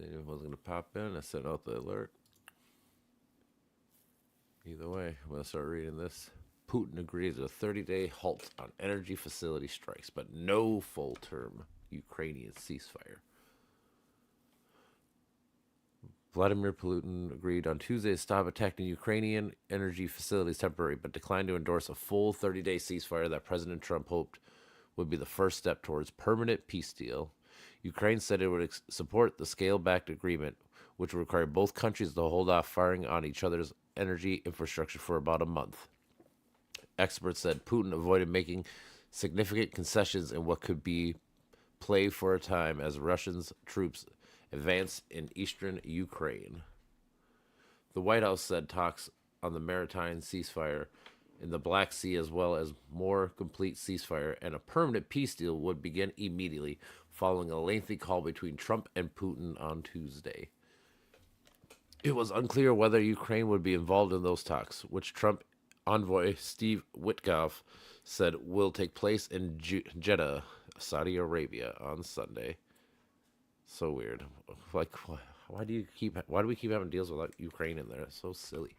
It wasn't going to pop in. I sent out the alert. Either way, I'm going to start reading this. Putin agrees to a 30-day halt on energy facility strikes, but no full-term Ukrainian ceasefire. Vladimir Putin agreed on Tuesday to stop attacking Ukrainian energy facilities temporarily, but declined to endorse a full 30-day ceasefire that President Trump hoped would be the first step towards permanent peace deal. Ukraine said it would support the scale-backed agreement, which would require both countries to hold off firing on each other's energy infrastructure for about a month. Experts said Putin avoided making significant concessions in what could be play for a time as Russian troops advance in eastern Ukraine. The White House said talks on the maritime ceasefire in the Black Sea, as well as more complete ceasefire and a permanent peace deal, would begin immediately following a lengthy call between Trump and Putin on Tuesday. It was unclear whether Ukraine would be involved in those talks, which Trump envoy Steve Witkoff said will take place in Jeddah, Saudi Arabia, on Sunday. So weird. Like, why do we keep having deals without Ukraine in there? It's so silly.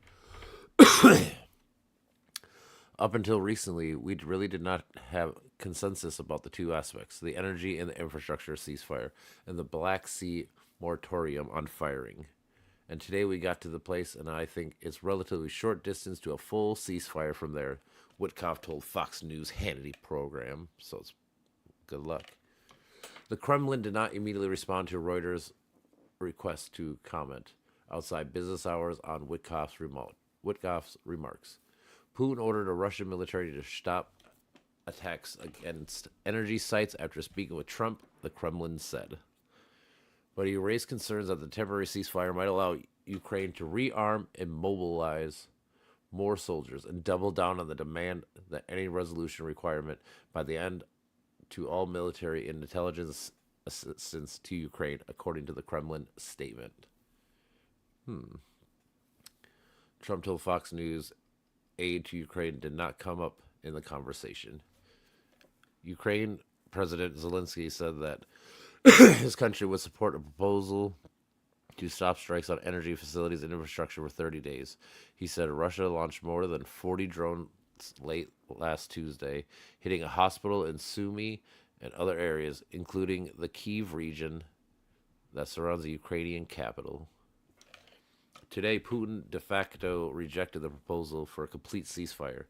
Up until recently, we really did not have consensus about the two aspects: the energy and the infrastructure ceasefire, and the Black Sea moratorium on firing. And today we got to the place, and I think it's relatively short distance to a full ceasefire from there, Witkoff told Fox News Hannity program. So it's good luck. The Kremlin did not immediately respond to Reuters' request to comment outside business hours on Witkoff's remarks. Putin ordered a Russian military to stop attacks against energy sites after speaking with Trump, the Kremlin said. But he raised concerns that the temporary ceasefire might allow Ukraine to rearm and mobilize more soldiers and double down on the demand that any resolution requirement by the end to all military and intelligence assistance to Ukraine, according to the Kremlin statement. Trump told Fox News aid to Ukraine did not come up in the conversation. Ukraine President Zelensky said that his country would support a proposal to stop strikes on energy facilities and infrastructure for 30 days. He said Russia launched more than 40 drones late last Tuesday, hitting a hospital in Sumy and other areas, including the Kyiv region that surrounds the Ukrainian capital. Today, Putin de facto rejected the proposal for a complete ceasefire.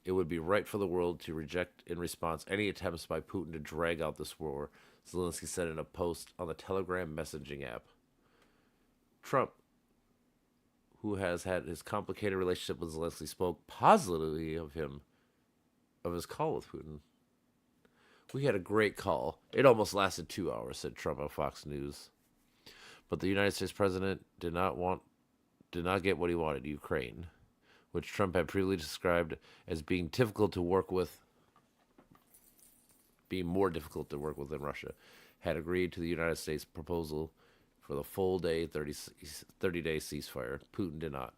It would be right for the world to reject in response any attempts by Putin to drag out this war, Zelensky said in a post on the Telegram messaging app. Trump, who has had his complicated relationship with Zelensky, spoke positively of his call with Putin. We had a great call. It almost lasted 2 hours, said Trump on Fox News. But the United States president did not get what he wanted, Ukraine, which Trump had previously described as being more difficult to work with than Russia, had agreed to the United States proposal for the full day 30-day ceasefire. Putin did not.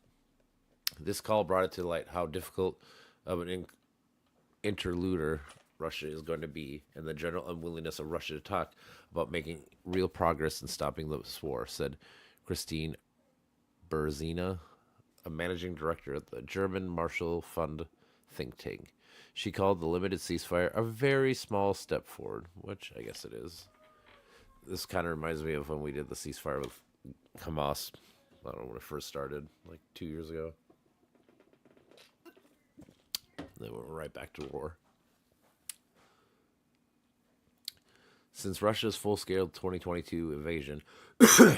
This call brought it to light how difficult of an interlocutor Russia is going to be, and the general unwillingness of Russia to talk about making real progress in stopping this war, said Christine Berzina, a managing director at the German Marshall Fund think tank. She called the limited ceasefire a very small step forward, which I guess it is. This kind of reminds me of when we did the ceasefire with Hamas. I don't know, when it first started, like 2 years ago. Then we went right back to war. Since Russia's full-scale 2022 invasion,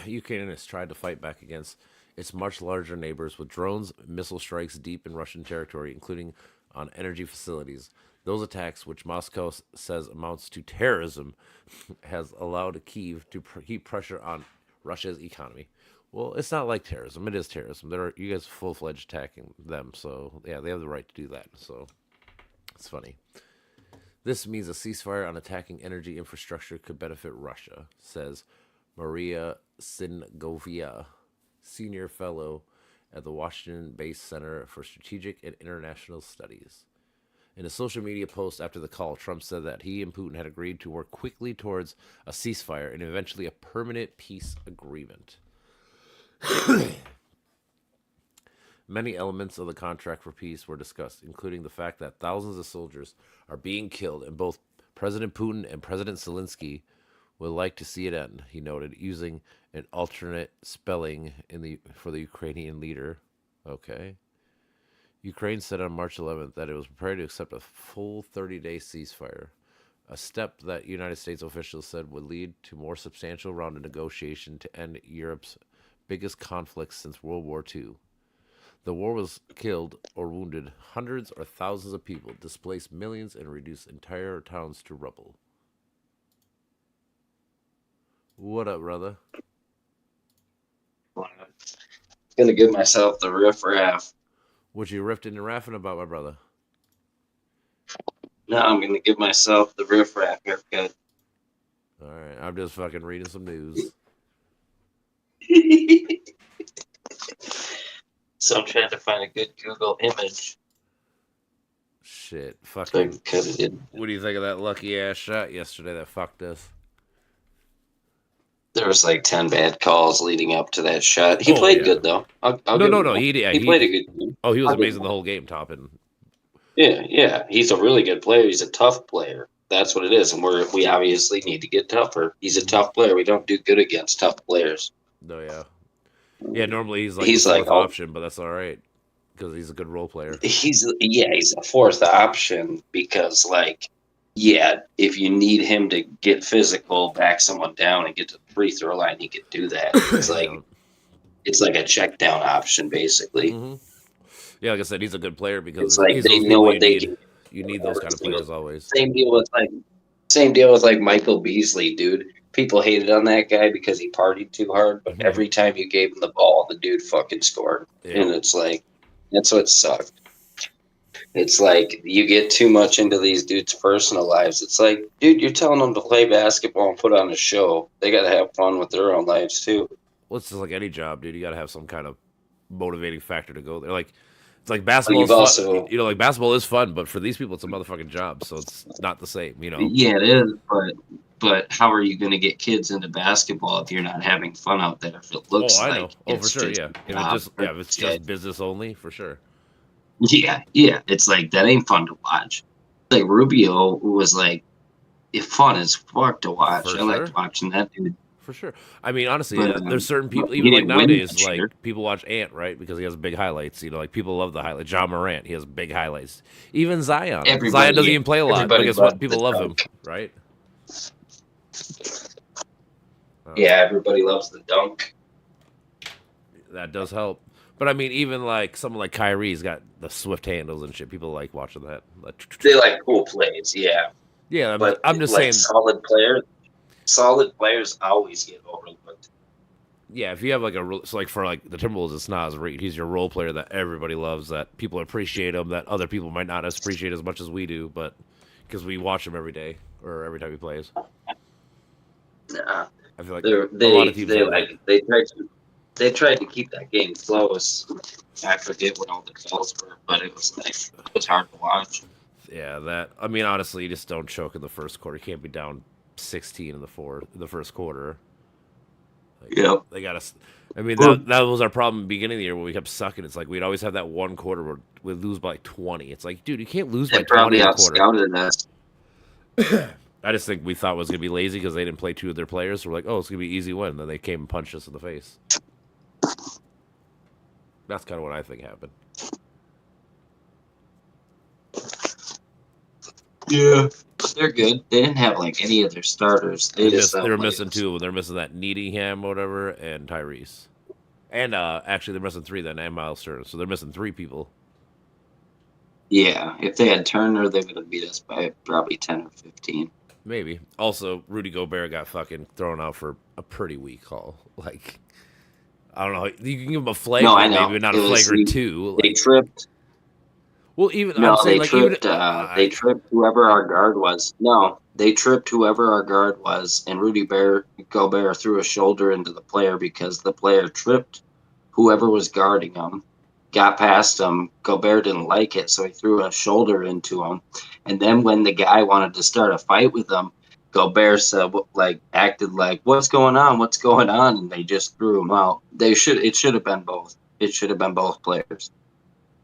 Ukraine has tried to fight back against its much larger neighbors with drones, missile strikes deep in Russian territory, including on energy facilities. Those attacks, which Moscow says amounts to terrorism, has allowed Kyiv to keep pressure on Russia's economy. Well, it's not like terrorism. It is terrorism. You guys full-fledged attacking them, so yeah, they have the right to do that. So it's funny. This means a ceasefire on attacking energy infrastructure could benefit Russia, says Maria Singovia, senior fellow at the Washington-based Center for Strategic and International Studies. In a social media post after the call, Trump said that he and Putin had agreed to work quickly towards a ceasefire and eventually a permanent peace agreement. Many elements of the contract for peace were discussed, including the fact that thousands of soldiers are being killed, and both President Putin and President Zelensky would like to see it end, he noted, using an alternate spelling for the Ukrainian leader. Okay. Ukraine said on March 11th that it was prepared to accept a full 30-day ceasefire, a step that United States officials said would lead to more substantial round of negotiation to end Europe's biggest conflict since World War II. The war was killed or wounded hundreds or thousands of people, displaced millions, and reduced entire towns to rubble. What up, brother? Gonna give myself the riff-raff. What you riffing and raffing about, my brother? No, I'm gonna give myself the riff-raff haircut. All right, I'm just fucking reading some news. So I'm trying to find a good Google image. Shit, So I fucking. can cut it in. What do you think of that lucky ass shot yesterday that fucked us? There was like 10 bad calls leading up to that shot. He Oh, played yeah. good though. I'll No, give no, him no. that. He played a good game. Oh, he was I'll give amazing him the that. whole game, topping. Yeah. He's a really good player. He's a tough player. That's what it is, and we obviously need to get tougher. He's a tough player. We don't do good against tough players. No, yeah. Yeah, normally he's like He's the like, fourth option, but that's all right because he's a good role player. he's a fourth option because if you need him to get physical, back someone down, and get to the free throw line, he could do that. It's like Yeah. it's like a check down option basically. Mm-hmm. Yeah, like I said, he's a good player because It's like he's they those know people what you they need. can. You need those kind of players always. Same deal with like Michael Beasley, dude. People hated on that guy because he partied too hard, but every time you gave him the ball, the dude fucking scored. Yeah. And it's like that's what sucked. It's like you get too much into these dudes' personal lives. It's like, dude, you're telling them to play basketball and put on a show. They got to have fun with their own lives too. Well, it's just like any job, dude. You got to have some kind of motivating factor to go there. Like it's like basketball is You've fun. also, You know, like basketball is fun, but for these people, it's a motherfucking job, so it's not the same. You know. yeah, it is. But how are you going to get kids into basketball if you're not having fun out there? If it looks Oh, I like know. Oh, for it's sure. just Yeah. a If job, if it's just business only, for sure. yeah. It's like that ain't fun to watch. Like Rubio was like, it's fun as fuck to watch. For I sure. liked watching that dude. For sure. I mean, honestly, But, there's certain people, he even like didn't win nowadays, this year. like people watch Ant, right? Because he has big highlights. You know, like people love the highlights. John Morant, he has big highlights. Even Zion. Zion doesn't even play a lot, but everybody guess what? loves People the love dunk. him, right? Yeah, everybody loves the dunk. That does help. But I mean, even like someone like Kyrie's got the swift handles and shit. People like watching that. They like cool plays, yeah. Yeah, But I'm just like saying. solid players always get overlooked. Yeah, if you have like so like for like the Timberwolves, it's Nas Reed. He's your role player that everybody loves, that people appreciate him, that other people might not appreciate as much as we do, but because we watch him every day or every time he plays. Nah, I feel like a lot of teams they tried to keep that game close. I forget what all the calls were, but it was hard to watch. Yeah, that. I mean, honestly, you just don't choke in the first quarter. You can't be down 16 in the first quarter. Like, Yep. They got us. I mean, that was our problem at the beginning of the year when we kept sucking. It's like we'd always have that one quarter where we'd lose by like 20. It's like, dude, you can't lose by They 20 probably in a quarter. outscouted us. I just think we thought it was going to be lazy because they didn't play two of their players. So we're like, oh, it's going to be an easy win. Then they came and punched us in the face. That's kind of what I think happened. Yeah. But they're good. They didn't have like any of their starters. They were missing two. They're missing that Needingham or whatever and Tyrese. And actually, they're missing three then, and Miles Turner. So they're missing three people. Yeah. If they had Turner, they would have beat us by probably 10 or 15. Maybe. Also, Rudy Gobert got fucking thrown out for a pretty weak call. Like, I don't know. You can give him a flagrant, No, I know. maybe not a flagrant two. They tripped. Well, even No, I'm saying, they like, tripped. even, they tripped whoever our guard was. No, they tripped whoever our guard was, and Rudy Gobert threw a shoulder into the player because the player tripped whoever was guarding him, got past him. Gobert didn't like it, so he threw a shoulder into him. And then when the guy wanted to start a fight with him, Gobert said, acted like, "What's going on? What's going on?" And they just threw him out. It should have been both. It should have been both players.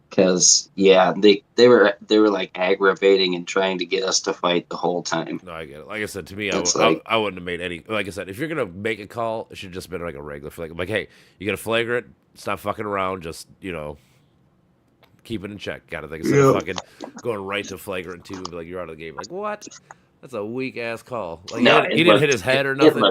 Because they were like aggravating and trying to get us to fight the whole time. No, I get it. Like I said, to me, It's like, I wouldn't have made any. Like I said, if you're gonna make a call, it should just been like a regular flag. Like, hey, you get a flagrant. Stop fucking around. Just keep it in check. Got to think instead of fucking going right to flagrant 2 and be like you're out of the game. Like what? That's a weak ass call. Like no, he didn't hit his head or nothing.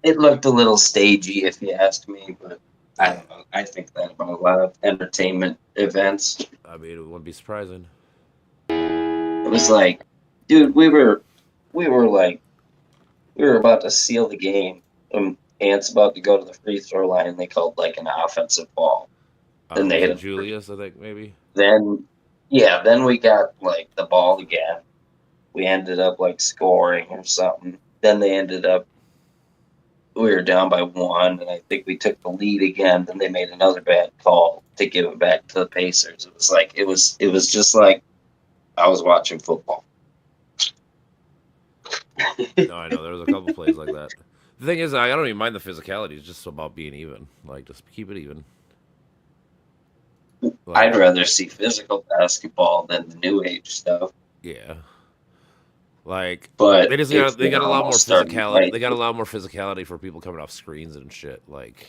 It looked a little stagey, if you ask me, but I don't know. I think that about a lot of entertainment events. I mean, it wouldn't be surprising. It was like, dude, we were about to seal the game. Ant's about to go to the free throw line, and they called like an offensive ball. Then they hit Julius, I think maybe. Then we got like the ball again. We ended up like scoring or something. Then they ended up. We were down by 1, and I think we took the lead again. Then they made another bad call to give it back to the Pacers. It was like it was just like I was watching football. No, I know there was a couple plays like that. The thing is, I don't even mind the physicality. It's just about being even. Like, just keep it even. Like, I'd rather see physical basketball than the new age stuff. Yeah. Like, but they got a lot more physicality. They got a lot more physicality for people coming off screens and shit. Like,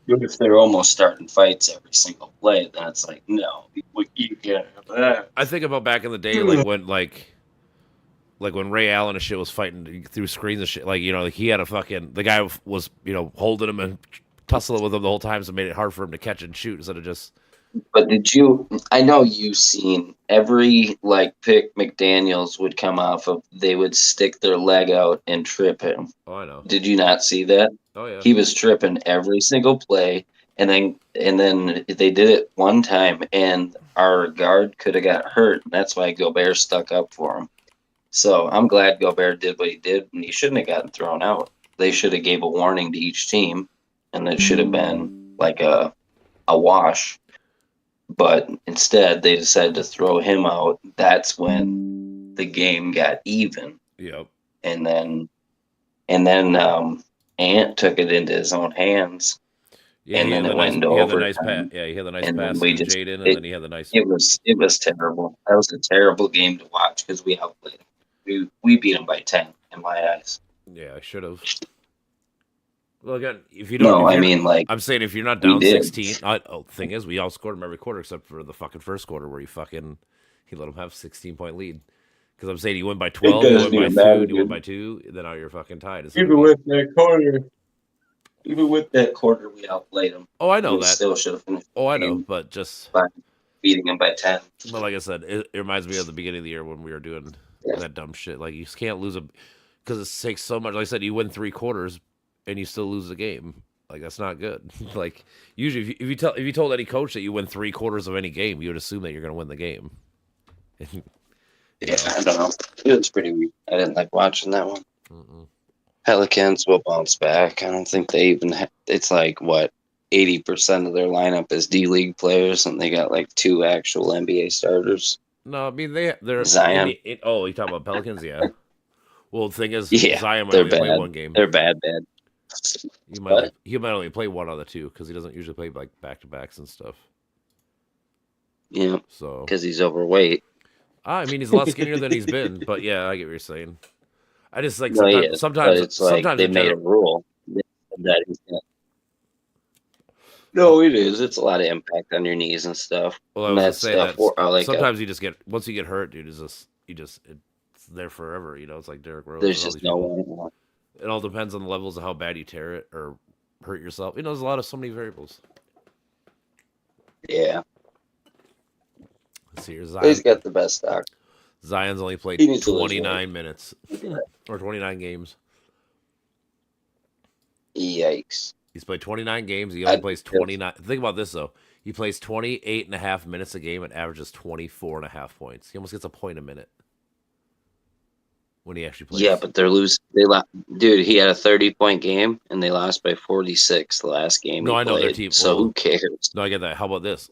if they're almost starting fights every single play, then it's like, no, you can't have that. I think about back in the day, like when Ray Allen and shit was fighting through screens and shit. Like, he had the guy was holding him and tussling with him the whole time, so it made it hard for him to catch and shoot instead of just. But I know you've seen every pick McDaniels would come off of, they would stick their leg out and trip him. Oh, I know. Did you not see that? Oh, yeah. He was tripping every single play, and then they did it one time, and our guard could have got hurt. And that's why Gobert stuck up for him. So I'm glad Gobert did what he did, and he shouldn't have gotten thrown out. They should have gave a warning to each team, and it should have been like a wash. But instead, they decided to throw him out. That's when the game got even. Yep. And then Ant took it into his own hands. Yeah, and then it went into overtime. He had the nice pass to Jaden, and then he had the nice. It was terrible. That was a terrible game to watch because we outplayed him. We beat him by 10 in my eyes. Yeah, I should have. Well, again, if you don't, I'm saying if you're not down 16, thing is, we outscored him every quarter except for the fucking first quarter where he let him have 16-point lead. Because I'm saying he went by 12, he went by 2, he went by 2, then now you're fucking tied. Even with that quarter, we outplayed him. Oh, I know that. Still should have finished. Oh, I know, but just by beating him by 10. But like I said, it reminds me of the beginning of the year when we were doing that dumb shit. Like, you just can't lose because it takes so much. Like I said, you win 3 quarters and you still lose the game. Like, that's not good. Like, usually if you told any coach that you win 3 quarters of any game, you would assume that you're going to win the game. Yeah, I don't know. It was pretty weak. I didn't like watching that one. Pelicans will bounce back. I don't think they even it's like, what, 80% of their lineup is D-League players, and they got like 2 actual NBA starters. No, I mean, they're... Zion. You talking about Pelicans? Yeah. Well, the thing is, yeah, Zion might only play 1 game. They're bad. He might only play 1 out of 2 because he doesn't usually play like back-to-backs and stuff. Yeah, so because he's overweight. I mean, he's a lot skinnier than he's been, but yeah, I get what you're saying. I just like sometimes they made a rule that he's gonna... No, it is. It's a lot of impact on your knees and stuff. Well, I was gonna say that sometimes you just get once you get hurt, dude. It's there forever. It's like Derrick Rose. There's just no one. It all depends on the levels of how bad you tear it or hurt yourself. There's so many variables. Yeah. Let's see here, Zion. He's got the best stock. Zion's only played 29 minutes or 29 games. Yikes. He's played 29 games. He only plays 29. Think about this, though. He plays 28.5 minutes a game and averages 24.5 points. He almost gets a point a minute. when he actually plays. Yeah, but they're losing. Dude, he had a 30-point game, and they lost by 46 the last game No, he I know their played. team. So who Well, cares? no, I get that. How about this?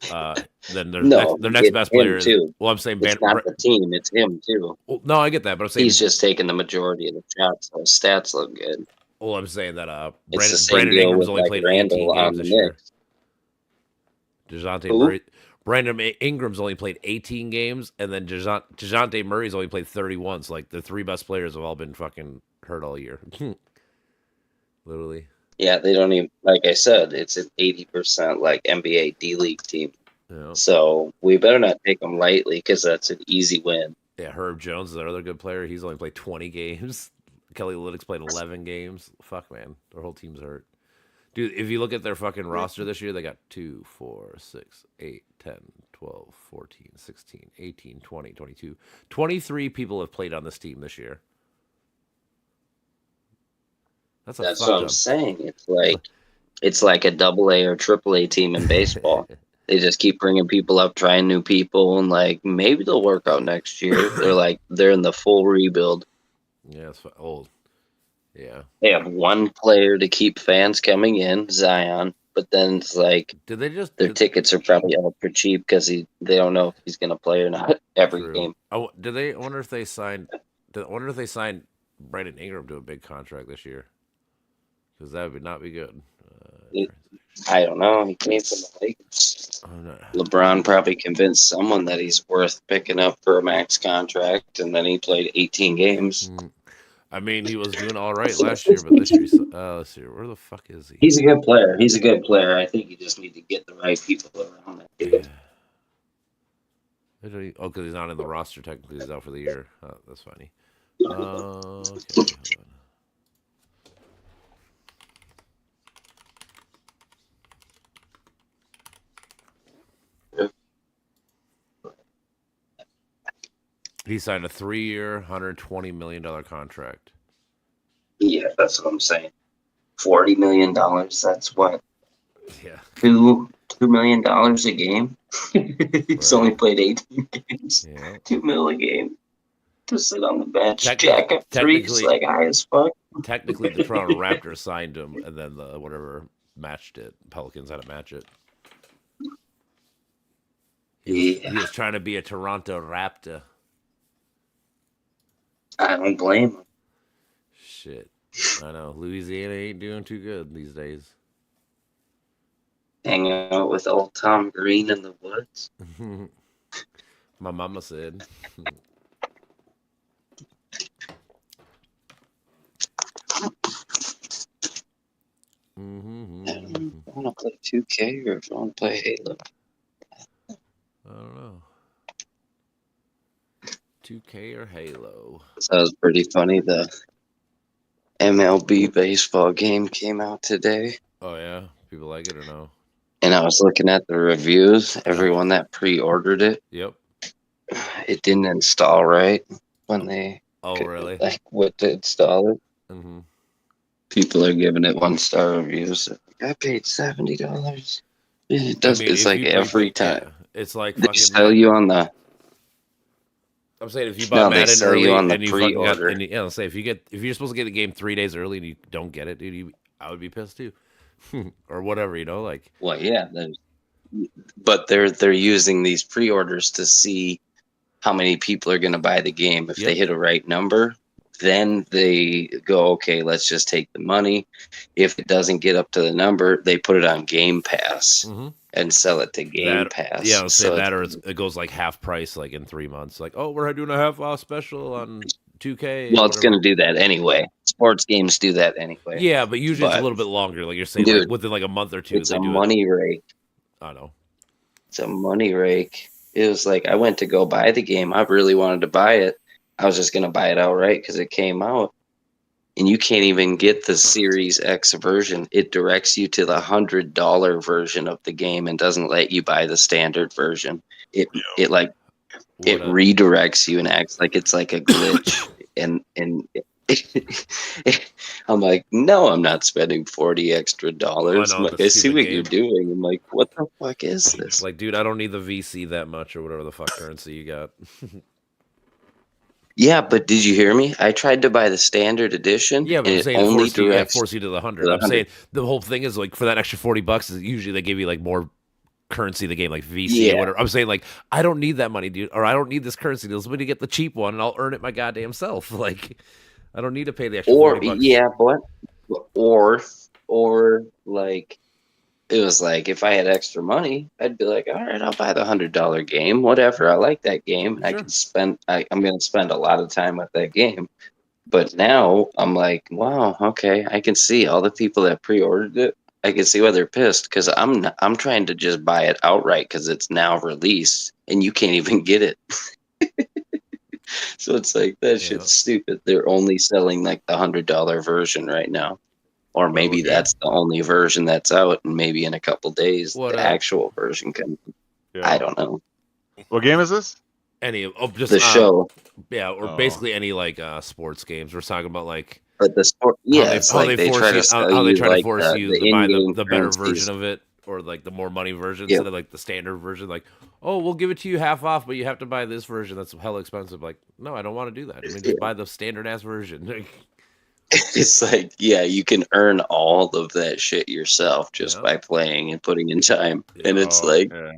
Then No, their next it's best player him is. too. Well, I'm saying It's not the team; it's him too. well, no, I get that, but I'm He's saying. just taking the majority of the shots. So his stats look good. Well, I'm saying that It's the same Brandon deal Ingram's with only like played 18 Randall games on the this year. Knicks. Dejounte Who? Murray, Brandon Ingram's only played 18 games, and then Dejounte Murray's only played 31. So like the three best players have all been fucking hurt all year, literally. Yeah, they don't even like I said. It's an 80% like NBA D League team. You know, So we better not take them lightly because that's an easy win. yeah. Herb Jones is another good player. He's only played 20 games. Kelly Olynyk's played 11 games. Fuck man, their whole team's hurt. Dude, if you look at their fucking roster this year, they got 2, 4, 6, 8, 10, 12, 14, 16, 18, 20, 22. 23 people have played on this team this year. That's a That's fuck what I'm ton. saying. It's like a double A or triple A team in baseball. They just keep bringing people up, trying new people, and like maybe they'll work out next year. They're in the full rebuild. Yeah, it's old. Yeah. They have one player to keep fans coming in, Zion, but then it's like Did they just their did, tickets are probably ultra cheap because they don't know if he's going to play or not every true? game. Did they? I wonder if they signed. I wonder if they signed Brandon Ingram to a big contract this year, because that would not be good. I don't know. He came from the Lakers. I'm not, LeBron probably convinced someone that he's worth picking up for a max contract, and then he played 18 games. I mean, he was doing all right last year, but this year, let's see, where the fuck is he? He's a good player. He's a good player. I think you just need to get the right people around that. Yeah. Oh, because he's not in the roster technically. He's out for the year. Oh, that's funny. Okay, hold on. He signed a 3-year, $120 million contract. Yeah, that's what I'm saying. $40 million. That's what Yeah. $2 million a game. He's only played 18 games. Yeah. $2 million a game to sit on the bench, Technically- jack up threes like high as fuck. Technically, the Toronto Raptors signed him, and then the whatever matched it. Pelicans had to match it. He was trying to be a Toronto Raptor. I don't blame him. Shit. I know. Louisiana ain't doing too good these days. Hanging out with old Tom Green in the woods. My mama said. I want to play 2K or if I want to play Halo. I don't know. 2K or Halo? That was pretty funny. The MLB baseball game came out today, Oh yeah, people like it or no? and I was looking at the reviews. Everyone that pre-ordered it, Yep. it didn't install right when they Oh really? went to install it. Mm-hmm. People are giving it 1-star reviews. I paid $70. It does. It's if like you every pre-book- time yeah, it's like they fucking. sell you on the. I'm saying if you buy No, they Madden sell early you on the and you fucking got, pre-order. and you, I'll say if you're supposed to get the game 3 days early and you don't get it, dude, I would be pissed too, or whatever, like. Well, yeah, but they're using these pre-orders to see how many people are going to buy the game. If they hit a right number, then they go, okay, let's just take the money. If it doesn't get up to the number, they put it on Game Pass and sell it to Game Pass. Yeah, I'll say that, or it goes like half price, like in 3 months. Like, oh, we're doing a half off special on 2K. Well, it's going to do that anyway. Sports games do that anyway. Yeah, but usually it's a little bit longer. Like you're saying, dude, like within like a month or two, it's they a do money rake. I know. It's a money rake. It was like I went to go buy the game. I really wanted to buy it. I was just going to buy it outright because it came out. And you can't even get the Series X version. It directs you to the $100 version of the game and doesn't let you buy the standard version. It redirects you and acts like it's like a glitch. and I'm like, no, I'm not spending $40 extra. I'm like, I see what you're doing. I'm like, what the fuck is this? Like, dude, I don't need the VC that much or whatever the fuck currency you got. Yeah, but did you hear me? I tried to buy the standard edition, Yeah, but and I'm it saying only it directs force you to the to 100. the I'm 100. saying the whole thing is like for that extra $40 is usually they give you like more currency in the game, like VC or Yeah, whatever. I'm saying like I don't need that money, dude, or I don't need this currency deal. Somebody get the cheap one and I'll earn it my goddamn self. Like I don't need to pay the extra or $40. yeah, but or or like it was like if I had extra money, I'd be like, all right, I'll buy the $100 game, whatever. I like that game, and I Sure. can spend. I'm going to spend a lot of time with that game. But now I'm like, wow, okay, I can see all the people that pre-ordered it. I can see why they're pissed because I'm trying to just buy it outright because it's now released and you can't even get it. So it's like that Yeah. shit's stupid. They're only selling like the $100 version right now, or Well, maybe that's the only version that's out, and maybe in a couple days what the actual version can. I Yeah. don't know. What game is this? any of just The show, yeah, or Oh. basically any like sports games. We're talking about like but the sport, yeah, it's like they try to sell how they you try to like force you the to buy in-game the better currencies. version of it or like the more money version Yeah. instead of like the standard version. Like, oh, we'll give it to you half off, but you have to buy this version that's hella expensive. Like, no, I don't want to do that. I mean, just buy the standard ass version. It's like, yeah, you can earn all of that shit yourself just Yeah. by playing and putting in time. And it's Oh, like, yeah.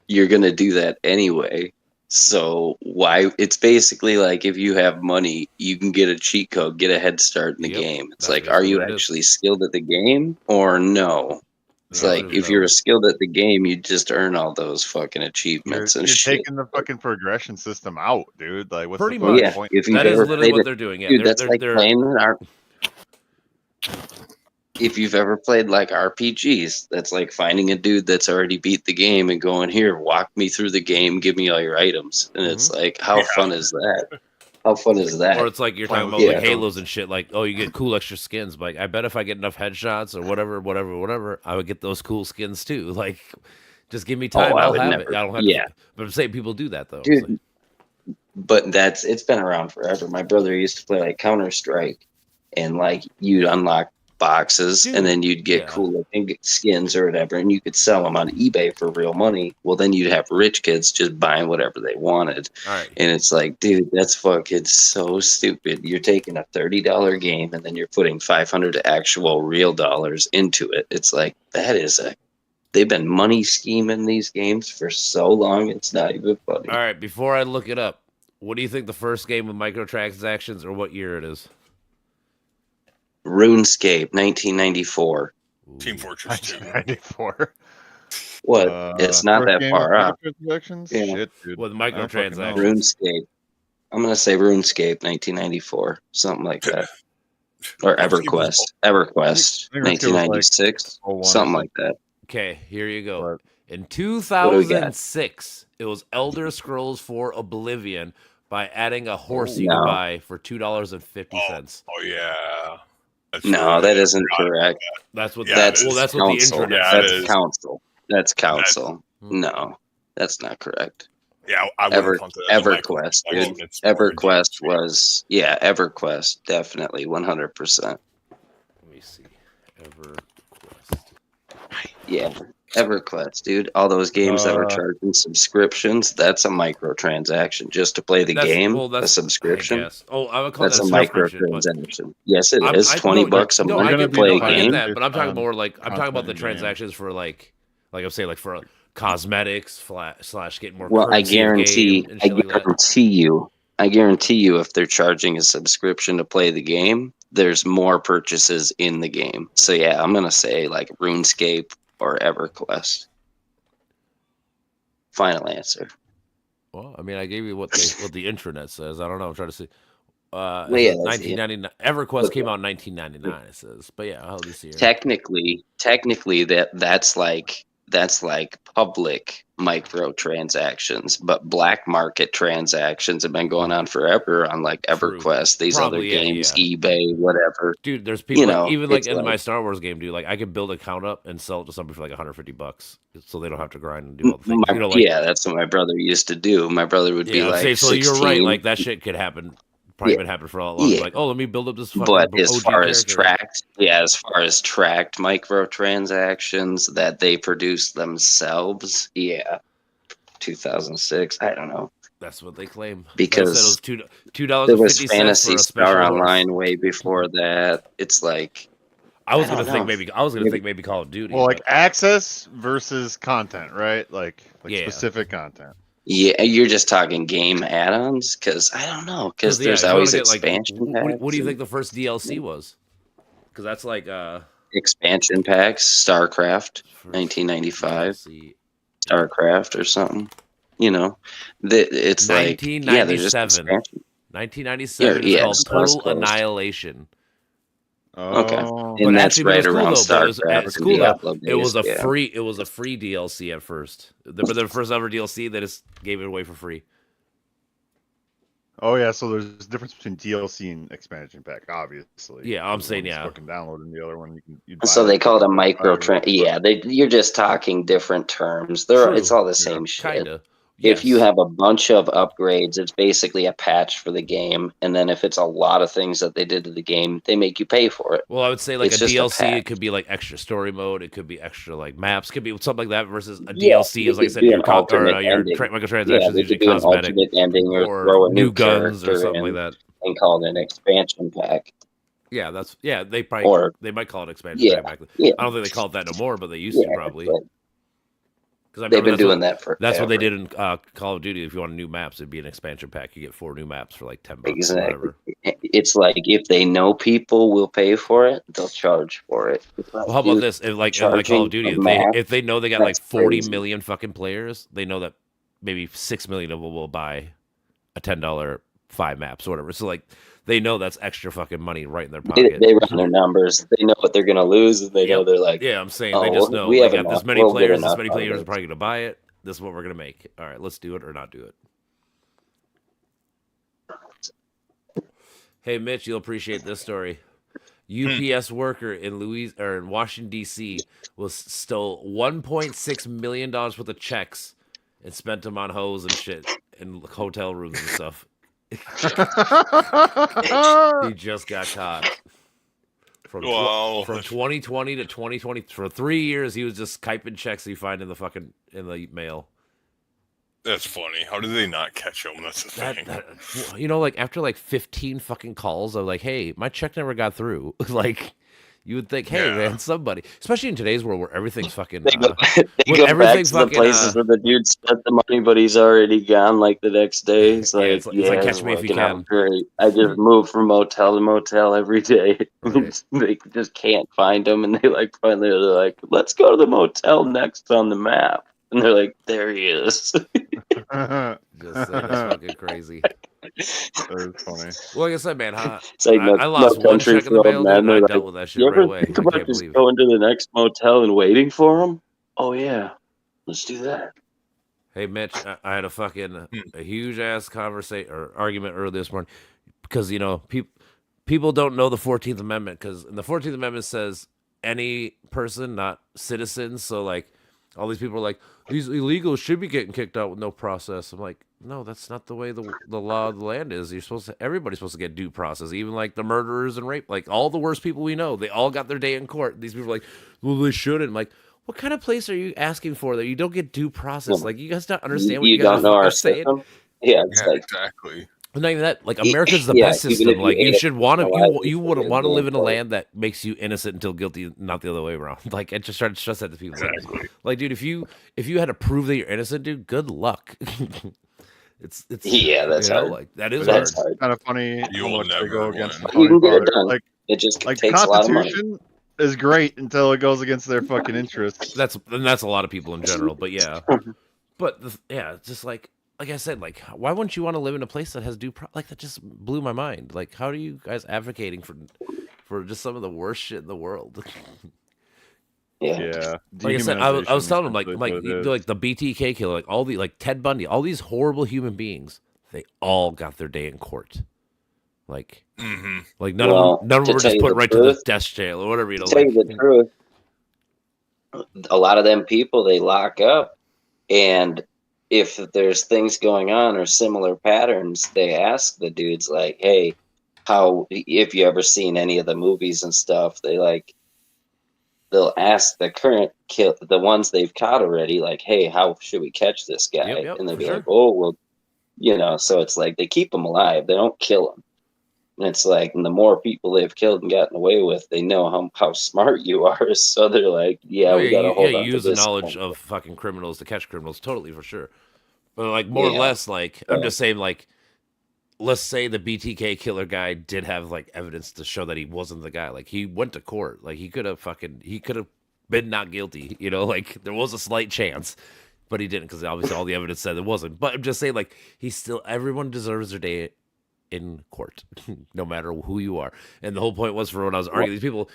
you're going to do that anyway. So why? It's basically like if you have money, you can get a cheat code, get a head start in the Yep, game. It's that's like, are basically you what it is. actually skilled at the game or no? It's The like, answer is if no. you're skilled at the game, you just earn all those fucking You're, achievements and you're shit. taking the fucking progression system out, dude. Like, what's Pretty the much. fucking Yeah, point? if you've That is ever literally played what it, they're doing. Yeah, dude, that's like they're playing if you've ever played like RPGs, that's like finding a dude that's already beat the game and going, here, walk me through the game, give me all your items. And it's like, how Yeah. fun is that? How fun is or that? it's like you're Playing talking about with like Yeah. Halos and shit. Like, oh, you get cool extra skins. But like, I bet if I get enough headshots or whatever, I would get those cool skins too. Like, just give me time, I I'll would have never. it. I don't have Yeah, to. But I'm saying people do that though. It's like, dude. But it's been around forever. My brother used to play like Counter Strike, and like you'd unlock boxes, Dude, and then you'd get yeah. cool looking skins or whatever, and you could sell them on eBay for real money. Well, then you'd have rich kids just buying whatever they wanted. all right. And it's like, dude, that's fucking so stupid. You're taking a $30 game and then you're putting 500 actual real dollars into it. It's like they've been money scheming these games for so long. It's not even funny. All right, before I look it up, what do you think the first game with microtransactions or what year it is? RuneScape, 1994. Team Fortress 2. 1994. What? It's not First that game with far off. microtransactions? Yeah. Shit, dude. With I don't fucking know. microtransactions. RuneScape. I'm gonna say RuneScape, 1994, something like that, or EverQuest. EverQuest, I think RuneScape was like 1996, 01 or something like that. Okay, here you go. But In do we got? 2006, it was Elder Scrolls 4 Oblivion by adding a horse you No. could buy for $2.50. Oh yeah. That's No, right. that isn't I forgot correct. That's what Yeah, That's it is. that's what the council. internet Yeah, it says. is. That's council. That's council. Hmm. No, that's not correct. Yeah, I would have EverQuest, dude. EverQuest was EverQuest, definitely 100%. Let me see. EverQuest. Yeah, EverQuest, dude. All those games that were Uh, charging subscriptions, that's a microtransaction just to play the game. Well, A I subscription. guess. Oh, I would call That's that a subscription, but microtransaction. Yes, it I'm- is. I- 20 no, bucks a no, month They're to gonna be play a I get game. that, but I'm talking on more like I'm talking about the content in the game. transactions for like I'm saying like for cosmetics / getting more. Well, I currency of guarantee, game and shit like that. I guarantee you, if they're charging a subscription to play the game, there's more purchases in the game. So yeah, I'm gonna say like RuneScape or EverQuest. Final answer. Well, I mean, I gave you what the intranet says. I don't know. I'm trying to see. Well, It yeah, says that's- 1999. EverQuest came out in 1999. It says, but yeah, I'll just see here. Technically, that's like public microtransactions, but black market transactions have been going on forever on like True. EverQuest, these Probably, other yeah, games, yeah. eBay, whatever. Dude, there's people like, know, even like it's in like- my Star Wars game, dude. Like I could build an account up and sell it to somebody for like $150, so they don't have to grind and do all the things. You know, like, Yeah, that's what my brother used to do. My brother would be yeah, I'm like, saying, so 16, you're right. Like that shit could happen. Probably Yeah. been happening for a lot longer. Yeah. Like, oh, let me build up this fucking but as OG far as character. as far as tracked microtransactions that they produce themselves, yeah, 2006. I don't know. That's what they claim. Because They said it was $2 there and was 50 cents Fantasy for a Star special horse. Online way before that. It's like I was I gonna don't think know. maybe Call of Duty. Well, like but- access versus content, right? Like Yeah. specific content. Yeah, you're just talking game add-ons because I don't know because yeah, there's if you wanna always get, like, expansion what packs. do you and think the first DLC was? Because that's like expansion packs, StarCraft, first 1995, DLC. StarCraft or something. You know, it's like yeah, they're just 1997. expansion. 1997 Yeah, is called it's close, Total close. Annihilation. Okay. Oh, And that's actually, but right it's cool around though. But StarCraft it's and cool though. Diablo It was days, a yeah. free. It was a free DLC at first. The first ever DLC. They just gave it away for free. oh yeah. So there's a difference between DLC and expansion pack, obviously. Yeah, I'm Because saying, one's yeah. fucking downloading the other one. You So they call it a micro. trend. Yeah, you're just talking different terms. True. It's all the same shit. Kinda. If you Yes. have a bunch of upgrades, it's basically a patch for the game. And then if it's a lot of things that they did to the game, they make you pay for it. Well, I would say like It's a just a DLC. It pack. could be like extra story mode. It could be extra like maps. Could be something like that. Versus a Yeah, DLC is like I it said, could be your an alternate your ending. microtransactions Yeah, they usually could do an cosmetic alternate ending or or throw a new new guns or character something like in that. and call it an expansion pack. Yeah, they probably Or they might call it expansion yeah, pack back then. yeah, I don't think they call it that no more, but they used yeah. to probably. but Because They've been doing that for That's what they did in Call of Duty. If you want new maps, it'd be an expansion pack. You get 4 new maps for like $10 or Exactly. whatever. It's like if they know people will pay for it, they'll charge for it. It's like, Well, how about dude, this? If like Call charging of Duty, a map, if they know they got like that's 40 crazy. million fucking players, they know that maybe 6 million of them will buy a $10 5 maps or whatever. So like they know that's extra fucking money right in their pocket. They run their numbers. They know what they're going to lose, and they know Yep. they're like, Yeah, I'm saying oh, they just know we they have got this enough. many We'll get players. This enough many out of players are it. probably going to buy it. This is what we're going to make. All right, let's do it or not do it. Hey, Mitch, you'll appreciate this story. UPS worker in Washington D.C. stole $1.6 million worth of checks and spent them on hoes and shit in hotel rooms and stuff. He just got caught. From Wow. from 2020 to 2020, for 3 years, he was just typing checks you find in the mail. That's funny. How did they not catch him? That's the thing. Like after like 15 fucking calls of like, hey, my check never got through. Like, you would think, hey, Yeah. man, somebody, especially in today's world where everything's fucking. They go, they when go back everything's to the fucking, places where the dude spent the money, but he's already gone. Like the next day, it's Yeah, like, it's like yeah, Catch Me If You fucking, I'm Can. great. I just moved from motel to motel every day. Right. They just can't find him, and they like finally they're like, let's go to the motel next on the map, and they're like, there he is. just saying, it's fucking crazy. That is funny. Well, like I said, man, It's like I lost one country check in the for mail, old dude, men. and I They're dealt like, with that shit you right ever away. think I about can't just believe it. going to the next motel and waiting for him? Oh yeah, let's do that. Hey, Mitch, I had a huge ass conversation or argument earlier this morning because people don't know the 14th Amendment because the 14th Amendment says any person, not citizens. So like all these people are like these illegals should be getting kicked out with no process. I'm like, no, that's not the way the law of the land is. Everybody's supposed to get due process, even like the murderers and rape, like all the worst people we know. They all got their day in court. These people are like, well, they shouldn't. I'm like, what kind of place are you asking for that you don't get due process? Like, you guys don't understand what you guys don't know are our saying. system. Yeah, it's Yeah, like exactly. But not even that. Like, America's the Yeah, best even system. if Like, you you hate should it, want to. why You would would you want to do live it in a for? land that makes you innocent until guilty, not the other way around. Like, I just try to stress that to people. Exactly. Like, dude, if you had to prove that you're innocent, dude, good luck. it's Yeah, that's hard. like that is That's hard. hard. Kind of funny You how will much they never go against win. the You can get it founding done. fathers. It just Like takes a lot of money. Constitution is great until it goes against their fucking interests. That's a lot of people in general, but yeah. But it's just like I said, like why wouldn't you want to live in a place that has like that just blew my mind. Like how are you guys advocating for just some of the worst shit in the world? Yeah. Yeah. Like I said, I was Dehumanization telling them is what it is. like the BTK killer, like all the like Ted Bundy, all these horrible human beings, they all got their day in court. Like Mm-hmm. like none Well, of them to were tell just you put the right to the truth- death jail or whatever. To tell you the truth, a lot of them people they lock up, and if there's things going on or similar patterns, they ask the dudes like, "Hey, how? If you ever seen any of the movies and stuff?" They'll ask the current the ones they've caught already, like, "Hey, how should we catch this guy?" Yep, and they'll for be sure. like, "Oh, well, So it's like they keep them alive. They don't kill them. And it's like, and the more people they've killed and gotten away with, they know how smart you are. So they're like, yeah, Oh we got to you hold on to use the this. knowledge of fucking criminals to catch criminals, totally for sure. But like more or Yeah. less, like I'm just saying, like let's say the BTK killer guy did have like evidence to show that he wasn't the guy. Like he went to court. Like he could have been not guilty. Like there was a slight chance, but he didn't because obviously all the evidence said it wasn't. But I'm just saying, like everyone deserves their day in court, no matter who you are. And the whole point was for when I was arguing these people,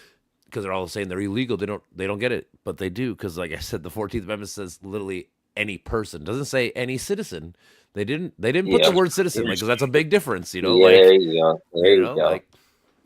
because they're all saying they're illegal, they don't get it, but they do, because like I said, the 14th Amendment says literally any person, doesn't say any citizen. They didn't put Yeah. the word citizen, like, because that's a big difference, Yeah, there you go. There you go. like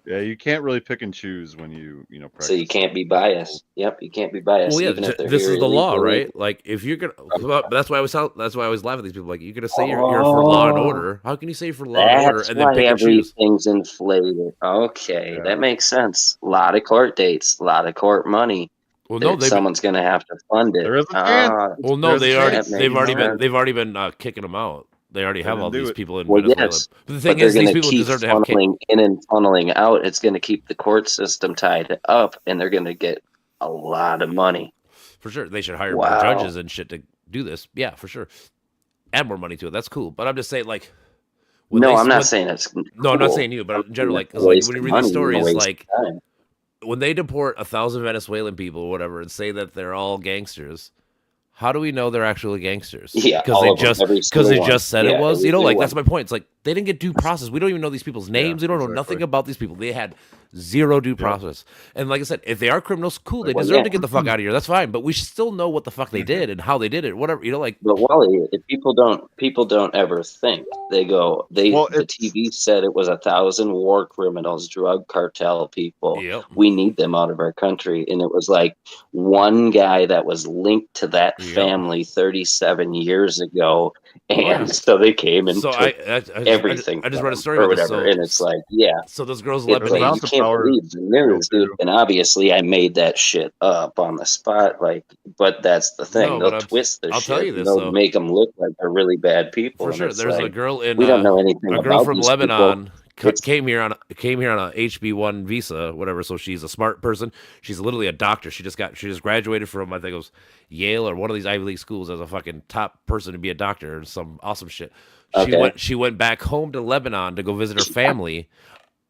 Yeah, you can't really pick and choose when you practice. So you can't be biased. Yep, you can't be biased. well, yeah, even if they're this here is the law, illegally. right? Like if you're gonna, but that's why I always laugh at these people. Like you're gonna say you're for law and order. How can you say you're for law and order That's and then why pick and choose? everything's inflated. Okay, Yeah. that makes sense. A lot of court dates, a lot of court money. Well, no, Someone's going to have to fund it. There is a chance. well, no, There's a chance. they've already sense. been kicking them out. They already have didn't all do these it. people in Well, Venezuela. yes, But the but thing they're is, going these to people keep deserve to have funneling in and funneling out. It's going to keep the court system tied up, and they're going to get a lot of money. for sure. They should hire more Wow. judges and shit to do this. Yeah, for sure. Add more money to it. That's cool. But I'm just saying, like, No, I'm not saying it's cool. No, I'm not saying you, but in general, like, 'cause, like when you read these stories, like when they deport 1,000 Venezuelan people or whatever and say that they're all gangsters, how do we know they're actually gangsters? Yeah, because all they of them, just every because they single just said one. it Yeah, was. every You know, like single that's my point. It's like they didn't get due process. We don't even know these people's names. We don't know exactly. nothing about these people. They had zero due process. And like I said, if they are criminals, cool. They Well, deserve yeah. to get the fuck out of here. That's fine. But we should still know what the fuck they did and how they did it. Whatever. You know, like But Wally, if people don't ever think. They go, the it's- TV said it was 1,000 war criminals, drug cartel people. Yep. We need them out of our country. And it was like one guy that was linked to that Yep. family 37 years ago. And yeah. so they came and So took everything I just from read a them story or about this. whatever. So, and it's like, yeah. so those girls It's Lebanese. like, Amounts you of can't power believe the news, too. dude. And obviously, I made that shit up on the spot. Like, but that's the thing. No, but They'll twist the I'll shit. tell you this, They'll though. make them look like they're really bad people. For and sure, it's there's a like, girl in we don't know anything a girl about from these Lebanon people. came here on a HB1 visa, whatever. So she's a smart person. She's literally a doctor. She just graduated from, I think it was Yale or one of these Ivy League schools as a fucking top person to be a doctor and some awesome shit. She went back home to Lebanon to go visit her family.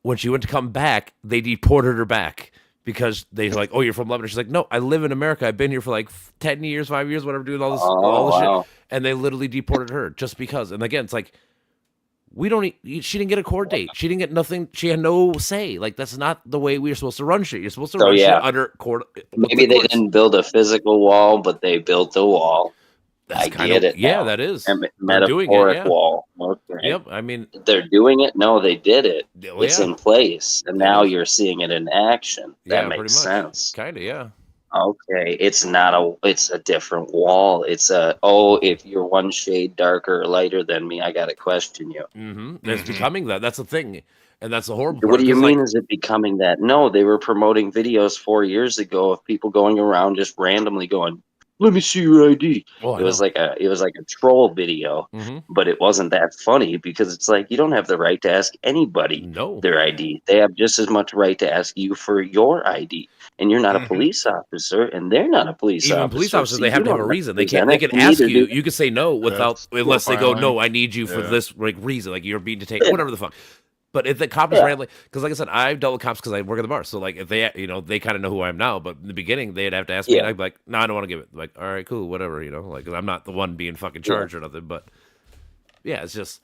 When she went to come back, they deported her back because they're like, "Oh, you're from Lebanon." She's like, "No, I live in America. I've been here for like 10 years, 5 years, whatever, doing all this wow. shit." And they literally deported her just because. And again, it's like, she didn't get a court date. She didn't get nothing. She had no say. Like, that's not the way we're supposed to run shit. You're supposed to run shit under court. Maybe they didn't build a physical wall, but they built a wall. I get it. Yeah, now. that is. A They're doing it, metaphoric yeah. wall. Okay. Yep. I mean, They're doing it. No, they did it. well, It's yeah. in place, and It now is. you're seeing it in action. That Yeah, makes pretty much. sense. Kind of, yeah. Okay, it's a different wall. It's if you're one shade darker or lighter than me, I gotta question you. Mm-hmm. It's becoming that. That's the thing, and that's the horrible part. What do you 'cause, mean? like, Is it becoming that? No, they were promoting videos 4 years ago of people going around just randomly going, "Let me see your ID." oh, It was like a troll video, mm-hmm. but it wasn't that funny because it's like you don't have the right to ask anybody No. their ID. They have just as much right to ask you for your ID. And you're not a police officer, and they're not a police officer. Even police officers, so they have you to have a don't reason. They represent can it, ask neither you. do- You can say no without unless they go, profiling. "No, I need you for Yeah. this like reason." Like you're being detained, whatever the fuck. But if the cop is randomly, because like I said, I've dealt with cops because I work at the bar. So like if they, they kind of know who I am now. But in the beginning, they'd have to ask me, and I'd be like, "No, I don't want to give it." Like, all right, cool, whatever, like 'cause I'm not the one being fucking charged or nothing. But yeah, it's just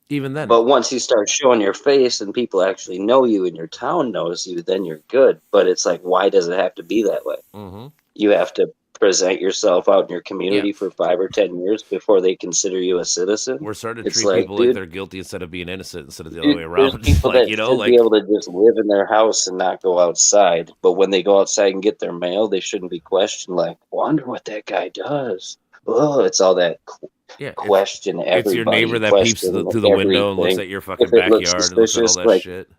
even then. But once you start showing your face and people actually know you and your town knows you, then you're good. But it's like, why does it have to be that way? Mm-hmm. You have to present yourself out in your community Yeah. for 5 or 10 years before they consider you a citizen. We're starting to It's treat like, people like dude, they're guilty instead of being innocent instead of the Dude, other way around. There's people that should like be able to just live in their house and not go outside. But when they go outside and get their mail, they shouldn't be questioned like, wonder what that guy does. Oh, it's all that yeah, question everybody. it's your neighbor that peeps question through the window and looks everything. at your fucking If it looks backyard and looks at all suspicious, that like, shit.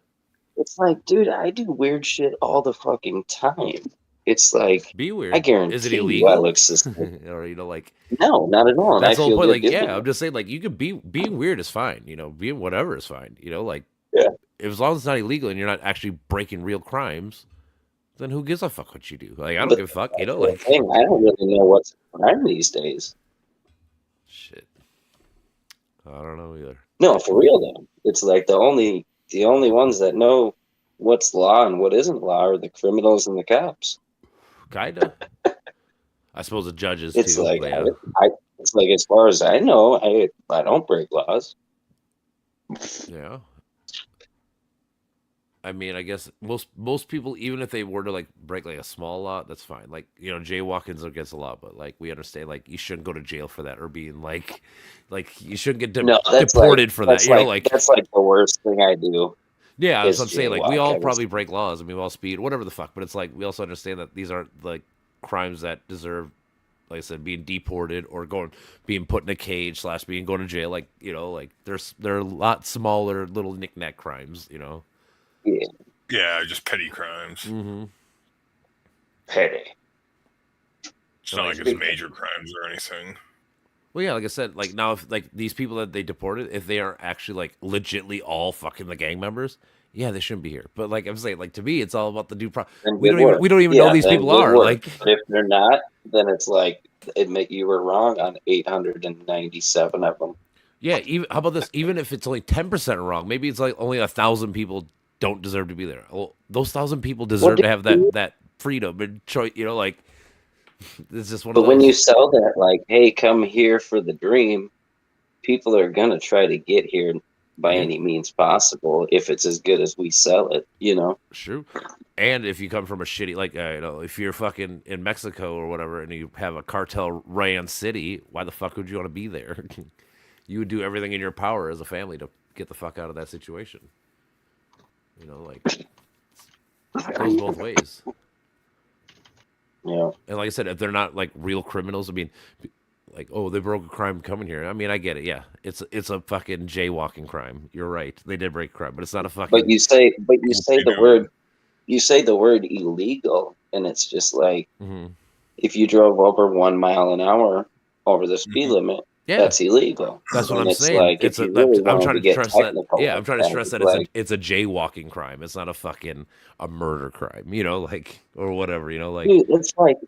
It's like, dude, I do weird shit all the fucking time. it's like Be weird. I Is it guarantee you I illegal? look suspicious. Or like No, not at all. And that's I the whole feel point. good Like, doing yeah, it. I'm just saying, like, you could being weird is fine. Being whatever is fine. Like, Yeah. as long as it's not illegal and you're not actually breaking real crimes, then who gives a fuck what you do? Like, I don't But give a fuck. that's the Like, thing. I don't really know what's a crime these days. shit. I don't know either. No, for real though. It's like the only ones that know what's law and what isn't law are the criminals and the cops. Kinda. I suppose the judges It's too. like But yeah. it's like as far as I know, I don't break laws. Yeah. I mean, I guess most people, even if they were to like break like a small law, that's fine. Like, jaywalking's against the law, but like we understand, like you shouldn't go to jail for that, or being like you shouldn't get No, that's deported for that. that's like that's like the worst thing I do. Yeah, that's is what I'm saying. Like we jaywalk. all I was- probably break laws and we all speed, whatever the fuck. But it's like we also understand that these aren't like crimes that deserve, like I said, being deported or being put in a cage / being going to jail. Like like they're a lot smaller little knick-knack crimes. Yeah, Yeah, just petty crimes. Mm-hmm. petty. It's not like it's major crimes or anything. Well, yeah, like I said, like now if like these people that they deported, if they are actually like legitly all fucking the gang members, yeah, they shouldn't be here. But like I'm saying, like to me, it's all about the due process. Then We good don't even work. we don't even know Yeah, who these then people good are. work. Like, But if they're not, then it's like admit you were wrong on 897 of them. yeah, even how about this? Even if it's only 10% wrong, maybe it's like only 1,000 people don't deserve to be there. Well, those 1,000 people deserve to have that freedom and choice. Like it's just one But of those. when you sell that, like, hey, come here for the dream, people are gonna try to get here by Yeah. any means possible if it's as good as we sell it. True. And if you come from a shitty, like, if you're fucking in Mexico or whatever and you have a cartel ran city, why the fuck would you want to be there? You would do everything in your power as a family to get the fuck out of that situation. Like, it goes both ways. Yeah. And like I said, if they're not like real criminals, I mean, like, oh, they broke a crime coming here. I mean, I get it. Yeah, it's a fucking jaywalking crime. You're right. They did break a crime, but it's not a fucking. But you say the do. word illegal, and it's just like Mhm. if you drove over 1 mile an hour over the speed Mhm. limit, Yeah, that's illegal. that's what And I'm it's saying. like It's if you really I'm wanted trying to to get stress that. technical, Yeah, I'm trying to then stress it's that like, it's a jaywalking crime. It's not a fucking a murder crime. Like, or whatever. Like, dude, it's like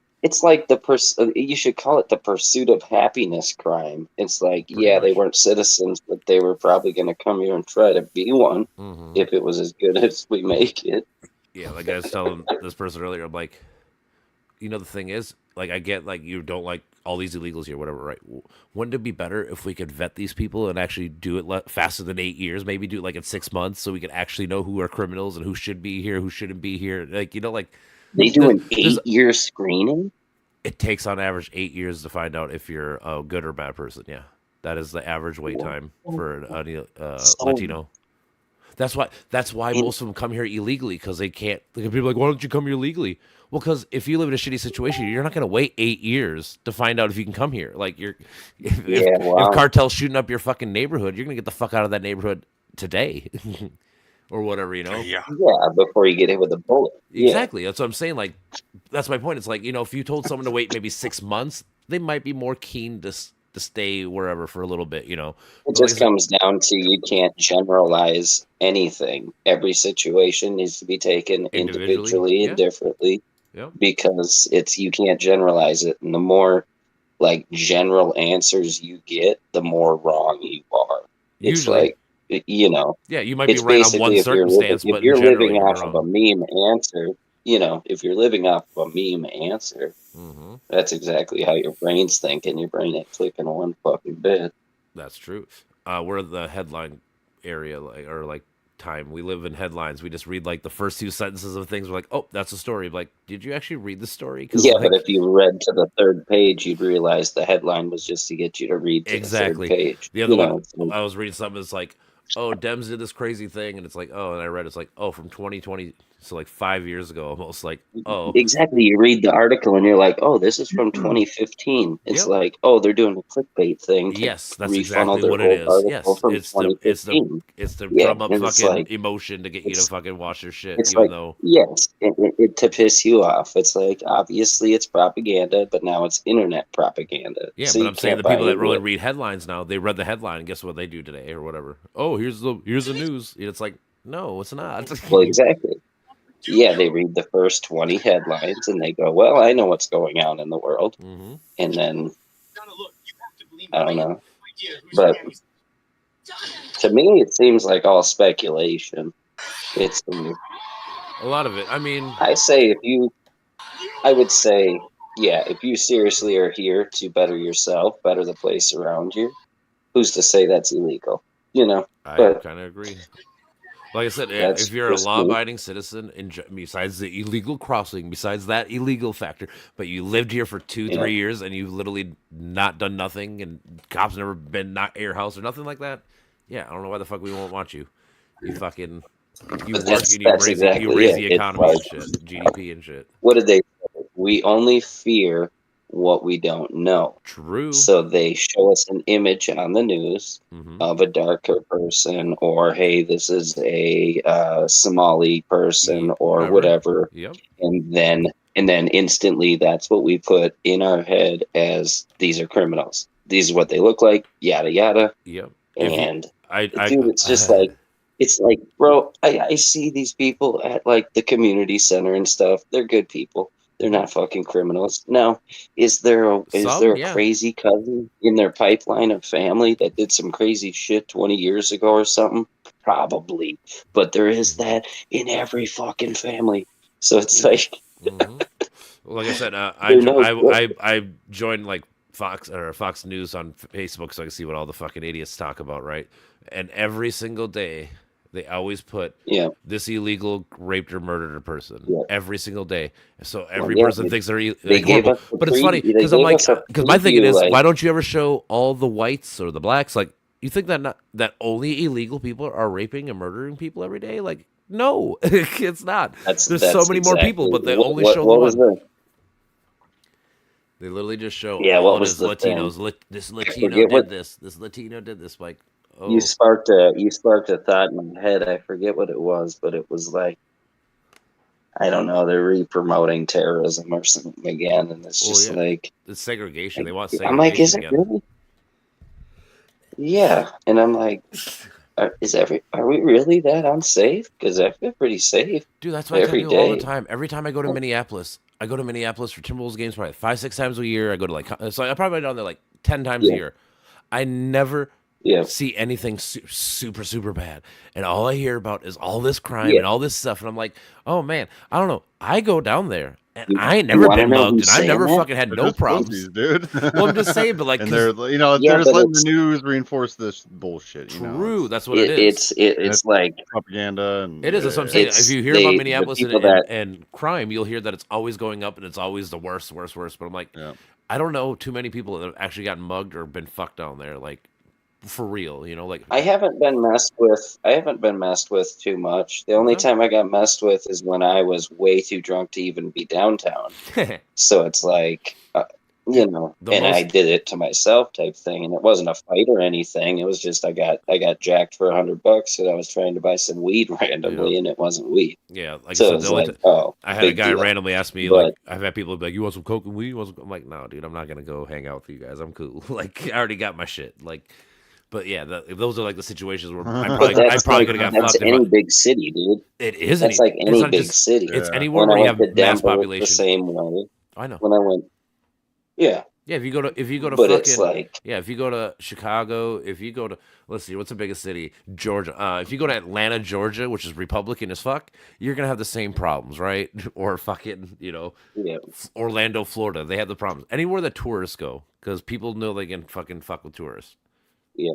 you should call it the pursuit of happiness crime. It's like, Pretty yeah, they much. weren't citizens, but they were probably going to come here and try to be one Mhm. if it was as good as we make it. Yeah, like I was telling this person earlier, I'm like, the thing is, like, I get like you don't like all these illegals here, whatever, right? Wouldn't it be better if we could vet these people and actually do it faster than 8 years? Maybe do it like in 6 months, so we could actually know who are criminals and who should be here, who shouldn't be here. Like, like They do an there's- 8-year screening. it takes on average 8 years to find out if you're a good or bad person. Yeah, that is the average wait time for a So- Latino. That's why most of them come here illegally, because they can't. Like, people are like, why don't you come here legally? Well, because if you live in a shitty situation, you're not going to wait 8 years to find out if you can come here. Like, if cartel's shooting up your fucking neighborhood, you're going to get the fuck out of that neighborhood today, or whatever. Yeah. Yeah, before you get hit with a bullet. Exactly. That's what I'm saying. Like, that's my point. It's like, if you told someone to wait maybe 6 months, they might be more keen to stay wherever for a little bit. It But just like I comes down to you can't generalize anything. Every situation needs to be taken individually and yeah. differently. Yep. Because you can't generalize it, and the more like general answers you get, the more wrong you are. It's Usually. like yeah, you might be it's right on basically one if you're circumstance, living, but if you're generally living you're off of a wrong. meme answer, if you're living off of a meme answer, Mhm. that's exactly how your brain's thinking. Your brain ain't clicking one fucking bit. That's true. We're the headline area, like time. We live in headlines. We just read like the first 2 sentences of things. We're like, oh, that's a story. Like, did you actually read the story? Yeah, but if you read to the 3rd page, you'd realize the headline was just to get you to read to Exactly. the 3rd page. The other one, I was reading something that's like, oh, Dems did this crazy thing, and it's like, oh, and I read it's like, oh, from 2020, so like 5 years ago, almost like, oh, Exactly. You read the article and you're like, oh, this is from 2015. It's yep, like, oh, they're doing a clickbait thing to yes, that's refunnel exactly their what it old is. article Yes, from it's the 2015. it's to Yeah, drum up and it's fucking like, emotion to get you to it's fucking watch your shit, it's even like, though, yes, to piss you off. It's like, obviously it's propaganda, but now it's internet propaganda, yeah, so but you I'm saying can't the buy people that into really it. read headlines now, they read the headline, and guess what they do today or whatever? Oh, here's the news. It's like, no, it's not. Well, exactly. Yeah, they read the first 20 headlines and they go, well, I know what's going on in the world. hmm And then, I don't know. But to me, it seems like all speculation. It's, A lot of it. I mean, I say, I would say, yeah, if you seriously are here to better yourself, better the place around you, who's to say that's illegal? You know, I but kind of agree. Like I said, that's if you're a just me. law-abiding citizen, besides the illegal crossing, besides that illegal factor, but you lived here for two, Yeah. 3 years, and you've literally not done nothing, and cops never been not at your house or nothing like that. Yeah, I don't know why the fuck we won't want you. You fucking, you But work and that's you exactly raise it. the It's economy like, and shit, GDP and shit. what did they say? We only fear what we don't know. True. So they show us an image on the news Mm-hmm. of a darker person, or hey, this is a Somali person, or Whatever. whatever, Yep. and then instantly that's what we put in our head as these are criminals. These are what they look like. Yada yada. Yep. If you, And I, dude, it's like, bro, I see these people at like the community center and stuff. They're good people. They're Mhm. not fucking criminals. Now, is there Some, a yeah. crazy cousin in their pipeline of family that did some crazy shit 20 years ago or something? Probably. But there is Mhm. that in every fucking family. So it's like Mm-hmm. Like I said, they're no good. I joined like Fox News on Facebook so I can see what all the fucking idiots talk about, right? And every single day, they always put Yeah, this illegal raped or murdered a person yeah. every single day. So Well, every yeah, person thinks they're they like gave horrible. us a But it's funny they because I'm gave like, us a because my thinking preview is, like why don't you ever show all the whites or the blacks? Like, you think that that only illegal people are raping and murdering people every day? Like, no, it's not. There's so that's many more people, exactly but they only what show the what was one. the They literally just show, yeah, oh, what it was is the thing? Latinos. This I Latino forget what did this. This Latino did this. Like, you oh, sparked a thought in my head. I forget what it was, but it was like, I don't know, they're re-promoting terrorism or something again, and it's oh just yeah, like, it's segregation. like They want I'm like, is segregation it again. really? Yeah, and I'm like, are we really that unsafe? Because I feel pretty safe Dude, that's what I tell every people all the day. time. Every time I go to Minneapolis, I go to Minneapolis for Timberwolves games probably 5, 6 times a year. I go to like, so I probably down there like 10 times a Yeah, year. I never yeah, see anything super super bad, and all I hear about is all this crime yeah. and all this stuff, and I'm like, oh man, I don't know. I go down there and You, I ain't you never want to been know mugged, who's and I've saying never that? fucking had They're no just problems. pussies, dude. Well, I'm just saying, but like, And cause Yeah, they're just but letting the news reinforce this bullshit. true, It's that's what it is. and it's it's like propaganda and It is. That's what I'm yeah. saying. If it's you hear about the Minneapolis people that and crime, you'll hear that it's always going up and it's always the worst, worst, worst. But I'm like, Yeah. I don't know too many people that have actually gotten mugged or been fucked down there, like for real. You know, like I haven't been messed with. I haven't been messed with too much. The only no. time I got messed with is when I was way too drunk to even be downtown. So it's like, Dude, the and I most. did it to myself type thing, and it wasn't a fight or anything. It was just I got jacked for $100 because I was trying to buy some weed Yeah, randomly, and it wasn't weed. yeah. Like I So it said, the was only like, oh, I had a big guy deal. randomly ask me, like, But I've had people be like, "You want some coke and weed?" I'm like, "No, dude, I'm not gonna go hang out with you guys. I'm cool. Like, I already got my shit. Like, but yeah, those are like the situations where but I that's probably like could have got that's fucked if any big city, dude. it is That's any. like It's any not big just. city. It's Yeah. anywhere When I where you went have to mass Denver, it's the population. same way. I know. When I went, yeah, Yeah, if you go to but it's fucking like, yeah, if you go to Chicago, if you go to let's see, what's the biggest city? Georgia. If you go to Atlanta, Georgia, which is Republican as fuck, you're gonna have the same problems, right? Or fucking yeah, Orlando, Florida, they have the problems. Anywhere that tourists go, because people know they can fucking fuck with tourists. yeah.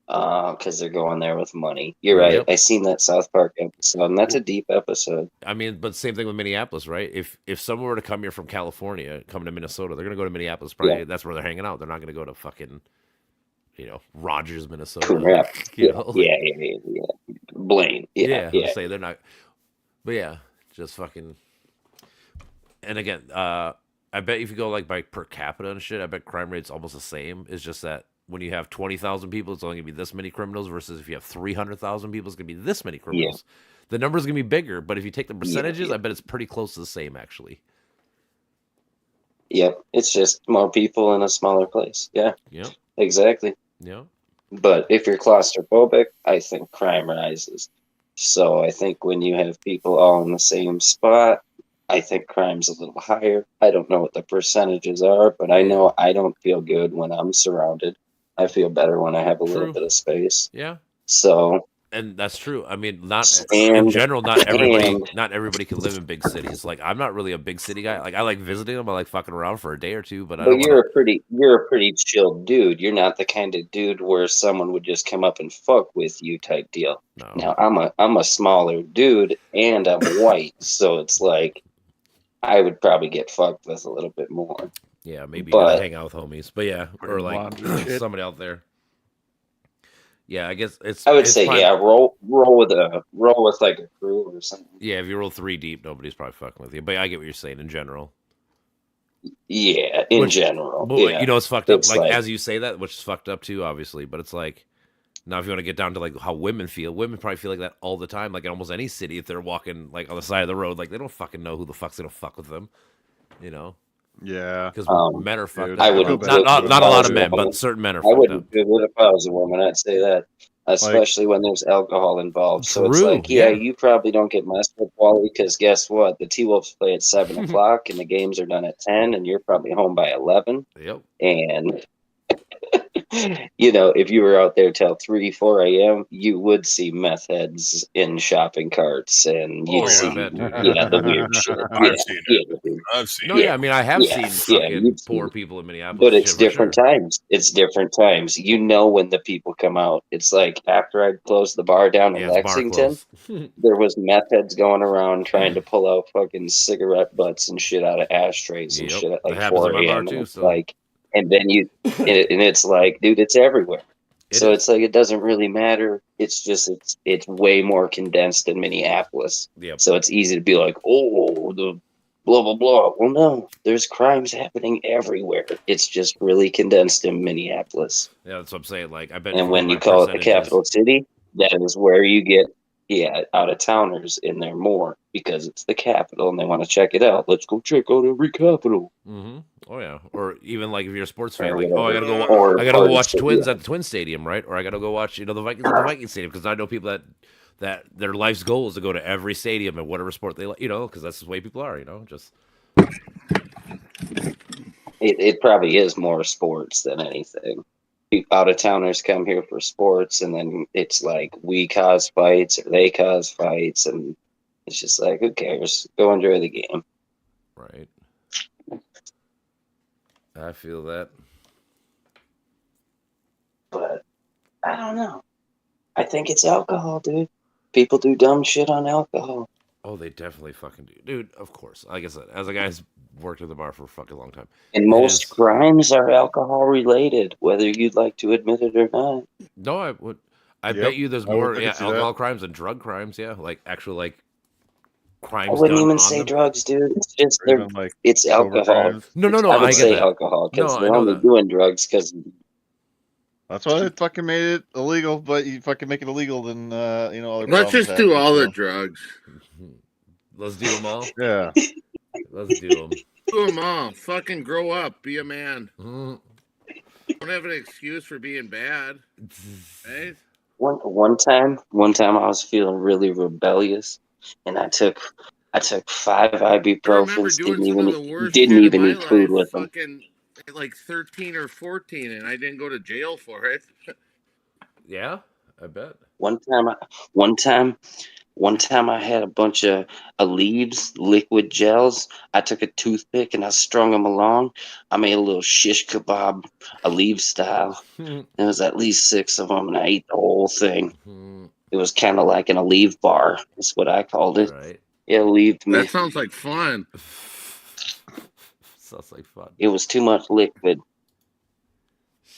Because they're going there with money. You're right. Yep. I seen that South Park episode, and that's a Well, deep episode. I mean, but same thing with Minneapolis, right? If someone were to come here from California, come to Minnesota, they're gonna go to Minneapolis. Yeah, Probably that's where they're hanging out. They're not gonna go to fucking Rogers, Minnesota. Correct. You Yeah, know, like, yeah. Blaine. yeah, Yeah. I'll say they're not. But yeah, just fucking. And again, I bet if you go like by per capita and shit, I bet crime rate's almost the same. It's just that when you have 20,000 people, it's only gonna be this many criminals versus if you have 300,000 people, it's gonna be this many criminals. The number's gonna be bigger, but if you take the percentages, I bet it's pretty close to the same actually. Yep. It's just more people in a smaller place. Yeah, Yep. exactly. Yep. But if you're claustrophobic, I think crime rises. So I think when you have people all in the same spot, I think crime's a little higher. I don't know what the percentages are, but I know I don't feel good when I'm surrounded. I feel better when I have a little True. bit of space. Yeah. So, And that's true. I mean, in general, not and everybody can live in big cities. Like, I'm not really a big city guy. Like, I like visiting them. I like fucking around for a day or two, but I but don't want to. you're a pretty chill dude. You're not the kind of dude where someone would just come up and fuck with you type deal. No. Now I'm a smaller dude and I'm white, so it's like I would probably get fucked with a little bit more. Yeah, maybe you But- gotta hang out with homies. But yeah, or like Laundry shit. somebody out there. Yeah, I guess it's. I would it's say, fine. yeah, roll with like a crew or something. Yeah, if you roll 3 deep, nobody's probably fucking with you. But I get what you're saying in general. Yeah, in Which- general. But Yeah. you know, it's fucked up. It's Like, like- as you say that, which is fucked up too, obviously. But it's like, now if you want to get down to like how women probably feel like that all the time. Like in almost any city, if they're walking like on the side of the road, like they don't fucking know who the fuck's gonna fuck with them. You know, Yeah. because Um, men are fucked dude, up. I wouldn't feel not bad. a lot of I men, wouldn't- but certain men are I fucked up. wouldn't do it if I was a woman. I'd say that, especially when there's alcohol involved. So it's True, like, yeah. you probably don't get messed with, Wally, because guess what? The T-Wolves play at 7 o'clock, and the games are done at 10, and you're probably home by 11. Yep. And if you were out there till 3, 4 a.m., you would see meth heads in shopping carts, and you'd Oh, yeah. see, I bet, dude. the weird shit. I've seen it. Yeah, dude. I've seen No, it. yeah, I mean, I have Yeah, seen yeah, fucking you've poor seen- people in Minneapolis. But it's shit, for different sure. times. It's different times. You know when the people come out. It's like after I'd closed the bar down in Yeah, it's bar Lexington, close. there was meth heads going around trying to pull out fucking cigarette butts and shit out of ashtrays and Yep, shit at that like happens 4 in my bar a.m. too, And it's so. like, and then and it's like, dude, it's everywhere. It So is. it's like it doesn't really matter. It's just it's way more condensed in Minneapolis. Yep. So it's easy to be like, oh, the blah blah blah. Well, no, there's crimes happening everywhere. It's just really condensed in Minneapolis. Yeah, that's what I'm saying. Like, I bet. And for when my you call it the percentages- capital city, that is where you get out of towners in there more because it's the capital and they want to check it out. Let's go check out every capital. Mhm. Oh yeah, or even like if you're a sports fan, Or like, oh, I gotta go. Or I gotta go parties watch that- Twins yeah. at the Twin Stadium, right? Or I gotta go watch, the Vikings at the Viking Stadium because I know people that their life's goal is to go to every stadium and whatever sport they like, because that's the way people are, just. It probably is more sports than anything. Out of towners come here for sports, and then it's like we cause fights or they cause fights, and it's just like, who cares? Go enjoy the game. Right. I feel that. But I don't know. I think it's alcohol, dude. People do dumb shit on alcohol. Oh, they definitely fucking do, dude. Of course. Like I said, as a guy who's worked at the bar for a fucking long time. And most is. crimes are alcohol related, whether you'd like to admit it or not. No, I would. I Yep, bet you there's I would more fucking see that. alcohol crimes than drug crimes. Yeah, like actual like crimes. I wouldn't done even on say them. drugs, dude. It's just Or even like it's sober alcohol. crimes. No, I I would get say that. alcohol because No, I they're know only that. doing drugs because That's why they fucking made it illegal, but you fucking make it illegal, then other Let's just problems do happen, all the so. drugs. Let's do them all. Yeah. Let's do them. Do them all. Fucking grow up. Be a man. Mm. Don't have an excuse for being bad. Hey? one time I was feeling really rebellious, and I took 5 I remember ibuprofens. doing some of the worst Didn't shit even in eat my food life, with them. fucking at like 13 or 14, and I didn't go to jail for it. Yeah, I bet. One time I had a bunch of Aleve liquid gels. I took a toothpick and I strung them along. I made a little shish kebab, Aleve style. There was at least 6 of them, and I ate the whole thing. It was kind of like an Aleve bar. That's what I called it. Right. It Aleved me. That sounds like fun. Sounds like fun. It was too much liquid.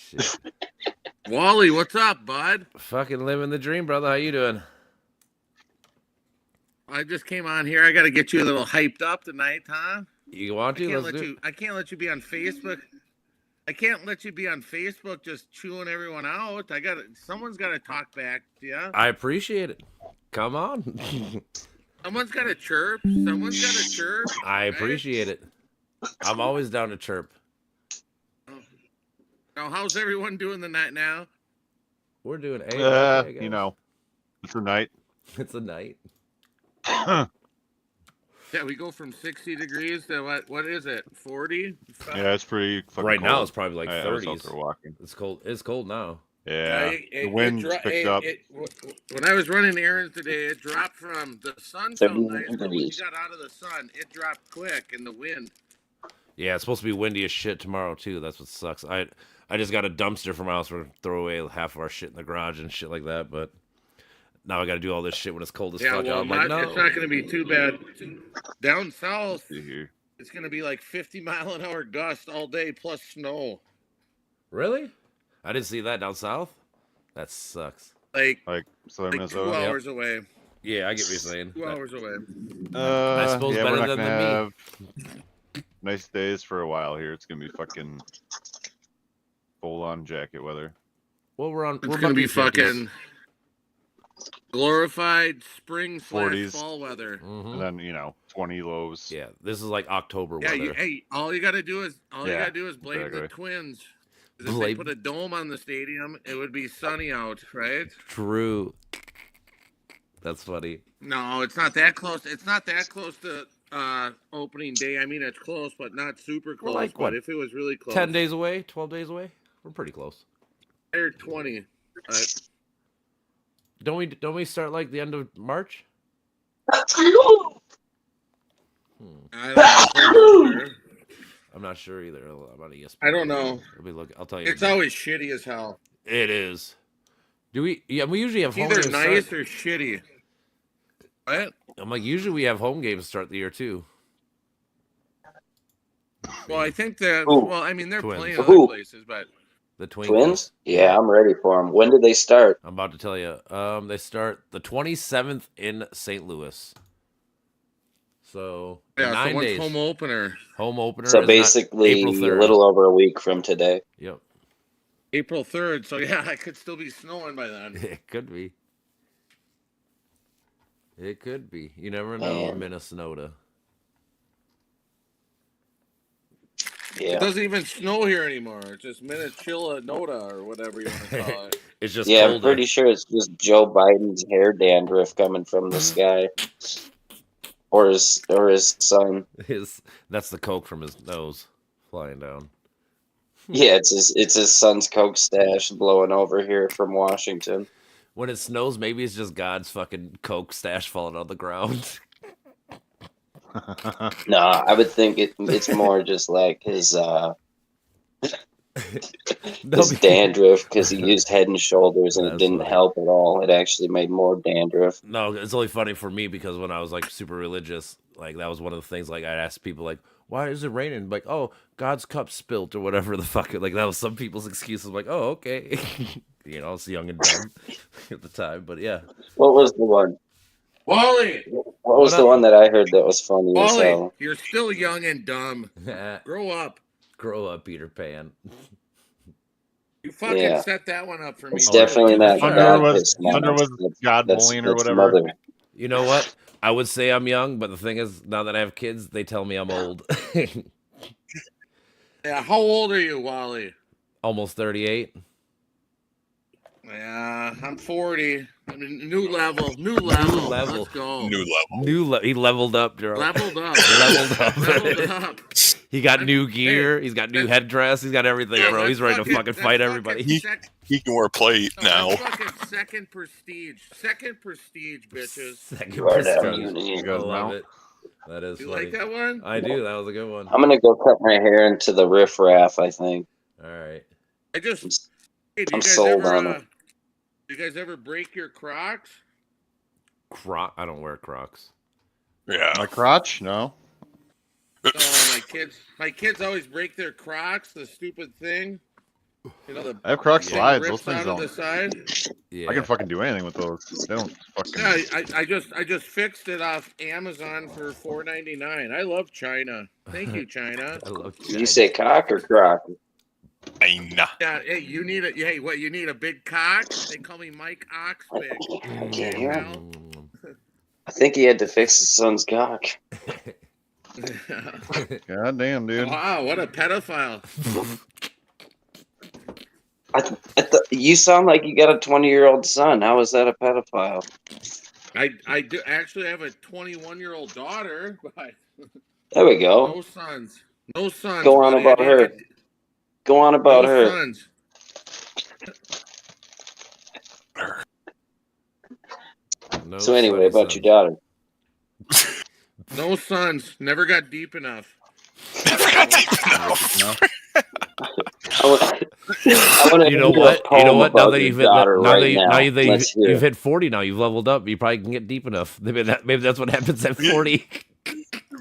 Shit. Wally, what's up, bud? Fucking living the dream, brother. How you doing? I just came on here. I got to get you a little hyped up tonight, huh? You want to? Let's do. I can't let you be on Facebook. I can't let you be on Facebook just chewing everyone out. Someone's got to talk back to you. I appreciate it. Come on. Someone's got to chirp. Someone's got to chirp. I appreciate it. I'm always down to chirp. Now, how's everyone doing the night now? We're doing A. You know, it's a night. It's a night. Yeah, we go from 60 degrees to what is it? 40? Yeah, it's pretty fucking Right now cold. it's probably like I was out 30s. there walking. It's cold. It's cold now. Yeah, the wind picked up. When I was running errands today, it dropped from the sun felt 70 nice, but when you degrees. got out of the sun, it dropped quick in the wind. Yeah, it's supposed to be windy as shit tomorrow too. That's what sucks. I just got a dumpster from my house for throw away half of our shit in the garage and shit like that. But now I got to do all this shit when it's cold as Yeah, fuck. well, I'm like, no. it's not going to be too bad. Down south, See here. it's going to be like 50-mile-an-hour gust all day plus snow. Really? I didn't see that down south. That sucks. Like Southern like 2 Minnesota. hours away. Yeah, I get what you're saying. 2 hours away. I suppose yeah, better we're not than gonna me. have nice days for a while here. It's gonna be fucking full-on jacket weather. Well, we're It's about going to be 50s. fucking glorified spring / 40s. fall weather. Mhm. And then 20 lows. Yeah, this is like October Yeah, weather. hey, all you gotta do is blame exactly. the Twins. 'Cause if they Blame- put a dome on the stadium, it would be sunny out, right? True. That's funny. No, it's not that close. It's not that close to opening day. I mean, it's close, but not super close. like, but what, if it was really close, 10 days away, 12 days away. We're pretty close. or 20. Don't we start like the end of March? I don't know. Sure. I'm not sure either. I'm on ESPN. I don't know. Let me look. I'll tell you. It's always shitty as hell. It is. Do we? Yeah, we usually have home Either games nice start. or shitty. What? I'm like, usually we have home games start the year too. Well, I think that. Who? Well, I mean, they're Twins. playing Who? other places, but The Twins? Yeah, I'm ready for them. When did they start? I'm about to tell you. They start the 27th in St. Louis. So yeah. 9 So what's days. home opener? Home opener. So is basically, April a 3rd. little over a week from today. Yep. April 3rd. So yeah, it could still be snowing by then. It could be. It could be. You never know, Man. Minnesota. It Yeah. doesn't even snow here anymore. It's just Minnesota Noda or whatever you want to call it. It's just Yeah, I'm colder. pretty sure it's just Joe Biden's hair dandruff coming from the sky. Or his son. That's the coke from his nose flying down. Yeah, it's his son's coke stash blowing over here from Washington. When it snows, maybe it's just God's fucking coke stash falling on the ground. No, I would think it's more just like his dandruff because he used Head and Shoulders and it That's didn't funny. help at all. It actually made more dandruff. No, it's only funny for me because when I was like super religious, like that was one of the things. Like I'd ask people like, "Why is it raining?" Like, "Oh, God's cup spilt" or whatever the fuck. Like that was some people's excuses. I'm like, "Oh, okay." I was young and dumb at the time, but yeah. What was the one? Wally, What was What the up? one that I heard that was funny as Wally, hell? you're still young and dumb. Grow up. Grow up, Peter Pan. You fucking Yeah. set that one up for me. It's Oh, definitely dude, not Thunder God was- pissed me Thunder off. was That's- God that's bullying or that's whatever. mother. You know what? I would say I'm young, but the thing is, now that I have kids, they tell me I'm old. Yeah, how old are you, Wally? Almost 38. Yeah, I'm 40. I mean, new level. Let's go. New level. He leveled up, Gerald. Leveled up. Leveled up. Leveled up. He got new gear. He's got new that's- headdress. He's got everything, bro. He's ready to fucking fight everybody. He can wear plate now. Fucking second prestige. Second prestige, bitches. Second You are that prestige. unity. I guys love know? it. That is You funny. like that one? I do. That was a good one. I'm gonna go cut my hair into the riffraff. I think. All right. I just. Hey, do I'm you guys sold ever, on it. Do you guys ever break your Crocs? I don't wear Crocs. Yeah. My crotch? No. Oh, my kids always break their Crocs. The stupid thing. You know, the I have Croc Yeah. slides. Those rips things out of the don't. side. Yeah. I can fucking do anything with those. They don't fucking. Yeah, I just fixed it off Amazon for $4.99. I love China. Thank you, China. I love Did you say cock or croc? Nah. Yeah, hey, you need a hey, what you need a big cock? They call me Mike Oxbig. I can't hear him. Mm. I think he had to fix his son's cock. God damn, dude. Wow, what a pedophile! You sound like you got a 20-year-old son. How is that a pedophile? I do actually have a 21-year-old daughter, but There we go. no sons. No sons. Go on buddy. about I didn't her. get- Go on about no her. sons. No So anyway, sweaty about son. your daughter. No sons. Never got deep enough. Never got deep enough. No. I wanna You know hear a what? You know poem what? Now about that your you've hit, daughter now right that you, now. now that Let's hear you've it. hit 40, now you've leveled up. You probably can get deep enough. Maybe that's what happens at 40.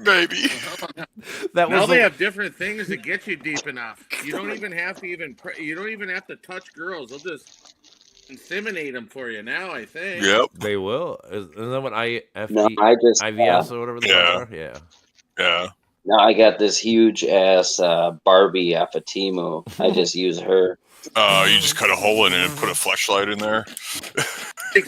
Maybe. That Now was they the, have different things to get you deep enough. You don't even have to you don't even have to touch girls. They'll just inseminate them for you now. I think. Yep. they will. Isn't that what No, I just IVS or whatever the Yeah. fuck are? Yeah. Yeah. now I got this huge ass Barbie off of Temu. I just use her. You just cut a hole in it and put a flashlight in there. Hey,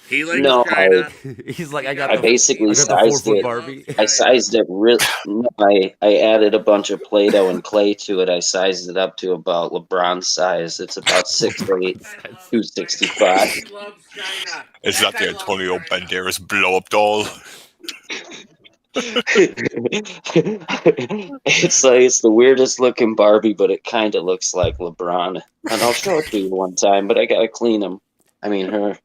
he likes no, China. He's like, I got I the basically I got the sized 4-foot it. Barbie. I sized it real. No, I added a bunch of Play-Doh and clay to it. I sized it up to about LeBron's size. It's about 6'8", 265. He loves China. It's That not guy the loves Antonio China. Banderas blow up doll. It's the weirdest looking Barbie, but it kind of looks like LeBron. And I'll show it to you one time, but I gotta clean him. I mean her.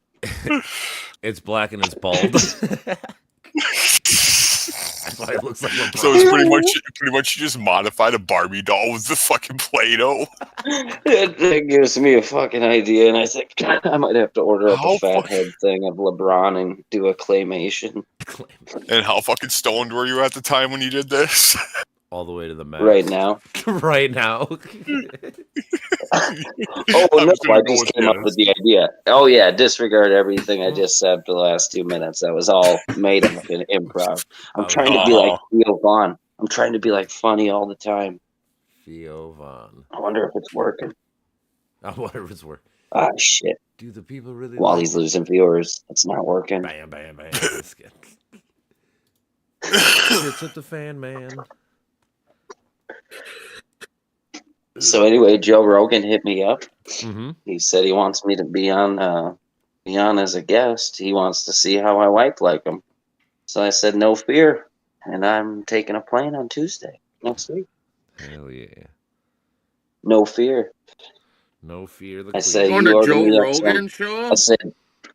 It's black and it's bald. That's why it looks like LeBron. So it's pretty much you just modified a Barbie doll with the fucking Play-Doh. That gives me a fucking idea, and I think I might have to order up How a fat fuck- head thing of LeBron and do a claymation And how fucking stoned were you at the time when you did this? All the way to the max. right now. Right now. Oh I'm no, just gonna I go just with came up yes. with the idea. Oh yeah, disregard everything I just said for the last 2 minutes. That was all made up in improv. I'm trying to be like Theo Vaughn. I'm trying to be like funny all the time. Theo Vaughn. I wonder if it's working. I wonder if it's working. Ah shit. Do the people really While like he's it? losing viewers, it's not working. Bam, bam, bam. It's at the fan, man. So anyway, Joe Rogan hit me up. Mm-hmm. He said he wants me to be on as a guest. He wants to see how I wipe like him. So I said no fear, and I'm taking a plane on Tuesday next week. Hell yeah. No fear. No fear. The I queen. say Going you to order Joe me up some. Rogan show.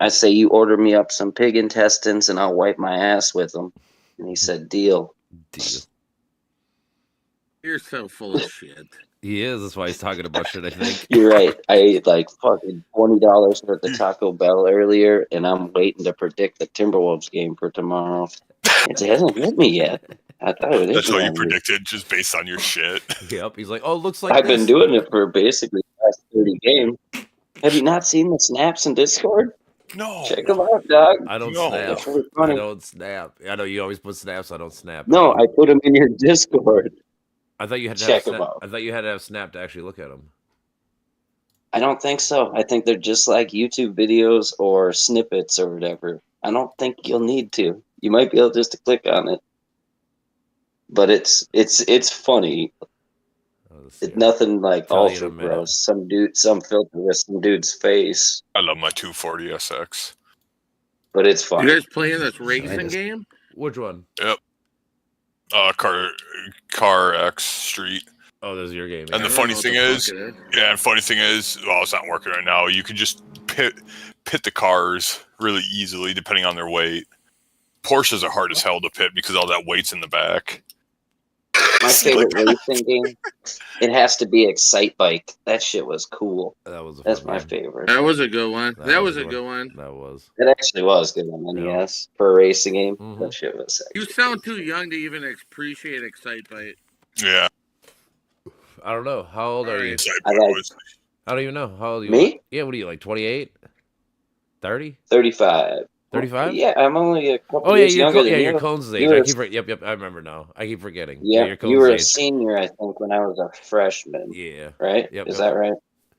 I say you order me up some pig intestines, and I'll wipe my ass with them. And he said deal. Deal. You're so full of shit. He is. That's why he's talking about shit, I think. You're right. I ate like fucking $20 worth of Taco Bell earlier, and I'm waiting to predict the Timberwolves game for tomorrow. It hasn't hit me yet. I thought it would hit That's me how you on here. predicted, just based on your shit. Yep. He's like, oh, looks like I've this. been doing it for basically the last 30 games. Have you not seen the snaps in Discord? No. Check them out, dog. I don't No. snap. It's really I funny. don't snap. I know you always put snaps. I don't snap. No, I put them in your Discord. I thought you had to check have 'em snap. out. I thought you had to have snap to actually look at them. I don't think so. I think they're just like YouTube videos or snippets or whatever. I don't think you'll need to. You might be able just to click on it. But it's funny. It's nothing like Tell you in ultra a minute. gross. Some filter with some dude's face. I love my 240 SX. But it's You fun. guys playing this racing just- game? Which one? Car X Street. Oh, there's your game. And I the don't funny know what thing the is, fuck it yeah, and funny thing is, well, it's not working right now. You can just pit the cars really easily depending on their weight. Porsches are hard as hell to pit because all that weight's in the back. My It's favorite like- racing game, it has to be Excite Bike. That shit was cool. That was a That's fun my game. favorite. That was a good one. That was a one. good one. That was. It actually was good on Yeah. NES for a racing game. Mhm. That shit was sick. You sound too young to even appreciate Excitebike. Yeah. I don't know. How old are you? Alright. Side I Bike like- was- I don't even know. How old are you? Me? Yeah, what are you, like 28? 30? 35. 35? Yeah, I'm only a couple Oh, yeah, years younger than you're you. Cones' You age. were, Yep, I remember now. I keep forgetting. Yeah, yeah, you're you Cones' were a age. senior, I think, when I was a freshman, Yeah. right? Yep, Is yep. that right?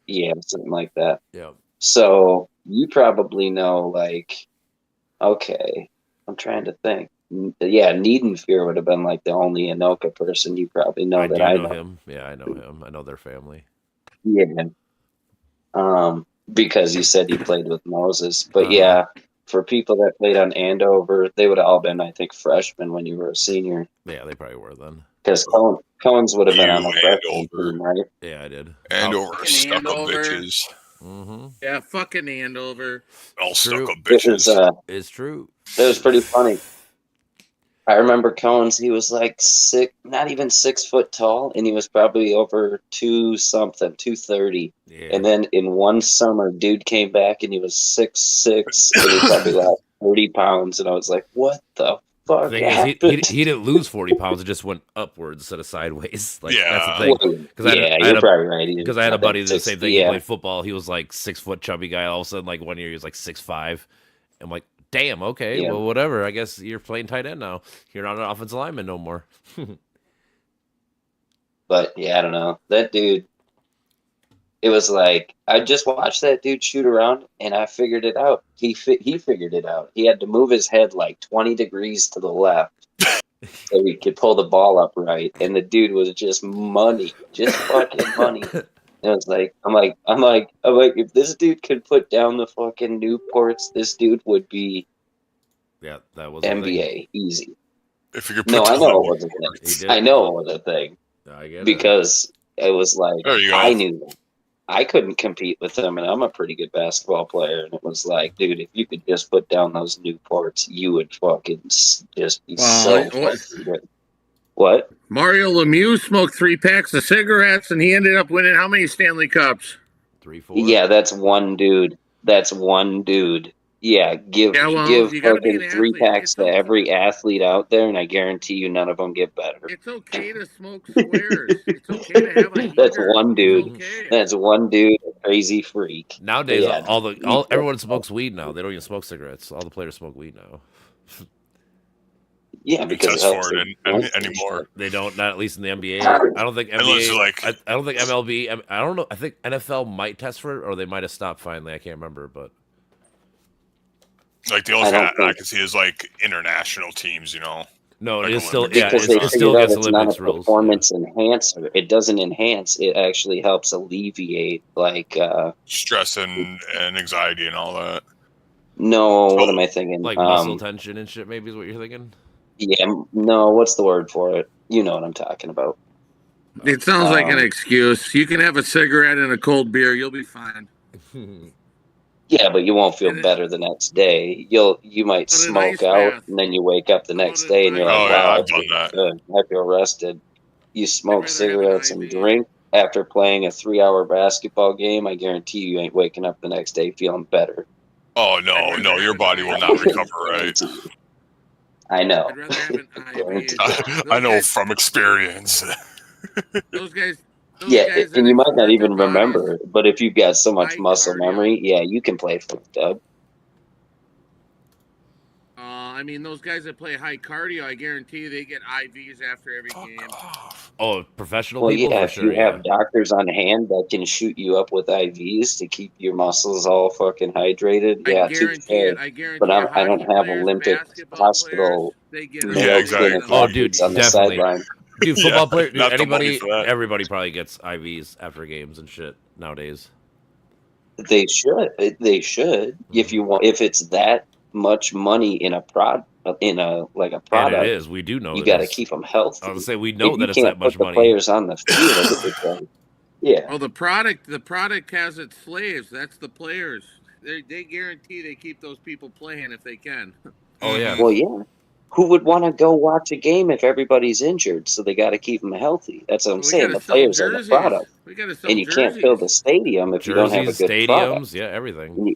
Yeah, something like that. Yep. So you probably know, like, okay, I'm trying to think. Yeah, Needenfear would have been like the only Anoka person you probably know I that do I know know. him. Yeah, I know him. I know their family. Yeah. Because you said you played with Moses. But Uh-huh. yeah, for people that played on Andover, they would have all been, I think, freshmen when you were a senior. Yeah, they probably were then. Because Cohen's would have been on the You freshman Andover. team, right? Yeah, I did. Andover Fucking stuck up Andover. bitches. Mm-hmm. Yeah, fucking Andover. All True. stuck up It was bitches. It's true. it was pretty funny. I remember Cohen's, he was like not even 6 foot tall, and he was probably over 230. Yeah. And then in one summer, dude came back and he was 6'6", and he probably lost 30 pounds. And I was like, what the The fuck thing is, happened? he didn't lose 40 pounds. It just went upwards instead of sideways. Like, that's the Yeah. thing. Well, Because I yeah, had you're a, probably right. He because was I had a not buddy that that did the six- same thing. He Yeah, played football. He was like 6 foot chubby guy. All of a sudden, like 1 year, he was like 6'5". I'm like, damn, okay, Yeah. well, whatever. I guess you're playing tight end now. You're not an offensive lineman no more. but yeah, I don't know. That dude, it was like I just watched that dude shoot around, and I figured it out. He figured it out. He had to move his head like 20 degrees to the left so he could pull the ball up right. And the dude was just money, just fucking money. And it's like I'm like, if this dude could put down the fucking Newports, this dude would be Yeah, that was the thing. NBA easy. If you could put No, I down know the it was a He thing. did. I know it was a thing I get it. because it was like There you go. I knew I couldn't compete with him, and I'm a pretty good basketball player. And it was like, dude, if you could just put down those Newports, you would fucking just be so fucking good. What? Mario Lemieux smoked 3 packs of cigarettes, and he ended up winning how many Stanley Cups? 3, 4. Yeah, that's one dude. That's one dude. Yeah, give Yeah, well, give you gotta be fucking an 3 athlete. packs It's to okay. every athlete out there, and I guarantee you none of them get better. It's okay to smoke squares. It's okay to have a That's heater. one dude. It's okay. That's one dude, a crazy freak. Nowadays, Yeah. everyone smokes weed now. They don't even smoke cigarettes. All the players smoke weed now. Yeah, because test it helps for it the joints and anymore. shit. They don't, not at least in the NBA. I don't think Unless NBA. like- I don't think MLB. I don't know. I think NFL might test for it, or they might have stopped finally. I can't remember, but Like the only I thing don't I think- can see is like international teams, you know. no, Like it is still. Olympics. Yeah, Because it's, they it's still figured out against it's not Olympics a rules. performance enhancer. It doesn't enhance. It actually helps alleviate, like, Stress and anxiety and all that. no, what So, am I thinking? Like muscle tension and shit. Maybe is what you're thinking. Yeah, no, what's the word for it? You know what I'm talking about. It sounds like an excuse. You can have a cigarette and a cold beer. You'll be fine. Yeah, but you won't feel And it- better the next day. You might But an smoke ice out, bath. and then you wake up the How next about day an and you're ice like, Oh, wow, yeah, I I've done feel that. good. I feel rested. You smoke rather have an cigarettes and IV. drink after playing a 3-hour basketball game. I guarantee you ain't waking up the next day feeling better. Oh no, your body will not recover, right? I know. I'd rather have an IV. I know from experience. Those guys. Those Yeah, guys that and you might not exert even their bodies- remember, but if you've got so much high muscle cardio. memory, yeah, you can play for the dub. I mean, those guys that play high cardio, I guarantee you they get IVs after every game. Oh, professional Well, people yeah, for if sure. you have doctors on hand that can shoot you up with IVs to keep your muscles all fucking hydrated, I yeah, guarantee touche. it. I guarantee But you, I don't hockey have players, Olympic basketball hospital players, they get Yeah, male exactly. clinic Oh, dude, athletes on the definitely. sideline. Dude, Yeah, football player, dude, not the money anybody, for that. everybody probably gets IVs after games and shit nowadays. They should. If you want, if it's that much money in a product, And it product, is. We do know you it got to is. keep them healthy. I was gonna say we know If that you it's can't that much put the money. players on the field, it's like, yeah. Well, the product has its slaves. That's the players. They guarantee they keep those people playing if they can. Oh yeah. Well, yeah. Who would want to go watch a game if everybody's injured? So they got to keep them healthy. That's what I'm We saying. gotta The sell players are the jerseys. product, We gotta sell and you jerseys. can't fill the stadium if you don't have a Jerseys, good stadiums, product. yeah, everything.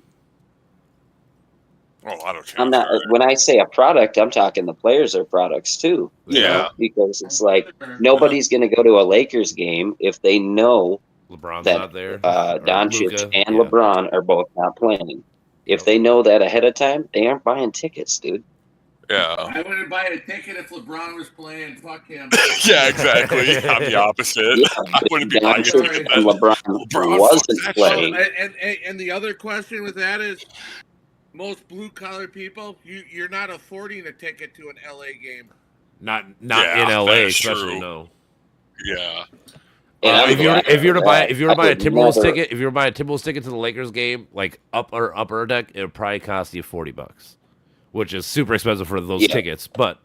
Oh, I don't change. I'm not. Right? When I say a product, I'm talking the players are products too. You Yeah. know? Because it's like nobody's going to go to a Lakers game if they know LeBron's that not there. Or Doncic Luka, and yeah. LeBron are both not playing. If they know that ahead of time, they aren't buying tickets, dude. Yeah. I wouldn't buy a ticket if LeBron was playing. Fuck him. Yeah, exactly. I'm the opposite. Yeah, I wouldn't be buying a Doncic ticket. and LeBron LeBron, wasn't fuck that playing. And the other question with that is, most blue collar people, you're not affording a ticket to an LA game. Not Yeah, in LA, that's especially true. no. Yeah. And I'm If you were glad if you were to for buy that. if you were to I buy a would Timberwolves never- ticket, if you were to buy a Timberwolves ticket to the Lakers game, like upper deck, it would probably cost you $40, which is super expensive for those Yeah. tickets. But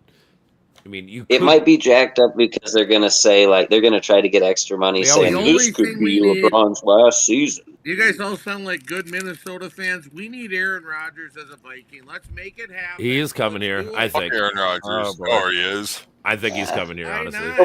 I mean, you It could, might be jacked up because they're gonna say like they're gonna try to get extra money, They always saying do. this The could only be thing we need- LeBron's last season. You guys all sound like good Minnesota fans. We need Aaron Rodgers as a Viking. Let's make it happen. He is coming Let's here, do I it. Fuck think. Aaron Rodgers. Oh, boy. Oh, he is. I think he's coming here. Why Honestly, not?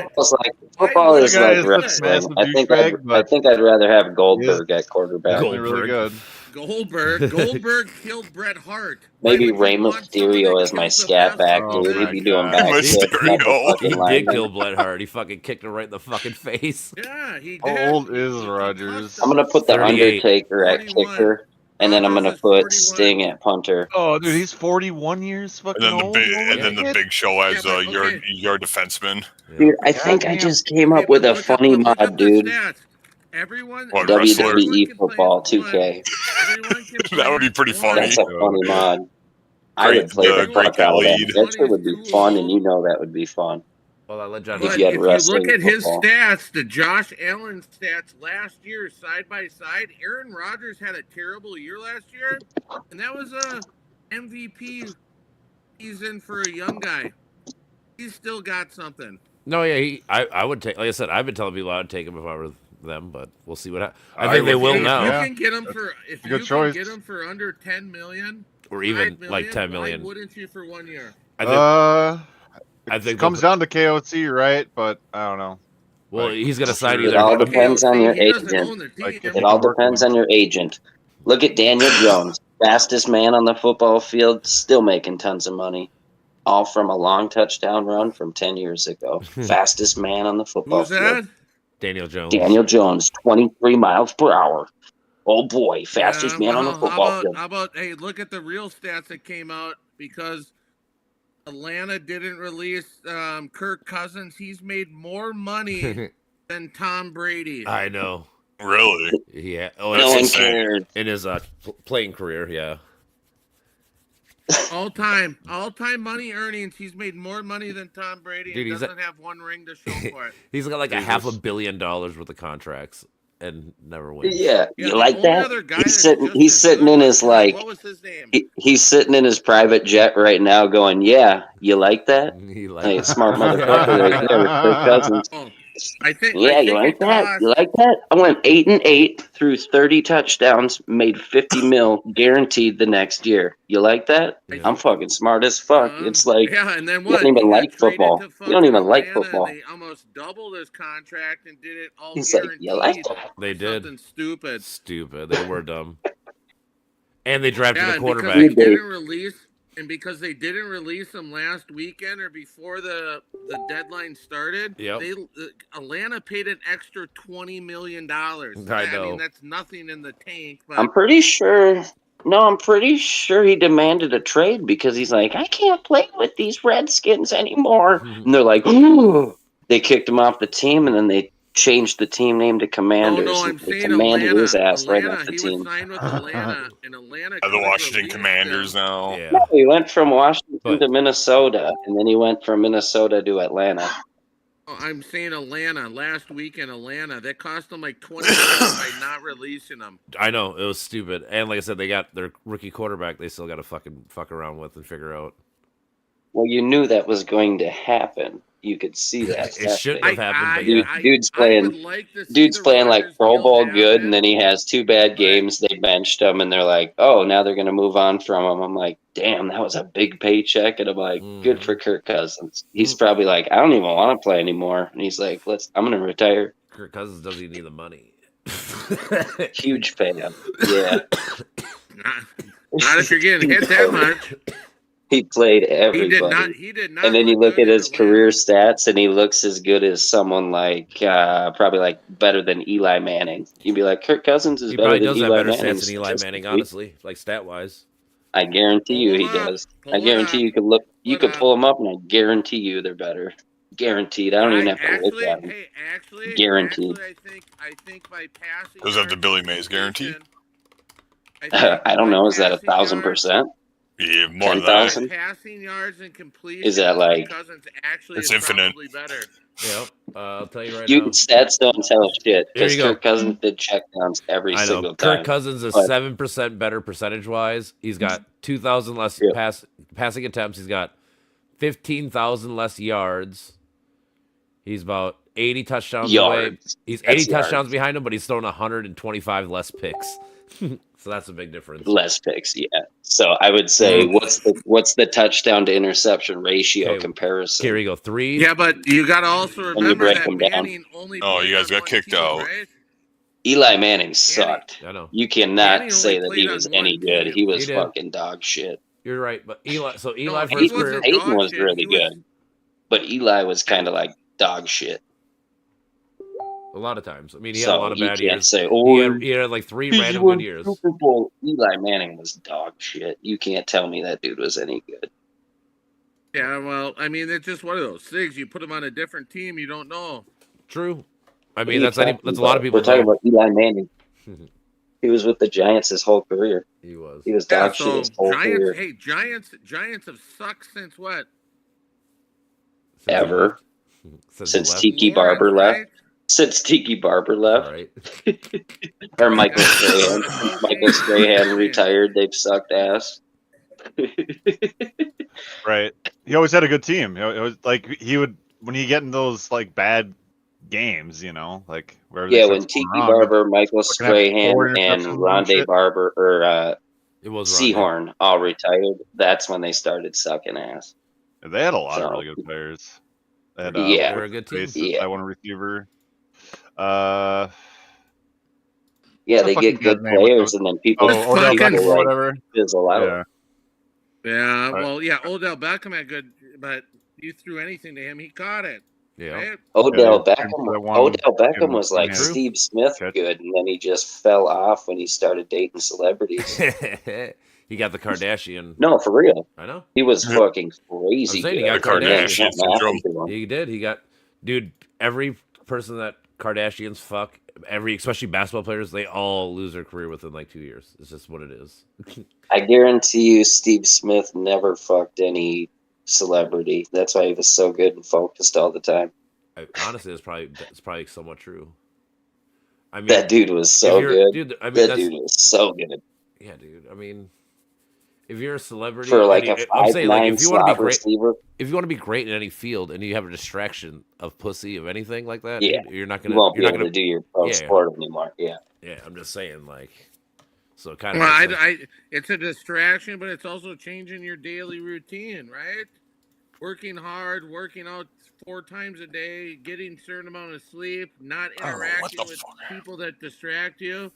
Football Why is would- like Guys, wrestling. man's a I think douchebag, I'd rather have Goldberg at quarterback. Gold- Definitely really Goldberg. good. Goldberg killed Bret Hart. Maybe Why would Rey you want someone Mysterio that as my kills the scat best back, of Oh dude. the my He'd be doing God. backflips. Mysterio. he did kill Bret Hart. He fucking kicked him right in the fucking face. Yeah, he How did. old is He Rodgers? cussed I'm him. gonna put the 38. Undertaker at 41. kicker, and then I'm gonna Rodgers is put 41. Sting at punter. Oh, dude, he's 41 years fucking And then the old. big, Holy and then the shit. big show as Yeah, but, your defenseman. Yeah. Dude, I think I Goddamn. just came Okay, up with but a look up- funny but look mod, up the dude. stats. Everyone, What, everyone wrestler? WWE can play football one. 2K. Everyone can play That would be pretty one. funny. That's a funny mod. I Great- would play the great fuck out of that. lead. That shit would be fun, and you know that would be fun. Well, I let John. But If you had if wrestling you look at his football. stats, the Josh Allen stats last year, side by side, Aaron Rodgers had a terrible year last year, and that was a MVP season for a young guy. He's still got something. No, yeah, I would take. Like I said, I've been telling people I'd take him if I were them, but we'll see what happens. I I think they would will too, If now, you yeah. can get him That's for if a you good can choice. get him for under 10 million, or even 5 million, like 10 why million. wouldn't you for 1 year? I think. I I think it comes they'll- down to KOC, right? But I don't know. Well, he's gonna sign It either. all Okay, depends on your he doesn't agent. own the team. Like, if It you all can work depends with on your agent. Look at Daniel Jones, fastest man on the football field, still making tons of money. All from a long touchdown run from 10 years ago. Fastest man on the football Who's field. that? Daniel Jones. Daniel Jones, 23 miles per hour. Oh boy, fastest Yeah, man on the well, football field. How about, hey, look at the real stats that came out because Atlanta didn't release Kirk Cousins. He's made more money than Tom Brady. I know. Really? Yeah. Oh, No That's one insane. cared. in his playing career, yeah. All time money earnings. He's made more money than Tom Brady Dude, and he's a- doesn't have one ring to show for it. He's got like Jesus. $500 million worth of contracts and never wins. Yeah, Yeah, you the like only that? other guy He's that's sitting. just He's as sitting good in was, his like. what was his name? He's sitting in his private jet right now, going, "Yeah, you like that? He like Hey, smart motherfucker right there, Kirk Cousins. Oh, I think. Yeah, I you think like it that? cost- You like that? I went 8-8 through 30 touchdowns, made 50 mil guaranteed the next year. You like that? Yeah. I'm fucking smart as fuck. It's like yeah, and then you what? don't even He got like traded football. to You don't fucking even like Atlanta, football. And they almost doubled his contract and did it all he's like, guaranteed. you like that? They did. Something stupid. Stupid. They were dumb. And they drafted Yeah, a and because quarterback. they They did. didn't release, and because they didn't release him last weekend or before the deadline started, Yep. Atlanta paid an extra $20 million. I know. mean, that's nothing in the tank, but I'm pretty sure. No, I'm pretty sure he demanded a trade because he's like, I can't play with these Redskins anymore. And they're like, ooh. They kicked him off the team, and then they changed the team name to Commanders. no, I'm and they saying commanded Atlanta. his ass right Atlanta, off the he team. was signed with Atlanta, and Atlanta. The couldn't Washington release Commanders him. now. Yeah. No, he went from Washington But- to Minnesota, and then he went from Minnesota to Atlanta. Oh, I'm saying Atlanta. Last weekend, Atlanta. That cost them like $20 by not releasing them. I know. It was stupid. And like I said, they got their rookie quarterback they still got to fucking fuck around with and figure out. Well, you knew that was going to happen. You could see that. It shouldn't have happened, but yeah. Dude's I playing- would like to see Dude's the playing like Rodgers Pro deal Bowl happen. good, and then he has 2 bad games. They benched him, and they're like, "Oh, now they're gonna move on from him." I'm like, "Damn, that was a big paycheck." And I'm like, "Good for Kirk Cousins." He's probably like, "I don't even want to play anymore," and he's like, I'm gonna retire." Kirk Cousins doesn't even need the money. Huge fan. Yeah. Not if you're getting hit that much. He played He everybody. did not. He did not. And then you look good at in his Atlanta. career stats, and he looks as good as someone like probably like better than Eli Manning. You'd be like, Kirk Cousins is He better probably than does have Eli better Manning. stats than Eli Manning, honestly, like stat wise. I guarantee you Pull he him up. does. Pull I it guarantee up. you could look. You Pull it could up. pull them up, and I guarantee you they're better. Guaranteed. I don't even have to look Actually, at them. hey, actually, Guaranteed. I think by passing. Does it have the yards Billy and Mays guarantee? completion, I I don't by know. Is that passing yards- 1,000%? Yeah, more than that. 10,000? Passing yards and completion. Is that like- Cousins actually It's is infinite. probably better. Yep. I'll tell you right You now. stats don't tell shit Here because you go. Kirk Cousins did checkdowns every I know. single time. Kirk Cousins is but- 7% better percentage wise. He's got 2,000 less Yeah. passing attempts. He's got 15,000 less yards. He's about 80 touchdowns away. Yards. He's That's 80 touchdowns yards. behind him, but he's thrown 125 less picks. So that's a big difference. Less picks, yeah. So I would say, what's the touchdown to interception ratio Okay, comparison? Here we go. 3. Yeah, but you got to also you remember break that them down. Manning only. Oh, played you guys on got one kicked team, out. Right? Eli Manning sucked. I know. You Manning cannot only say that he played on was one any good. team. He was He did. fucking dog shit. You're right. But Eli, No, for he his Peyton- career, wasn't Peyton dog was shit. really He was- good. But Eli was kind of like dog shit. a lot of times. I mean, he had So a lot of you bad can't years. say, He oh, had like 3 he random won good years. Super Bowl. Eli Manning was dog shit. You can't tell me that dude was any good. Yeah, well, I mean, it's just one of those things. You put him on a different team, you don't know. True. I What are mean, you that's talking a lot of about? people. We're talking know. about Eli Manning. He was with the Giants his whole career. He was. He was Yeah, dog shit so his whole Giants. career. Hey, Giants have sucked since what? Since he Ever. left. Since he Since left. Tiki Lawrence, Barber left. right? Since Tiki Barber All left. right. Or Michael Yeah. Strahan. Michael Strahan retired. They've sucked ass. Right. He always had a good team. It was like he would when he get in those like bad games, you know, like where they Yeah, start when going Tiki wrong, Barber, Michael fucking have 4 Strahan, and interceptions and Rondé shit. Barber or It was Rondé. Seahorn all retired, that's when they started sucking ass. They had a lot of So- really good players. They had, Yeah. They were a good team. Bases, Yeah. I want a receiver. Yeah, The they fucking get good guy's name was players, and then people, Let's Odell fucking- Beckham or like, whatever. fizzle out. Yeah. Yeah, Right. well, yeah, Odell Beckham had good, but you threw anything to him, he caught it. Yeah. Right? Odell Yeah, Beckham. that one Odell Beckham in was like Miami. Steve Smith Catch. good, and then he just fell off when he started dating celebrities. He got the Kardashian. No, for real, I know. he was Yeah. fucking crazy I'm saying he good. got And then Kardashian something syndrome. happened to him. He did. He got, dude. Every person that Kardashians fuck, especially basketball players, they all lose their career within like 2 years. It's just what it is. I guarantee you, Steve Smith never fucked any celebrity. That's why he was so good and focused all the time. Honestly, it's probably somewhat true. I mean, That dude was so if you're- good. dude. I mean, That that's, dude was so good. yeah, dude. I mean, if you're a celebrity, For like and a I'm saying, like, 5'9" if you want to slot be great, receiver, if you want to be great in any field, and you have a distraction of pussy of anything like that, Yeah. dude, you're not you gonna. won't You're be not able gonna. to do your pro Yeah. sport anymore. Yeah. Yeah, I'm just saying, like, so kind of. Well, it's a distraction, but it's also changing your daily routine, right? Working hard, working out 4 times a day, getting a certain amount of sleep, not Oh, what interacting the with fuck? people that distract you.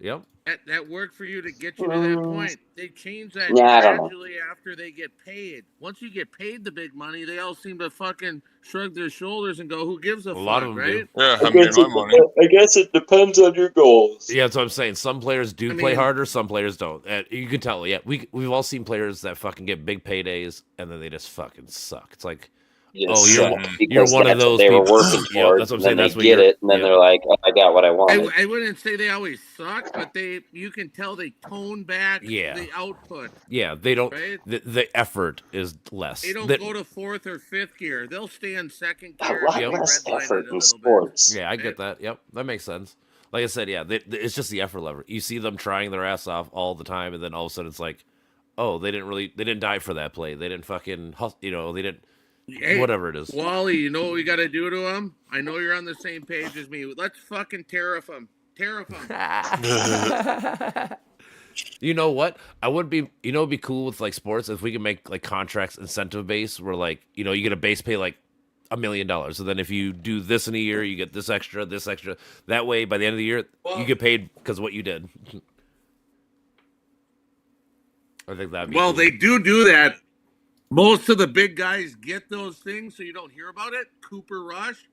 Yep. That worked for you to get you to that point. They change that Yeah, I don't know. gradually after they get paid. Once you get paid the big money, they all seem to fucking shrug their shoulders and go, "Who gives a A fuck?" lot of them do. right? Yeah, I'm getting my money. I guess it depends on your goals. Yeah, that's what I'm saying. Some players do I play mean- harder, some players don't. And you can tell. Yeah, we've all seen players that fucking get big paydays and then they just fucking suck. It's like, You Oh, you're- suck, you're because one of that's what those they were people. working for. Yeah, that's what I'm and saying. then That's they what get you're- it, and then yeah. they're like, oh, "I got what I wanted." I wouldn't say they always suck, but you can tell they tone back Yeah. the output, yeah, they don't. right? The effort is less. They don't The- go to 4th or 5th gear. They'll stay in 2nd A gear. lot Yep. less redline it effort a in little bit. sports. Yeah, I get that. Yep, that makes sense. Like I said, yeah, it's just the effort level. You see them trying their ass off all the time, and then all of a sudden it's like, oh, they didn't die for that play. They didn't fucking, they didn't, Hey, whatever it is. Wally, you know what we got to do to him? I know you're on the same page as me. Let's fucking tariff him. Tariff him. You know what? I would be, it'd be cool with like sports if we could make like contracts incentive based where like, you get a base pay like $1 million. So then if you do this in a year, you get this extra. That way, by the end of the year, you get paid because of what you did. I think that'd be Well, cool. they do that Most of the big guys get those things, so you don't hear about it. Cooper Rush,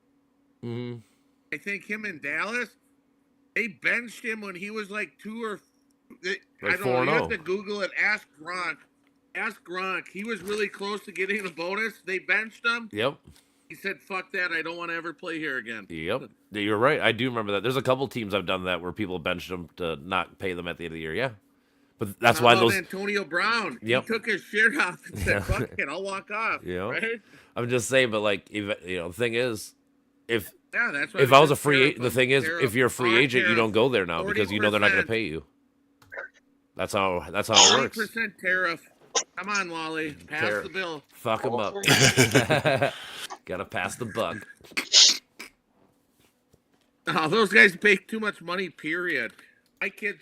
Mm-hmm. I think him in Dallas, they benched him when he was like I Like don't know. You have 4-0. to Google it. Ask Gronk. Ask Gronk. He was really close to getting a bonus. They benched him. Yep. He said, "Fuck that! I don't want to ever play here again." Yep. You're right. I do remember that. There's a couple teams I've done that where people benched them to not pay them at the end of the year. Yeah. But that's How why about those. Antonio Brown? Yep. He took his shirt off and said, Yeah. "Fuck it, I'll walk off." Yeah. Right? I'm just saying, but like, the thing is, if Yeah, that's if what I was a free agent, the thing is, Tariff, if you're a free agent, you don't go there now because you know they're not going to 40%. pay you. That's how it works. 20% tariff. Come on, Wally. Pass Tariff. the bill. Fuck them up. Gotta pass the buck. Oh, those guys make too much money, period.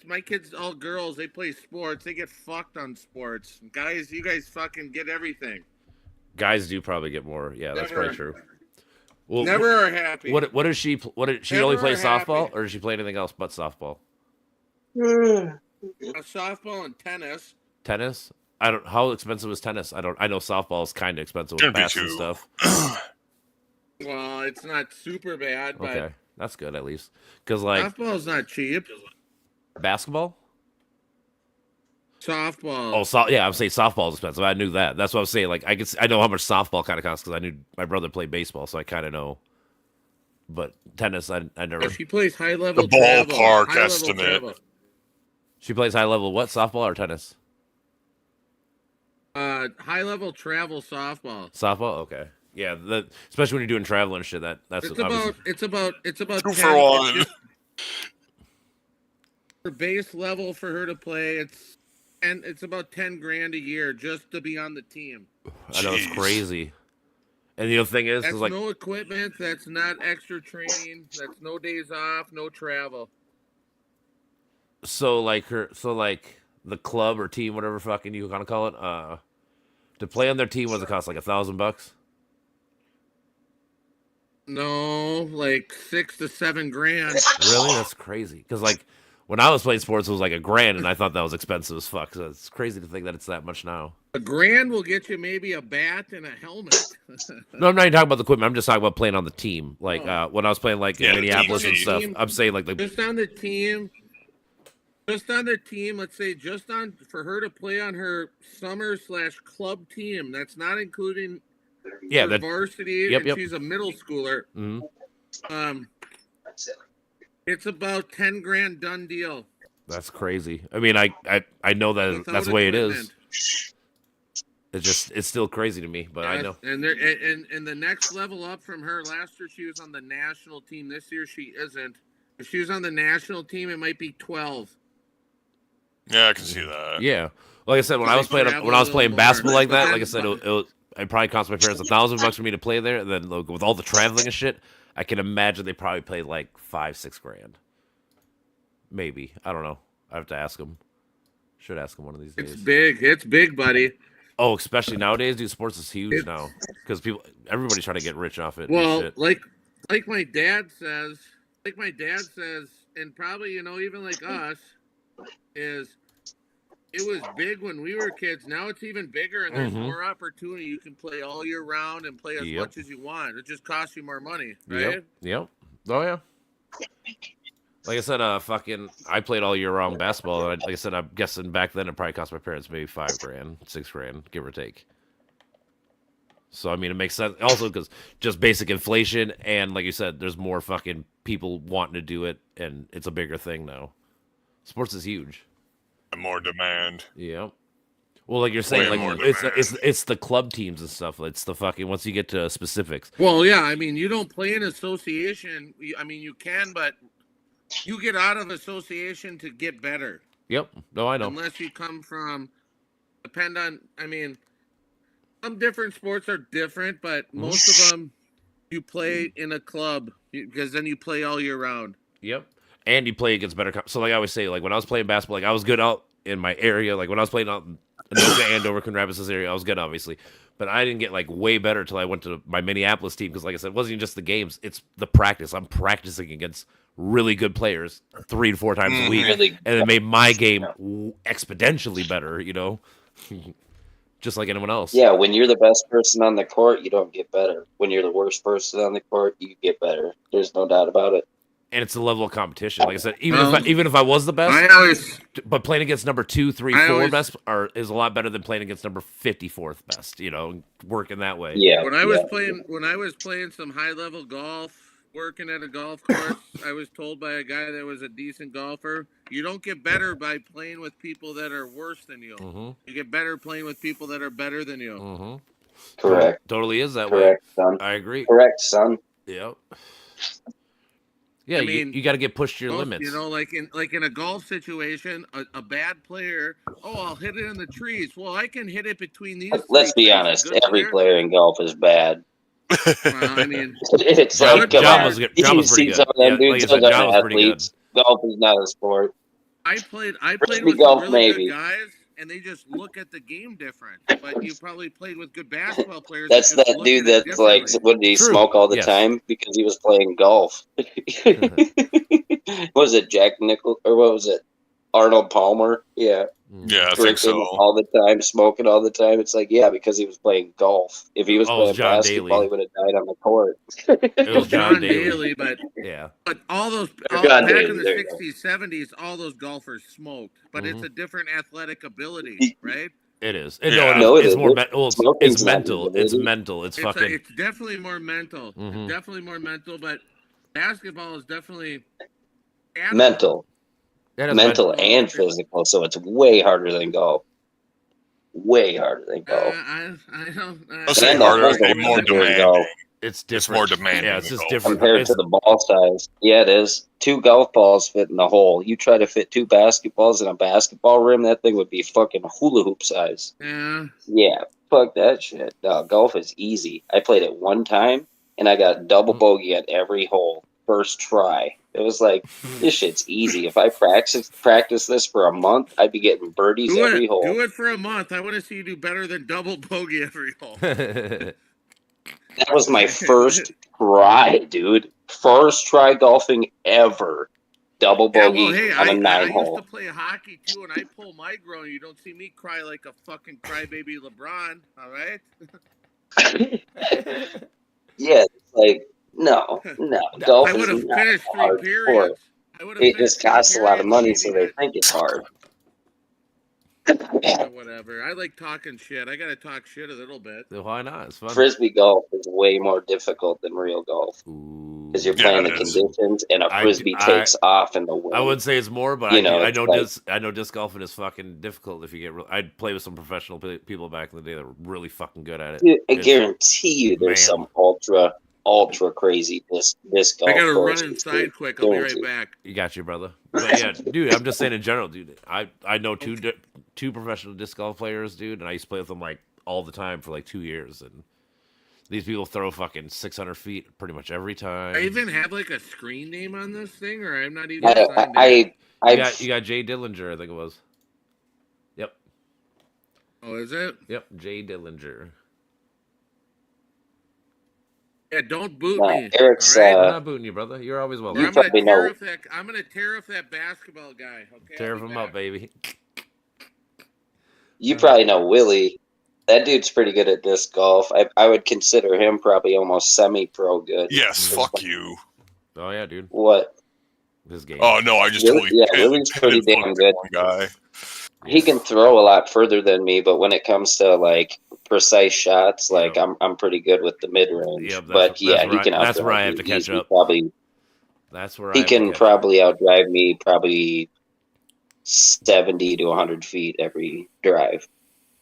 My kids, all girls, they play sports. They get fucked on sports. Guys, you guys fucking get everything. Guys do probably get more. Yeah, that's Never. probably true. Well, Never are happy. What does she? What did she Never only play are happy. softball, or does she play anything else but softball? Softball and tennis. Tennis? I don't. How expensive is tennis? I don't. I know softball is kind of expensive with Shouldn't be bats and too. stuff. Well, it's not super bad, but Okay, that's good at least. Because like softball's not cheap. basketball. Softball. Oh, yeah. I'm saying softball is expensive. I knew that. That's what I was saying. Like I know how much softball kind of costs because I knew my brother played baseball, so I kind of know. But tennis, I never. She plays high level. The ballpark estimate. She plays high level what? Softball or tennis? High level travel softball. Softball. Okay. Yeah. Especially when you're doing travel and shit. That's It's obviously- about 2 10, for 1. it's just her base level for her to play. It's about 10 grand a year just to be on the team. I know it's Jeez. crazy. And the other thing is, That's like, no equipment. That's not extra training. That's no days off. No travel. so like the club or team, whatever fucking you gonna call it, to play on their team, was it cost like $1,000? No, like 6 to 7 grand. Really? That's crazy. Because like when I was playing sports, it was like $1,000, and I thought that was expensive as fuck. So it's crazy to think that it's that much now. A grand will get you maybe a bat and a helmet. No, I'm not even talking about the equipment. I'm just talking about playing on the team. Like Oh. when I was playing like Yeah, in the Minneapolis and team. stuff. I'm saying like the Just on the team. Let's say for her to play on her summer/club team. That's not including yeah her that. varsity. Yep, and yep. she's a middle schooler. Mhm. It's about 10 grand done deal. That's crazy. I mean, I know that without that's the way it is. equipment. It's still crazy to me, but I know. And the next level up from her, last year she was on the national team. This year she isn't. If she was on the national team, it might be 12. Yeah, I can see that. Yeah, like I said, when They I was playing travel basketball more. like that, But like I said, it probably cost my parents $1,000 for me to play there. And then like, with all the traveling and shit, I can imagine they probably paid like 5-6 grand, maybe. I don't know. I have to ask them. Should ask them one of these It's days. big. It's big, buddy. Oh, especially nowadays, dude. Sports is huge It's- now because everybody's trying to get rich off it. and Well, shit. like my dad says, and probably even like us, is it was big when we were kids. Now it's even bigger, and there's Mhm. more opportunity. You can play all year round and play as Yep. much as you want. It just costs you more money, right? Yep. Oh yeah. Like I said, I played all year round basketball. And like I said, I'm guessing back then it probably cost my parents maybe 5 grand, 6 grand, give or take. So I mean, it makes sense. Also, because just basic inflation, and like you said, there's more fucking people wanting to do it, and it's a bigger thing now. Sports is huge. More demand. Yeah. Well, like you're saying, Way like more it's the club teams and stuff. It's the fucking once you get to specifics. Well, yeah. I mean, you don't play in association. I mean, you can, but you get out of association to get better. Yep. No, I know. Unless you come from, I mean, some different sports are different, but most of them you play in a club because then you play all year round. Yep. And you play against better. So like I always say, like when I was playing basketball, like I was good out in my area. Like when I was playing out in Anoka, Andover, Coon Rapids area, I was good, obviously. But I didn't get like way better till I went to my Minneapolis team because, like I said, it wasn't even just the games; it's the practice. I'm practicing against really good players 3 to 4 times a week, Really, and it made my game exponentially better. just like anyone else. Yeah, when you're the best person on the court, you don't get better. When you're the worst person on the court, you get better. There's no doubt about it. And it's a level of competition. Like I said, Well, even if I was the best, I always but playing against number 2, 3, I 4 always- best is a lot better than playing against number 54th best. You know, working that way. Yeah. when I was playing some high level golf, working at a golf course, I was told by a guy that was a decent golfer, you don't get better by playing with people that are worse than you. Mm-hmm. You get better playing with people that are better than you. Mm-hmm. Correct. Totally is that Correct, son. way. I agree. Correct, son. Yep. Yeah, I mean, you got to get pushed to your Most- limits. You know, like in a golf situation, a bad player, I'll hit it in the trees. Well, I can hit it between these. Let's three be trees. A honest. good Every player in golf is bad. Well, I mean, It's John, like, come John on. was good. You John was pretty see good. some of them Yeah, dudes, like I said, those John are was pretty good. athletes. Golf is not a sport. I played Frisbee with golf, some really maybe. good guys, and they just look at the game different. But you probably played with good basketball players. That's just that look dude at it that's like, differently. what did he True. smoke all the Yes. time because he was playing golf? What was it Jack Nickel or what was it? Arnold Palmer? Yeah. Yeah, I think Drinking so. all the time, smoking all the time. It's like, yeah, because he was playing golf. If he was Oh, playing it's John basketball, Daly. he would have died on the court. It was John John Daly. Daly, but Yeah. all those John back Daly, in the there you go. 60s, 70s, all those golfers smoked. But Mm-hmm. it's a different athletic ability, right? It is. Yeah. No, it it's is. more well, it's Smoking's not mental. ability. It's mental. It's fucking. It's definitely more mental. Mhm. It's definitely more mental, but basketball is definitely Mental. That is Mental and physical, so it's way harder than golf. Way harder than golf. I don't. I'll say And harder, that's I the mean more one thing with demanding. golf. It's It's different. more demanding Yeah, it's than just golf. different. Compared to the ball size. Yeah, it is. 2 golf balls fit in the hole. You try to fit 2 basketballs in a basketball rim, that thing would be fucking hula hoop size. Yeah. Yeah, fuck that shit. No, golf is easy. I played it one time, and I got double bogey at every hole. First try. It was like, this shit's easy. If I practice this for a month, I'd be getting birdies every hole. Do it for a month. I want to see you do better than double bogey every hole. That was my first try, dude. First try golfing ever. Double Yeah, bogey well, hey, on a I 9 used hole. to play hockey too, and I pull my groin. You don't see me cry like a fucking crybaby LeBron, all right? Yeah, it's like, no. Golf I would is have not finished a 3 hard sport. periods. I would have It just finished costs a 3 lot of money, periods, so maybe they think it's hard. Whatever. I like talking shit. I gotta talk shit a little bit. Why not? It's fun. Frisbee golf is way more difficult than real golf Ooh. because you're Yeah, playing it the is. conditions, and a I- takes off in the wind. I wouldn't say it's more, but You know, I it's know like- I know disc golfing is fucking difficult if you get. I'd play with some professional people back in the day that were really fucking good at it. Dude, I It's- guarantee you, there's Man. some ultra crazy disc golf I gotta run courses, inside dude. quick. I'll be right Guaranteed. back. You got you, brother. But yeah, dude, I'm just saying in general, dude. I know two professional disc golf players, dude, and I used to play with them like all the time for like 2 years, and these people throw fucking 600 feet pretty much every time. I even have like a screen name on this thing, or I'm not even signed in. I you got Jay Dillinger, I think it was. Yep, Oh, is it? yep, Jay Dillinger. Yeah, don't boot No, me. Eric's, all right? I'm not booting you, brother. You're always Or welcome. You I'm gonna probably tear know. off that. I'm gonna tear off that basketball guy. Okay. Tear I'll be him back. up, baby. You probably know Willie. That dude's pretty good at disc golf. I would consider him probably almost semi-pro good. Yes, fuck you. Oh yeah, dude. What? This game. Oh no, I just Willie- totally yeah, hit- Willie's pretty hit damn fucking good. one guy. He can throw a lot further than me, but when it comes to like precise shots, like Yeah. I'm pretty good with the mid range. Yep, but yeah, that's he where can. that's where I outdrive have me to catch easily. up. Probably That's where he I have to can catch up. probably outdrive me probably 70 to 100 feet every drive.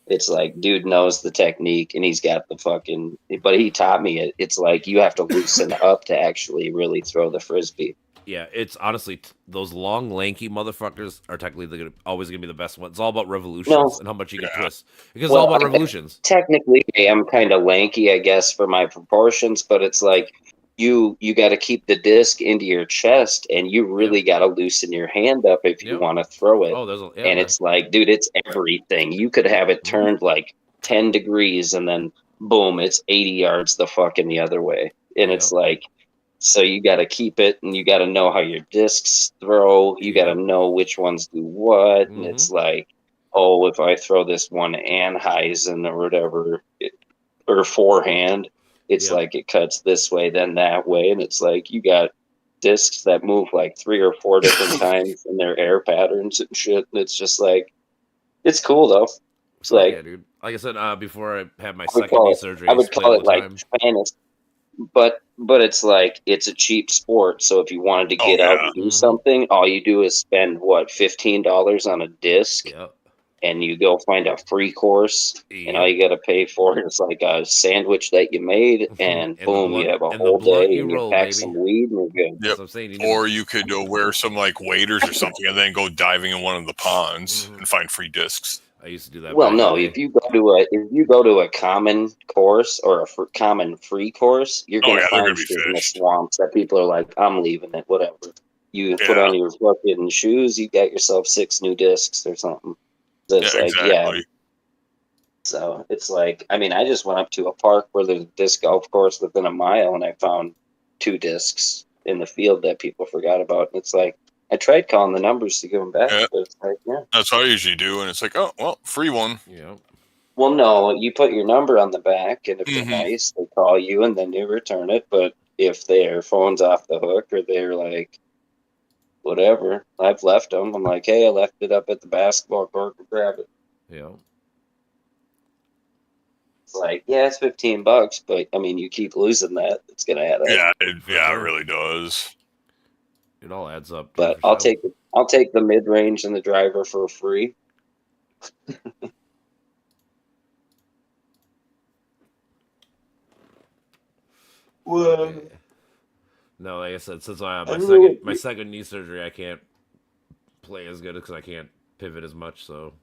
It's like dude knows the technique and he's got the fucking. But he taught me it. It's like you have to loosen up to actually really throw the frisbee. Yeah, it's honestly those long, lanky motherfuckers are technically always gonna be the best ones. It's all about revolutions No. and how much you can Yeah. twist. Because Well, it's all about I- revolutions. Technically, I am kind of lanky, I guess, for my proportions, but it's like you got to keep the disc into your chest, and you really got to loosen your hand up if you Yep. want to throw it. Oh, there's a, yeah, And it's like, dude, it's everything. You could have it Mhm. turned like 10 degrees, and then boom, it's 80 yards the fucking the other way. And it's like, so you got to keep it, and you got to know how your discs throw. You got to know which ones do what, and it's like, oh, if I throw this one Anheusen or whatever, or forehand, it's Yep. like it cuts this way, then that way, and it's like you got discs that move like 3 or 4 different times in their air patterns and shit. And it's just like it's cool though. It's Fuck yeah, like dude. Like I said, before I had my I would second knee call surgery, I I used would to play call all it the like time. fantasy, but it's like it's a cheap sport. So if you wanted to Oh, get out yeah. and do Mhm. something, all you do is spend what $15 on a disc, Yep. and you go find a free course, and all Yep. you got to pay for it is like a sandwich that you made, and And the boom, blunt you have a and the whole blunt day, you and you roll, pack baby. some weed, and you're good. Yep. So I'm saying you need Or you could wear some like waders or something and then go diving in one of the ponds Mhm. and find free discs. I used to do that Well, back in no, the if day. you go to a common course or a common free course, you're Oh gonna yeah, they're gonna find be shit in the fished. swamps that people are like, I'm leaving it, whatever. You put Yeah. on your fucking shoes, you got yourself 6 new discs or something. So Yeah, it's like, yeah. exactly. So it's like, I mean, I just went up to a park where there's a disc golf course within a mile, and I found 2 discs in the field that people forgot about. And it's like, I tried calling the numbers to give them back, Yeah. but it's like, yeah. That's what I usually do, and it's like, oh well, free one. Yep. Well, no, you put your number on the back, and if they're Mhm. nice, they call you and then you return it. But if their phone's off the hook or they're like, whatever, I've left them. I'm like, hey, I left it up at the basketball court, go grab it. Yep. It's like, yeah, it's $15, but I mean, you keep losing that, it's gonna add up. Yeah, For it sure. really does. It all adds up, dude. But For sure. I'll take the mid range and the driver for free. Okay. No, like I said, since I have I really- my second knee surgery, I can't play as good because I can't pivot as much. So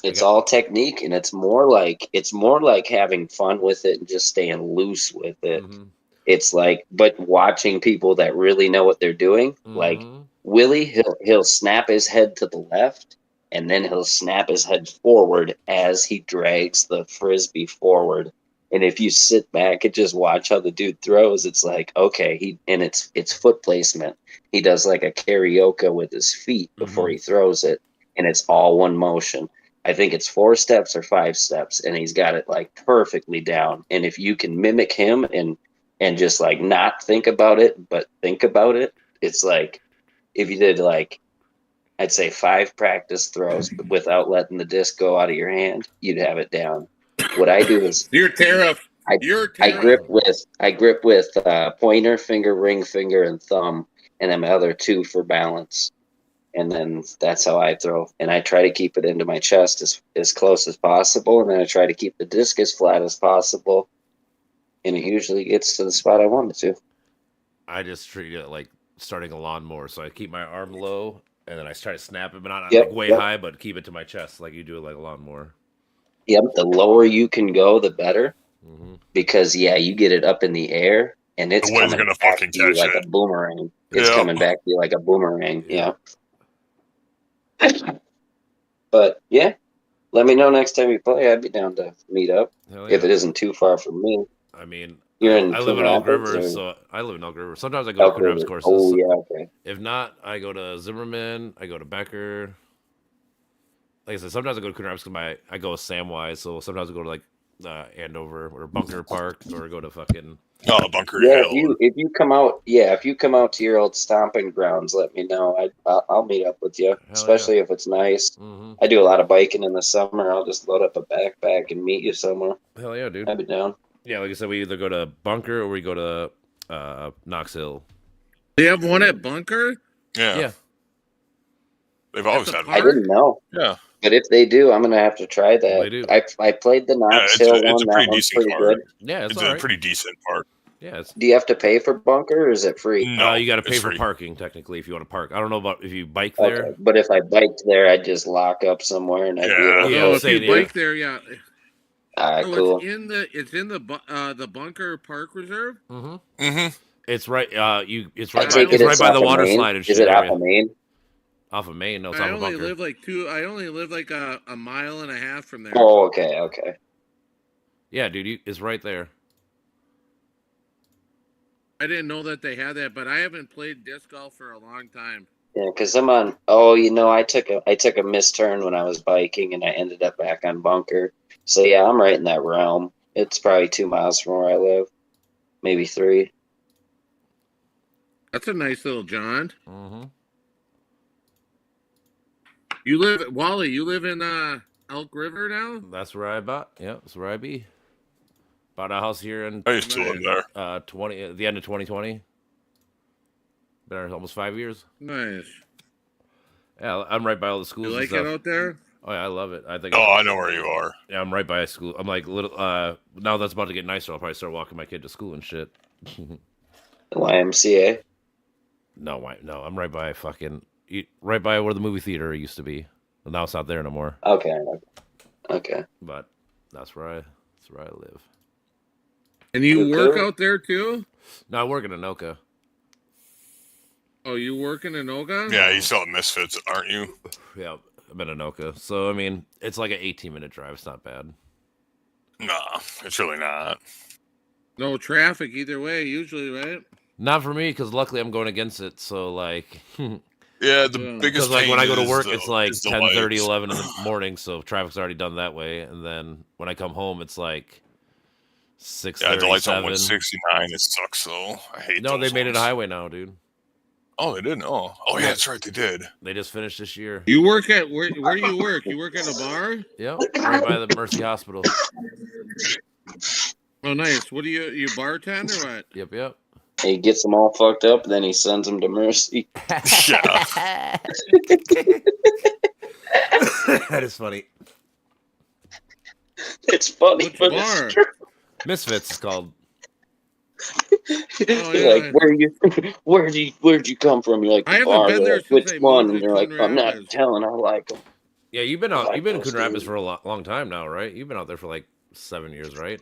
It's got- all technique, and it's more like having fun with it and just staying loose with it. Mhm. It's like, but watching people that really know what they're doing, like Mhm. Willie, he'll snap his head to the left, and then he'll snap his head forward as he drags the frisbee forward. And if you sit back and just watch how the dude throws, it's like, okay, it's foot placement. He does like a karaoke with his feet before he throws it, and it's all one motion. I think it's 4 steps or 5 steps, and he's got it like perfectly down. And if you can mimic him and just like not think about it, but think about it, it's like if you did like I'd say 5 practice throws without letting the disc go out of your hand, you'd have it down. What I do is You're terrible. I- You're I terrible. grip with pointer finger, ring finger, and thumb, and then my other 2 for balance. And then that's how I throw. And I try to keep it into my chest as close as possible, and then I try to keep the disc as flat as possible. And it usually gets to the spot I want it to. I just treat it like starting a lawnmower. So I keep my arm low, and then I try to snap it, but not Yep, like way yep. high, but keep it to my chest, like you do it like a lawnmower. Yep, the lower you can go, the better. Mhm. Because yeah, you get it up in the air, and it's The wind's coming gonna back fucking to you catch like it. a boomerang. It's Yeah. coming back to you like a boomerang. Yeah. Yeah. But yeah, let me know next time you play. I'd be down to meet up Hell if yeah. it isn't too far from me. I mean, You're I, in I live in Coon Elk Rapids, River, or- so I live in Elk River. Sometimes I go to Okay. Coon Rapids courses. Oh yeah, okay. If not, I go to Zimmerman. I go to Becker. Like I said, sometimes I go to Coon Rapids because I go with Samwise. So sometimes I go to like Andover or Bunker Park or go to fucking. Oh, Bunker Yeah, Hill. if you come out to your old stomping grounds, let me know. I'll meet up with you, yeah. especially if it's nice. Hmm. I do a lot of biking in the summer. I'll just load up a backpack and meet you somewhere. Hell yeah, dude. I'd be down. Yeah, like I said, we either go to Bunker or we go to Knox Hill. They have one at Bunker. Yeah. Yeah. They've always the had I one. park? didn't know, Yeah. but if they do, I'm gonna have to try that. They do. I played the Knox Hill it's one. a That pretty one's decent pretty park. good. Yeah, it's It's all a right. pretty decent park. Yeah, it's. Do you have to pay for Bunker, or is it free? No, You got to pay it's for free. parking technically if you want to park. I don't know about if you bike there. Okay, but if I biked there, I'd just lock up somewhere and I'd be Yeah. able to Yeah, No, I'm if saying, you yeah. bike there, yeah. All right, No, cool. it's in the Bunker Park Reserve. Mm-hmm. Mm-hmm. It's right. It's I right. take It's it right it's by off the of water Main? slide and shit Is it off area. of Main? Off of Main. No, it's I off of only Bunker. live like a mile and a half from there. Oh, okay. Yeah, dude, it's right there. I didn't know that they had that, but I haven't played disc golf for a long time. Yeah, because I'm on. Oh, I took a misturn when I was biking, and I ended up back on Bunker. So yeah, I'm right in that realm. It's probably 2 miles from where I live, maybe 3. That's a nice little jaunt. Mm-hmm. You live, Wally. You live in Elk River now. That's where I bought. Yeah, that's where I be. Bought a house here in I used to live there. 20 at the end of 2020. Been there almost 5 years. Nice. Yeah, I'm right by all the schools. You and like stuff. it out there? Oh yeah, I love it. I think. Oh, I know where you are. Yeah, I'm right by a school. I'm like little. Now that's about to get nicer. I'll probably start walking my kid to school and shit. The YMCA. No, I'm right by right by where the movie theater used to be. Well, now it's not there no more. Okay. But that's where I live. And you Good work girl. out there too? No, I work in Anoka. Oh, you work in Anoka? Yeah, you still at Misfits, aren't you? Yeah, I'm in Anoka. So I mean, it's like an 18-minute drive. It's not bad. Nah, it's really not. No traffic either way, usually, right? Not for me, because luckily I'm going against it. So like, Yeah, the Yeah. biggest because like when I go to is work, the- it's like is the 10:30, lights. 11 in the morning. So traffic's already done that way. And then when I come home, it's like 6:30. Yeah, the lights on 169. It sucks though. I hate. No, they those made it a ones. highway now, dude. Oh, they didn't. Oh, yeah, that's right. They did. They just finished this year. You work at where do you work? You work at a bar? Yep, right by the Mercy Hospital. Oh, nice. What do you bartend or what? Yep. He gets them all fucked up, then he sends them to Mercy. Yeah. That is funny. It's funny, Which but bar? it's true. Misfits is called. Oh, You're yeah. like, where'd you come from? You're like, I the haven't bar. been They're there like, since which I one? moved And to they're like, Coon I'm not Rapids. telling. I like them. Yeah, you've been I out. like You've been in those Coon Rapids dudes. for a long time now, right? You've been out there for like 7 years, right?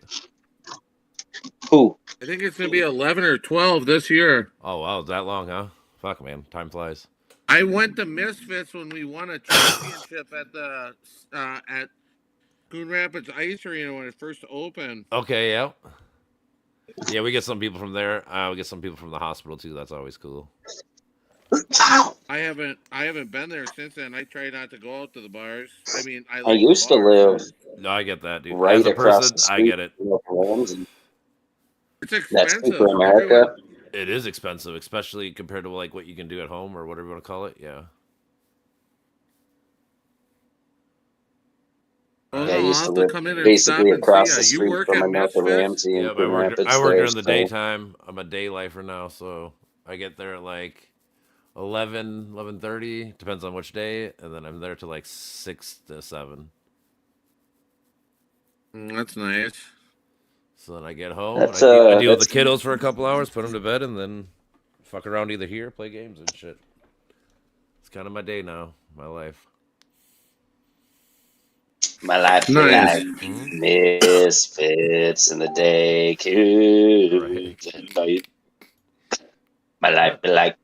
Who? I think it's gonna be 11 or 12 this year. Oh wow, that long, huh? Fuck, man, time flies. I went to Misfits when we won a championship at the at Coon Rapids Ice Arena when it first opened. Okay, yeah. Yeah, we get some people from there. We get some people from the hospital too. That's always cool. I haven't been there since then. I try not to go out to the bars. I mean, I I like used the to bars. live No, I get that, dude. right As a across person, the street. I get it. from the Rams, and It's that's expensive. Super America. It is expensive, especially compared to like what you can do at home or whatever you want to call it. Yeah. Oh, Yeah, I no, used I'll to have to live come in and basically stop and across see the ya. You street work from at Anoka Misfits? Ramsey Yeah, and but Coon Rapids. I work there, during the so- daytime. I'm a day lifer now, so I get there at like 11:30, depends on which day, and then I'm there till like 6 to 7. That's nice. So then I get home That's, and I deal with that's- the kiddos for a couple hours, put them to bed, and then fuck around either here, play games and shit. It's kind of my day now, my life. My life, Nice. life. Misfits in the day. Right. My life, be like.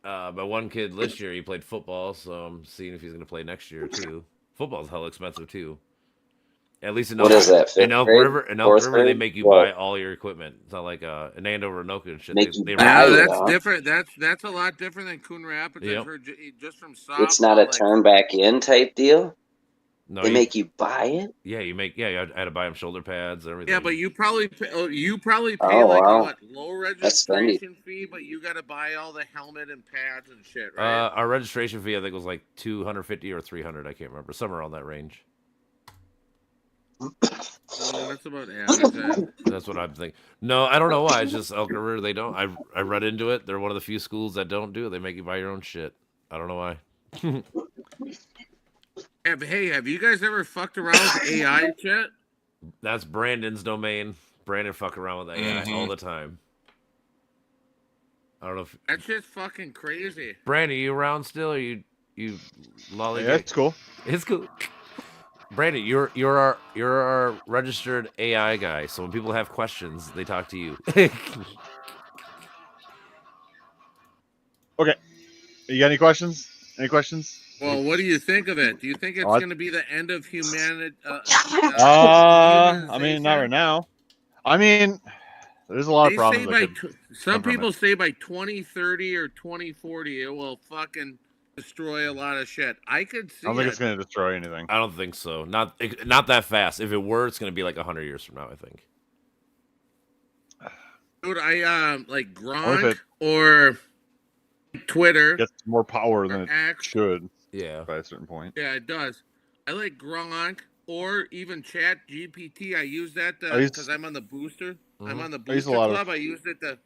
My one kid this year, he played football, so I'm seeing if he's going to play next year too. Football's hell expensive too. At least in What is that, in fifth Elk grade? River, Fourth they grade? make you What? buy all your equipment. It's not like in Andover, Anoka and shit. Make you they buy Yeah, it, that's huh? different. That's a lot different than Coon Rapids. Yep. I've heard just from softball. It's not a like- turn back in type deal. no, They you, make you buy it. yeah, you make I had to buy him shoulder pads, everything. Yeah, but you probably pay Oh, like wow. a what, low registration fee, but you got to buy all the helmet and pads and shit, right? Our registration fee I think was like $250 or $300. I can't remember, somewhere around that range. That's about average. Then. That's what I'm thinking. No, I don't know why. It's just Elk River. They don't. I read into it. They're one of the few schools that don't do it. They make you buy your own shit. I don't know why. Have you guys ever fucked around with AI shit? That's Brandon's domain. Brandon fuck around with AI all the time. I don't know if That shit's fucking crazy. Brandon, you around still? Or you lollygag? Yeah, it's cool. It's cool. Brandon, you're our registered AI guy. So when people have questions, they talk to you. Okay. You got any questions? Any questions? Well, what do you think of it? Do you think it's Oh, I- going to be the end of humanity? I mean, not right now. I mean, There's a lot of They say problems. by That could some come from people it. say by 2030 or 2040 it will fucking destroy a lot of shit. I could see I don't think it. it's going to destroy anything. I don't think so. Not that fast. If it were, it's going to be like 100 years from now, I think. Dude, I like Only if Gronk it or Twitter gets more power than or it X. should Yeah. by a certain point. Yeah, it does. I like Gronk or even Chat GPT. I use that I use- because I'm on the booster. I'm Mhm. on the I use a booster lot of- club. I used it to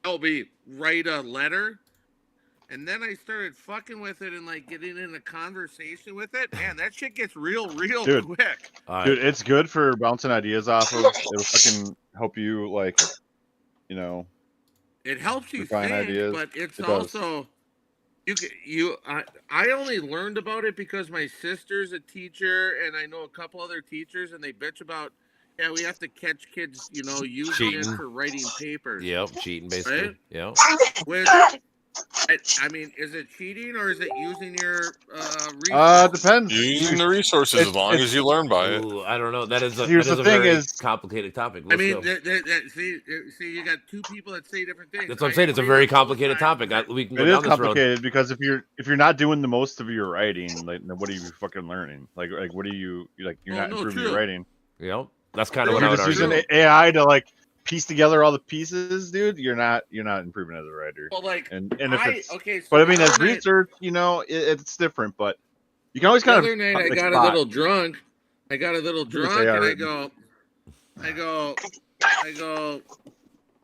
help me write a letter. And then I started fucking with it and like getting in a conversation with it. Man, that shit gets real Dude. quick. Dude, it's good for bouncing ideas off of. It'll fucking help you, like, you know. It helps you Refine think, ideas. but it's It does. also I only learned about it because my sister's a teacher and I know a couple other teachers and they bitch about we have to catch kids, using Cheating. it for writing papers. Yep. Cheating, basically. Right? Yep. Which, I mean, is it cheating or is it using your resources? Depends. Using the resources as long as you learn by it. Ooh, I don't know. That is a, Here's that is the a thing very is- complicated topic. I Let's mean, go. see, you got two people that say different things. That's what I'm I saying. It's a agree very with both complicated sides topic. of it. We can go It is down this road. complicated because if you're not doing the most of your writing, like, what are you fucking learning? Like what are you like? You're Oh, not no, improving true. your writing. Yep. That's kind of If what I You're would just argue. using AI to like piece together all the pieces, dude. You're not improving as a writer. Well, like, And if it's okay, so but I mean, the as other night- research, it's different. But you can always The kind other of night I like, got a spot. little drunk. I got a little think it's drunk AI and written. I go,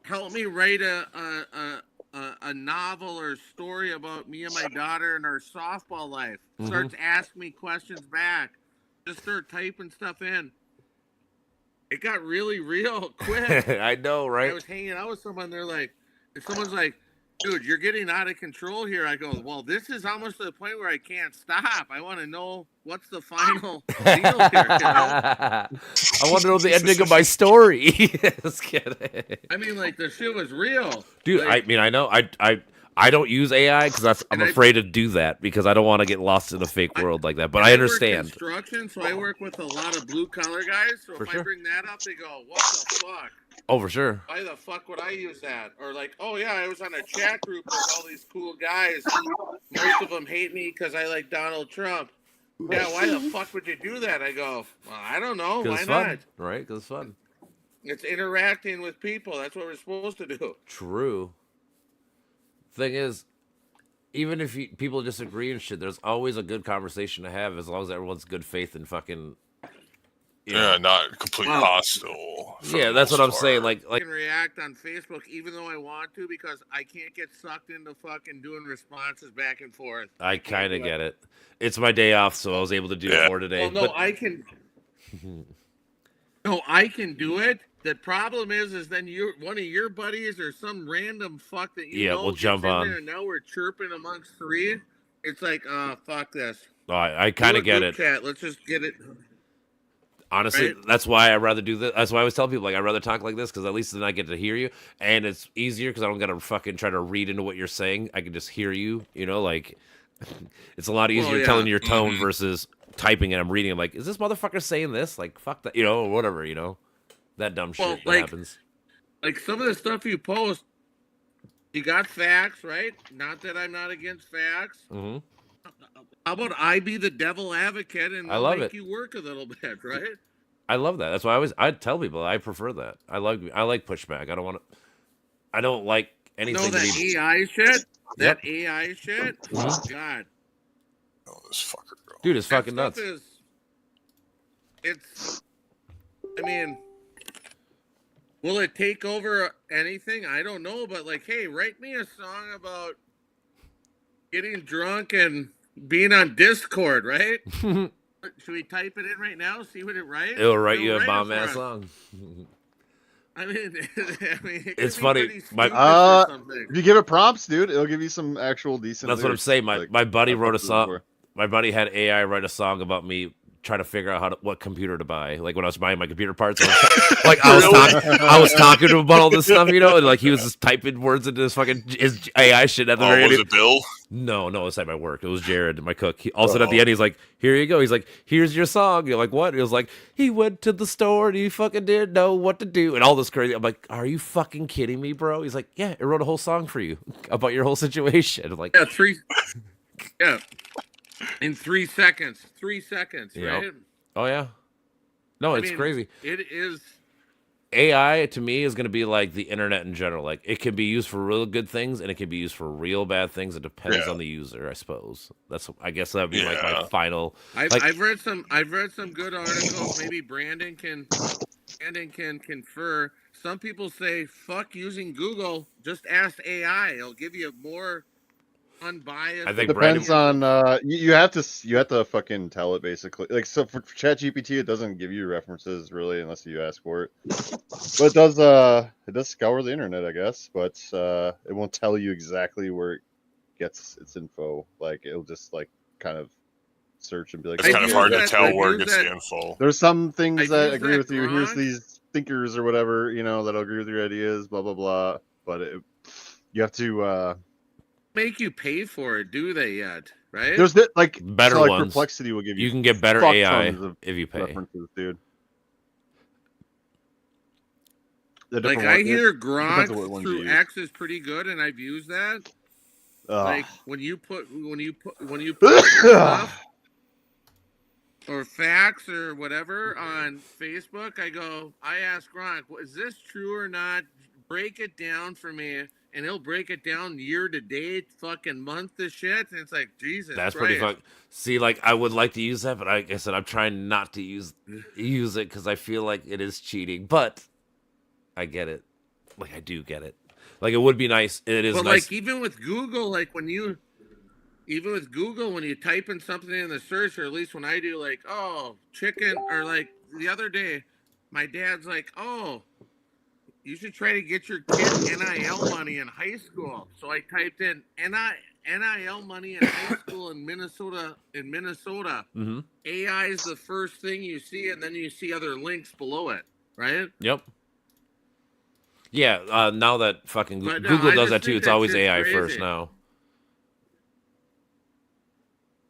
help me write a novel or story about me and my daughter and our softball life. Mhm. Starts asking me questions back. Just start typing stuff in. It got really real quick. I know, I right? was hanging out with someone. They're like, and someone's like, dude, you're getting out of control here. I go, well, this is almost to the point where I can't stop. I want to know what's the final deal here. I want to know the ending of my story. Just kidding. I mean, like, the shit was real. Dude, Like, I mean, I know. I don't use AI because I'm And I- afraid to do that because I don't want to get lost in a fake world like that. But I work understand. construction, so I work with a lot of blue collar guys. So For if sure. I bring that up, they go, what the fuck? Oh, for sure. Why the fuck would I use that? Or like, oh yeah, I was on a chat group with all these cool guys. Most of them hate me because I like Donald Trump. Yeah, why the fuck would you do that? I go, well, I don't know. Because Why it's fun, not? right? Because it's fun. It's interacting with people. That's what we're supposed to do. True. Thing is, even if people disagree and shit, there's always a good conversation to have as long as everyone's good faith and fucking. You know. Yeah, not completely Wow. hostile. for Yeah, the that's what most I'm saying. part. I Like, can react on Facebook even though I want to because I can't get sucked into fucking doing responses back and forth. I kind of get it. It's my day off, so I was able to do Yeah. more today. Well, no, but I can. No, I can do it. The problem is then one of your buddies or some random fuck that you Yeah, know will gets jump in on. there and now we're chirping amongst three. It's like, fuck this. I Do kind a of get group it. Chat. Let's just get it. Honestly, Right? that's why I rather do this. That's why I always tell people like I rather talk like this because at least then I get to hear you, and it's easier because I don't gotta fucking try to read into what you're saying. I can just hear you. You know, like it's a lot easier yeah. telling your tone Mhm. versus typing and I'm reading. I'm like, is this motherfucker saying this? Like, fuck that, you know, or whatever. You know, that dumb shit Well, that like- happens. Like some of the stuff you post, you got facts, right? Not that I'm not against facts. Hmm. How about I be the devil advocate and I I'll love make it. you work a little bit, right? I love that. That's why I tell people I prefer that. I like pushback. I don't want to. I don't like anything No, to that be. AI shit. Yep. That AI shit. Oh God. Oh, this fucker, bro. Dude, it's That fucking stuff nuts. It's. I mean, will it take over anything? I don't know, but like, hey, write me a song about getting drunk and being on Discord, right? Should we type it in right now? See what it writes? It'll write you a it bomb for ass us. song. I mean, it It's could be funny, pretty my- stupid or something. If you give it prompts, dude, it'll give you some actual decent. That's what I'm lyrics. saying. My Like, my buddy I've wrote a heard this song. before. My buddy had AI write a song about me trying to figure out what computer to buy. Like when I was buying my computer parts, I was talking to him about all this stuff, you know, and like he was just typing words into his AI shit at the very was end. it Bill? No, it was at my work. It was Jared, my cook. He, all of a sudden at the end, he's like, "Here you go." He's like, "Here's your song." You're like, "What?" It was like, "He went to the store and he fucking didn't know what to do," and all this crazy. I'm like, "Are you fucking kidding me, bro?" He's like, "Yeah, it wrote a whole song for you about your whole situation." I'm like, yeah, in 3 seconds. 3 seconds, Yep. right? "Oh yeah, no, I it's mean, crazy." It is. AI to me is going to be like the internet in general. Like it can be used for real good things and it can be used for real bad things. It depends Yeah. on the user, I suppose. I guess that'd be like my Yeah. final. I've read some good articles. Maybe Brandon can confer. Some people say fuck using Google. Just ask AI. It'll give you more unbiased. I think It depends on you have to fucking tell it basically. Like so for ChatGPT, it doesn't give you references really unless you ask for it. But it does scour the internet, I guess. But it won't tell you exactly where it gets its info. Like it'll just like kind of search and be like, It's kind of hard to tell I've where it used gets that- the info. there's some things I've that used agree that with you. Here's Grok. these thinkers or whatever, you know, that'll agree with your ideas, blah blah blah. But you have to make you pay for it, do they yet? Right? there's like Better so, like ones. Perplexity will give you You can get better fuck AI tons of if you pay. references, dude. The like different I one- hear depends on what Grok ones you through use. X is pretty good, and I've used that. Ugh. Like when you put stuff or facts or whatever on Facebook, I ask Gronk, is this true or not? Break it down for me, and he'll break it down year to date, fucking month to shit. And it's like, Jesus That's Christ. pretty fun. See, like I would like to use that, but like I said, I'm trying not to use it because I feel like it is cheating. But I get it. Like I do get it. Like it would be nice. It is But nice. like even with Google, like when you type in something in the search, or at least when I do, like, oh, chicken, or like the other day, my dad's like, oh, you should try to get your kid NIL money in high school. So I typed in NIL money in high school in Minnesota. Mm-hmm. AI is the first thing you see, and then you see other links below it, right? Yep. Yeah. Now that fucking But no, Google I does just that too. think It's that always shit's AI crazy. first now.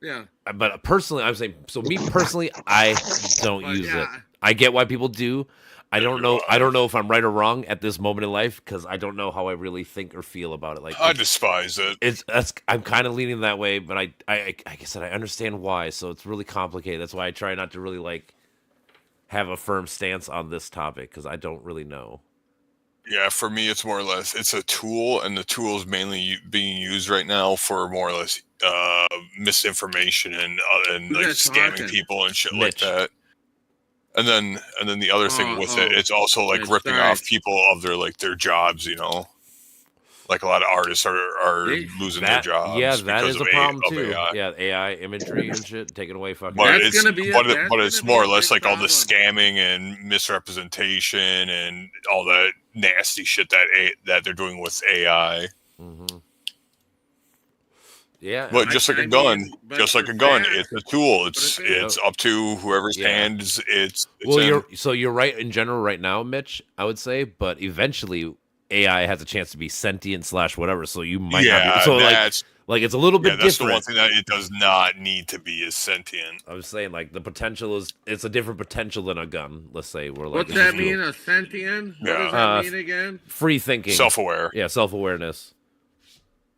Yeah. But personally, I'm saying, so me personally, I don't But use it. yeah. I get why people do. I don't know if I'm right or wrong at this moment in life because I don't know how I really think or feel about it. Like I despise it. I'm kind of leaning that way, but I like I said, I understand why. So it's really complicated. That's why I try not to really like have a firm stance on this topic because I don't really know. Yeah, for me, it's more or less it's a tool, and the tool is mainly being used right now for more or less misinformation and Who's like that scamming talking? people and shit Mitch. like that. And then the other thing with it, it's also like Mitch, ripping sorry. off people of their jobs. You know, like a lot of artists are They- losing their jobs. Yeah, that because is a of problem of too. AI. Yeah, AI imagery and shit taking away fucking. But That's it's gonna be a- but, that's but it's gonna be more or a less big like all the problem. scamming and misrepresentation and all that nasty shit that they're doing with AI. Mm-hmm. Yeah, But just like I a gun, mean, but just like for a gun, facts- it's a tool. but It's if it- it's up to whoever's Yeah. hands it's well, in. you're right in general right now, Mitch. I would say, but eventually AI has a chance to be sentient / whatever. So you might Yeah, not. Be, so that's like it's a little bit that's the one different. thing that it does not need to be is sentient. I was saying like the potential it's a different potential than a gun. Let's say we're like What's it's that just mean? A sentient? What Yeah. does that mean again? free thinking, Self-aware. yeah, self awareness.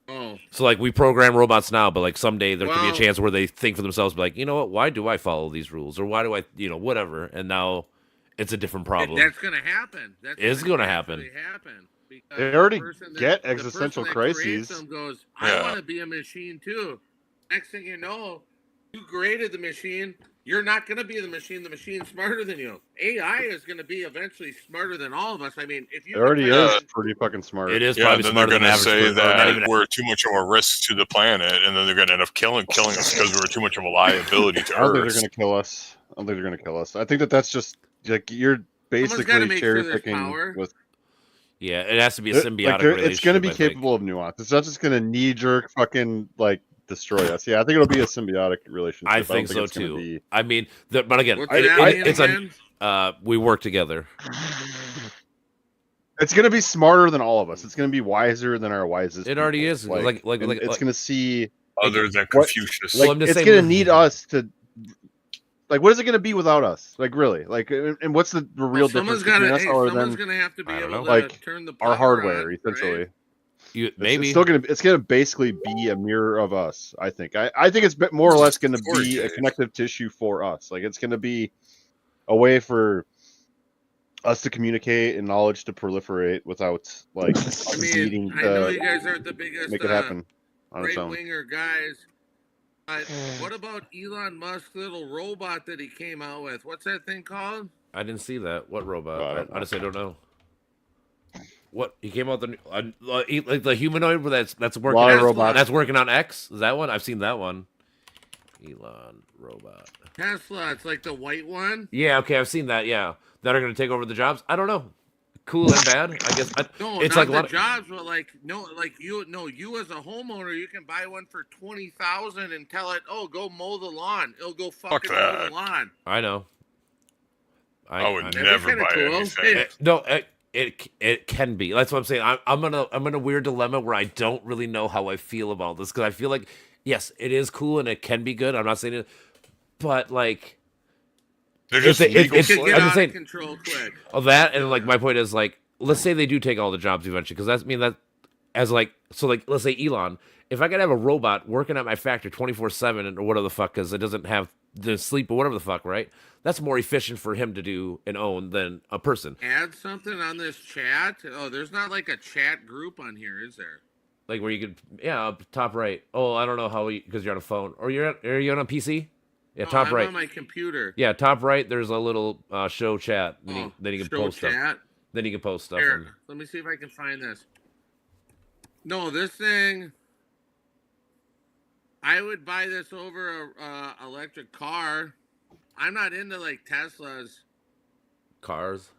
Oh, So like we program robots now, but like someday there could be a Well- chance where they think for themselves, be like, you know what? Why do I follow these rules, or why do I, whatever? And now it's a different problem. that's gonna happen. That's It's gonna happen. actually happen. Because They already the person get the existential person that creates crises. them goes, I Yeah. want to be a machine too. Next thing you know, you created the machine. You're not going to be the machine. The machine's smarter than you. AI is going to be eventually smarter than all of us. I mean, if you It already Yeah. is pretty fucking smart. It is Yeah, probably then smarter they're than going the to average say person, or not that even- we're too much of a risk to the planet, and then they're going to end up killing us because we're too much of a liability to I don't think Earth. they're gonna kill us. I don't think they're gonna kill us. I think that's just like you're gotta basically make sure cherry there's picking power. with. Yeah, it has to be a Like, symbiotic it's relationship. gonna be I think. capable of nuance. It's not just gonna knee jerk fucking like destroy us. Yeah, I think it'll be a symbiotic relationship. I don't think so it's gonna too. be- I mean, but again, What's I- that I- mean it's again? we work together. It's gonna be smarter than all of us. It's gonna be wiser than our wisest. It already people. is. Like and it's gonna see. Other than What- Confucius. Well, Like I'm just it's saying- gonna need us to. Like, what is it gonna be without us? Like, really? Like, and what's the real difference between us other someone's than gonna have to be I don't able know. to Like, turn the power our hardware, on, essentially? right? It's Maybe still gonna. It's gonna basically be a mirror of us. I think. I think it's more or less gonna be a connective tissue for us. Like, it's gonna be a way for us to communicate and knowledge to proliferate without like I us mean, needing I know to you guys aren't the biggest make it happen on its right own. winger guys. But what about Elon Musk's little robot that he came out with? What's that thing called? I didn't see that. What robot? I don't know. Honestly, I don't know. What he came out the like the humanoid that's working lot of on robots. that's working on X. Is that one? I've seen that one. Elon robot. Tesla. It's like the white one. Yeah, okay, I've seen that. Yeah, that are going to take over the jobs. I don't know. Cool and bad, I guess. No, It's not like a the lot of- jobs, but like you as a homeowner, you can buy one for $20,000 and tell it, oh, go mow the lawn. It'll go fucking mow that. the lawn. I know. I would That'd be never kinda buy cool. anything. Hey, No, it can be. That's what I'm saying. I'm in a weird dilemma where I don't really know how I feel about this because I feel like yes, it is cool and it can be good. I'm not saying it, but like They're If just they- if- legal if- It could slaves. get I'm out just saying- of control quick. of that, and like my point is like, let's say they do take all the jobs eventually, because that's mean that as like so like let's say Elon, if I could have a robot working at my factory 24/7 or whatever the fuck, because it doesn't have the sleep or whatever the fuck, right? That's more efficient for him to do and own than a person. Add something on this chat. Oh, there's not like a chat group on here, is there? Like where you could, yeah, up top right. Oh, I don't know how because you're on a phone or are you on a PC? Yeah, No, top I'm right. on my computer. Yeah, top right. There's a little show chat. Then you can show post stuff. chat. Then you can post stuff. Here, and- let me see if I can find this. No, this thing. I would buy this over a electric car. I'm not into like Teslas. Cars.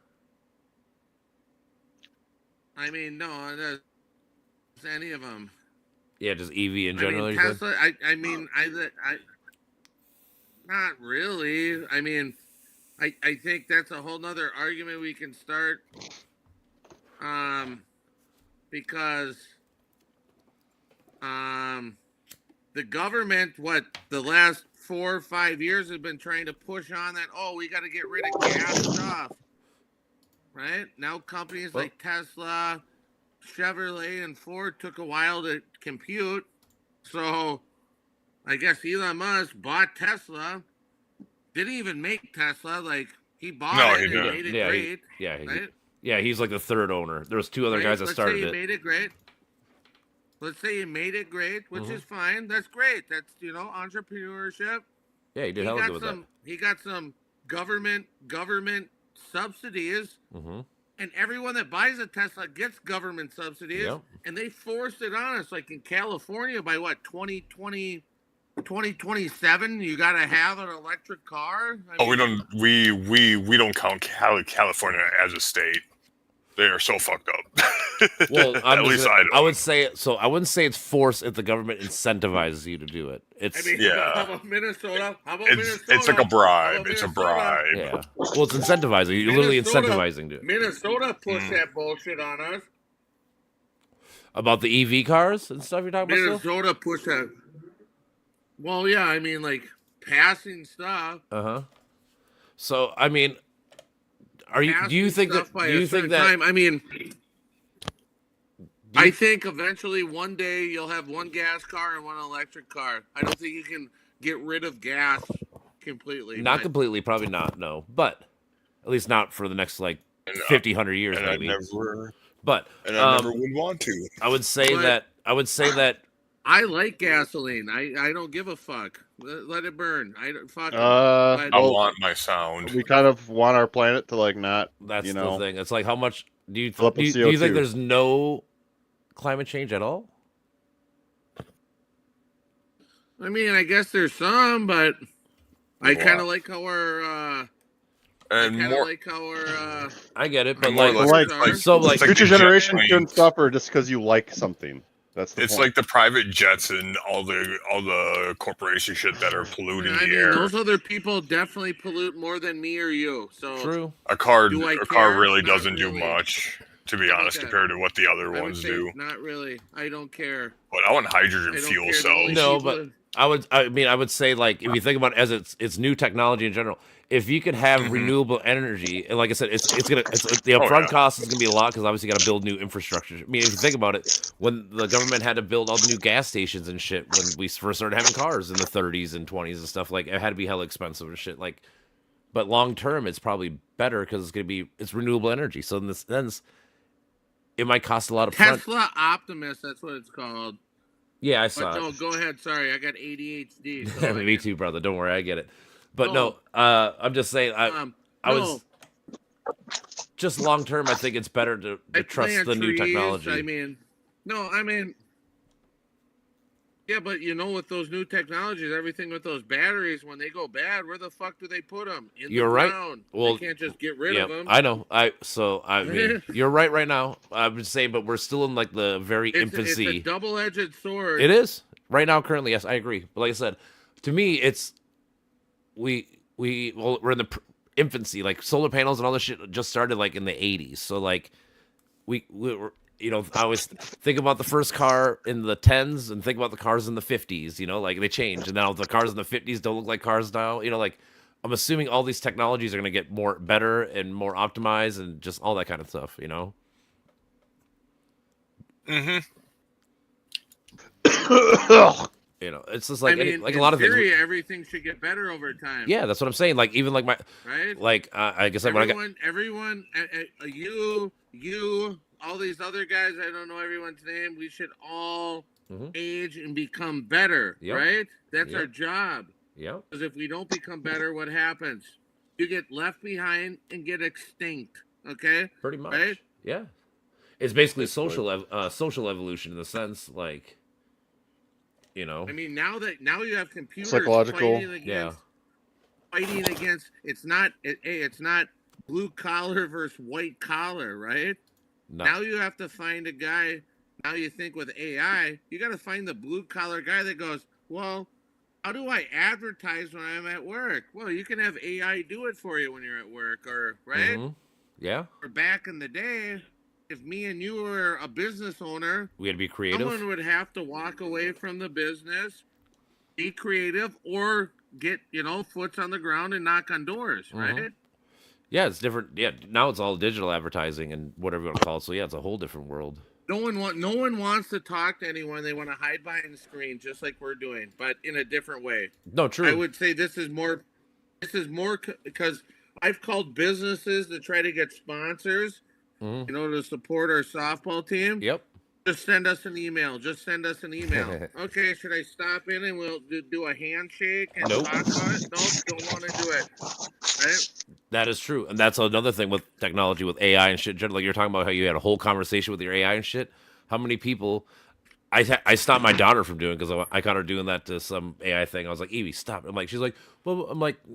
I mean, no, there's any of them. Yeah, just EV in general. I mean, you said? Tesla. I mean, not really. I mean, I think that's a whole nother argument we can start. Because the government, the last 4 or 5 years has been trying to push on that. Oh, we got to get rid of gas stuff. Right now, companies Well- like Tesla, Chevrolet, and Ford took a while to compute. So, I guess Elon Musk bought Tesla. Didn't even make Tesla. Like he bought No, it he and didn't. made it Yeah, great. yeah, Right? he's like the third owner. There was two other Right? guys that Let's started say you it. made it great. Let's say you made it great, which Mhm. is fine. That's great. That's entrepreneurship. Yeah, he did He hell got good with that. some. He got some government subsidies, Mm-hmm. and everyone that buys a Tesla gets government subsidies, Yep. and they forced it on us. Like in California, by what 2027, you got to have an electric car. I Oh, we mean, don't we don't count California as a state. They are so fucked up. Well, at least I don't. I would say so. I wouldn't say it's forced if the government incentivizes you to do it. It's I mean, Yeah. how about Minnesota? How about it's Minnesota? like a How bribe. about It's a Minnesota? bribe. yeah. Well, it's incentivizing. You're literally Minnesota- incentivizing to it. Minnesota pushed Mm. that bullshit on us. About the EV cars and stuff you're talking about. Minnesota pushed that. Well, yeah, I mean, like passing stuff. Uh huh. So I mean, do you passing think that? stuff by Do a you think certain that? time. I mean, do you- I think eventually one day you'll have one gas car and one electric car. I don't think you can get rid of gas completely. Not but- completely, probably not. No, but at least not for the next like And, 50, 100 years, and maybe. I never But would want to. I would say But- that I like gasoline. I don't give a fuck. Let it burn. I don't fuck. it. I Well, want my sound. we kind of want our planet to like not. that's You the know, thing. It's like how much do you fill up do with you, do you think CO2. there's no climate change at all? I mean, I guess there's some, but I There's a kind of lot. like how our. And more, I get it, but more or like, Like- less, it's like- so like it's Future the jet generations plane. shouldn't suffer just because you like something. That's the It's point. like the private jets and all the corporation shit that are polluting I the mean, air. those other people definitely pollute more than me or you. So True. A car Do I a car care? really Not doesn't do really. much, to be How about honest, that? compared to what the other I would ones say do. not really. I don't care. But I want hydrogen I don't fuel care. The only cells. No, people but I would say, like, if you think about it as it's new technology in general, if you could have Mhm. renewable energy, and like I said, it's the upfront yeah. cost is gonna be a lot because obviously you got to build new infrastructure. I mean, if you think about it, when the government had to build all the new gas stations and shit when we first started having cars in the 30s and 20s and stuff, like it had to be hella expensive and shit. Like, but long term, it's probably better because it's renewable energy. So in this sense, it might cost a lot upfront. Tesla Optimus, that's what it's called. Yeah, I But saw no, it. go ahead. Sorry, I got ADHD. So Me too, brother. Don't worry, I get it. But No. I'm just saying, I no, was just long term. I think it's better to I trust plant the new trees. technology. I mean, yeah, but with those new technologies, everything with those batteries, when they go bad, where the fuck do they put them? In You're the right. ground. Well, they can't just get rid yeah, of them. I know. I mean, you're right now. I would say, but we're still in like the very It's infancy. a double-edged sword. It is right now, currently. Yes, I agree. But like I said, to me, it's we're in the infancy. Like solar panels and all this shit just started like in the 80s. So like we were. I always think about the first car in the 10s and think about the cars in the 50s, like they changed. And now the cars in the 50s don't look like cars now. Like I'm assuming all these technologies are going to get better and more optimized and just all that kind of stuff, Mm-hmm. It's just like I mean, like a in lot of theory, things. everything should get better over time. Yeah, that's what I'm saying. Like even like my, Right? like I guess when I got Everyone, you, all these other guys, I don't know everyone's name. We should all Mhm. age and become better, Yep. right? That's Yep. our job. yeah, Because if we don't become better, what happens? You get left behind and get extinct. Okay? pretty much. Right? Yeah, it's basically Basically. social evolution in the sense like, I mean, now you have computers Psychological. fighting against, Yeah. It's not blue collar versus white collar, right? no, Now you have to find a guy. Now you think with AI, you got to find the blue collar guy that goes, well, how do I advertise when I'm at work? Well, you can have AI do it for you when you're at work, or right? Mhm. Yeah, Or back in the day, if me and you were a business owner, we had to be creative. someone would have to walk away from the business, be creative, or get foots on the ground and knock on doors, Mhm. right? Yeah, it's different. Yeah, now it's all digital advertising and whatever you want to call it. So yeah, it's a whole different world. No one wants to talk to anyone. They want to hide behind the screen, just like we're doing, but in a different way. No, true. I would say this is more because I've called businesses to try to get sponsors, Mhm. to support our softball team. Yep. Just send us an email. Okay, should I stop in and we'll do a handshake and Nope. talk about it? Nope, don't want to do it. Right? That is true, and that's another thing with technology, with AI and shit. Like you're talking about how you had a whole conversation with your AI and shit. How many people? I stopped my daughter from doing because I caught her doing that to some AI thing. I was like, Evie, stop. She's like, well,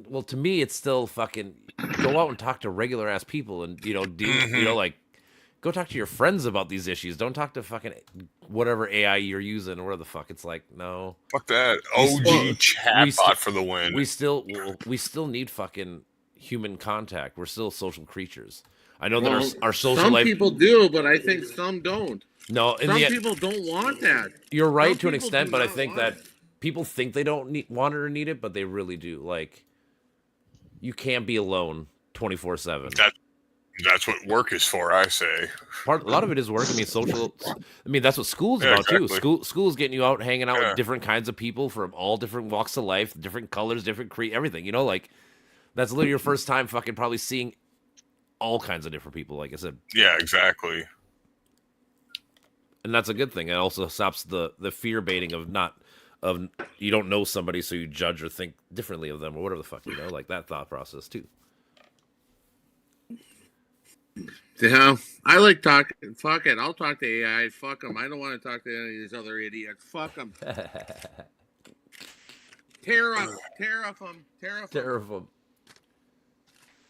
well, to me, it's still fucking go out and talk to regular ass people and like go talk to your friends about these issues. Don't talk to fucking whatever AI you're using or whatever the fuck. It's like no. Fuck that. We OG still- chatbot for the win. We still need fucking human contact. We're still social creatures. I know Well, that our social some life. people do, but I think some don't. No, in Some the people don't want that. you're right some to an people extent, do but I not think want that it. people think they don't want it or need it, but they really do. Like, you can't be alone 24/7. That's what work is for, I say. A lot of it is work. I mean, social. I mean, that's what school's Yeah, about too. exactly. School's getting you out, hanging out Yeah. with different kinds of people from all different walks of life, different colors, different everything. Like that's literally your first time fucking probably seeing all kinds of different people. Like I said, Yeah, exactly. and that's a good thing. It also stops the fear baiting of you don't know somebody, so you judge or think differently of them or whatever the fuck like that thought process too. Yeah, I like talking. Fuck it, I'll talk to AI. Fuck them. I don't want to talk to any of these other idiots. Fuck them. Tariff them.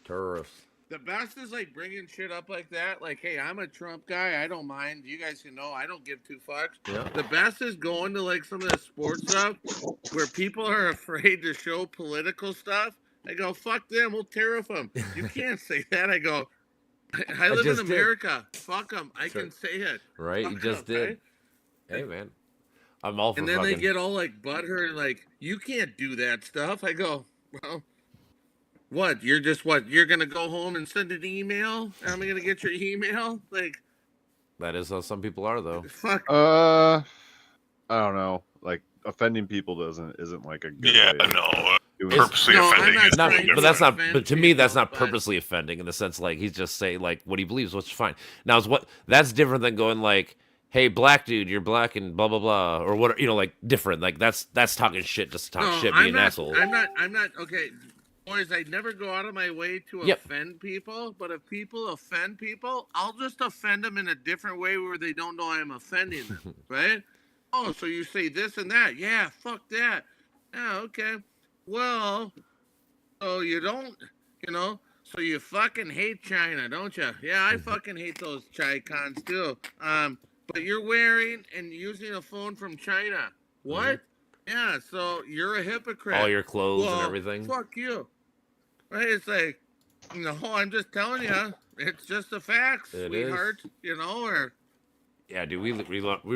Tariffs. The best is like bringing shit up like that. Like, hey, I'm a Trump guy. I don't mind. You guys can know I don't give two fucks. Yeah. The best is going to like some of the sports stuff where people are afraid to show political stuff. I go, fuck them. We'll tariff them. You can't say that. I go, I live in just did. America. Fuck them. I Sure. can say it. Right? You Fuck just 'em, did. right? Hey, man. I'm all for And then fucking. they get all like butthurt and like, you can't do that stuff. I go, well, what? You're just what? You're gonna go home and send an email? I'm gonna get your email? Like, That is how some people are, though. fuck. I don't know. Like offending people isn't like a good Yeah, way. no. Doing Purposely No, I'm offending not is Not, trying but to that's not. offend But to me, that's people, not but- purposely offending in the sense like he's just saying like what he believes, which is fine. Now, is what that's different than going like, "Hey, black dude, you're black and blah blah blah," or what? You know, like different. Like that's talking shit just to talk No, shit, I'm be an not, asshole. I'm not. Okay, boys, I never go out of my way to Yep. offend people. But if people offend people, I'll just offend them in a different way where they don't know I'm offending them. Right? Oh, so you say this and that? Yeah, fuck that. Yeah, okay. Well, so you don't, so you fucking hate China, don't you? Yeah, I fucking hate those Chi-Cons too. But you're wearing and using a phone from China. What? Yeah, so you're a hypocrite. All your clothes Well, and everything. Fuck you. Right? It's like, no, I'm just telling you. It's just the facts, It sweetheart. Or Yeah, dude, we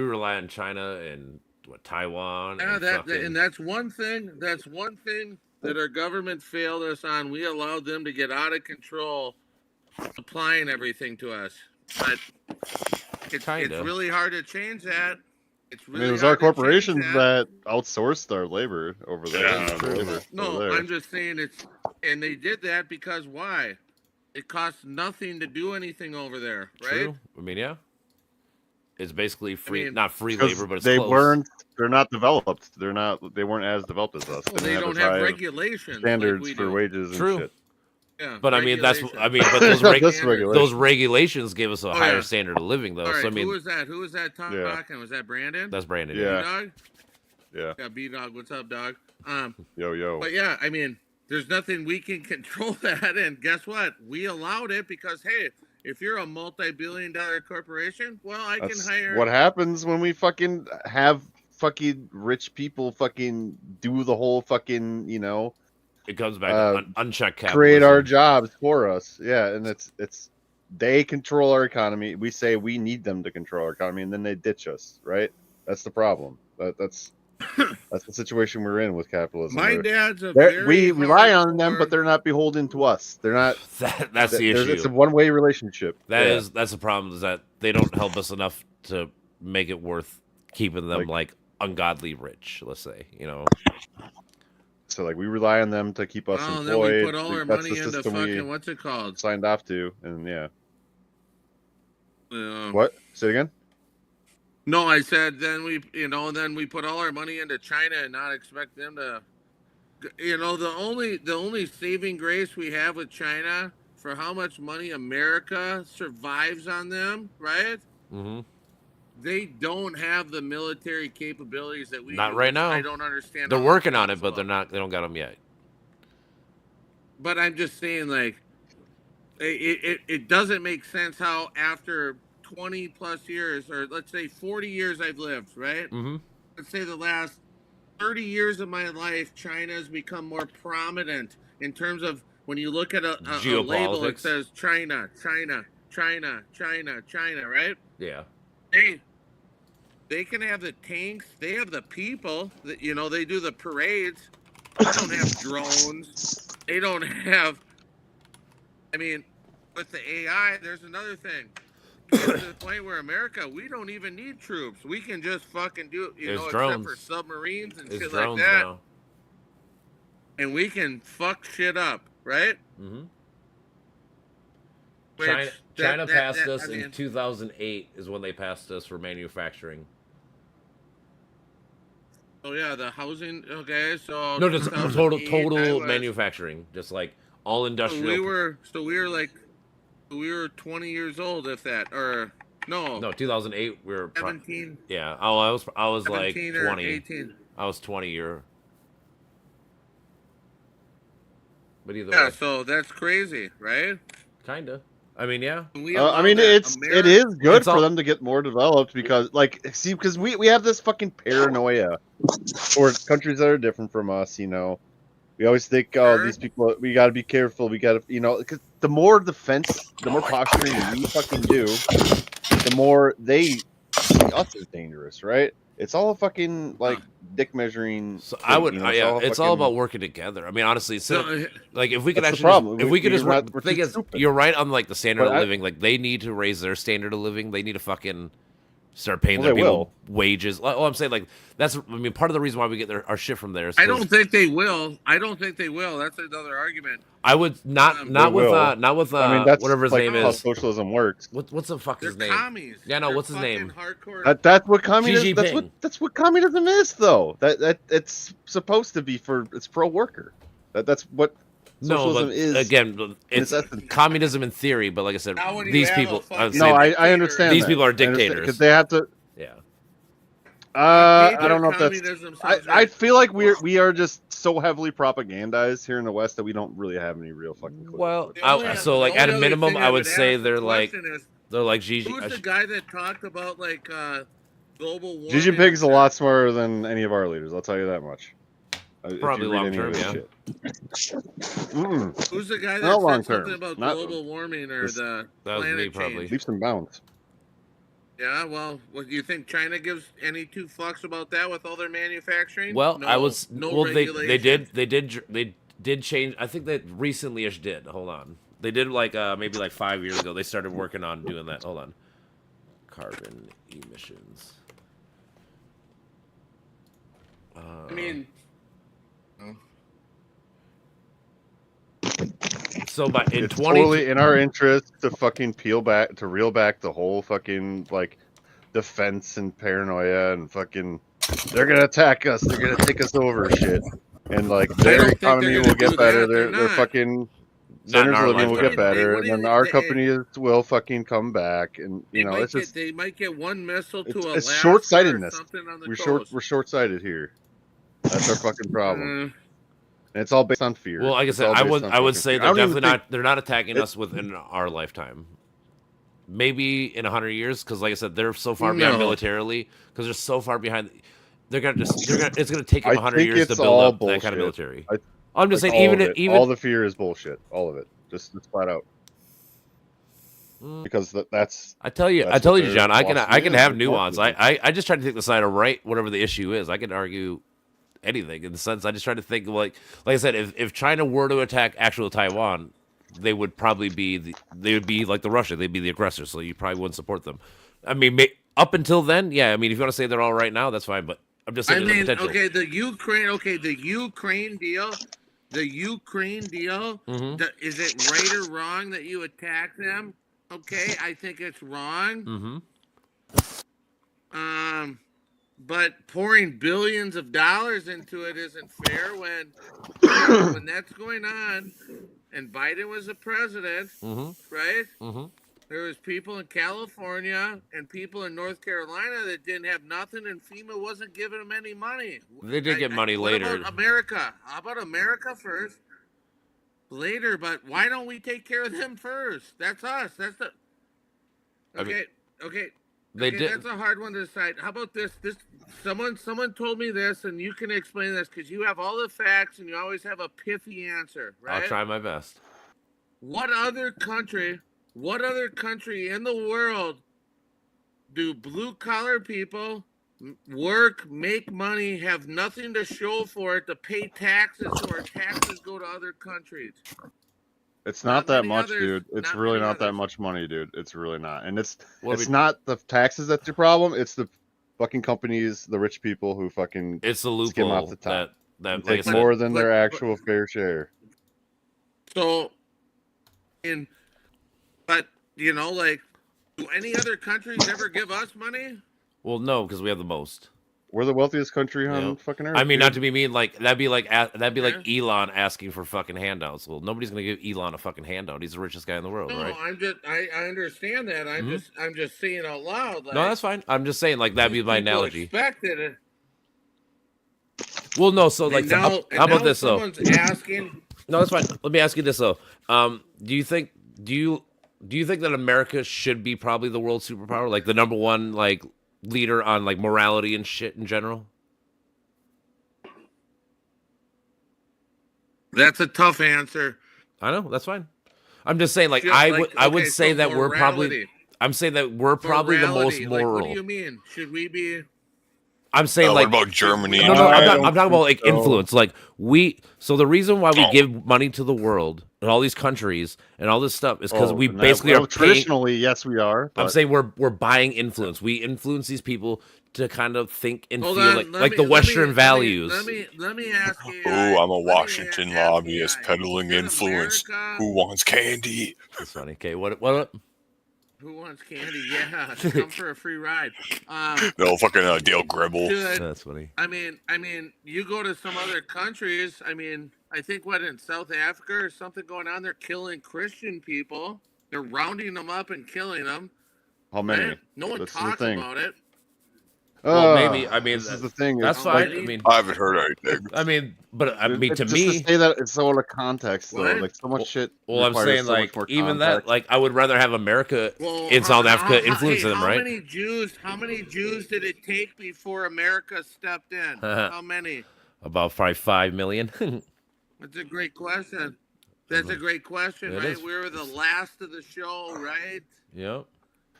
rely on China and what Taiwan. yeah, And that fucking, and that's one thing. That's one thing that our government failed us on. We allowed them to get out of control, supplying everything to us. But it's Kinda. really hard to change that. It's I really mean, it was hard our to change corporations that. that outsourced our labor over there. Yeah, and labor over No, there. I'm just saying and they did that because why? It costs nothing to do anything over there, right? True. I mean, yeah. It's basically free, mean, not free 'Cause labor, but it's they close. they're not developed. They weren't as developed as us. Well, they didn't don't as have high of regulations standards like we for do. wages and True. shit. Yeah, But I mean, but regulations. those That's regulation. those regulations give us a higher yeah. standard of living, though. All right, So I mean, who was that? Who was that talking? Yeah. Was that Brandon? that's Brandon. Yeah. B-Dog? Yeah. Yeah, B-Dog. What's up, dog? Yo. But yeah, I mean, there's nothing we can control that. And guess what? We allowed it because, hey, if you're a multi-billion-dollar corporation, well, I can That's hire. what happens when we fucking have fucking rich people fucking do the whole fucking, It comes back to unchecked capitalism. create our jobs for us. Yeah, and it's they control our economy. We say we need them to control our economy, and then they ditch us. Right? That's the problem. That's the situation we're in with capitalism. My They're- dad's a they're- very we rely on them, hardcore- but they're not beholden to us. They're not. That's the issue. It's a one-way relationship. That's Yeah. the problem, is that they don't help us enough to make it worth keeping them like ungodly rich. Let's say, So like we rely on them to keep us Well, then employed. we put all our That's money the into system fucking we what's it called? signed off to, and yeah. Uh, What? Say it again. No, I said then we put all our money into China and not expect them to. The only saving grace we have with China for how much money America survives on them, right? mm-hmm. They don't have the military capabilities that we Not do, right which now. I don't understand. They're how working that's on it, but possible. they don't got them yet. But I'm just saying, like, it doesn't make sense how after 20 plus years, or let's say 40 years I've lived, right? Mm-hmm. Let's say the last 30 years of my life, China has become more prominent in terms of when you look at a label, it Geopolitics. says China, China, China, China, China, right? Yeah. They can have the tanks, they have the people, that they do the parades. They don't have drones. They don't have. I mean, with the AI, there's another thing. To the point where America, we don't even need troops. We can just fucking do it, There's except drones. for submarines and It's shit drones like that. now. And we can fuck shit up, right? Mm-hmm. Which, China passed us I mean, in 2008 is when they passed us for manufacturing. Oh yeah, the housing. Okay, so No, just 2008, I total was- manufacturing, just like all So industrial. we were 20 years old, if that, or no, No, 2008 we were 17, yeah. Oh, I was like 17 or 20. 18. I was 20 year. But either Yeah, way, so that's crazy, right? Kinda. I mean, yeah. We I allow mean, that. it is good It's for all- them to get more developed because, like, see, because we have this fucking paranoia towards countries that are different from us. You know, we always think, oh, Sure. these people, we got to be careful. We got to, you know, because the more defense, the more posturing we fucking do, the more they see us as dangerous, right? It's all a fucking like dick measuring. So thing, I would, you know, yeah, it's all fucking- about working together. I mean, honestly, So, like if we could That's the actually, problem. if we could just We're work, not- the we're thing too is, stupid. you're right on like the standard But of I- living. Like they need to raise their standard of living. They need to fucking start paying Well, their they people wages. Oh, I'm saying like that's. I mean, part of the reason why we get our shit from there is I 'cause don't think they will. I don't think they will. That's another argument. I would not They with will. not with I mean, that's whatever his like name how is. socialism works. What's the fuck They're his name? commies. Yeah, no, They're what's his name? fucking Hardcore. That's what communism. Xi Jinping. That's what communism is, though. That it's supposed to be for. It's pro worker. That's what No, socialism but is. again, it's essence. communism in theory. But like I said, Now when you these have a people. fucking- say No, I dictator. understand. These that. people are I understand, dictators. 'cause they have to. yeah. I don't know if that's. Communism I sounds right. feel like we are just so heavily propagandized here in the West that we don't really have any real fucking clue. Well, The only- so like the at a only minimum, thing I would ask say the they're like question is, Gigi. who's the guy that talked about like global warming? Xi Jinping's a lot smarter than any of our leaders. I'll tell you that much. If you Probably read long any of term, his yeah. shit. Mm-mm. Who's the guy that Not said long something term. about Not- global warming or This- the That was me, planet probably. change? Leaps and bounds. Yeah, well, what do you think China gives any two fucks about that with all their manufacturing? Well, No, I was no well. They regulations. did change. I think that recently-ish did. Hold on, they did like maybe like 5 years ago. They started working on doing that. Hold on, carbon emissions. I mean, so by in It's 20 totally in our interest to fucking reel back the whole fucking like defense and paranoia and fucking they're gonna attack us, they're gonna take us over shit. And like don't their think they're economy gonna will do get better, that. They're their not. fucking Not in standards our of living will lifetime. get better, What do and you- then our they- companies will fucking come back, and they you know might it's just they might get one missile to it's Alaska short-sightedness. or something on the we're coast. short-sighted here. That's our fucking problem, Uh, and it's all based on fear. Well, like I It's said, all I based would on I would fucking say fear. I they're don't even definitely think- not. They're not attacking it- us within our lifetime. Maybe in 100 years, because like I said, they're so far behind No. militarily. Because they're so far behind, they're gonna just. It's gonna take them I 100 think years to it's build all up that kind of bullshit. military. I- I'm just Like, saying, all even of if, it. even all the fear is bullshit. All of it, just flat out. Mm. Because that's I tell you, That's I told what you, their John. I philosophy can is, have it's nuance. marketing. I just try to take the side of right, whatever the issue is. I can argue anything in the sense. I just try to think like I said, if China were to attack actual Taiwan, they would probably be they would be like the Russia. They'd be the aggressor. So you probably wouldn't support them. I mean, up until then, yeah. I mean, if you want to say they're all right now, that's fine. But I'm just I saying there's a mean, potential. okay, the Ukraine deal. The Ukraine deal. Mm-hmm. Is it right or wrong that you attack them? Okay, I think it's wrong. Mm-hmm. But pouring billions of dollars into it isn't fair when that's going on. And Biden was the president, Mm-hmm. right? Mm-hmm. There was people in California and people in North Carolina that didn't have nothing, and FEMA wasn't giving them any money. They did get money what later. about America? How about America first? Later, but why don't we take care of them first? That's us. That's the. I mean, Okay. They Okay, did. That's a hard one to decide. How about this? Someone told me this, and you can explain this because you have all the facts and you always have a pithy answer, right? I'll try my best. What other country in the world do blue collar people work, make money, have nothing to show for it, to pay taxes, so our taxes go to other countries? it's Not not that many much, others. dude. It's Not really many not that others. much money, dude. It's really not, and it's What it's we- not the taxes that's your problem. It's the fucking companies, the rich people who fucking It's the skim loophole off the top. that and like I take said, more than their but- actual fair share. So, but you know, like, do any other countries ever give us money? well, no, because we have the most. We're the wealthiest country on Yeah. fucking earth. I mean, dude. not to be mean, like that'd be like Yeah. Elon asking for fucking handouts. Well, nobody's gonna give Elon a fucking handout. He's the richest guy in the world, No, right? I understand that. I'm just saying out loud. Like, No, that's fine. I'm just saying, like that'd be my people analogy. Expected it. Well, no, so like, And now how about now this though? someone's asking. No, that's fine. Let me ask you this though. Do you think Do you think that America should be probably the world superpower, like the number one like leader on like morality and shit in general? That's a tough answer. I know that's fine. I'm just saying, like Shit, I like, would okay, say so that we're probably. morality. I'm saying that we're probably the most Morality, moral. Like, what do you mean? Should we be? I'm saying what like about Germany? no, no, I I'm don't talking about like think so. influence. Like so the reason why we Oh. give money to the world and all these countries and all this stuff is because we and basically well, are paying. traditionally, yes, we are. I'm But saying we're buying influence. We influence these people to kind of think and Hold feel on, like the Western values. Let me ask you. Oh, I'm a Washington lobbyist peddling influence. Who wants candy? That's funny. Okay, what? Who wants candy? Yeah, come for a free ride. No, fucking Dale Gribble. Should, That's funny. I mean, you go to some other countries. I mean, I think in South Africa or something going on. They're killing Christian people. They're rounding them up and killing them. how many? Right? No one This is the talks thing. about it. Well, maybe. I mean, this is the thing. that's it's fine. like- I mean, I haven't heard anything. but I mean, it's to just me, to say that it's so out of context, though. What? Like so much shit. well, I'm requires saying so much like more even context. that, like I would rather have America Well, in South Africa hey, influencing them, how right? How many Jews did it take before America stepped in? How many? About 5 million. That's a great question. That's a great question, It right? is. We were the last of the show, right? Yep.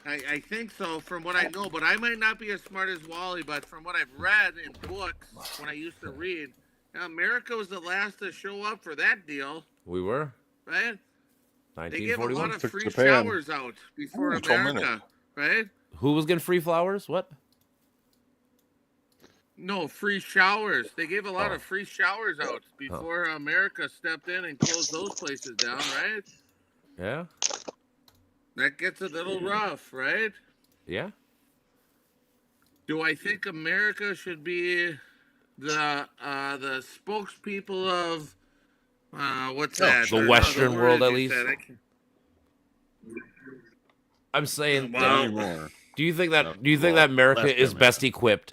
I think so, from what I know, but I might not be as smart as Wally. But from what I've read in books, when I used to read, America was the last to show up for that deal, We were right? They gave a 1941. lot of Took free Japan. showers out before Ooh, 12 America, right? Who was getting free flowers? What? No, free showers. They gave a lot Oh. of free showers out before America stepped in and closed those places down, right? Yeah. That gets a little rough, right? Yeah. Do I think America should be the spokespeople of what's that? the The Western word world, that at you least? said. I can't- I'm saying. Wow. Tell me more. Do you think that? No, Do you think well, that America less is than best equipped?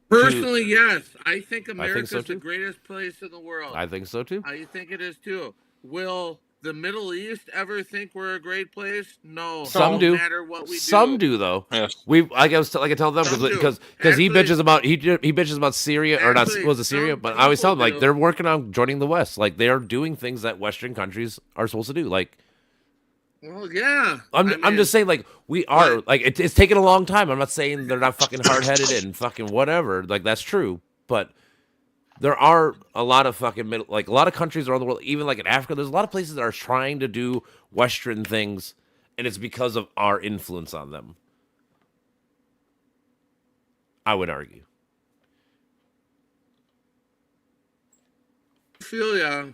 Personally, yes. I think America's so, the too. greatest place in the world. I think so too. I think it is too. Will the Middle East ever think we're a great place? No. Some no do. matter what we Some do though. Yes. I tell them Some do. because he Actually- bitches about he bitches about Syria or not Actually, was it Syria, some but I always tell them people like do. they're working on joining the West. Like they're doing things that Western countries are supposed to do. Like Well, yeah. I'm mean, just saying like we are like it's taken a long time. I'm not saying they're not fucking hard headed and fucking whatever. Like that's true, but there are a lot of fucking a lot of countries around the world, even like in Africa. There's a lot of places that are trying to do Western things, and it's because of our influence on them. I would argue. feel ya.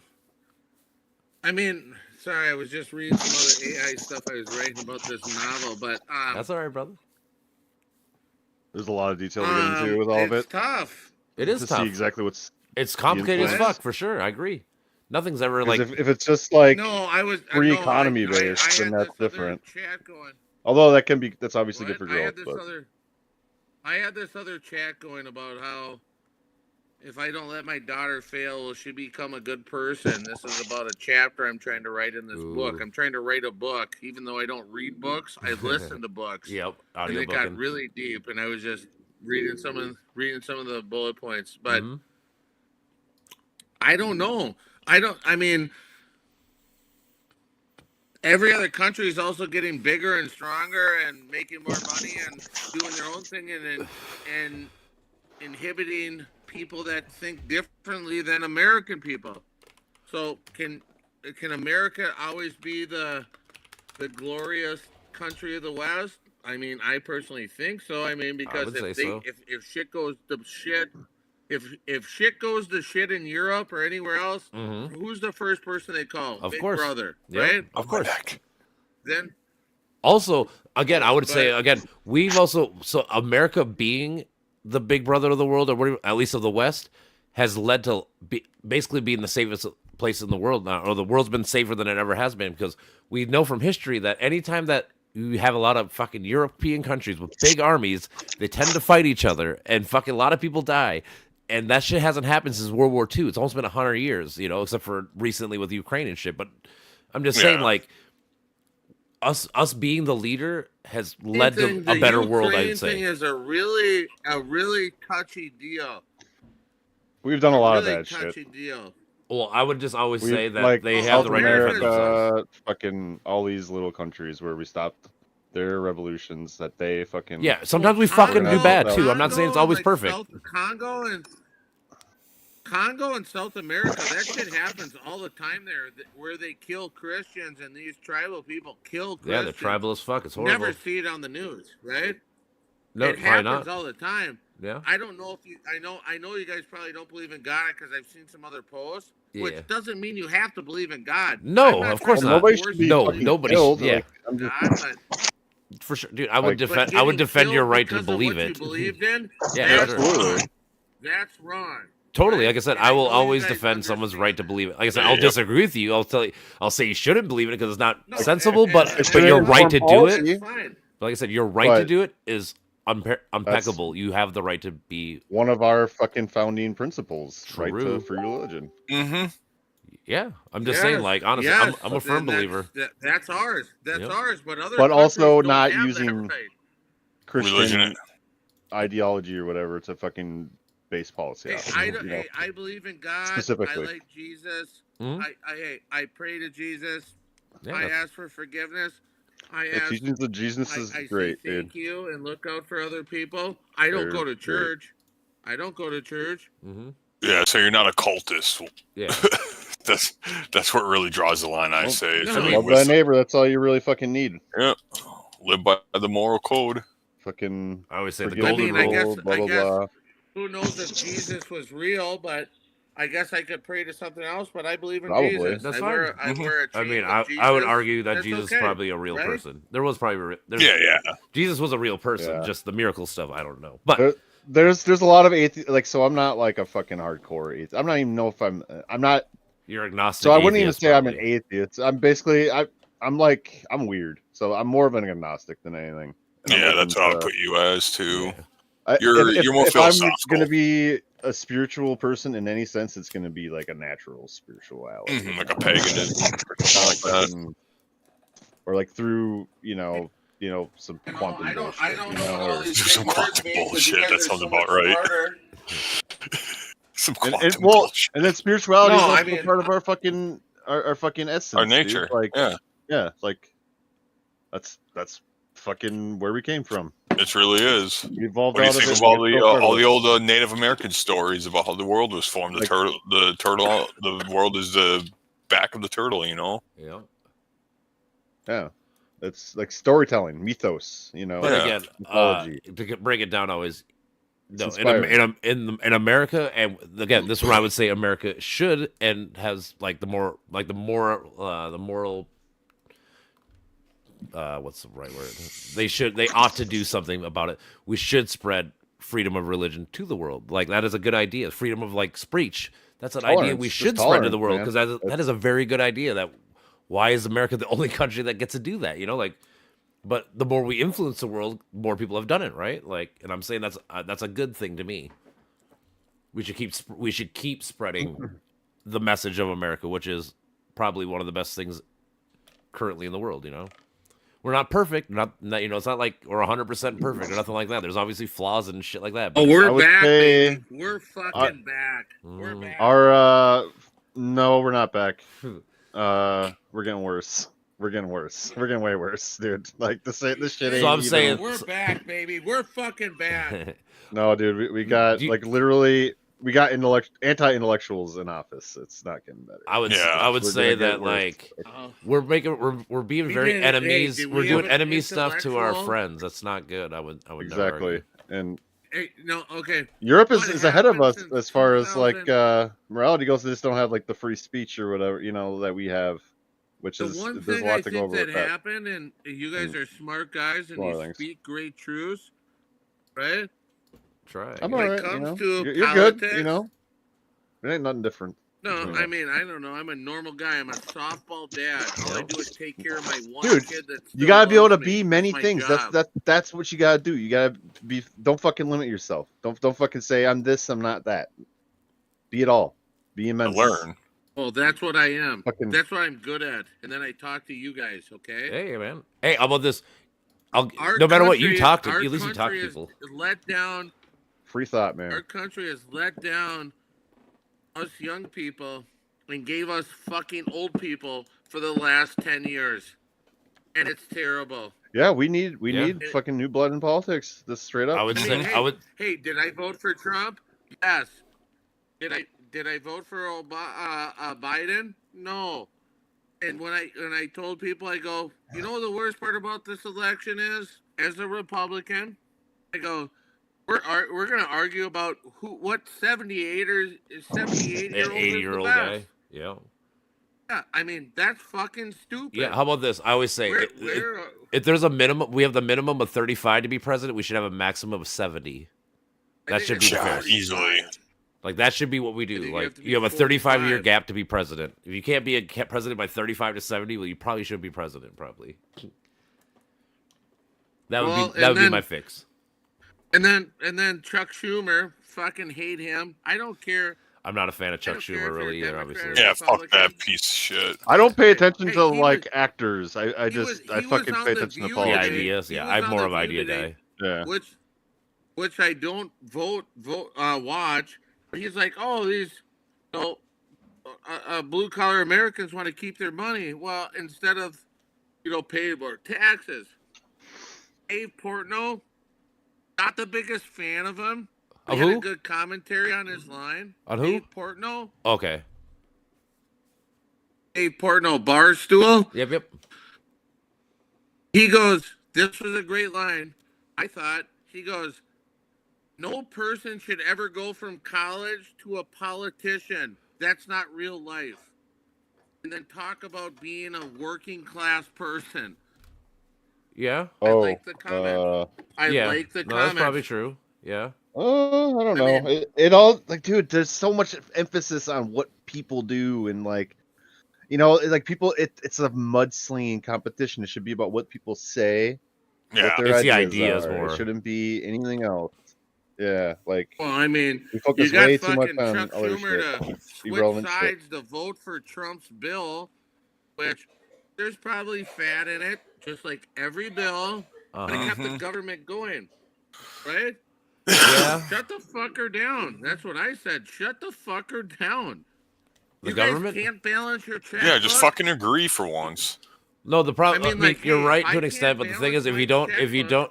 I mean, sorry, I was just reading some other AI stuff I was writing about this novel, but That's all right, brother. There's a lot of detail to get into with all of it's it. tough. It is to tough. see exactly what's. It's complicated as influence. fuck for sure. I agree. Nothing's ever 'Cause like if it's just like No, I was free no, economy I based, then had that's this other different. Chat going. Although that's obviously What? good for I had growth. this But other. I had this other chat going about how if I don't let my daughter fail, will she become a good person? This is about a chapter I'm trying to write in this book. Ooh. I'm trying to write a book, even though I don't read books. I listen to books. yep, And it got really deep, and I was just reading some of the bullet points. But Mhm. I don't know. I mean, every other country is also getting bigger and stronger and making more money and doing their own thing and inhibiting people that think differently than American people. So can America always be the glorious country of the West? I mean, I personally think so. I mean, because would if say so. if shit goes to shit, if shit goes to shit in Europe or anywhere else, Mhm. who's the first person they call? Of Big course. Brother, Yep, right? of course. Then Also, again, I would say But- again, we've also America being the big brother of the world, or whatever, at least of the West, has led to basically being the safest place in the world now, or the world's been safer than it ever has been, because we know from history that anytime that you have a lot of fucking European countries with big armies, they tend to fight each other, and fucking a lot of people die. And that shit hasn't happened since World War II. It's almost been 100 years, except for recently with Ukraine and shit. But I'm just saying, Yeah. like, us being the leader has led to Anything, a the better world. Ukraine I'd say. thing is a really touchy deal. We've done a lot of really that shit. touchy deal. Well, I would just always say We've, that like, they have South the right to defend themselves. America, fucking all these little countries where we stopped their revolutions that they fucking Yeah, sometimes we Well, fucking do Congo- bad too. I'm not saying it's Congo always and, like, perfect. Congo and South America, that shit happens all the time there, where they kill Christians and these tribal people kill Yeah, Christians. they're tribal as fuck. It's horrible. Never see it on the news, right? No, it probably happens not. all the time. Yeah. I don't know if you. I know you guys probably don't believe in God because I've seen some other posts, Yeah. which doesn't mean you have to believe in God. No, I'm not of course trying to not. Nobody force should be you to No, believe nobody killed. should- yeah. Like, I'm in just, God, For sure, dude. I would Like- defend. but I would getting defend your killed right to because of believe what it. you believed in. Yeah, that's sure. absolutely. wrong. That's wrong. Totally. Right? Like I said, And I will know you always guys defend someone's understand right to that. believe it. Like I said, Yeah, I'll yeah. disagree with you. I'll say you shouldn't believe it because it's not No, sensible. and- But and- It's but an your right to informed do policy. it. That's fine. But like I said, your right to But- do it is impeccable. You have the right to be. one of our fucking founding principles, right True. to free religion. Mm-hmm. Yeah, I'm just saying. Yes, Like honestly, yes, I'm a firm then believer. That's ours. That's Yep. ours. But other But also countries don't not have that using- right. Christian Religion. ideology or whatever to fucking base policy Hey, off of, I, you don't- know? hey, I believe in God. Specifically. I like Jesus. Mhm. I pray to Jesus. Yeah, I that's- ask for forgiveness. I The ask. teachings of Jesus is I great, say dude. thank you and look out for other people. I don't They're go to great. church. I don't go to church. mhm. Yeah, so you're not a cultist. Yeah. That's what really draws the line. I Well, say. It's no. really Love thy wisdom. neighbor. That's all you really fucking need. Yeah, live by the moral code. Fucking I always say the forgive golden I mean, I rule. guess- rule, blah, blah, guess- blah. Who knows if Jesus was real? But I guess I could pray to something else. But I believe in Probably. Jesus. That's I fine. wear, I Mhm. wear a I chain mean, of I would Jesus. argue that That's Jesus is okay, probably a real right? person. There was probably Yeah. Jesus was a real person. Yeah. Just the miracle stuff, I don't know. But There's a lot of atheist, like, so I'm not like a fucking hardcore atheist. I'm not even know if I'm not. you're agnostic. So I wouldn't even atheist, say I'm an probably. atheist. I'm basically I'm like I'm weird. So I'm more of an agnostic than anything. And I'm Yeah, open that's what I would to- put you as too. Yeah. You're more if I'm philosophical. gonna be a spiritual person in any sense, it's gonna be like a natural spirituality, Mhm, like a paganism, something like that. Fucking- or like through some quantum I bullshit. don't you know know, what all or- these There's some big words quantum mean, 'cause bullshit, you guys that are sounds so about much right. smarter. Some and, quantum well, bullshit. and then spirituality No, is I also mean, part of our fucking our fucking essence, Our dude. nature. Like, Yeah, like that's fucking where we came from. it really is. We evolved What do you out of think it. of all we're the still part of all it. the old Native American stories about how the world was formed? Like- The turtle, the world is the back of the turtle. You know. Yeah. Yeah, it's like storytelling, mythos. But Yeah. again, Mythology. to break it down, always no It's in America, and again, this is where I would say America should and has like the moral what's the right word? They ought to do something about it. We should spread freedom of religion to the world. Like that is a good idea. Freedom of like speech. That's an idea Tolerance, we just should spread to the world tolerance, because that is a very good idea. That why is America the only country that gets to do that? You know, like. But the more we influence the world, more people have done it, right? Like, and I'm saying that's a good thing to me. We should keep spreading the message of America, which is probably one of the best things currently in the world. You know, we're not perfect, not it's not like we're 100% perfect or nothing like that. There's obviously flaws and shit like that. Oh, But we're I would back, say- baby. We're fucking back. We're back. Our no, we're not back. We're getting worse. We're getting worse. We're getting way worse, dude. Like this shit ain't. So I'm even- saying- We're back, baby. We're fucking back. no, dude. We got Do you- like literally. We got anti-intellectuals in office. It's not getting better. I would Yeah. I would We're say gonna get that worse. like Uh, we're being We very did- enemies. hey, did We're we doing have an enemy stuff to our intellectual? friends. That's not good. I would never Exactly. argue. And hey, no, okay. Europe What is ahead of us happened since as far as like 2000? morality goes. They just don't have like the free speech or whatever that we have, which The is one there's thing a lot I to go think over that with that. happened, and you guys are smart guys, and A lot of you things. speak great truths, right? Try. I'm When it alright, comes to you're good, politics- It ain't nothing different. No, Yeah. I mean, I don't know. I'm a normal guy. I'm a softball dad. All I do is take care of my one Dude, kid that You gotta be able to me. be That's many my things. job. That's what you gotta do. You gotta be. Don't fucking limit yourself. Don't fucking say I'm this. I'm not that. Be it all. Be immense. Learn. Oh, that's what I am. Fucking- That's what I'm good at. And then I talk to you guys, okay? Hey, man. Hey, how about this? Our No matter what you country- talk to, our at least you talk to country people. is let down. Free thought, Our man. country has let down us young people and gave us fucking old people for the last 10 years. And it's terrible. Yeah, we need Yeah. fucking new blood in politics. This straight up. I would I say mean, I would. Hey, did I vote for Trump? Yes. Did I vote for Biden? No. And when I told people, I go, you know, the worst part about this election is, as a Republican, I go, we're gonna argue about what 78-year-old is 80-year-old the guy. best. Yeah. Yeah, I mean that's fucking stupid. Yeah. How about this? I always say if there's a minimum, we have the minimum of 35 to be president. We should have a maximum of 70. I That think should it's be fair. 45. Easily. Like that should be what we I do. think you Like have to be you have a 35-year 45. gap to be president. If you can't be a president by 35 to 70, well, you probably should be president. Probably. That would Well, be that would and be my then- fix. And then Chuck Schumer, fucking hate him. I don't care. I'm not a fan of Chuck don't care Schumer if you're really either. Democrat Obviously. or Yeah, fuck Republican. that piece of shit. I don't pay attention Hey, to he like was- actors. I he fucking was pay on attention The to View The politics. today. ideas, He yeah. was I'm on more The of an View idea today. guy. Yeah. which I don't watch. But he's like, oh, these, blue collar Americans want to keep their money. Well, instead of, paying more taxes. Dave Portnoy, not the biggest fan of him. Of He had who? a good commentary on his line. On who? Dave Portnoy. Okay. Dave Portnoy, Barstool. Yep. He goes, this was a great line. I thought, he goes, no person should ever go from college to a politician. That's not real life. And then talk about being a working class person. Yeah. I like the comment. uh, I Yeah. like the No, comment. that's probably true. Yeah. I don't know. I mean- it all like, dude. There's so much emphasis on what people do and like, like people. It's a mudslinging competition. It should be about what people say. Yeah. What their It's the ideas ideas are. more. It shouldn't be anything else. Yeah, like Well, I mean, we you focus got way too much fucking on Chuck other Schumer shit. to switch Irrelevant shit. sides to vote for Trump's bill, which there's probably fat in it, just like every bill, but it Uh-huh. kept the government going, right? Yeah. Shut the fucker down. That's what I said. Shut the fucker down. The You government? guys can't balance your checkbook. Yeah, just fucking agree for once. No, the problem. I I mean, mean, like, you're hey, right I to an can't extent, but the thing balance is, if my you checkbook.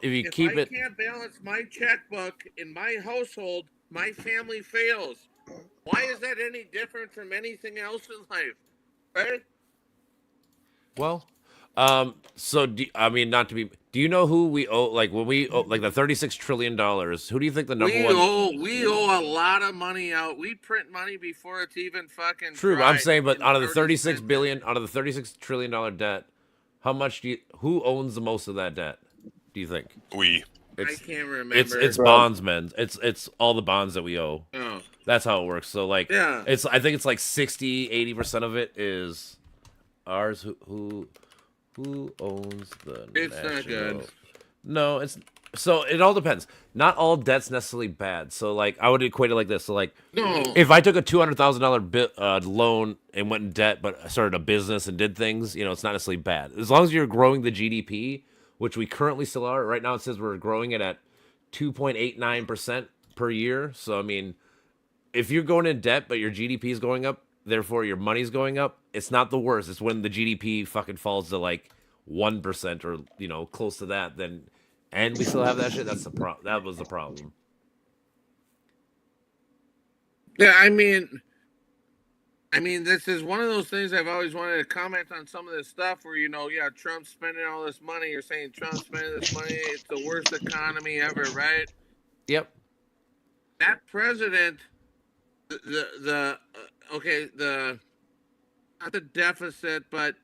if you If keep I it, can't balance my checkbook in my household, my family fails. Why is that any different from anything else in life? Right? well, so not to be. Do you know who we owe? Like when we owe, like the $36 trillion. Who do you think the number We one? owe a lot of money out. We print money before it's even fucking True, but I'm tried saying, but in out of the 36 36 billion, out of the $36 trillion debt, how much who owns the most of that debt? Do you think? We. I It's can't remember. it's Bro. bonds, men. It's all the bonds that we owe. Oh, That's how it works. So like, yeah. I think it's like 60-80% of it is ours. Who owns the? It's not good. national- No, it's so it all depends. Not all debt's necessarily bad. So like, I would equate it like this. So like, No. if I took a $200,000 loan and went in debt, but started a business and did things, it's not necessarily bad. As long as you're growing the GDP, which we currently still are. Right now, it says we're growing it at 2.89% per year. So I mean, if you're going in debt, but your GDP is going up, therefore your money's going up, it's not the worst. It's when the GDP fucking falls to like 1% or close to that, then and we still have that shit. That's the problem. That was the problem. Yeah, I mean, this is one of those things I've always wanted to comment on some of this stuff where, Trump's spending all this money. You're saying Trump's spending this money. It's the worst economy ever, right? Yep. That president, not the deficit, but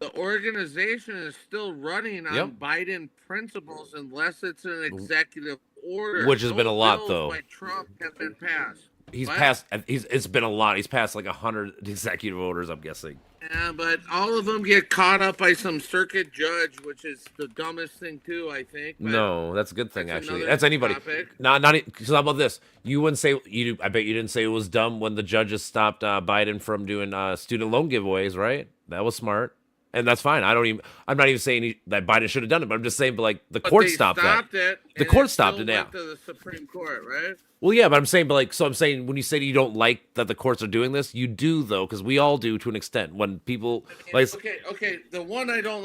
the organization is still running on Yep. Biden principles unless it's an executive order. Which has been a Those lot, bills though. by Trump have been passed. He's What? passed. It's been a lot. He's passed like 100 executive orders. I'm guessing. Yeah, but all of them get caught up by some circuit judge, which is the dumbest thing too. I think. But No, that's a good thing that's actually. another That's anybody. topic. Not. Because how about this? You wouldn't say you. I bet you didn't say it was dumb when the judges stopped Biden from doing student loan giveaways, right? That was smart, and that's fine. I don't even. I'm not even saying that Biden should have done it, but I'm just saying, but like the But court they stopped that. it. The and court it stopped still it, yeah. went to the Supreme Court, right? Well, yeah, but I'm saying, but like, so I'm saying when you say you don't like that the courts are doing this, you do though, because we all do to an extent. When people like, Okay. The one I don't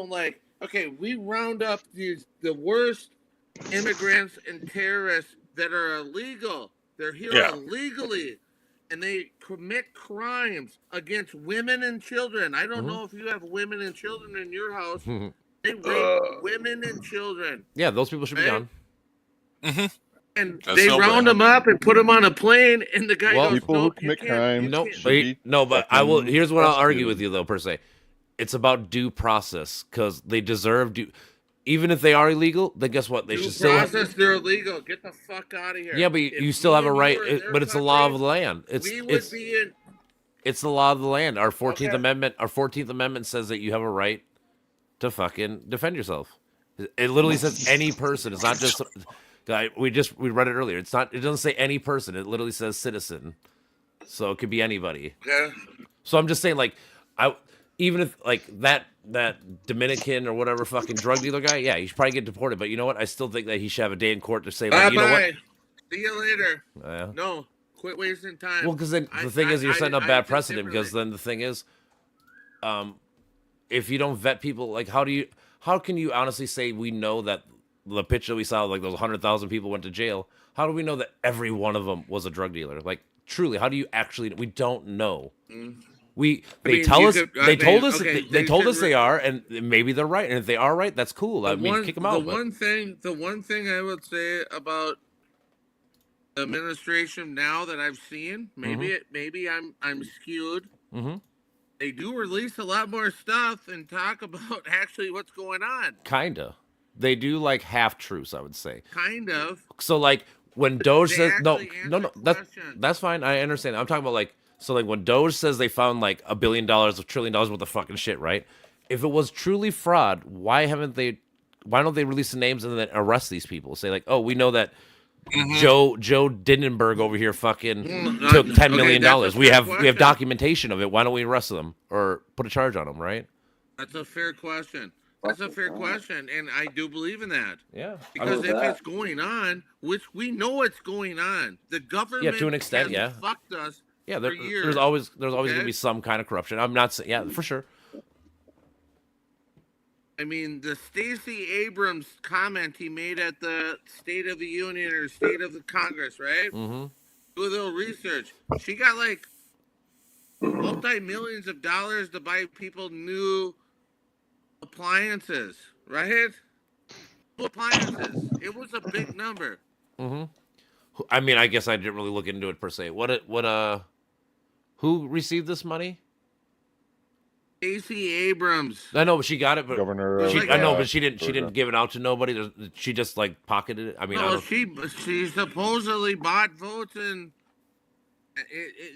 like. Okay, we round up the worst immigrants and terrorists that are illegal. They're here Yeah. illegally, and they commit crimes against women and children. I don't Mhm. know if you have women and children in your house. yeah, They rape women and children, those people should be Right? gone. and That's they no round brainer. them up and put them on a plane. And the guy Well, goes, People "No, who you commit can't- crimes you No, can't." should wait, be no, but I will. fucking Here's what I'll argue prosecuted. with you though, per se. It's about due process because they deserve due. Even if they are illegal, then guess what? They Due should still. process. They're illegal. Get the fuck out of here. Yeah, but If you still have a me and right. you were in their But it's the law of country, the land. It's we would it's be in. it's the law of the land. Our 14th Okay. Amendment. Our 14th Amendment says that you have a right to fucking defend yourself. It literally says any person. It's not just. Guy, we read it earlier. It's not. It doesn't say any person. It literally says citizen. So it could be anybody. Okay. So I'm just saying, like, even if like that Dominican or whatever fucking drug dealer guy, yeah, he should probably get deported. But you know what? I still think that he should have a day in court to say, like, Bye you know what? bye. See you later. Yeah. No, quit wasting time. Well, because then I- the thing is, you're I- setting up I bad think precedent. Because differently. then the thing is, if you don't vet people, like, how can you honestly say we know that the picture we saw, like those 100,000 people went to jail? How do we know that every one of them was a drug dealer? Like, truly, how do you actually? We don't know. They mean, tell you us. could- I They told mean, us. okay, They they told should us they are, and maybe they're right. And if they are right, that's cool. I mean, kick them out. The but- one thing I would say about the administration now that I've seen, maybe I'm skewed. Mhm. They do release a lot more stuff and talk about actually what's going on. Kinda. They do like half truths, I would say. Kind of. So like when Doge They says no, actually no, answer questions. that's fine. I understand. I'm talking about like so like when Doge says they found like $1 billion, $1 trillion worth of fucking shit, right? If it was truly fraud, why don't they release the names and then arrest these people? Say like, oh, we know that Joe Dinenberg over here fucking took $10 okay, million. that's a We fair have question. documentation of it. Why don't we arrest them or put a charge on them, right? That's a fair question. That's a fair question, and I do believe in that. Yeah. Because with if that. it's going on, which we know it's going on, the government to an extent, has yeah. fucked us. Yeah, for years. there's always Okay? gonna be some kind of corruption. I'm not saying, yeah, for sure. I mean, the Stacey Abrams comment he made at the State of the Union or State of the Congress, right? Mm-hmm. Do a little research. She got like multi-millions of dollars to buy people new appliances, right? New appliances. It was a big number. Mm-hmm. I mean, I guess I didn't really look into it per se. Who received this money? Stacey Abrams. I know, but she got it, but Governor. I know, but she Georgia. didn't give it out to nobody. She just like pocketed it. I mean, I No, don't, she supposedly bought votes and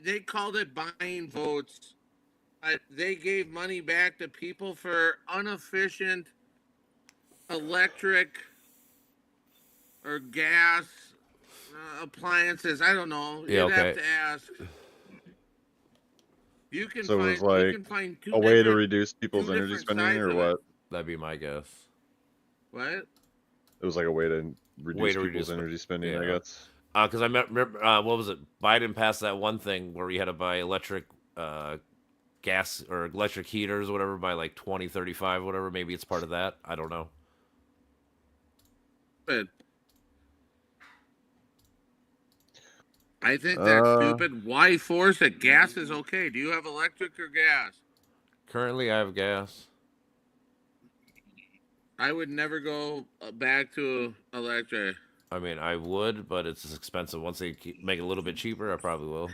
they called it buying votes. They gave money back to people for inefficient electric or gas appliances. I don't know. Yeah, You'd have okay. to ask. You can So it find was like you can find two a way to different- reduce people's two energy different spending, sides or of it. what? that'd be my guess. What? It was like a way to reduce people's energy spending, I yeah. guess. Because I remember, what was it? Biden passed that one thing where we had to buy electric gas or electric heaters or whatever by like 2035, whatever. Maybe it's part of that. I don't know. Stupid. I think that's stupid. Why force it? Gas is okay. Do you have electric or gas? Currently, I have gas. I would never go back to electric. I mean, I would, but it's expensive. Once they make it a little bit cheaper, I probably will.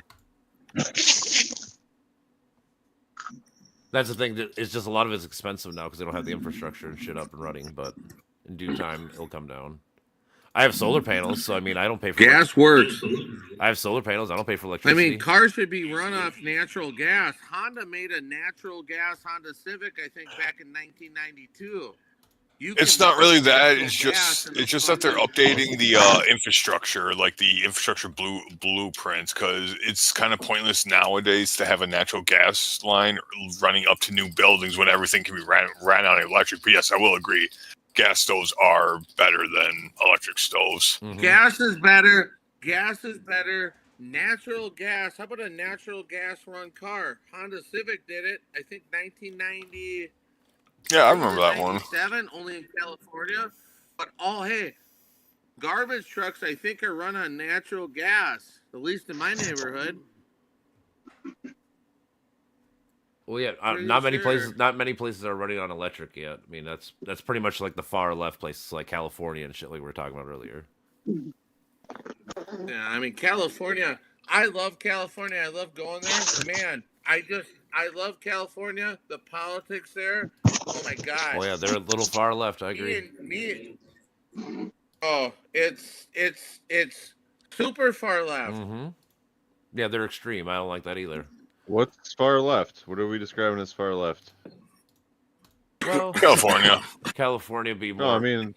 That's the thing. It's just a lot of it's expensive now because they don't have the infrastructure and shit up and running. But in due time, it'll come down. I have solar panels, so I mean, I don't pay for Gas works. I have solar panels. I don't pay for I electricity. mean, cars should be run off natural gas. Honda made a natural gas Honda Civic, I think, back in 1992. It's not really that. It's just that they're updating the infrastructure, like the infrastructure blueprints, because it's kind of pointless nowadays to have a natural gas line running up to new buildings when everything can be ran on electric. But yes, I will agree, gas stoves are better than electric stoves. Mhm. Gas is better. Gas is better. Natural gas. How about a natural gas run car? Honda Civic did it. I think 1990. Yeah, I remember that one. 97, only in California. But hey, garbage trucks I think are run on natural gas. At least in my neighborhood. Well, yeah, Pretty not many sure. places. Not many places are running on electric yet. I mean, that's pretty much like the far left places, like California and shit, like we were talking about earlier. Yeah, I mean California. I love California. I love going there. Man, I love California. The politics there. Oh my god. Oh yeah, they're a little far left. I agree. Oh, it's super far left. Mm-hmm. Yeah, they're extreme. I don't like that either. What's far left? What are we describing as far left? Well, California. California be more. No, I mean,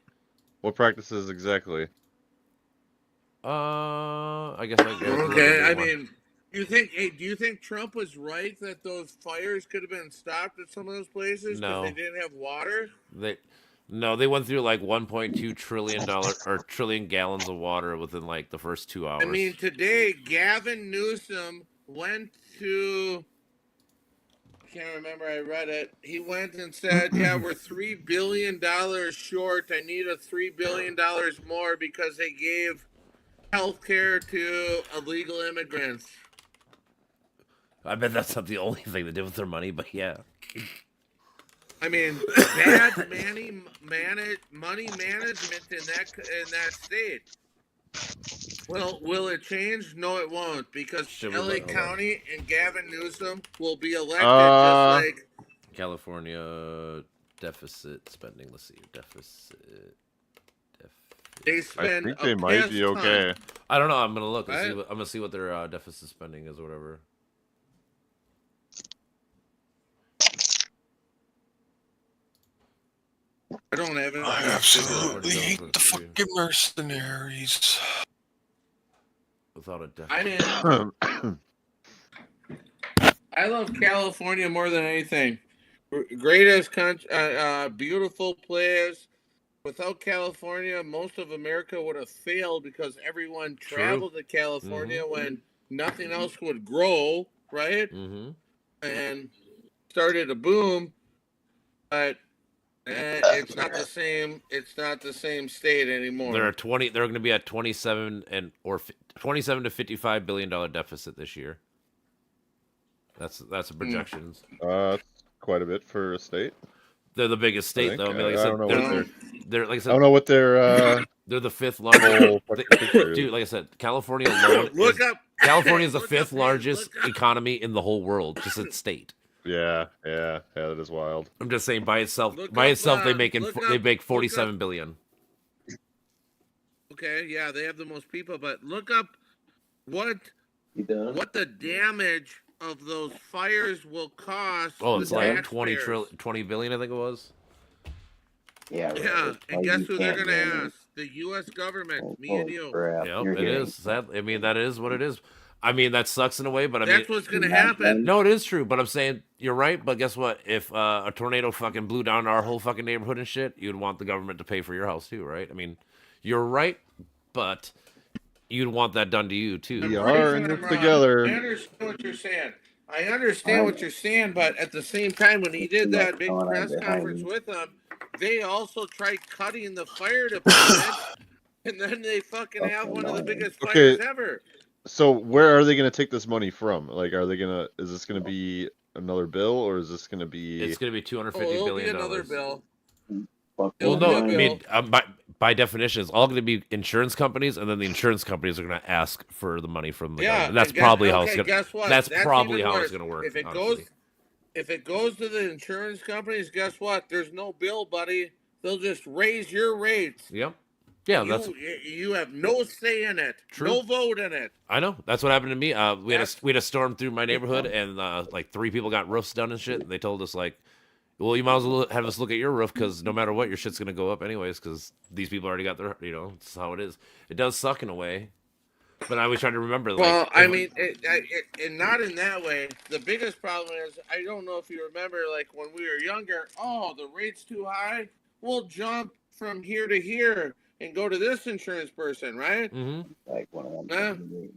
what practices exactly? I guess I go. Okay, I mean, do you think Trump was right that those fires could have been stopped at some of those places because No. they didn't have water? They went through like $1.2 trillion or trillion gallons of water within like the first 2 hours. I mean, today Gavin Newsom went to. Can't remember. I read it. He went and said, "Yeah, we're $3 billion short. I need a $3 billion more because they gave health care to illegal immigrants." I bet that's not the only thing they did with their money, but yeah. I mean, bad money management in that state. Well, will it change? No, it won't, because Should we LA let- County and Gavin Newsom will be elected Uh, just like. California deficit spending. Let's see. Deficit. They I spend think a they might piss be ton. okay. I don't know. I'm gonna look. Right. I'm gonna see what their deficit spending is or whatever. I don't have it. I absolutely hate the fucking mercenaries. Without a deficit. I mean, I love California more than anything. Greatest country, beautiful place. Without California, most of America would have failed because everyone True. traveled to California when nothing else would grow, right? Mm-hmm. And started a boom, but it's not the same. It's not the same state anymore. They're going to be at 27 to $55 billion deficit this year. That's the projections. That's quite a bit for a state. They're the biggest state, think. though. I mean, like I I said, don't know what they're like I I said, don't know what their they're the fifth largest. whole fucking picture is. Dude, like I said, California alone. Look up. California is the Look fifth up, largest look up. economy in the whole world, just its state. Yeah, that is wild. I'm just saying, by itself, Look by up, itself, they make look they up- make look 47 up- billion. Okay, yeah, they have the most people, but look up what You done? what the damage of those fires will cost. Oh, the it's like taxpayers. 20 billion, I think it was. Yeah. Right. Yeah, That's why and guess you who they're can't gonna do it. ask? The U.S. government, me Holy and you. crap, Yeah, you're it getting- is. Sad. I mean, that is what it is. I mean, that sucks in a way, but I mean, That's what's gonna happen. no, it is true. But I'm saying you're right. But guess what? If a tornado fucking blew down our whole fucking neighborhood and shit, you'd want the government to pay for your house too, right? I mean, you're right, but you'd want that done to you too. We I'm are right in and this I'm wrong. together. I understand what you're saying. I understand what you're saying, but at the same time, when he did that big Going on press behind conference me. with them, they also tried cutting the fire department, and then they fucking have one of the biggest Okay. fires ever. So where are they going to take this money from? Like, is this going to be another bill, or is this going to be? It's going to be Oh, 250 it'll be billion another dollars. bill. Fuck It'll Well, be no, a I mean, bill. by definition, it's all going to be insurance companies, and then the insurance companies are going to ask for the money from the government. And that's and guess- probably how it's okay, going. guess what? That's probably even how it's worse. going to work. If it honestly. goes to the insurance companies, guess what? There's no bill, buddy. They'll just raise your rates. Yep. Yeah, that's you have no say in it, True. no vote in it. I know. That's what happened to me. We had That's- a storm through my neighborhood, and like 3 people got roofs done and shit. And they told us like, well, you might as well have us look at your roof because no matter what, your shit's gonna go up anyways because these people already got their. You know, that's how it is. It does suck in a way, but I always try to remember. Like, Well, I mean, and not in that way. The biggest problem is I don't know if you remember, like when we were younger. Oh, the rate's too high. We'll jump from here to here and go to this insurance person, right? hmm Like one of Nah. them.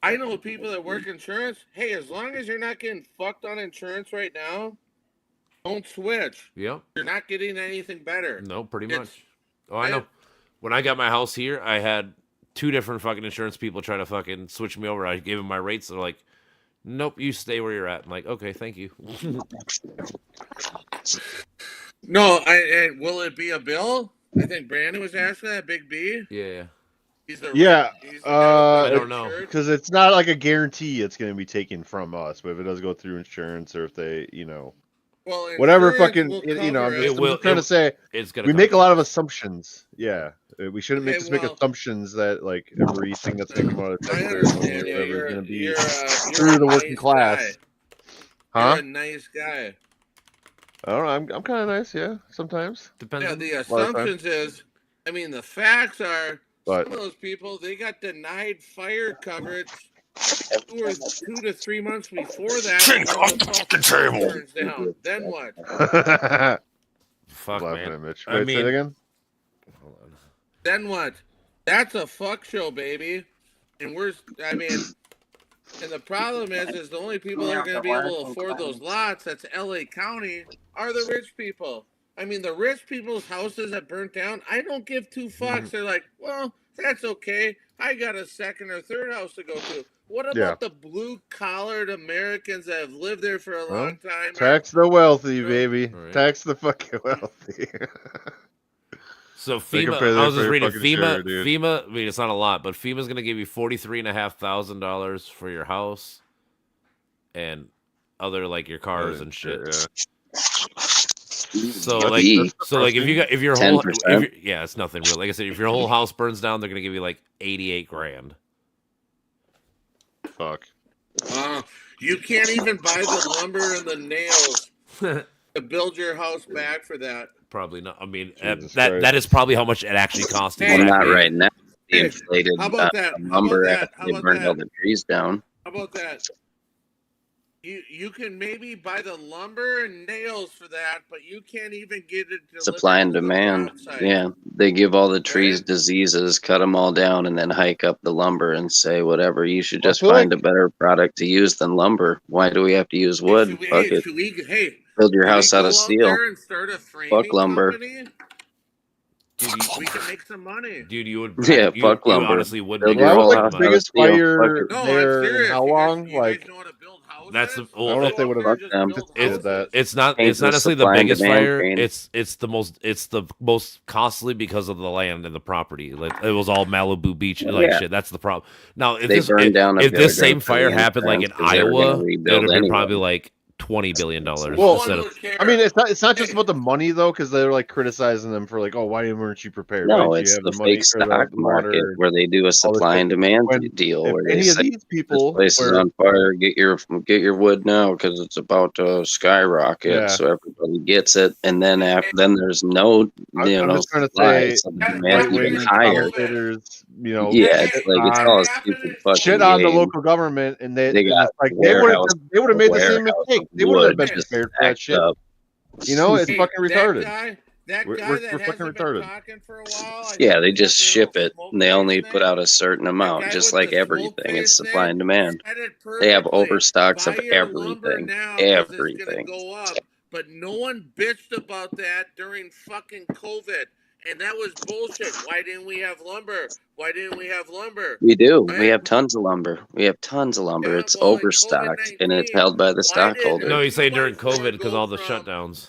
I know people that work insurance. Hey, as long as you're not getting fucked on insurance right now, don't switch. Yep. You're not getting anything better. No, pretty It's- much. Oh, I know. When I got my house here, I had 2 different fucking insurance people try to fucking switch me over. I gave them my rates. They're like, nope, you stay where you're at. I'm like, okay, thank you. No, will it be a bill? I think Brandon was asking that. Big B. Yeah. He's the Yeah, he's I don't know. insured. because it's not like a guarantee it's going to be taken from us, but if it does go through insurance or if they, Well, whatever insurance fucking, will I'm cover just, it. It will- trying to say It's gonna we come make a to- lot of assumptions. Yeah, we shouldn't make Okay, just make well- assumptions that like everything that's going to come out of I Texas or understand you. whatever is going to be You're through a the working nice class. guy. Huh? You're a nice guy. I don't know. I'm kind of nice, yeah. Sometimes, Depends. Yeah, on- the lot of times. assumptions is, I mean, the facts are but some of those people they got denied fire coverage 2 to 3 months before that. Drink and off then the the fucking fucking table. turns down. Then what? Fuck, laughing man. at Mitch. I Wait, say mean- it again. Hold on. Then what? That's a fuck show, baby. And and the problem is the only people that are going to be able to afford those lots, that's LA County, are the rich people. I mean, the rich people's houses that burnt down, I don't give 2 fucks. They're like, well, that's okay. I got a second or third house to go to. What about Yeah. the blue-collared Americans that have lived there for a Well, long time? Tax the wealthy, Right. baby. Right. Tax the fucking wealthy. So They FEMA, compare I that was just for reading fucking FEMA. sure, dude. FEMA, I mean, it's not a lot, but FEMA's gonna give you $43,500 for your house, and other like your cars and shit. Yeah. So That's like, E. if your whole 10%. yeah, it's nothing real. Like I said, if your whole house burns down, they're gonna give you like 88 grand. Fuck. You can't even buy the lumber and the nails to build your house back for that. Probably not. I mean, Jesus that Christ. that is probably how much it actually costs. Hey, Well, not exactly. right now. The Hey, inflated how about that? How lumber about that? after How they about burned all that? the trees down. How about that? You can maybe buy the lumber and nails for that, but you can't even get it delivered Supply and to the demand. job site. Yeah, they give all the trees Right. diseases, cut them all down, and then hike up the lumber and say whatever. You should I just feel find like- a better product to use than lumber. Why do we have to use wood? Should we, Fuck it. hey, Build your can we house out go of steel. there and start a framing lumber. company? Dude, We can make some money. you would. Yeah, you, fuck you lumber. honestly would Build make your Well, a that whole was lot like of the house money. out of biggest steel. fire Fuck it. No, I'm there in serious. how long? You Like, guys know how to build houses? That's the- Let's well, I don't know if go they up would've there and fucked just them. build It's- houses. that. It's not Change it's the not necessarily the supply and biggest demand fire. chain. It's the most costly because of the land and the property. Like it was all Malibu Beach like Yeah. shit. That's the problem. Now if They this burned down a if this building same for fire the happened like in insurance 'cause they were gonna Iowa, it would rebuild have been anyway. probably like $20 billion Well, instead of would care. I mean, it's not just about the money though, because they're like criticizing them for like, oh, why weren't you prepared? Why No, didn't you it's have the money fake or the stock market water? where they do a supply shit. and demand When- deal If where they any of say these this people, place is were- on fire, get your wood now because it's about to skyrocket. Yeah. So everybody gets it, and then then there's no I'm just trying to supply, say, so the Right demand's even right-wing higher. commentators, Yeah, it's like it's all a Hey, stupid fucking shit on the game. local government, and They and got it's like they would warehouse- have made the same warehouse mistake. of They wouldn't have wood been just prepared for that stacked shit. up. You know, it's Hey, fucking retarded. That We're- guy we're that fucking hasn't been retarded. talking for a while. I Yeah, think they he just got the ship little it, smoke and they only face put thing. out a certain That amount, guy just with like the smoke everything. It's face supply thing and demand. said it They have perfectly. overstocks of Buy your lumber everything. now 'cause it's gonna Everything. go up. But no one bitched about that during fucking COVID. And that was bullshit. Why didn't we have lumber? Why didn't we have lumber? We do. We Right? have tons of lumber. We have tons of lumber. Yeah, it's well, in overstocked, and it's COVID-19, held by the why did- stockholders. no, he's saying during 2x4 COVID because go all the from- shutdowns.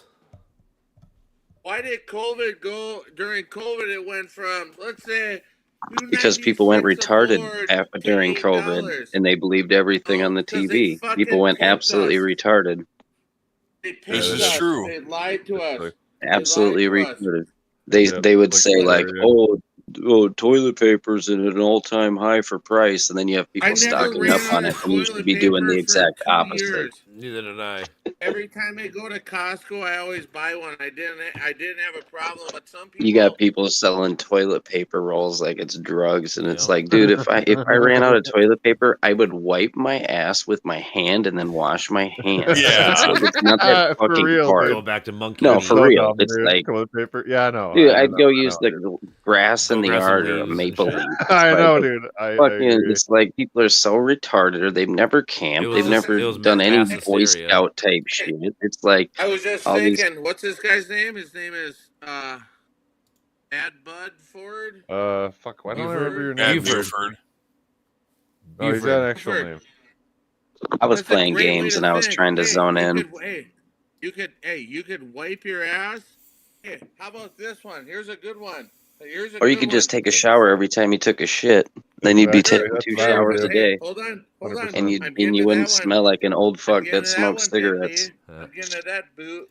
Why did COVID go during COVID? It went from, let's say, Because people went $2.96 a retarded board to during COVID, $8. and they believed everything Oh, on the 'cause they TV. fucking People went pimped absolutely us. retarded. They pimped This is us. true. They lied to us. Absolutely lied to us. retarded. Yeah, They would like say like, earlier, yeah. oh, toilet paper's at an all-time high for price, and then you have I people never stocking ran up out on of it when you toilet should be doing the paper for exact 2 opposite. years. Neither did I. Every time I go to Costco, I always buy one. I didn't have a problem, but some people. You got people selling toilet paper rolls like it's drugs, and it's Yeah. like, dude, if I ran out of toilet paper, I would wipe my ass with my hand and then wash my hands. Yeah. It's, like, it's not that For fucking real, hard. dude. Go back to monkey No, meat. for So real. dumb, It's dude. like, Toilet paper. Yeah, I know. dude, I I'd know, go I use know, the dude. grass in Go the grab some yard or a leaves and maple shit. leaf. It's I like know, a dude. I fucking, agree. it's like people are so retarded. They've never It camped. was They've just- never it was done any mass Boy hysteria. Scout type shit. It's like I was just all these. thinking, what's this guy's name? His name is Bad Bud Ford. Fuck. Why don't I Buford? remember your Yeah, name? dude? Buford. No, he's got an actual Buford. name. I was That's a playing great way games to and I was think. trying to Hey, zone in. You could wipe your ass. Hey, how about this one? Here's a good one. Here's a Or you good could just one. take a shower every time you took a shit. Then you'd be Exactly, taking that's 2 what I would showers do. a day, Hold on, 100%. and I'm getting to wouldn't that one. smell like an old I'm fuck getting that to that smokes one, cigarettes. Pimpy. I'm getting to that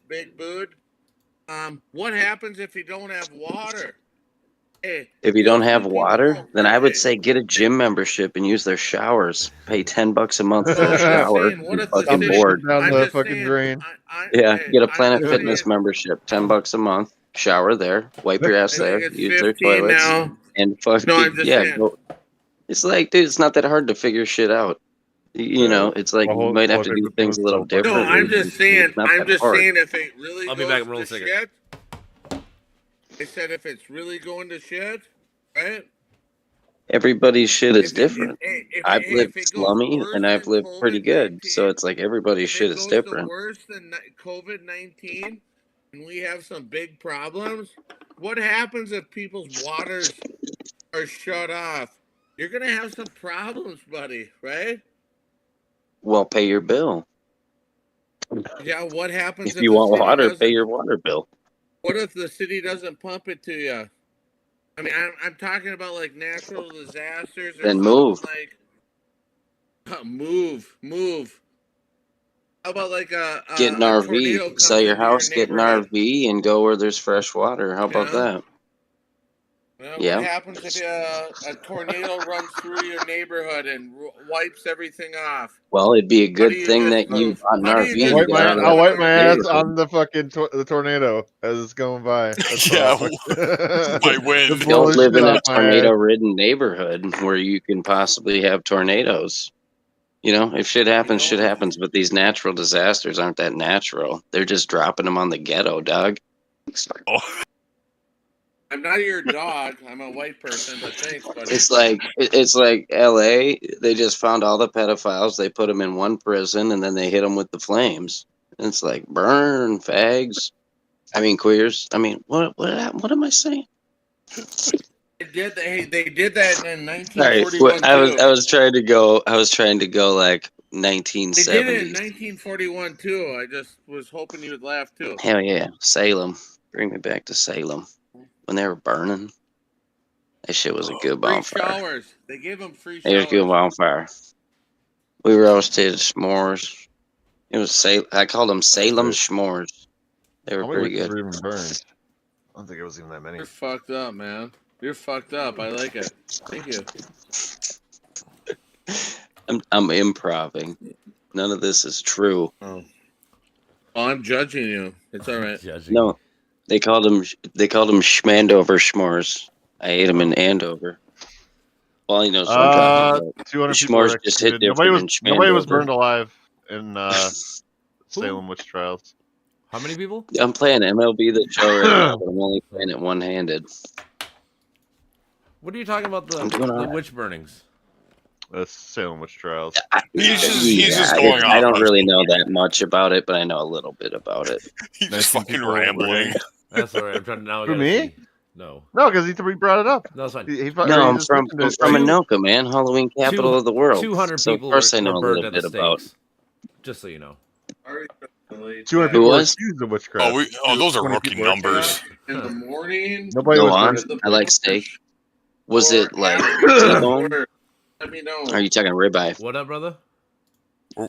big boot. What happens if you don't have water? Hey, If you don't have people water, won't- then I would hey, say get a gym membership and use their showers. Pay $10 a month for So a I'm just shower. saying, what You're if the fucking city- bored. Down I'm the just fucking saying, drain. Yeah, get a I'm Planet just Fitness saying- membership, $10 a month. Shower there, wipe your ass I there, think it's use their 15 toilets, now. and fucking No, I'm just saying. go. It's like, dude, it's not that hard to figure shit out. You know, it's like The you whole might have to toilet do paper things a was little so fucking No, differently. I'm just saying. It's not I'm that just hard. saying if it really I'll be goes back and to roll a cigarette. shit. I said if it's really going to shit, right? Everybody's shit is If it- different. if I've it lived goes slummy worse and I've than lived pretty good, so COVID-19, it's like everybody's if shit it is goes to different. worse than COVID-19 and we have some big problems, what happens if people's waters are shut off? You're gonna have some problems, buddy, right? Well, pay your bill. Yeah. What happens If you the want city water, doesn't- pay your water bill. What if the city doesn't pump it to you? I mean, I'm talking about like natural disasters or Then something move. like move. How about like a Get an tornado RV, comes sell your into house, get an neighborhood? RV, and go where there's fresh water. How about Yeah. that? Well, Yeah. What happens if a tornado runs through your neighborhood and wipes everything off? Well, it'd be a do good you thing just that you move? bought an How do you RV just I'll and wipe get my, out of I'll that wipe my ass neighborhood. on the fucking the tornado as it's going by. That's Yeah, all. by wind. Just blow Don't the live shit in a off my ass. tornado-ridden neighborhood where you can possibly have tornadoes. You know, if shit happens, shit happens. But these natural disasters aren't that natural. They're just dropping them on the ghetto, dog. Oh, I'm not your dog. I'm a white person, but thanks, buddy. It's like L.A. They just found all the pedophiles. They put them in one prison, and then they hit them with the flames. And it's like burn fags. I mean queers. I mean what am I saying? They did that in All right, 1941 I too. was trying to go like They did it in 1970s. 1941 too. I just was hoping you would laugh too. Hell yeah, Salem. Bring me back to Salem when they were burning. That shit was a good Free bonfire. showers. They gave them free It was a good showers. bonfire. We roasted s'mores. It was I called them Salem s'mores. They were How many pretty witches good. were even burned? I don't think it was even that many. You're fucked up, man. You're fucked up. I like it. Thank you. I'm improving. None of this is true. Oh, I'm judging you. It's all right. Judging. No, they called them Schmandover s'mores. I ate them in Andover. All he knows what I'm talking about. 200 The people were s'mores just hit executed. Nobody different in nobody was Schmandover. burned alive in Salem witch trials. How many people? I'm playing MLB The Show right now, but I'm only playing it one-handed. What are you talking about? I'm doing The alright. witch burnings. Salem witch trials. He's just going I off don't on really something. know that much about it, but I know a little bit about it. He's 19 just fucking people rambling. That's all right. I'm trying to now. I Who, gotta me? see. No, No, because he brought it up. no, it's fine. No, I'm from Anoka, man, Halloween capital of the world. 200 So of people course I were know a burned little at the bit about. stakes. Just so you know. 200 Who people were was? accused of witchcraft. Those are 20 rookie people were numbers. In the morning. Nobody Go was on. burned. I like steak. Was it like Or- T-bone? Let me know. Or are you talking ribeye? What up, brother?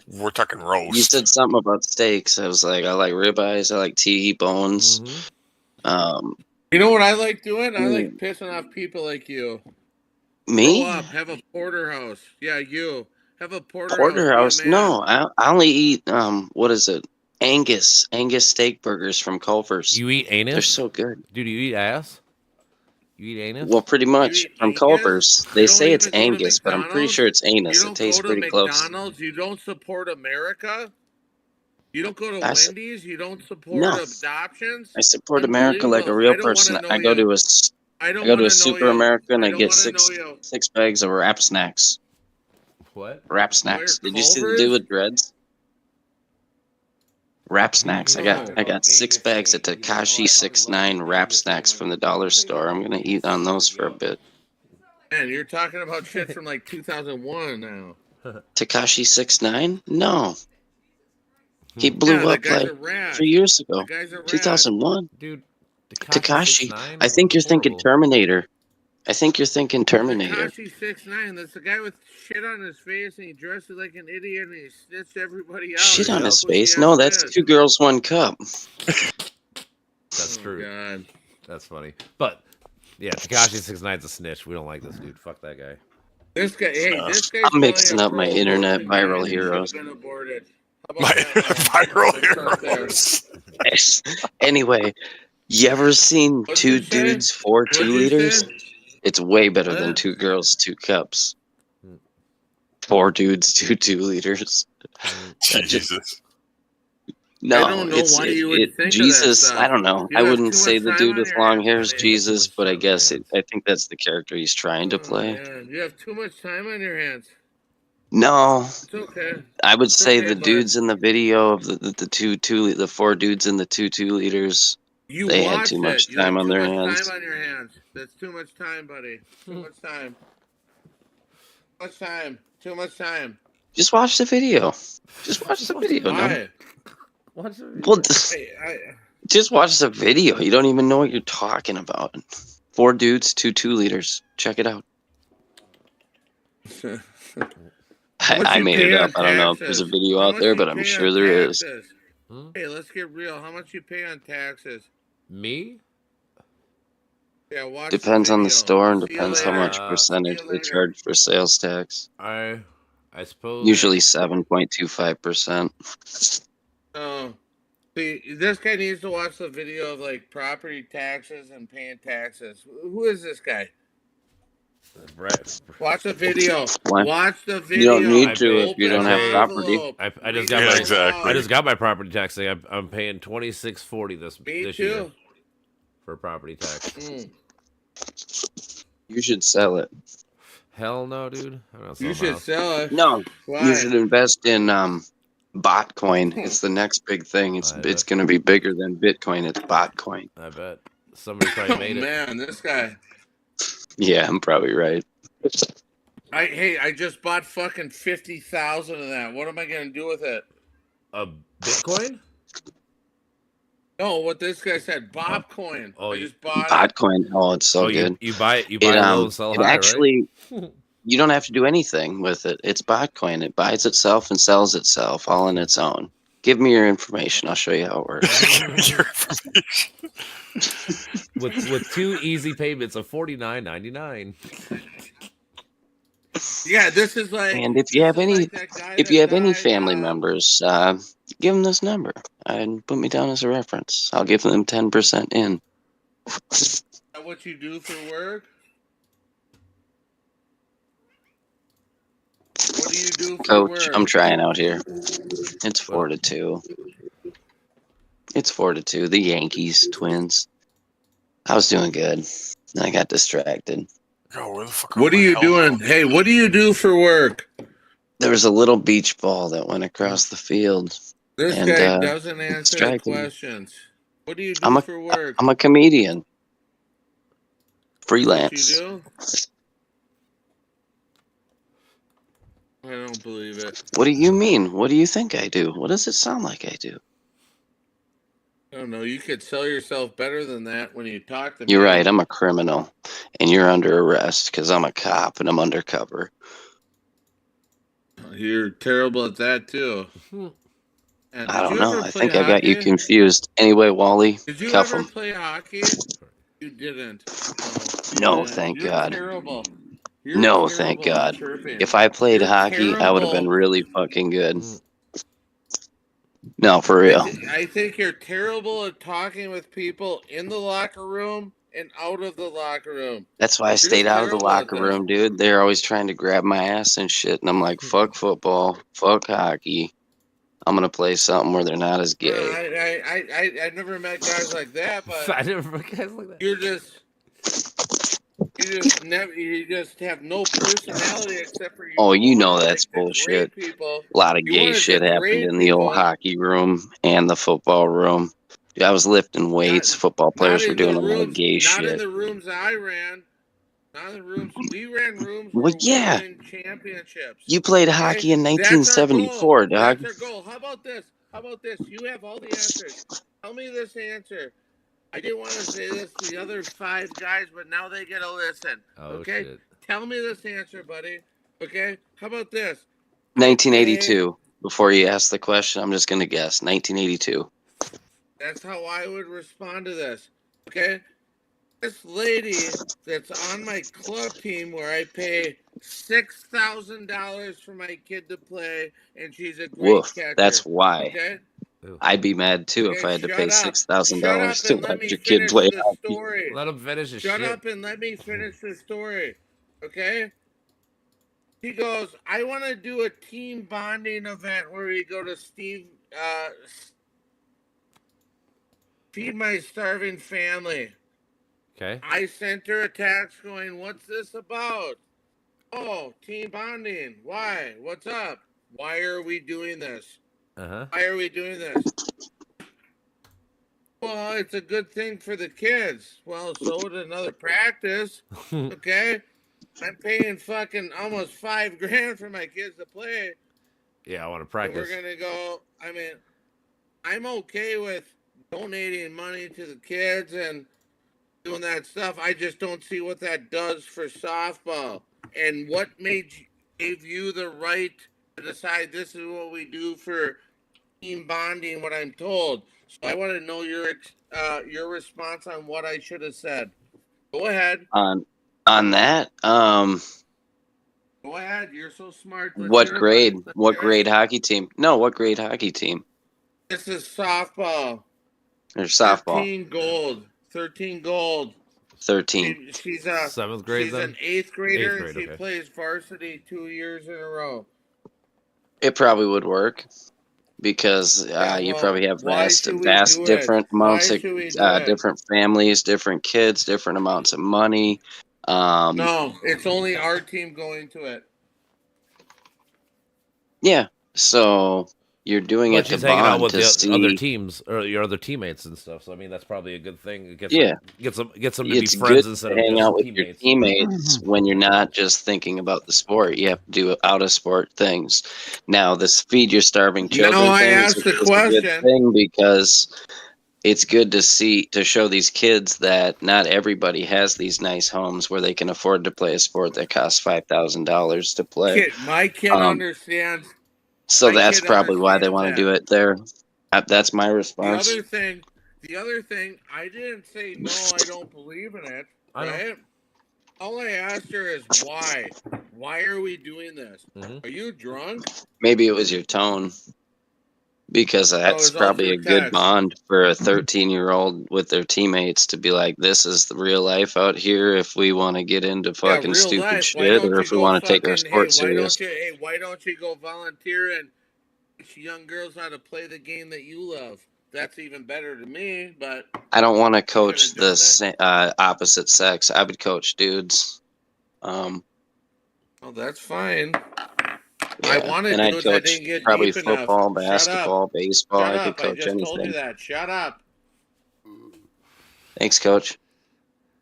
We're talking roast. You said something about steaks. I was like, I like ribeyes. I like T-bones. Mhm. You know what I like doing? I like pissing off people like you. Me? Grow up, have a porterhouse. Yeah, you have a porterhouse. Porterhouse? Be a man. No, I only eat what is it? Angus steak burgers from Culver's. You eat anus? They're so good. Dude, you eat ass? You eat anus? Well, pretty much eat from Angus? Culver's. You They don't say it's even go to Angus, but I'm pretty McDonald's? sure it's You anus. It don't tastes go to pretty close. McDonald's. You don't support America. You don't go to I s- Wendy's. You don't support No. adoptions. I support America like a real person. I go to a I don't I go to wanna a know Super you. America and I don't get wanna know you. six bags of wrap snacks. What? Wrap snacks. Where, Did you see the Culver's? dude with dreads? Wrap snacks. I No. got 6 bags of Takashi 69 wrap snacks from the dollar store. I'm gonna eat on those for a bit. Man, you're talking about shit from like 2001 now. Takashi 69? No. He blew Yeah, that up guy's like a rat. 3 years ago. That guy's a rat. 2001. Dude, Takashi. 6ix9ine I think you're thinking horrible. Terminator. I think you're thinking Terminator. Takashi 6ix9ine. That's the guy with shit on his face, and he dresses like an idiot, and he snitched everybody out. Shit on Yeah. his Pussy face. ass No, that's bitch. 2 girls, 1 cup. That's Oh, true. God. That's funny. But yeah, Takashi 6ix9ine's a snitch. We don't like this dude. Fuck that guy. This guy, hey, this guy's I'm mixing probably a up my pro internet abortion viral guy, and he should've heroes. been aborted. How about My that, man? viral That's right there. heroes. Anyway, you ever seen What'd 2 you say? dudes, 4 What'd you 2 liters? say? It's way better than What? 2 girls, 2 cups. 4 dudes, 2 liters. Jesus. No, I don't know it's why you would think of that Jesus. stuff. I don't know. You I have wouldn't too say much the time dude on with your long hands, hair is buddy. Jesus, but I Too much guess time on I think that's the character he's trying to play. Man, you have too much time on your hands. No, It's okay. I would say okay, the bud. dudes in the video of the 4 dudes in the 2 liters. You They had watched too much it. You have time on too their much hands. time on your hands. That's too much time, buddy. Too much time. Too much time. Too much time. Just watch the video. Just watch the video. No? Why? What's the Well, I just watch the video. You don't even know what you're talking about. 4 dudes, 2 liters. Check it out. How much I you made pay it up. on I don't know if there's a taxes? video How out much there, you but I'm pay sure on there is. taxes? Hey, let's get real. How much you pay on taxes? Me? Yeah, watch Depends the on the video. store and See you depends how later. much percentage See you they later. charge for sales tax. I suppose. Usually 7.25%. Oh, see, this guy needs to watch the video of like property taxes and paying taxes. Who is this guy? Brett. Watch the video. Why? Watch the video. You don't need to if Open you don't have the property. envelope. I just Read got Yeah, my it exactly. I out. just got my property tax thing. I'm paying $26.40 Me this year too. for property tax. Mm. You should sell it. Hell no, dude. I'm not selling You my should house. sell it. No, Why? you should invest in Botcoin. It's the next big thing. It's I it's bet. going to be bigger than Bitcoin. It's Botcoin. I bet somebody probably Oh made it. man, this guy. Yeah, I'm probably right. I just bought fucking 50,000 of that. What am I gonna do with it? A Bitcoin? Oh, No, what this guy said, Bobcoin. Oh, I you- just bought it. Botcoin. Oh, it's so oh, good. you buy it. You buy low and sell It high, actually, you don't have to do anything with it. It's Botcoin. It buys itself and sells itself all on its own. Give me your information. I'll show you how it works. Your information. right? With 2 easy payments of $49.99. Yeah, this is like. And if you have this is any, like that guy if that you have any died, family members, give them this number and put me down as a reference. I'll give them 10% in. Is that what you do for work? What do you do for Coach, work? I'm trying out here. It's 4-2. It's 4-2. The Yankees, Twins. I was doing good. Then I got distracted. Oh, where the fuck What are my you hell? doing? Hey, what do you do for work? There was a little beach ball that went across the field. This And, guy doesn't answer the distracted me. questions. What do you do I'm a- for work? I'm a comedian. What Freelance. you do? I don't believe it. What do you mean? What do you think I do? What does it sound like I do? I don't know. You could sell yourself better than that when you talk to me. You're right. I'm a criminal. And you're under arrest because I'm a cop and I'm undercover. You're terrible at that too. And I did don't you know. ever I play think I got you hockey? confused. Anyway, Wally, Did you cuff ever him. play hockey? You didn't. No, thank You're God. terrible. You're No, terrible thank at God. chirping. If I played You're hockey, I would have been terrible. really fucking good. Mm. No, for real. I think you're terrible at talking with people in the locker room and out of the locker room. That's why I stayed out of the locker room, dude. They're always trying to grab my ass and shit, and I'm like, fuck football, fuck hockey. I'm gonna play something where they're not as gay. I've never met guys like that, but I never met guys like that. you just have no personality except for you. Oh, you know wanna that's degrade bullshit. People. A lot of You gay wanna shit happened degrade in the old people. hockey room and the football room. Dude, I was lifting weights. Football players were doing a lot of gay Not shit. in the rooms I ran. Not in the rooms. We ran rooms Well, where yeah. we win championships. You played hockey in That's our 1974, goal. dog. That's our goal. How about this? You have all the answers. Tell me this answer. I didn't want to say this to the other 5 guys, but now they get to listen. Oh, okay? shit. Tell me this answer, buddy. Okay? How about this? 1982. Before you ask the question, I'm just gonna guess. 1982. That's how I would respond to this. Okay? This lady that's on my club team where I pay $6,000 for my kid to play, and she's a great Woof. catcher. That's why. Okay? I'd be mad too if Okay, I had to shut pay up. $6,000 to and let watch me your kid finish play the hockey. story. Let him finish his Shut shit. up and let me finish the story. Okay? He goes, I want to do a team bonding event where we go to Feed My Starving Family. Okay. I sent her a text going, what's this about? Oh, team bonding. Why? What's up? Why are we doing this? Uh-huh. Why are we doing this? Well, it's a good thing for the kids. Well, so would another practice. Okay? I'm paying fucking almost $5,000 for my kids to play. Yeah, I want to And practice. we're gonna go. I mean, I'm okay with donating money to the kids and doing that stuff. I just don't see what that does for softball. And what gave you the right to decide this is what we do for team bonding? What I'm told. So I want to know your response on what I should have said. Go ahead. On that, Go ahead. You're so smart. Let's what hear it, grade? buddy. Let's What hear it. grade hockey team? No, what grade hockey team? This is softball. Or softball? 13 gold. 13 gold. 13. She's 7th grade she's then? an 8th grader. 8th grade, and she okay. plays varsity 2 years in a row. It probably would work because Yeah, you well, probably have why vast should we vast do it? different amounts Why of should we do it? different families, different kids, different amounts of money. No, it's only our team going to it. Yeah, so you're doing But it to she's hanging out bond with to the see. other teams or your other teammates and stuff. So I mean, that's probably a good thing. It gets Yeah. gets them to be It's friends good instead to of hang just out with your teammates. teammates when you're not just thinking about the sport. You have to do out of sport things. Now, this feed your starving children Now I thing ask is the a good question. thing because it's good to show these kids that not everybody has these nice homes where they can afford to play a sport that costs $5,000 to play. My kid Um, understands. So My that's kid probably why they understands want to that. do it there. That's my The response. other thing, I didn't say no, I don't believe in it. I know. Right? All I asked her is why. Why are we doing this? Mhm. Are you drunk? Maybe it was your tone. Because that's it's all probably through a good text. bond for a 13-year-old with their teammates to be like, this is the real life out here if we want to get into fucking real stupid life. Why shit don't or you if we go want to take our fucking- sport serious. why don't you go volunteer and teach young girls how to play the game that you love? That's even better to me, but I don't want to coach done the opposite sex. I would coach dudes. well, that's fine. Yeah. I wanted and I'd dudes. I coach didn't get probably deep enough. football, Shut basketball, baseball. Shut I could up. I coach just told you anything. that. Shut up. Thanks, coach.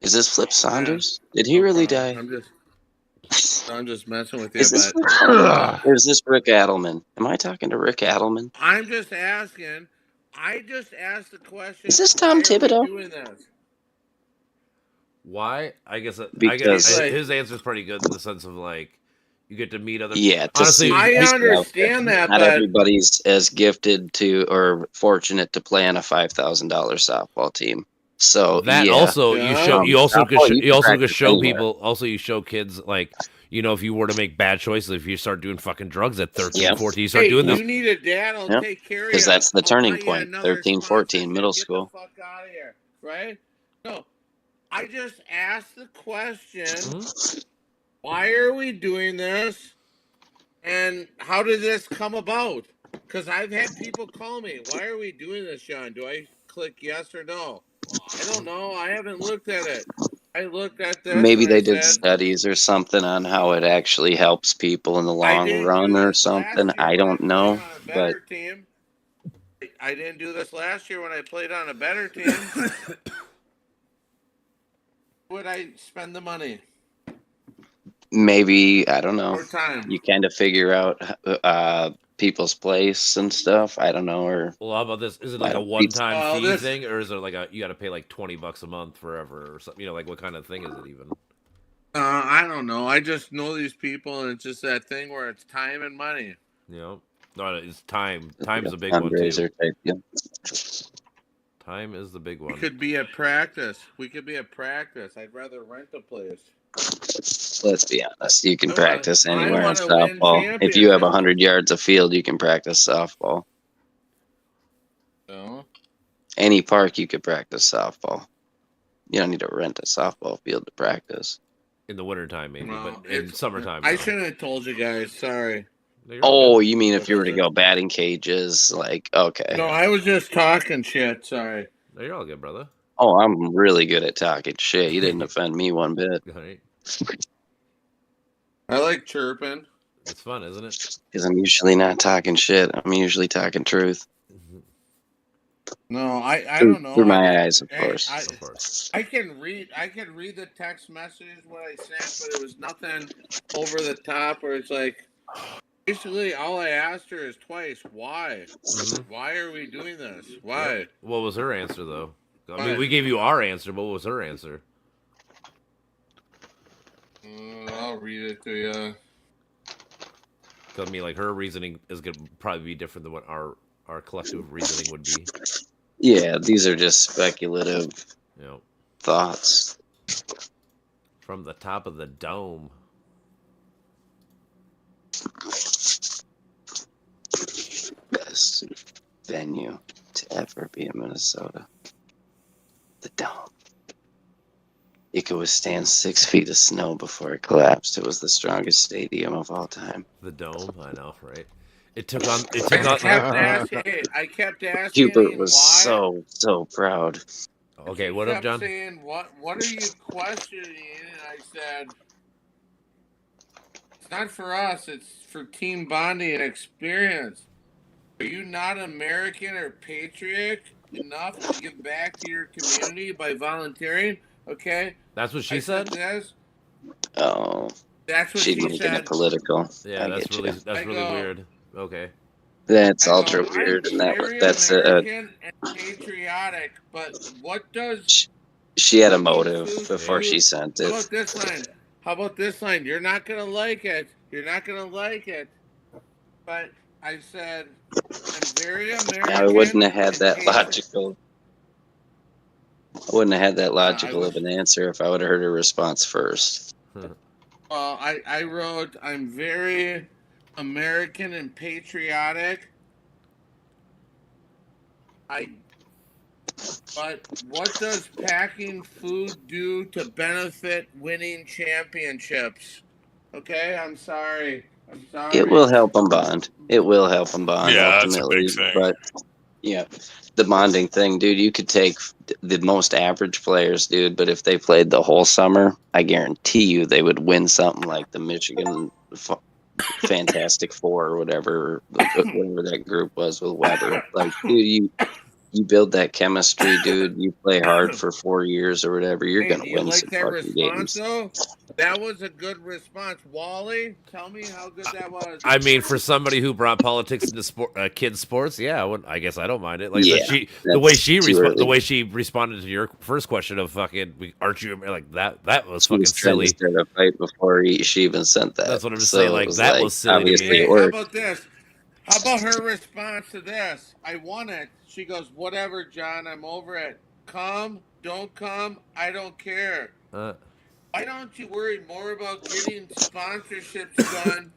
Is this Flip Saunders? Did he No really problem. die? I'm just messing with you, Is this but or is this Rick Adelman? Am I talking to Rick Adelman? I'm just asking. I just asked the question. Is this Tom why are we Thibodeau? doing this? Why? I guess Because- his answer is pretty good in the sense of like you get to meet other. Yeah, to Honestly, see I these understand that, Not but everybody's as gifted to or fortunate to play on a $5,000 softball team. So That yeah, also Yeah. you also could softball, you can could practice show anywhere. people, also you show kids, like, you know, if you were to make bad choices, if you start doing fucking drugs at 13, Yep. 14, you start Hey, doing this. you need a dad. I'll Yep. take care of you. Because that's the I'll turning buy you point. another 13, 14, middle sponsorship. school. Get the fuck out of here, right? No, I just asked the question: Mhm. why are we doing this, and how did this come about? Because I've had people call me. Why are we doing this, Sean? Do I click yes or no? I don't know. I haven't looked at it. I looked at this Maybe and I they did said, studies or something on how it actually helps people in the I long didn't do run or this something. last year I when I don't played know, on a but better team. I didn't do this last year when I played on a better team. Would I spend the money maybe I don't know. or time? You kind of figure out people's place and stuff. I don't know, or Well, how about this? Is it I like a don't. one-time Well, fee this thing, or is it like you got to pay like $20 a month forever or something? You know, like what kind of thing is it even? I don't know. I just know these people, and it's just that thing where it's time and money. You know, no, it's time. It's Time's like a big one too. fundraiser type deal. Time is the big We one. could be at practice. We could be at practice. I'd rather rent a place. Let's be honest. You can I wanna- practice I anywhere in wanna win softball. If you have championships. 100 yards of field, you can practice softball. No. Any park, you could practice softball. You don't need to rent a softball field to practice. In the wintertime, maybe, Well, but in it's summertime, I no. shouldn't have told you guys. Sorry. No, you're all Oh, good. you mean if you were to Whatever. go batting cages? Like, okay. No, I was just talking shit. Sorry. No, you're all good, brother. Oh, I'm really good at talking shit. You didn't offend me one bit. All right. I like chirping. It's fun, isn't it? Because I'm usually not talking shit. I'm usually talking truth. No, I Through, don't know. through I my did- eyes, of hey, course. Of course. I can read the text message what I sent, but it was nothing over the top where it's like basically all I asked her is twice, why? Mhm. Why are we doing this? Why? Yep. What was her answer, though? I mean, Fine. we gave you our answer, but what was her answer? I'll read it to you. I mean, like, her reasoning is going to probably be different than what our collective reasoning would be. Yeah, these are just speculative You know, thoughts. from the top of the dome. Best venue to ever be in Minnesota. The Dome. It could withstand 6 feet of snow before it collapsed. It was the strongest stadium of all time. The dome, I know, right? It took on. It I took on. kept asking Hubert was why. so proud. Okay, She what up, kept John? saying, what are you questioning? And I said, it's not for us, it's for team bonding and experience. Are you not American or patriot enough to give back to your community by volunteering? Okay. That's what she I said. this. Oh, That's what she's she making said. it political. Yeah, I that's get really you. that's I really go- weird. Okay. That's I go, ultra weird, I'm and very that's American and patriotic, but what does she had a cooking motive food before do? she sent How it. about this line? How about this line? You're not gonna like it. You're not gonna like it. But I said, I'm very American. I wouldn't have had and that patriotic. logical. I wouldn't have had that I logical was- of an answer if I would have heard her response first. Well, I wrote, I'm very American and patriotic. But what does packing food do to benefit winning championships? Okay, I'm sorry. It will help them bond. It will help them bond Yeah, that's a ultimately. big thing. But yeah, the bonding thing, dude. You could take the most average players, dude, but if they played the whole summer, I guarantee you they would win something like the Michigan Fantastic Four or whatever that group was with Weber. Like, dude, you build that chemistry, dude. You play hard for 4 years or whatever. You're Hey, gonna do you win like some that fucking response games. though? That was a good response. Wally, tell me how good that was. I mean, for somebody who brought politics into kids' sports, yeah, I guess I don't mind it. Like I said, Yeah, the way that's she too early. responded to your first question of fucking, aren't you like that? That was She fucking was trying to silly. start a fight before she even sent that. That's what I'm just So saying. it Like was that was silly to obviously me. Hey, it how worked. about this? How about her response to this? I won it. She goes, whatever, John, I'm over it. Come don't come. I don't care. Uh, Why don't you worry more about getting sponsorships done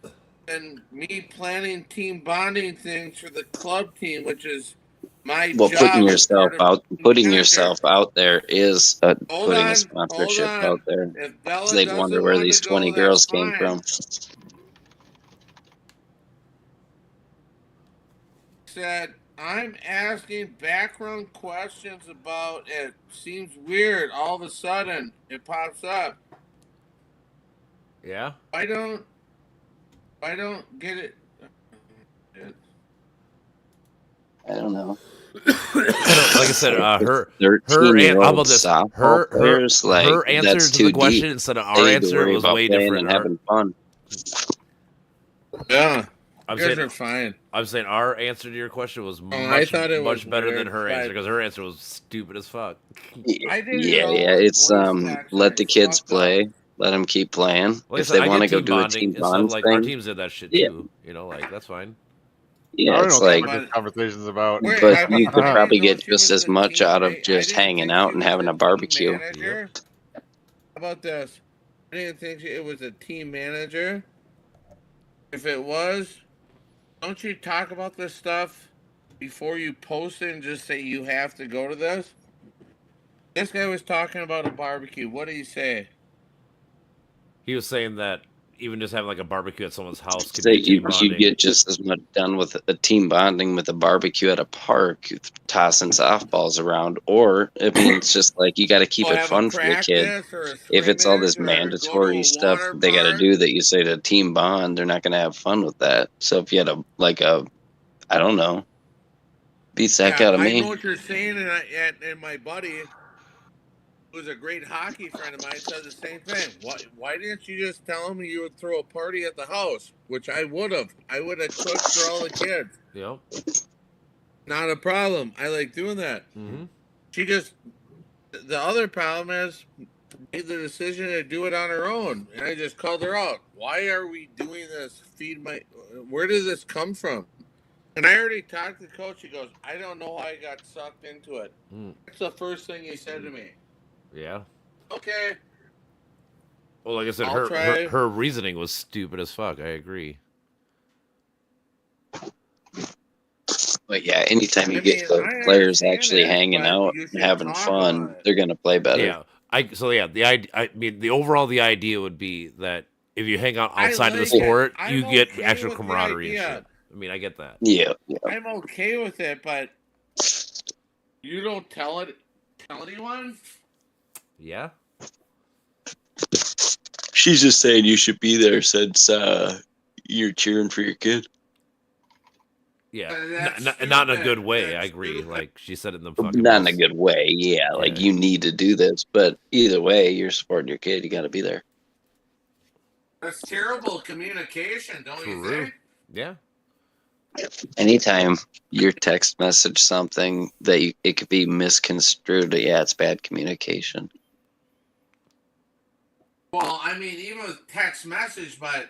than me planning team bonding things for the club team, which is my Well, job as part of putting manager. yourself out there is putting a Hold sponsorship out on. there. If 'Cause Bella they'd wonder doesn't where want to these go, 20 that's girls came fine. from. Said, I'm asking background questions about it. Seems weird. All of a sudden, it pops up. yeah. Why don't get it? I don't know. Like I said, If it's her 13-year-old how about this? softball players, like, Her answer that's to the too deep. question instead of They our need to answer worry was about way playing different. and having fun. Yeah, I'm you guys saying are fine. I'm saying our answer to your question was I much thought it was better than weird, her answer but because her answer was stupid as fuck. I didn't Yeah, know yeah. what It's voice text let I the kids fucked up. play. Let them keep playing. Like I If said, they I want get to go team do a bonding team and stuff. bond Like our thing, teams did that shit yeah, too. You know, like that's fine. I yeah. don't It's know what the like, fuck this But conversation's about. wait, but I you mean, could I probably didn't know get she just was as the much team. out of I just didn't hanging think she out and was having the a team barbecue. manager. How about this? I didn't think it was a team manager. If it was, don't you talk about this stuff before you post it and just say you have to go to this? This guy was talking about a barbecue. What did he say? He was saying that even just having like a barbecue at someone's house could So be team you bonding. get just as much done with a team bonding with a barbecue at a park, tossing softballs around. Or, I mean, it's just like you got to keep Oh, it have a fun for the kid. practice or a If it's all scrimmage this or go to mandatory a stuff water they got to park? do that you say to team bond, they're not going to have fun with that. So if you had I don't know, beats the heck Yeah, out of I know me. what you're saying, and my buddy, who's a great hockey friend of mine, said the same thing. Why didn't you just tell him you would throw a party at the house? Which I would have. I would have cooked for all the kids. You know. Not a problem. I like doing that. Mm-hmm. She just the other problem is made the decision to do it on her own, and I just called her out. Why are we doing this? Feed my. Where did this come from? And I already talked to the coach. He goes, I don't know how I got sucked into it. Mm. That's the first thing he said to me. Yeah. Okay, Well, like I said, I'll try. her reasoning was stupid as fuck. I agree. But yeah, anytime you I get mean, the I players understand actually it, hanging but out you and should having talk about fun, it. they're going to play better. Yeah. I mean the idea would be that if you hang out I outside of the like it. sport, I'm you get okay actual with the camaraderie and shit. idea. I mean, I get that. Yeah, yeah. I'm okay with it, but you don't tell anyone. Yeah. She's just saying you should be there since you're cheering for your kid. Yeah. That's Not in a stupid. good way. I That's agree. stupid. Like she said it in the fucking Not in a most. good way, yeah. Like Yeah. you need to do this, but either way, you're supporting your kid. You got to be there. That's terrible communication, don't you True. think? Yeah. Anytime you text message something that it could be misconstrued, yeah, it's bad communication. Well, I mean, even with text message, but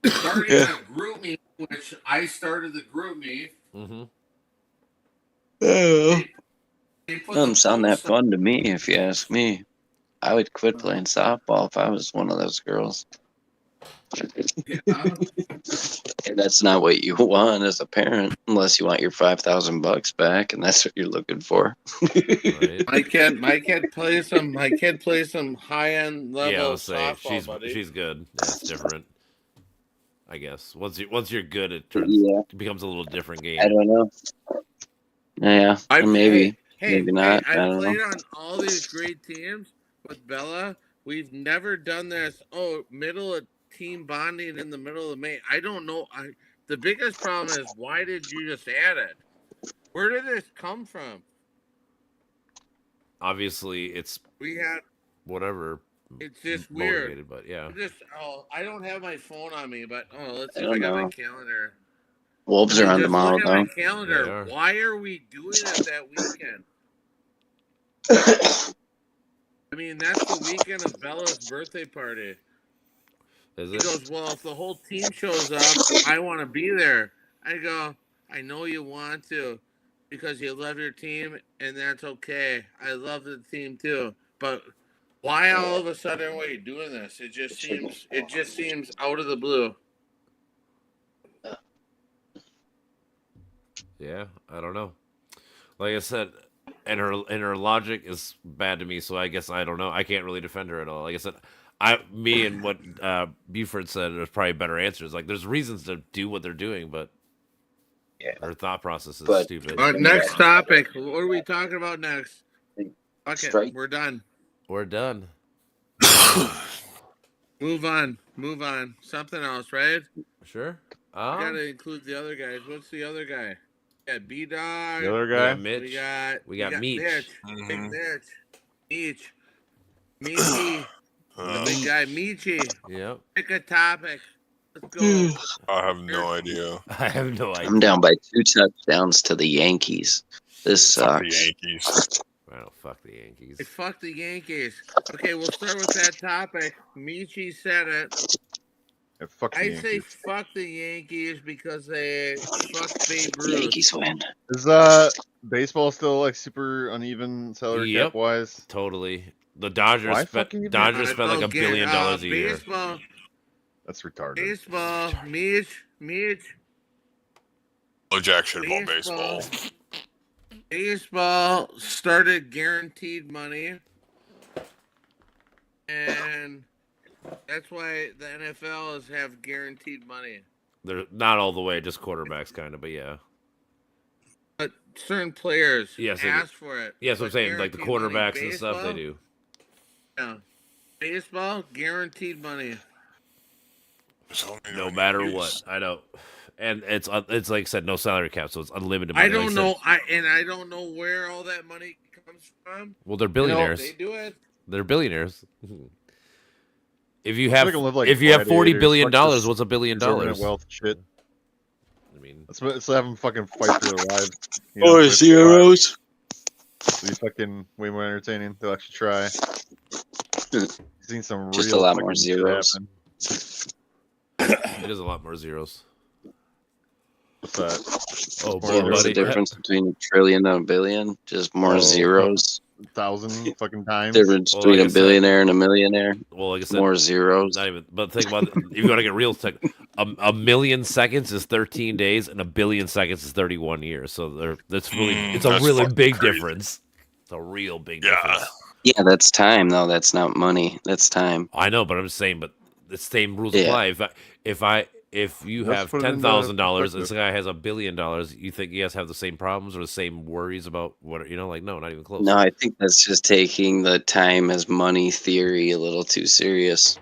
starting a group meet, which I started the group meet, Mm-hmm. Oh, they put the doesn't sound that post up. fun to me, if you ask me. I would quit playing softball if I was one of those girls. Yeah. And that's not what you want as a parent, unless you want your $5,000 back, and that's what you're looking for. Right. My kid plays some high end Yeah, I level would say softball, buddy. she's good. Yeah, it's different. I guess once you're good, Yeah, it becomes a little different I game. don't know. Yeah, maybe not. I I don't know. played on all these great teams with Bella. We've never done this. Oh, middle of team bonding in the middle of May. I don't know. The biggest problem is why did you just add it? Where did this come from? Obviously, it's We had. whatever It's just motivated, weird. but yeah. I don't have my phone on me, but let's I see if I don't got my know. calendar. Wolves I are mean, on just tomorrow, look at my though. They calendar. are. Why are we doing it that weekend? I mean, that's the weekend of Bella's birthday party. Is He it? goes, well, if the whole team shows up, I want to be there. I go, I know you want to. because you love your team, and that's okay. I love the team too, but why all of a sudden are we doing this? It just seems out of the blue. Yeah, I don't know. Like I said, and her logic is bad to me, so I guess I don't know. I can't really defend her at all. Like I said, me and what Buford said, there's probably better answers. Like there's reasons to do what they're doing, but Yeah. her thought process is But- stupid. Next topic. What are we talking about next? Okay, Strike. we're done. We're done. Move on. Something else, right? Sure. We gotta include the other guys. What's the other guy? Yeah, B Dog. The other we guy. got Mitch. We got Meech. Mitch. Big Mhm. Mitch. Meechy. The big guy, Meechy. Yep. Pick a topic. Let's go. I have no idea. I have no idea. I'm down by 2 touchdowns to the Yankees. This Fuck the sucks. Yankees. Well, fuck the Yankees. Hey, fuck the Yankees. Okay, we'll start with that topic. Meechy said it. Yeah, fuck the I say Yankees. fuck the Yankees because they fucked Babe Ruth. Yankees win. Is baseball still like super uneven salary Yep. cap wise? Totally. The Dodgers Why spent fucking you Dodgers do spent like $1 billion a year. Baseball, That's retarded. baseball, Mitch. Oh, jack shit about baseball. Baseball started guaranteed money, and that's why the NFL have guaranteed money. They're not all the way, just quarterbacks kind of, but yeah. But certain players Yes, they do. ask for it. Yeah, that's what I'm But saying. Like the guaranteed money, quarterbacks and stuff, they baseball, do. Yeah. Baseball, guaranteed money. No matter what. I know. And it's like I said, no salary cap, so it's unlimited I money. Like don't said. know. I don't know where all that money comes from. Well, they're You know, billionaires. they do it. They're billionaires. If you They're have gonna live like if you have $40 gladiators, billion, fuck this what's $1 billion? exorbitant wealth shit. I mean, Let's have them fucking fight for their lives. You Or it's zeros. Be fucking way more entertaining. They'll actually try. Seen some Just real a lot more fucking shit zeros. happen. it is a lot more zeros. What's that? Oh, More boy, What's the buddy. difference between a trillion and a billion? Just more Oh, zeros. 1,000 fucking times. Difference Well, between like I a said- billionaire and a millionaire. Well, like I said, More zeros. not even. But think about it. If you want to get real tech, a million seconds is 13 days, and a billion seconds is 31 years. So it's really it's a That's really fucking big crazy. difference. It's a real big Yeah. difference. Yeah, that's time though. That's not money. That's time. I know, but I'm just saying. But the same rules Yeah. apply. If you Let's have put it into $10,000 and perspective. this guy has $1 billion, you think you guys have the same problems or the same worries about what like no, not even close. No, I think that's just taking the time as money theory a little too serious.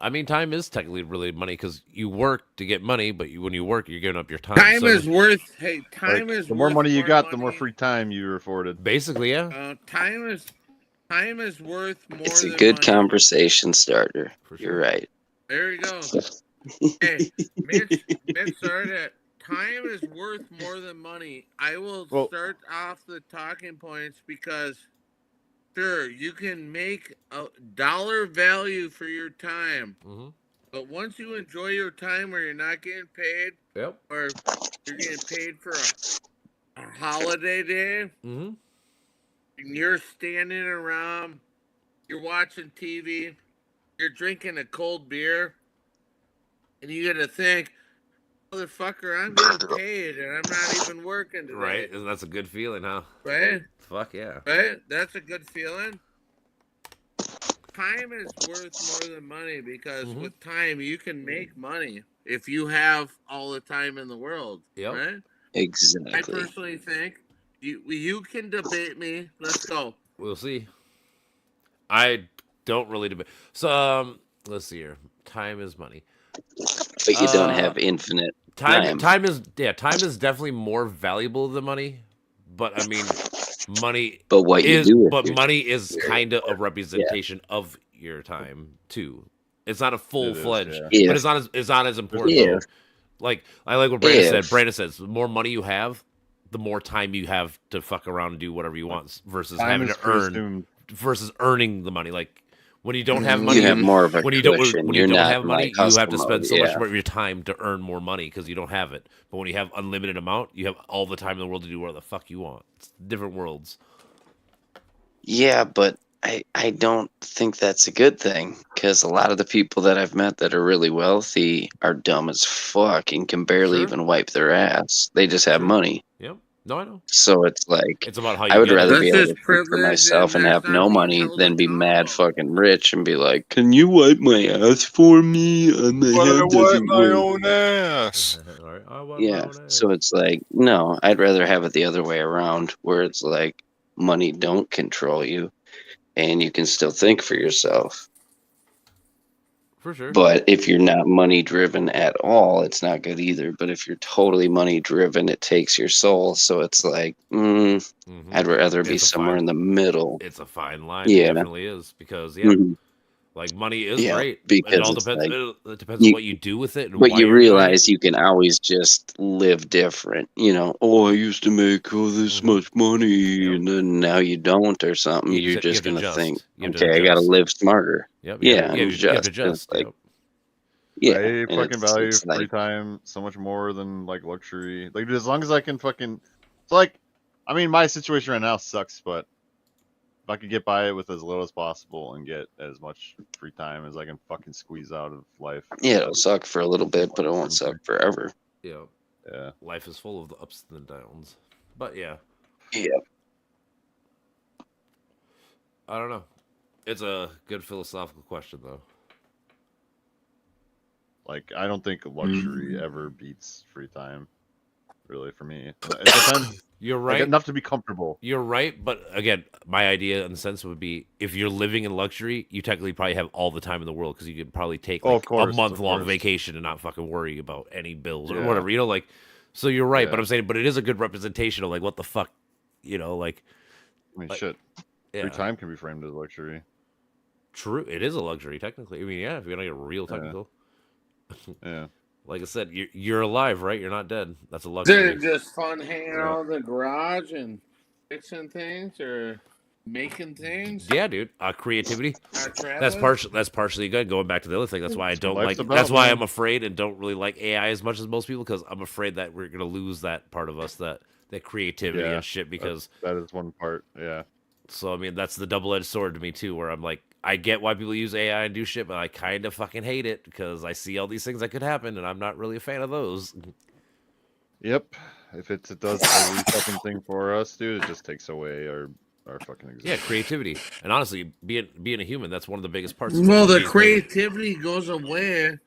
I mean, time is technically really money because you work to get money, but when you work, you're giving up your time. Time So is worth. Hey, Like, time is the more worth money you got, the more money. free time you afforded. basically, yeah, Time is worth more. It's a than good money. conversation starter. for You're sure. right. There you go. Hey, Mitch started it. Time is worth more than money. I will Well- start off the talking points because, sure, you can make a dollar value for your time, Mm-hmm. but once you enjoy your time where you're not getting paid Yep. or you're getting paid for a holiday day, Mm-hmm. and you're standing around, you're watching TV, you're drinking a cold beer, and you got to think, motherfucker, I'm getting paid and I'm not even working today. Right. And that's a good feeling, huh? Right? Fuck yeah. Right? That's a good feeling. Time is worth more than money because Mhm. with time you can make money if you have all the time in the world. Yep. Right? I Exactly. personally think you can debate me. Let's go. We'll see. I don't really debate. So let's see here. Time is money. But you don't Uh, have infinite. Time Time. is definitely more valuable than money. But I mean, money But what you is do with but your money is kind of a representation of your time too. It's not a full fledged, yeah. Yeah. but it's not as important. Yeah. though. Like I like what Brandon said. If. Brandon says the more money you have, the more time you have to fuck around and do whatever you want versus Time having is to earn presumed. versus earning the money. Like When you don't have You money, have more of a when you don't cushion. when You're you don't not have in, money, like, you hustle have to spend mode, so much yeah. more of your time to earn more money because you don't have it. But when you have unlimited amount, you have all the time in the world to do whatever the fuck you want. It's different worlds. Yeah, but I don't think that's a good thing because a lot of the people that I've met that are really wealthy are dumb as fuck and can barely Sure. even wipe their ass. They just have Sure. money. Yep. No, I know. So it's like It's about how I you would get rather it. be That's able just to think for privilege, myself and and that's have not no being money held than be mad accountable. fucking rich and be like, "Can you wipe my ass for me? My But I hand wipe doesn't my work." own ass. All right. I want my Yeah. own So ass. it's like, no, I'd rather have it the other way around where it's like money don't control you and you can still think for yourself. For sure. But if you're not money driven at all, it's not good either. But if you're totally money driven, it takes your soul. So it's like, I'd rather be It's a somewhere fine. in the middle. It's a fine line. It Yeah. definitely is because yeah, Mhm. like money is Yeah. great. It Because all it's depends. like, It depends on you, what you do with it and but why you you're doing it. realize you can always just live different. Oh, I used to make all this Mhm. much money, Yep. and then now you don't or something. You You're just you just have to going to think, adjust. You have to okay, I got to adjust. live smarter. Yep. Yeah, and You have to adjust. And it's adjust. like, Yep. yeah, I and fucking value it's free like, time so much more than like luxury. Like as long as I can fucking, it's like, I mean, my situation right now sucks, but if I could get by it with as little as possible and get as much free time as I can fucking squeeze out of life, yeah, it'll suck for a little bit, but it won't suck forever. Yep. yeah. Life is full of the ups and the downs. But yeah, Yeah. I don't know. It's a good philosophical question though. Like I don't think luxury ever beats free time, really for me. It depends. You're Like right. enough to be comfortable. You're right, but again, my idea in the sense would be if you're living in luxury, you technically probably have all the time in the world because you could probably take Oh, like of course, a month long course. vacation and not fucking worry about any bills or Yeah. whatever. You know, like so you're right, but Yeah. I'm saying, but it is a good representation of like what the fuck, you know, like I mean, Like, shit. yeah, Free time can be framed as luxury. true. It is a luxury technically. I mean, yeah, if you're gonna get real Yeah. technical, Yeah. like I said, you're alive, right? You're not dead. That's a Is luxury. it just fun hanging Yeah. out in the garage and fixing things or making things? Yeah, dude. Creativity. Travis? That's partially good. Going back to the other thing, that's why I That's what don't life's like. about, That's why man. I'm afraid and don't really like AI as much as most people because I'm afraid that we're gonna lose that part of us that creativity Yeah, and shit. Because That is one part. Yeah. so I mean that's the double edged sword to me too, where I'm like I get why people use AI and do shit, but I kind of fucking hate it because I see all these things that could happen and I'm not really a fan of those. Yep. If it does every fucking thing for us, dude, it just takes away our fucking existence. Yeah, creativity and honestly, being a human, that's one of the biggest parts. Well, the being creative. creativity goes away.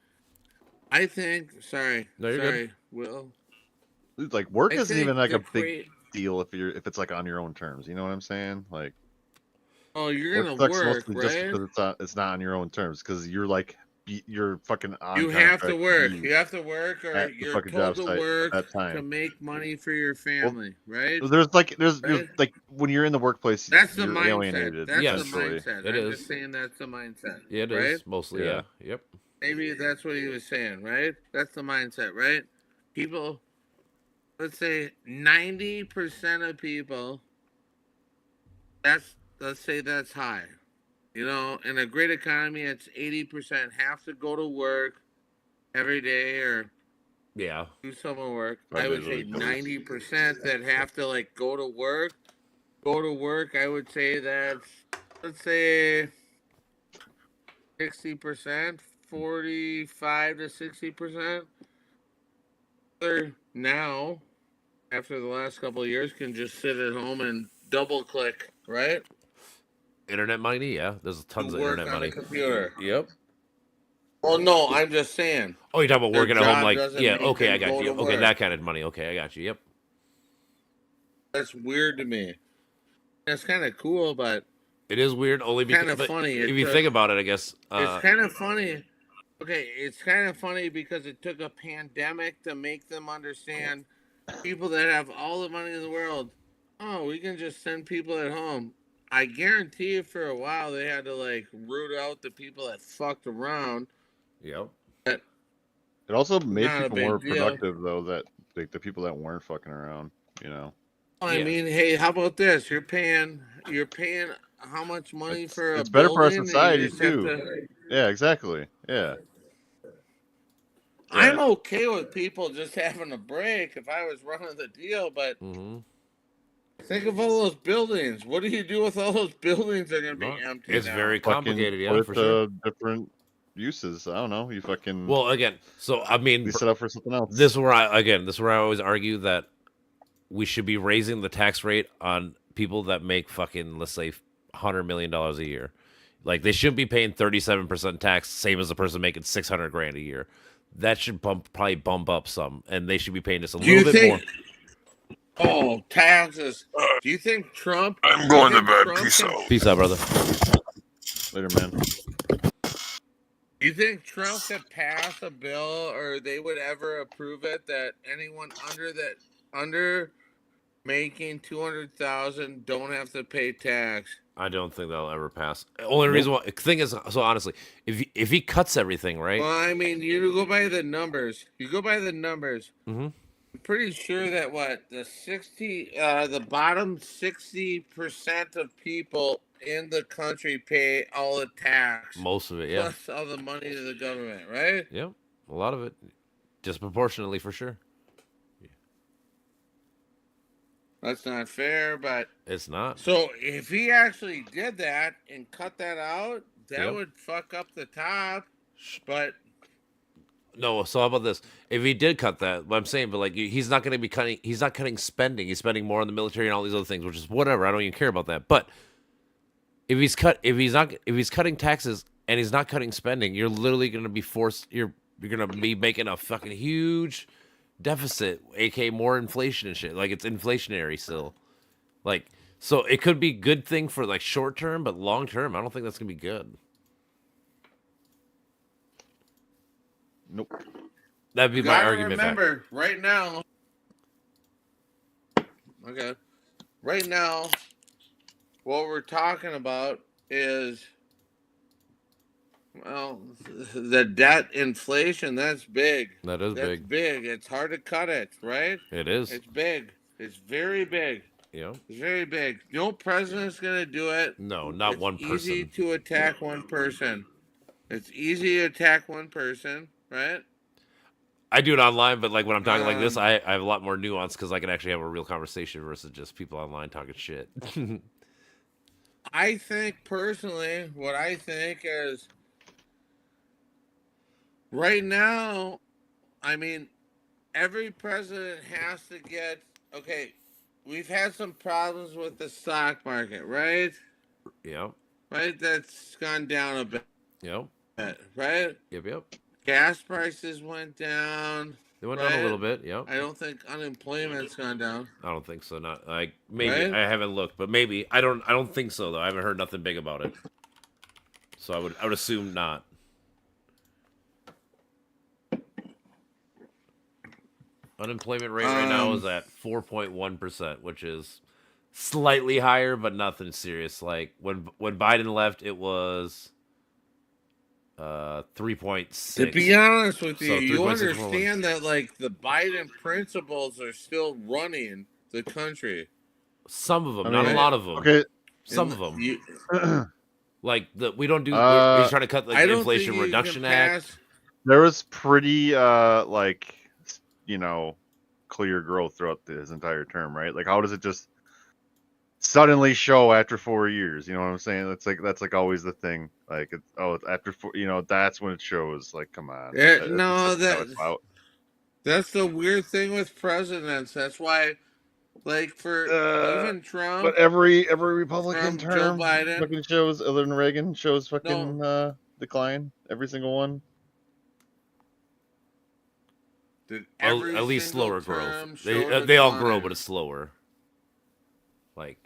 I think. Sorry. No, you're sorry, Will. Dude, like work I isn't think even like the a big deal if it's like on your own terms. You know what I'm saying? Like Oh, you're work gonna sucks work, mostly just right? because it's not on your own terms. Because you're like you're fucking on. You have to contract work. be You have to work, or at the you're fucking told job to site work at that to time. make money for your family, right? There's you're Right? like when you're in the workplace, That's the you're mindset. alienated. That's Yes. the essentially. mindset. It I'm is. just saying that's the mindset. Yeah, it right? is mostly. Yeah. Yep. Maybe that's what he was saying, right? That's the mindset, right? People, let's say 90% of people, let's say that's high. You know, in a great economy, it's 80% have to go to work every day or Yeah. do some work. 5 I would days a say week, at least. 90% that have to like go to work. Go to work. I would say that's let's say 60%, 45 to 60%. Now, after the last couple of years, can just sit at home and double click, right? Internet money. Yeah. There's tons of Work internet on money. the computer. Yep. Well, no, I'm just saying. Oh, you're talking about Their working at home, job like doesn't yeah. make Okay, them I got go you. to Okay, work. that kind of money. Okay, I got you. Yep. That's weird to me. That's kind of cool, but It is weird only because kind of but funny. if you think about it, I guess. It's kind of funny. Okay, it's kind of funny because it took a pandemic to make them understand people that have all the money in the world. Oh, we can just send people at home. I guarantee you for a while they had to like root out the people that fucked around. Yep. It also made Not a people big more deal. productive though. That like the people that weren't fucking around. You know. I Yeah. mean, hey, how about this? You're paying how much money It's, for a it's better for our building, and you society just have too. to- Yeah, exactly. Yeah. I'm okay with people just having a break if I was running the deal, but Mm-hmm. think of all those buildings. What do you do with all those buildings that are going to be empty It's now? very Fucking complicated, put yeah, it for sure. to different uses. I don't know. You fucking Well, again, so I mean, lease it up for something else. this is where I always argue that we should be raising the tax rate on people that make fucking, let's say, $100 million a year. Like, they shouldn't be paying 37% tax, same as the person making 600 grand a year. That should probably bump up some, and they should be paying just a Do you little bit more. think? Oh, taxes. Do you think Trump? I'm do you going to think bed. Trump Peace can- out. Peace out, brother. Later, man. Do you think Trump could pass a bill, or they would ever approve it, that anyone under making 200,000 don't have to pay tax? I don't think that'll ever pass. Only reason why, thing is, so honestly, if he cuts everything, right? Well, I mean, you go by the numbers. You go by the numbers. Mhm. I'm pretty sure that the bottom 60% of people in the country pay all the tax, Most of it, yeah. plus all the money to the government, right? Yep. A lot of it. Disproportionately, for sure. That's not fair, but It's not. so if he actually did that and cut that out, that Yep. would fuck up the top. But No, so how about this? If he did cut that, what I'm saying, but like he's not going to be cutting. He's not cutting spending. He's spending more on the military and all these other things, which is whatever. I don't even care about that. But if he's cutting taxes and he's not cutting spending, you're literally going to be forced. You're going to be making a fucking huge deficit, aka more inflation and shit. Like, it's inflationary still. Like, so it could be good thing for like short term, but long term, I don't think that's gonna be good. Nope. That'd be you my gotta argument back. remember, right now. Okay, right now, what we're talking about is, well, the debt inflation. That's big. That is That's big. big. It's hard to cut it, right? It is. It's big. It's very big. You know? It's very big. No president's gonna do it. No, not It's one easy person. to attack one person. It's easy to attack one person, right? I do it online, but like when I'm talking like this, Um, I have a lot more nuance because I can actually have a real conversation versus just people online talking shit. I think personally, what I think is right now, I mean, every president has to get okay. We've had some problems with the stock market, right? Yep. Right, that's gone down a bit, Yep. right? Yep. Gas prices went down. They went down a Right. little bit. Yep. I don't think unemployment's gone down. I don't think so. Not like maybe Right? I haven't looked, but maybe I don't think so though. I haven't heard nothing big about it. So I would assume not. Unemployment rate right now is at 4.1%, which is slightly higher, but nothing serious. Like when Biden left, it was 3.6. To be honest with you, So you 3.6 understand that like the Biden principles are still running the country. Some of them, I not a mean- lot of them. Okay. Some And of them, you- like we don't do. We're trying to cut like I the don't Inflation think you Reduction can Act. pass. There was pretty like you know clear growth throughout his entire term, right? Like how does it just suddenly show after 4 years? You know what I'm saying? That's like always the thing. Like it's after 4, that's when it shows. Like come on. Yeah, That's no, just how it's that- out. That's the weird thing with presidents. That's why, like for even Trump. But every Republican From Joe term Biden. fucking shows, other than Reagan, shows fucking decline. Every single one. Did Well, every at least single slower term growth. show They all grow, decline? but it's slower. Like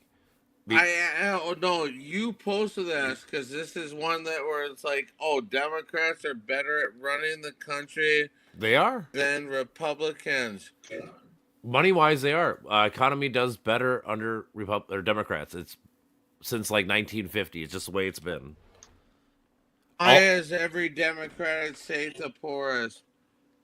Oh no, you posted this because this is one that where it's like, oh, Democrats are better at running the country they are than Republicans. money wise. They are. Economy does better under or Democrats. It's since like 1950. It's just the way it's been. Why is every Democratic state the poorest?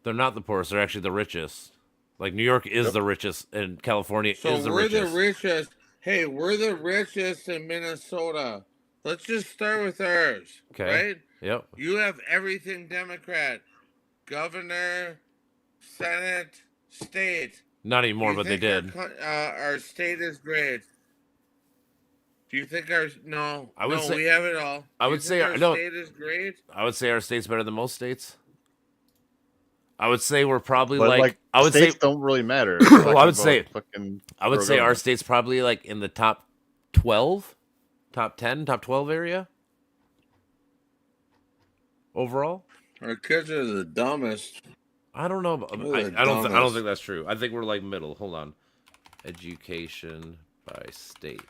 They're not the poorest. They're actually the richest. Like New York is the richest, and California So is the we're richest. the richest. Hey, we're the richest in Minnesota. Let's just start with ours, Okay. right? Yep. You have everything Democrat, governor, Senate, state. Not Do anymore, you but they think did. our state is great? Do you think our no? I would No, say- we have it all. I Do would you say think our no. state is great. I would say our state's better than most states. I would say we're probably But like, I would say states don't really matter. Well, I would say- fucking. I would federal say our government. state's probably like in the top 12, top 10, top 12 area overall. Our kids are the dumbest. I don't know. We're the I don't dumbest. think that's true. I think we're like middle. Hold on. Education by state.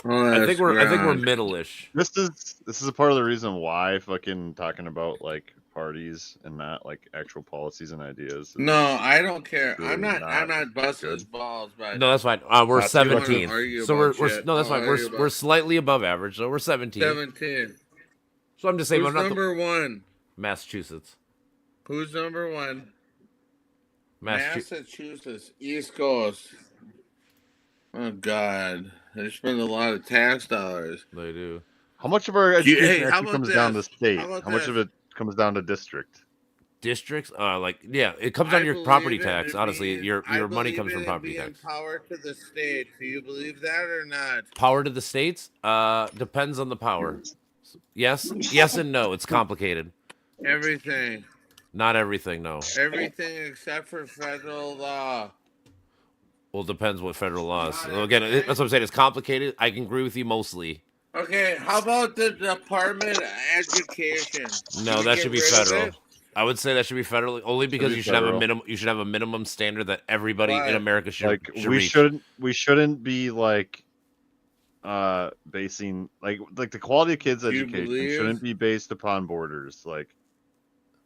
Oh, I think we're grand. middle-ish. This is a part of the reason why fucking talking about like parties and not like actual policies and ideas. No, I don't care. Really I'm not not busting good. his balls, but No, that's fine. We're Not too much. 17th. Argue So about we're shit. no, that's I'll fine. argue about We're it. slightly above average. So we're 17. 17. So I'm just saying Who's I'm not number one? Massachusetts. Who's number one? Massachusetts. Massachusetts, East Coast. Oh God, they spend a lot of tax dollars. They do. How much of our You- education hey, how actually about comes down to this? state? How about How much this? of it comes down to district? Districts, yeah, it comes down to your property tax. Honestly, your money comes from property tax. Power to the state. Do you believe that or not? Power to the states, depends on the power. Yes, yes, and no. It's complicated. Everything, Not everything, no. everything except for federal law. Well, it depends what federal laws. So again, that's what I'm saying. It's complicated. I can agree with you mostly. Okay, how about the Department of Education? No, Can we that get should be rid of federal. it? I would say that should be federal, only because be you should have a federal. minimum. You should have a minimum standard that everybody Why? in America should, Like should we reach. shouldn't be like basing like the quality of kids' Do you education believe- shouldn't be based upon borders. Like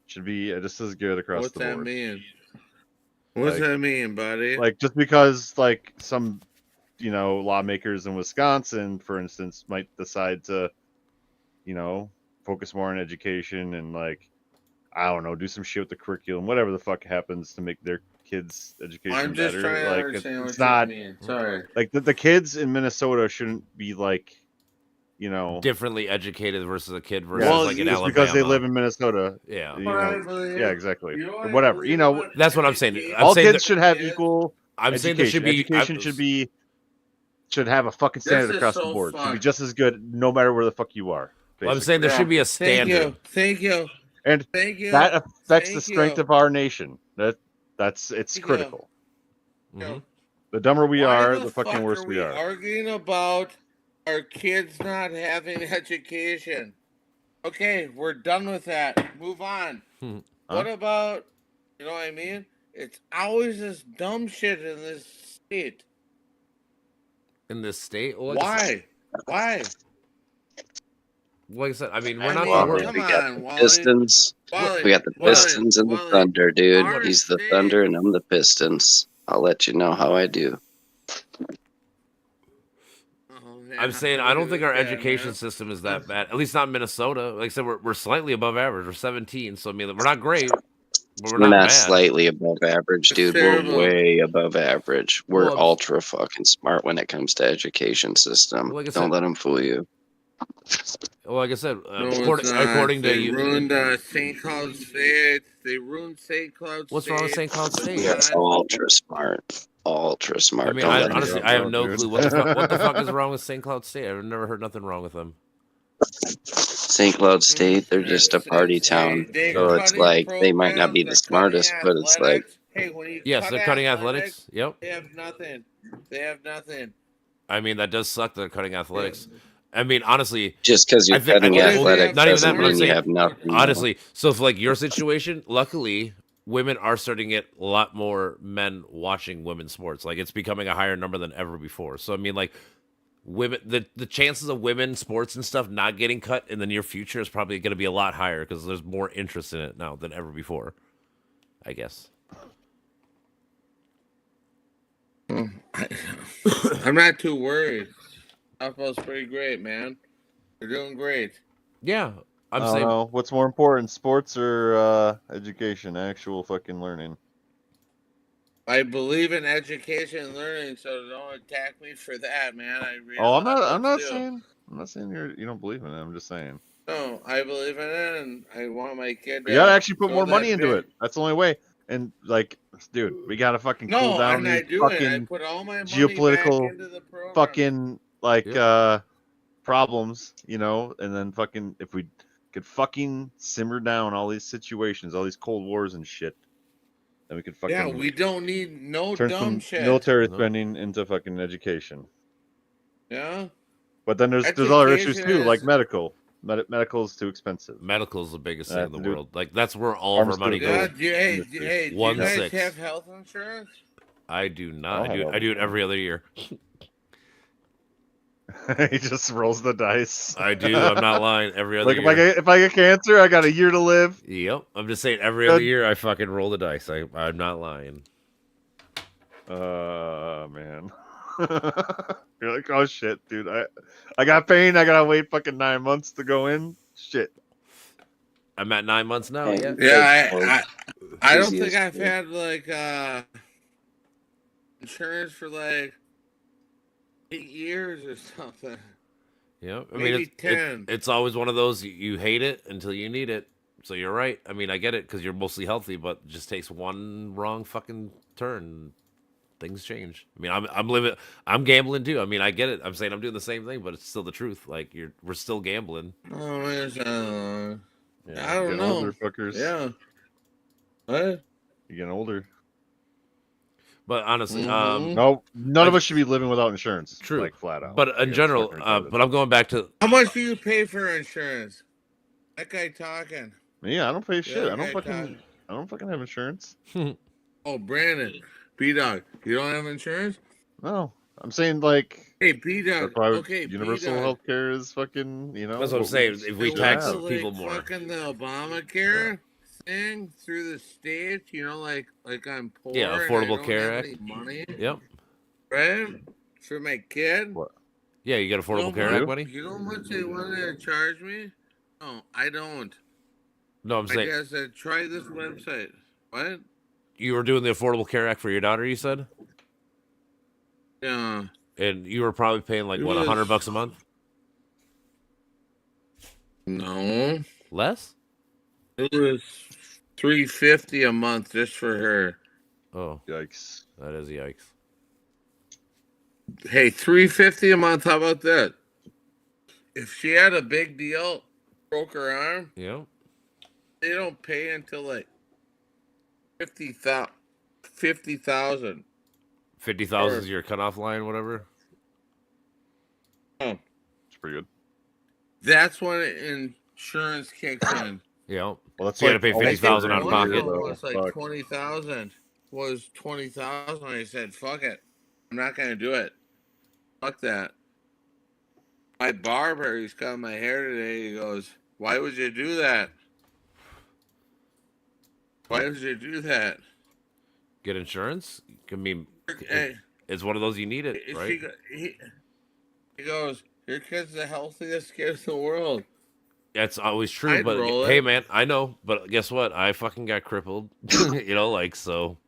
should be just as good across What's the that board. mean? What's Like- that mean, buddy? Like just because like some lawmakers in Wisconsin, for instance, might decide to focus more on education and like I don't know, do some shit with the curriculum, whatever the fuck happens to make their kids' education I'm just better. trying to Like understand it's what not you mean. Sorry. like the kids in Minnesota shouldn't be like differently educated versus a kid versus well, like in just Alabama. because they live in Minnesota. Yeah, You What I know, believe- yeah, exactly. You know what I Whatever. believe You know, about that's what I'm saying. education? I'm all saying kids should have Yeah. equal I'm saying education. there should be Education should have a fucking standard is across so the board. Should be fun. just as good no matter where the fuck you are. Well, I'm saying there Yeah. should be a standard. Thank you. And Thank you. that affects the Thank strength you. of our nation. It's Thank you. critical. Mhm. The dumber we Why are, the the fucking fuck worse are we are. arguing about our kids not having education. Okay, we're done with that. Move on. Hmm. What about, you know what I mean? It's always this dumb shit in this state. In this state, well, like I said- Why? Why? Like I said, I mean, we're I not. mean, Well, we're, come we got on, the Wally. Pistons. Wally, We got the Wally, Pistons and the Wally. Thunder, dude. Our He's the state- Thunder and I'm the Pistons. I'll let you know how I do. Oh, man, I'm saying how I don't good think is our that, education man? system is that bad. At least not in Minnesota. Like I said, we're slightly above average. We're 17, so I mean, we're not great, but we're We're not not bad. slightly above average, It's dude. terrible. We're way above average. We're Well, ultra fucking smart when it comes to education system. Like I Don't said- let them fool you. Well, like I said, No, it's according, not. according to They you, ruined St. Cloud State. They ruined St. Cloud What's State. wrong with St. Cloud State? We are ultra smart. Ultra smart. I mean, Don't I, let 'em honestly, fool I you. have no dude. clue what the fuck is wrong with St. Cloud State. I've never heard nothing wrong with them. St. Cloud State, they're just a party town. So it's like they might not be the smartest, but it's like Hey, when you Yes, cut they're cutting athletics. Yep. They have nothing. They have nothing. I mean, that does suck. They're cutting athletics. I mean, honestly, just because you're I think- cutting I guess- athletics not even doesn't that, but I'm mean you saying- have nothing. honestly, so for like your situation, luckily, women are starting to get a lot more men watching women's sports. Like it's becoming a higher number than ever before. So I mean, like women, the chances of women sports and stuff not getting cut in the near future is probably going to be a lot higher because there's more interest in it now than ever before. I guess. I'm not too worried. Softball's pretty great, man. They're doing great. Yeah, I'm I don't saying. know. What's more important, sports or education? Actual fucking learning. I believe in education and learning, so don't attack me for that, man. I read Oh, a I'm lot of not books, too. I'm not saying you don't believe in it. I'm just saying No, I believe in it, and I want my kid to we gotta actually put go more that money into big. it. That's the only way. And like, dude, we gotta fucking cool No, down I'm these not doing it. I fucking put all my money back geopolitical into the program. fucking like Yep. problems, you know, and then fucking if we could fucking simmer down all these situations, all these cold wars and shit, then we could fucking Yeah, we don't need no turn dumb some shit. military No. spending into fucking education. Yeah. But then there's other issues Education too, like is- medical. Medical is too expensive. Medical's the biggest thing in the to do it. world. Like that's where all of our money Yeah, goes. do you, hey, industry. hey, do you 1 guys 6. have health insurance? I do not. I'll have I do it every other year. He just rolls the dice. I do. I'm not lying. Every other Like year. if I get cancer, I got a year to live. Yep. I'm just saying every other Good. year I fucking roll the dice. I'm not lying. Man. You're like, oh shit, dude. I got pain. I gotta wait fucking 9 months to go in. Shit. I'm at 9 months now. Hey. Yeah. Yeah, I don't Easy think as I've had like insurance for like 8 years or something. Yeah. I Maybe mean, 10. it's always one of those you hate it until you need it. So you're right. I mean, I get it because you're mostly healthy, but it just takes one wrong fucking turn. Things change. I mean, I'm gambling too. I mean, I get it. I'm saying I'm doing the same thing, but it's still the truth. Like we're still gambling. Oh, man, Yeah, I don't getting know. older, fuckers. Yeah. What? You're getting older. But honestly, Mhm. No, none of us should be living without insurance. True. Like flat out. but Like, in it's general, fucking retarded. but I'm going back to How much do you pay for insurance? That guy talking. Yeah, I don't pay shit. other guy I don't fucking have insurance. Oh, Brandon, B-Dog, you don't have insurance? No, I'm saying like Hey, that's B-Dog, why okay, universal B-Dog. health care is fucking. You know, That's what I'm we saying. should If we They tax want have. to, people like, more. fucking the Obamacare thing through the states, you know, like I'm poor. Yeah, and I Affordable don't Care have Act. any money, Yep. right? For my kid. What? Yeah, you got You know Affordable Care what- Act money. You know how much they want to charge me? No, I don't. No, I'm I saying guess try this website. What? you were doing the Affordable Care Act for your daughter. You said, Yeah. and you were probably paying like It what, was- $100 a month, No. less. It was $350 a month just for her. Oh, Yikes. that is yikes. Hey, $350 a month. How about that? If she had a big deal, broke her arm, Yeah. they don't pay until like 50,000. 50,000. 50,000 Or- is your cutoff line, whatever. Oh, It's pretty good. that's when insurance kicks in. Yeah. Well, that's So you gotta pay almost 50,000 out of $1 pocket. though. Was like Fuck. 20,000. Was 20,000. I said, fuck it. I'm not gonna do it. Fuck that. My barber, he's cutting my hair today. He goes, "Why would you do that? Why would you do that?" Get insurance. I mean, Hey, it's one of those you need it, she right? go- he goes, "Your kid's the healthiest kid in the world." That's always true. I'd But roll hey, it. man, I know. But guess what? I fucking got crippled. You know, like so.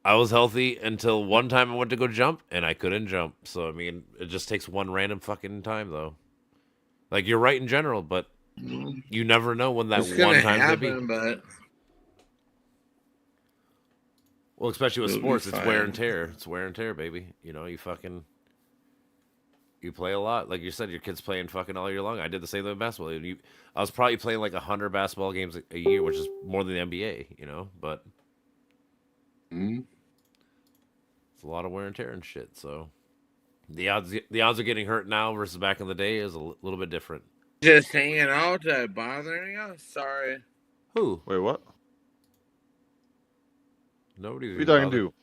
I was healthy until one time I went to go jump and I couldn't jump. So I mean, it just takes one random fucking time though. Like you're right in general, but you never know when that It's one gonna time's gonna be. happen, but Well, especially with It'll be sports, it's wear fine. and tear. It's wear and tear, baby. You know, you play a lot. Like you said, your kid's playing fucking all year long. I did the same thing with basketball. I was probably playing like 100 basketball games a year, which is more than the NBA. You know, but it's a lot of wear and tear and shit. So the odds of getting hurt now versus back in the day is a little bit different. just hanging out, bothering you. Sorry. Who? Wait, what? Nobody's What are you talking to?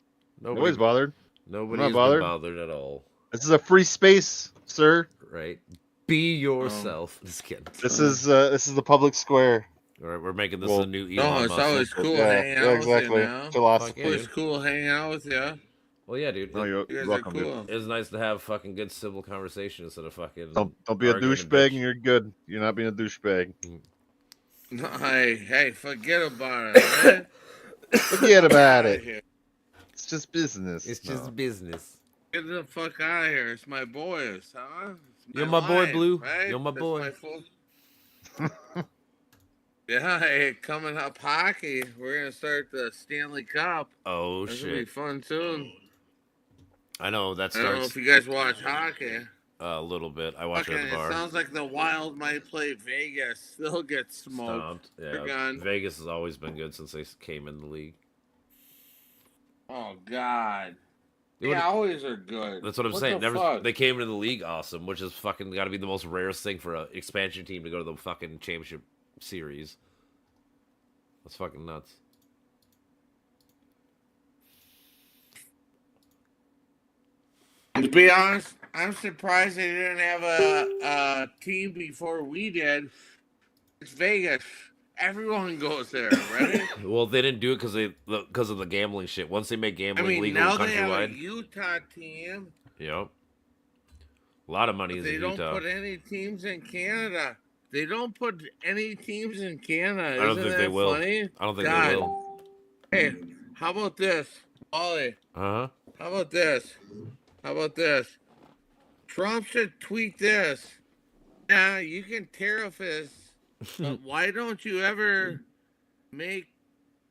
Nobody's bothered. Nobody's been bothered. bothered at all. This is a free space, sir. Right? Be yourself. Just kidding. This is the public square. All right, we're making this Well, a new Elon No, it's Musk. always cool yeah, hanging out yeah, with you exactly. now. Philosophy. Fuck yeah, Always dude. cool hanging out with you. Well, yeah, dude. No, you're You guys are welcome, dude. cool. It's nice to have fucking good civil conversation instead of fucking. Don't be a arguing and douchebag, bitch. and you're good. You're not being a douchebag. Hey, forget about it. Man. Forget about Outta it. here. It's just business. It's just No. business. Get the fuck out of here. It's my boys, huh? It's You're my boy, life, Blue. Right? You're my That's boy. Yeah, hey, coming up hockey. We're gonna start the Stanley Cup. Oh That's gonna be shit! fun soon. I know that I don't know starts if you guys watch hockey. a little bit. I watch it Fucking, at the it bar. sounds like the Wild might play Vegas. They'll get smoked. Stomped. They're Yeah, gone. Vegas has always been good since they came in the league. Oh God. They They would've- always are good. That's what I'm What saying. the Never fuck? they came into the league awesome, which is fucking got to be the most rarest thing for an expansion team to go to the fucking championship series. That's fucking nuts. To be honest, I'm surprised they didn't have a team before we did. It's Vegas. Everyone goes there, right? Well, they didn't do it because of the gambling shit. Once they make I gambling mean, legal now they have a countrywide, Utah team. yep, a lot of money But is they in don't Utah. put any teams in Canada. They don't put any teams in Canada. I don't Isn't think they that will. funny? I don't think God. they will. Hey, how about this, Ollie? Huh? How about this? How about this? Trump should tweet this. Yeah, you can tariff us, but why don't you ever make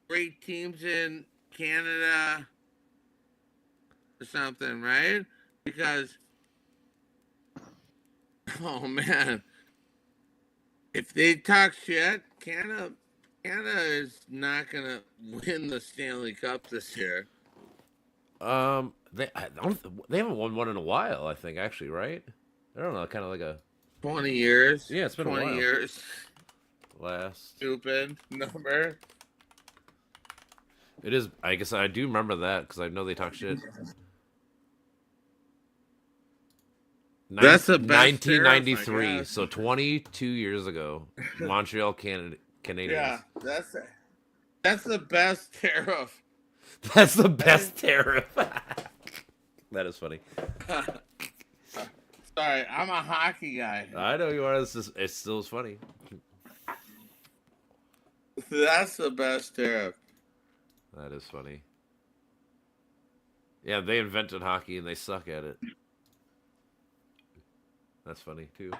great teams in Canada or something, right? Because, oh man, if they talk shit, Canada is not gonna win the Stanley Cup this year. They haven't won one in a while. I think actually, right? I don't know, kind of like a 20 years. Yeah, it's been a 20 while. years. last. Stupid number. It is. I guess I do remember that because I know they talk shit. That's the best 1993. tariff, I guess. So 22 years ago, Montreal, Canadiens. Yeah, that's the best tariff. That's the best tariff. That is funny. Sorry, I'm a hockey guy. I know you are. It's still funny. That's the best tariff. That is funny. Yeah, they invented hockey and they suck at it. That's funny too.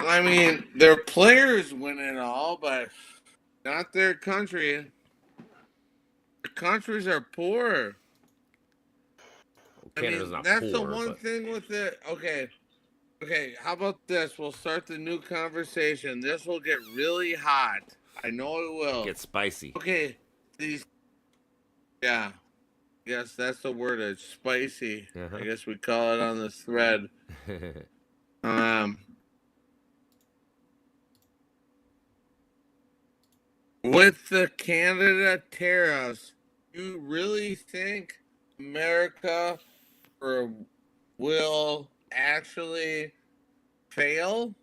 I mean, their players win it all, but not their country. Their countries are poor. Canada's not that's the poor, one but- thing with it. Okay, how about this? We'll start the new conversation. This will get really hot. I know it will. Get spicy. Okay, yeah. Yes, that's the word. It's spicy. Uh-huh. I guess we call it on this thread. With the Canada tariffs, you really think America will actually fail?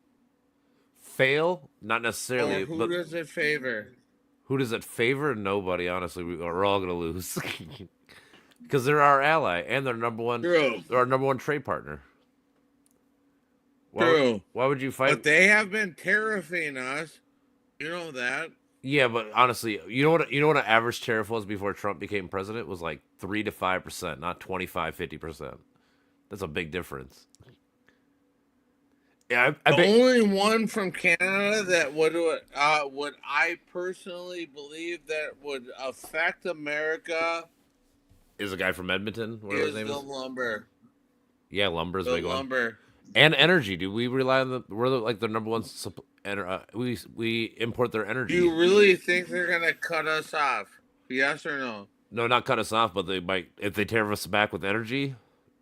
Fail? Not necessarily, Or who but does it favor? who does it favor? Nobody. Honestly, we're all gonna lose because they're our ally and they're number one. True. They're our number one trade partner. True. Why would you fight? But they have been tariffing us. You know that. Yeah, but honestly, you know what an average tariff was before Trump became president? It was like 3 to 5%, not 25-50%. That's a big difference. Yeah, I The bet only one from Canada that would I personally believe that would affect America is a guy from Edmonton. Whatever is his name the is. lumber. Yeah, lumber's a The big one. lumber. And energy. Do we rely on we're like the number one we import their Do energy. you really think they're gonna cut us off? Yes or no? No, not cut us off, but they might if they tariff us back with energy,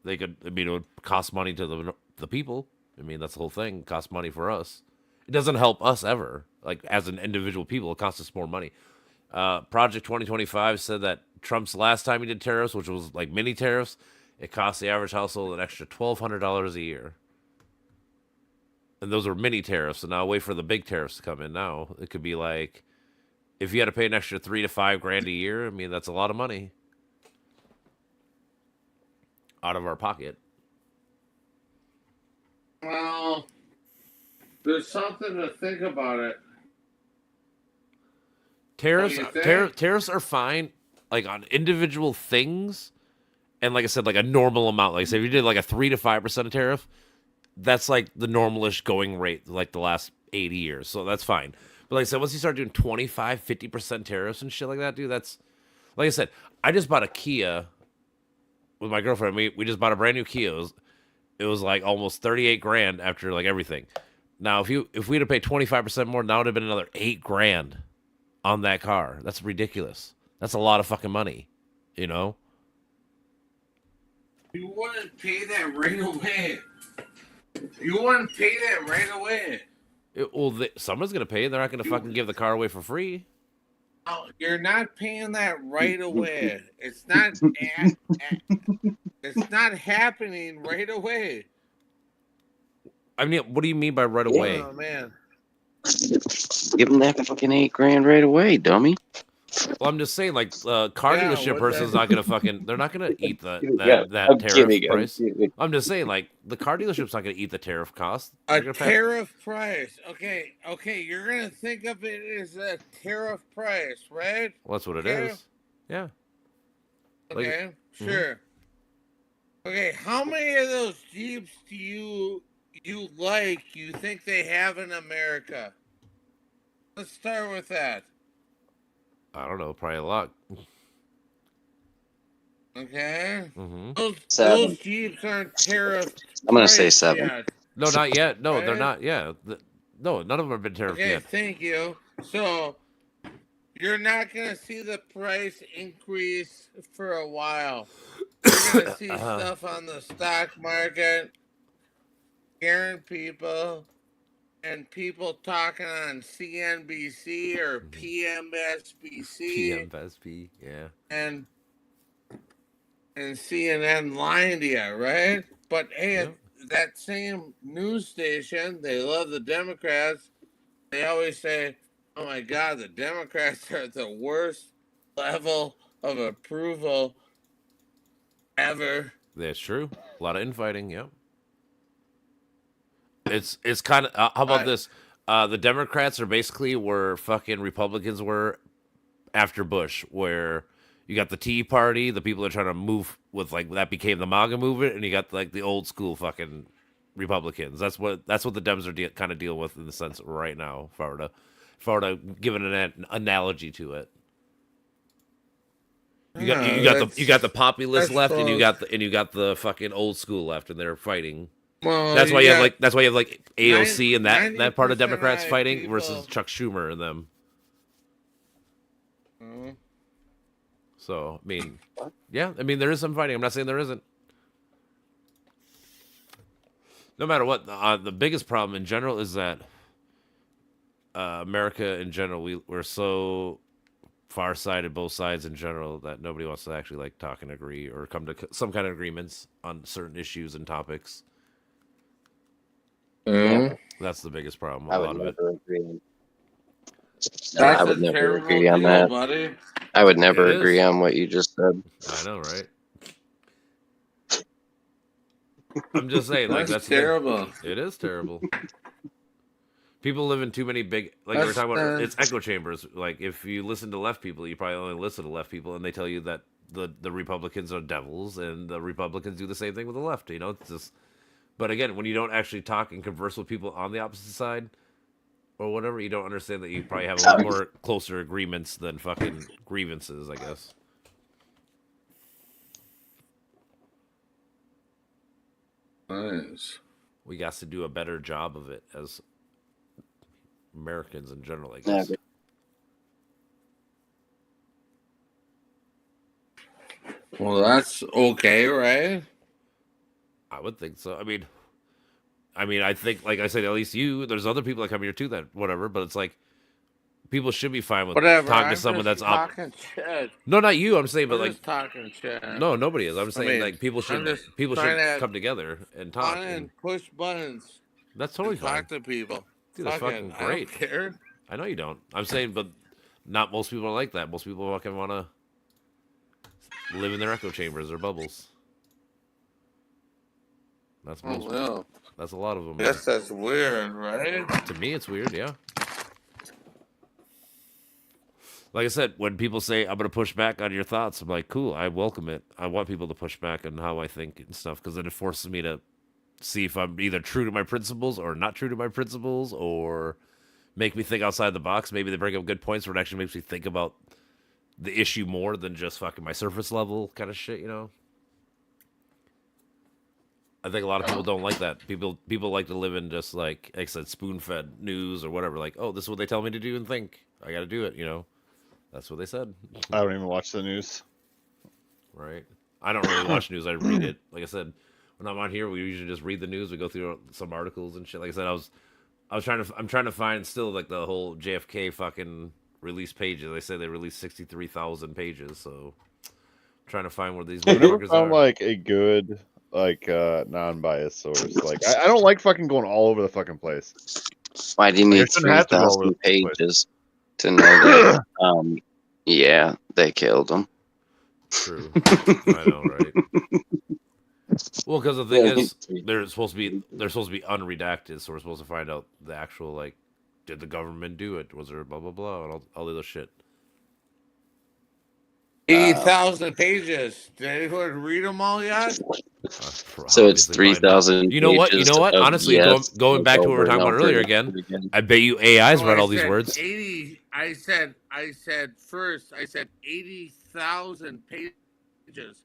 they could. I mean, it would cost money to the people. I mean, that's the whole thing. It costs money for us. It doesn't help us ever. Like as an individual people, it costs us more money. Project 2025 said that Trump's last time he did tariffs, which was like mini tariffs, it cost the average household an extra $1,200 a year. And those are mini tariffs. So now wait for the big tariffs to come in. Now it could be like, if you had to pay an extra $3,000 to $5,000 a year, I mean that's a lot of money out of our pocket. Well, there's something to think about it. Tariffs, What do you think? tariffs are fine, like on individual things. and like I said, like a normal amount. Like I said, if you did like a 3 to 5% tariff, that's like the normalish going rate like the last 80 years. So that's fine. But like I said, once you start doing 25, 50% tariffs and shit like that, dude, that's like I said, I just bought a Kia with my girlfriend. We just bought a brand new Kia. It was like almost 38 grand after like everything. Now if we'd have paid 25% more, now it would have been another 8 grand on that car. That's ridiculous. That's a lot of fucking money, you know? You wouldn't pay that right away. You wouldn't pay that right away. Someone's gonna pay it. They're not gonna fucking give the car away for free. Oh, you're not paying that right away. It's not. It's not happening right away. I mean, what do you mean by right away? Oh man. Give them that fucking 8 grand right away, dummy. Well, I'm just saying, like, car Yeah, dealership what person's the- not gonna fucking. They're not gonna eat that I'm tariff kidding, I'm price. kidding. I'm just saying, like, the car dealership's not gonna eat the tariff cost. A They're gonna pay- tariff price. Okay. You're gonna think of it as a tariff price, right? Well, that's what it Tariff. is. Yeah. Like- Okay. Sure. Okay. How many of those Jeeps do you like? You think they have in America? Let's start with that. I don't know, probably a lot. Okay. Hmm. Those 7. Jeeps aren't tariff. I'm gonna say priced 7. yet. No, not yet. No, they're Right? not. Yeah. No, none of them have been tariffed Okay, yet. thank you. So you're not gonna see the price increase for a while. You're gonna see stuff on the stock market, scaring people, and people talking on CNBC or PMSBC PMSP. Yeah. and CNN lying to you, right? But hey, Yep. that same news station, they love the Democrats. They always say, "Oh my God, the Democrats are at the worst level of approval ever." That's true. A lot of infighting. Yep. It's kind of. How about this? The Democrats are basically where fucking Republicans were after Bush, where you got the Tea Party, the people that are trying to move with like that became the MAGA movement, and you got like the old school fucking Republicans. That's what the Dems are kind of dealing with in the sense right now. If I were to give an analogy to it. You got the populist that's left, and you close. got the fucking old school left, and they're fighting. Well, That's why you have like AOC and that 90% part of Democrats of fighting people- versus Chuck Schumer and them. Mhm. So I mean, yeah, I mean there is some fighting. I'm not saying there isn't. No matter what, the biggest problem in general is that America in general we're so far-sighted, both sides in general, that nobody wants to actually like talk and agree or come to some kind of agreements on certain issues and topics. Mhm. That's the biggest problem. I A would lot of it. never agree on That's I would a never terrible agree on deal, that. buddy. I would never It is. agree on what you just said. I know, right? I'm just saying, like That's that's the thing. terrible. It is terrible. People live in too many big, like we were That's, talking about. It's echo chambers. Like if you listen to left people, you probably only listen to left people, and they tell you that the Republicans are devils, and the Republicans do the same thing with the left. You know, it's just. But again, when you don't actually talk and converse with people on the opposite side, or whatever, you don't understand that you probably have a lot more closer agreements than fucking grievances. I guess. Nice. We got to do a better job of it as Americans in general, I Yeah, guess. but Well, that's okay, right? I would think so. I mean, I think, like I said, at least you. There's other people that come here too that whatever, but it's like people should be fine with Whatever. talking I'm to someone just that's up. talking shit. No, not you. I'm saying, I'm but like, just talking shit. no, nobody is. I'm saying mean, like people should just people trying should to come together and talk. On And and push buttons. that's totally and fine. talk to people. Dude, that's Fuck fucking it. great. I don't care. I know you don't. I'm saying, but not most people are like that. Most people fucking want to live in their echo chambers or bubbles. That's Oh, most. well. That's a lot of them. Guess that's weird, right? To me, it's weird. Yeah. Like I said, when people say I'm gonna push back on your thoughts, I'm like, cool, I welcome it. I want people to push back on how I think and stuff because then it forces me to see if I'm either true to my principles or not true to my principles, or make me think outside the box. Maybe they bring up good points where it actually makes me think about the issue more than just fucking my surface level kind of shit, you know? I think a lot of people don't like that. People like to live in just like I said, spoon fed news or whatever. Like, oh, this is what they tell me to do and think. I got to do it. You know, that's what they said, I don't even watch the news. right? I don't really watch news. I read it. Like I said, when I'm on here, we usually just read the news. We go through some articles and shit. Like I said, I'm trying to find still like the whole JFK fucking release pages. They say they released 63,000 pages, so I'm trying to find where these I've never motherfuckers found are. like a good non-biased source. Like I don't like fucking going all over the fucking place. Why do you Like, I need shouldn't have to go over 3,000 the place. pages to know that? Yeah, they killed him. True. I know, right? Well, because the thing is, they're supposed to be unredacted, so we're supposed to find out the actual like, did the government do it? Was there blah blah blah and all the other shit? 80,000 pages. Did anyone read them all yet? So it's Obviously, probably not. 3,000 You know what? You pages know what? of Honestly, yes going back to what we were over talking and about over earlier and again, over again. I bet you AI's No, read I all these said words. 80. I said first. I said 80,000 pages.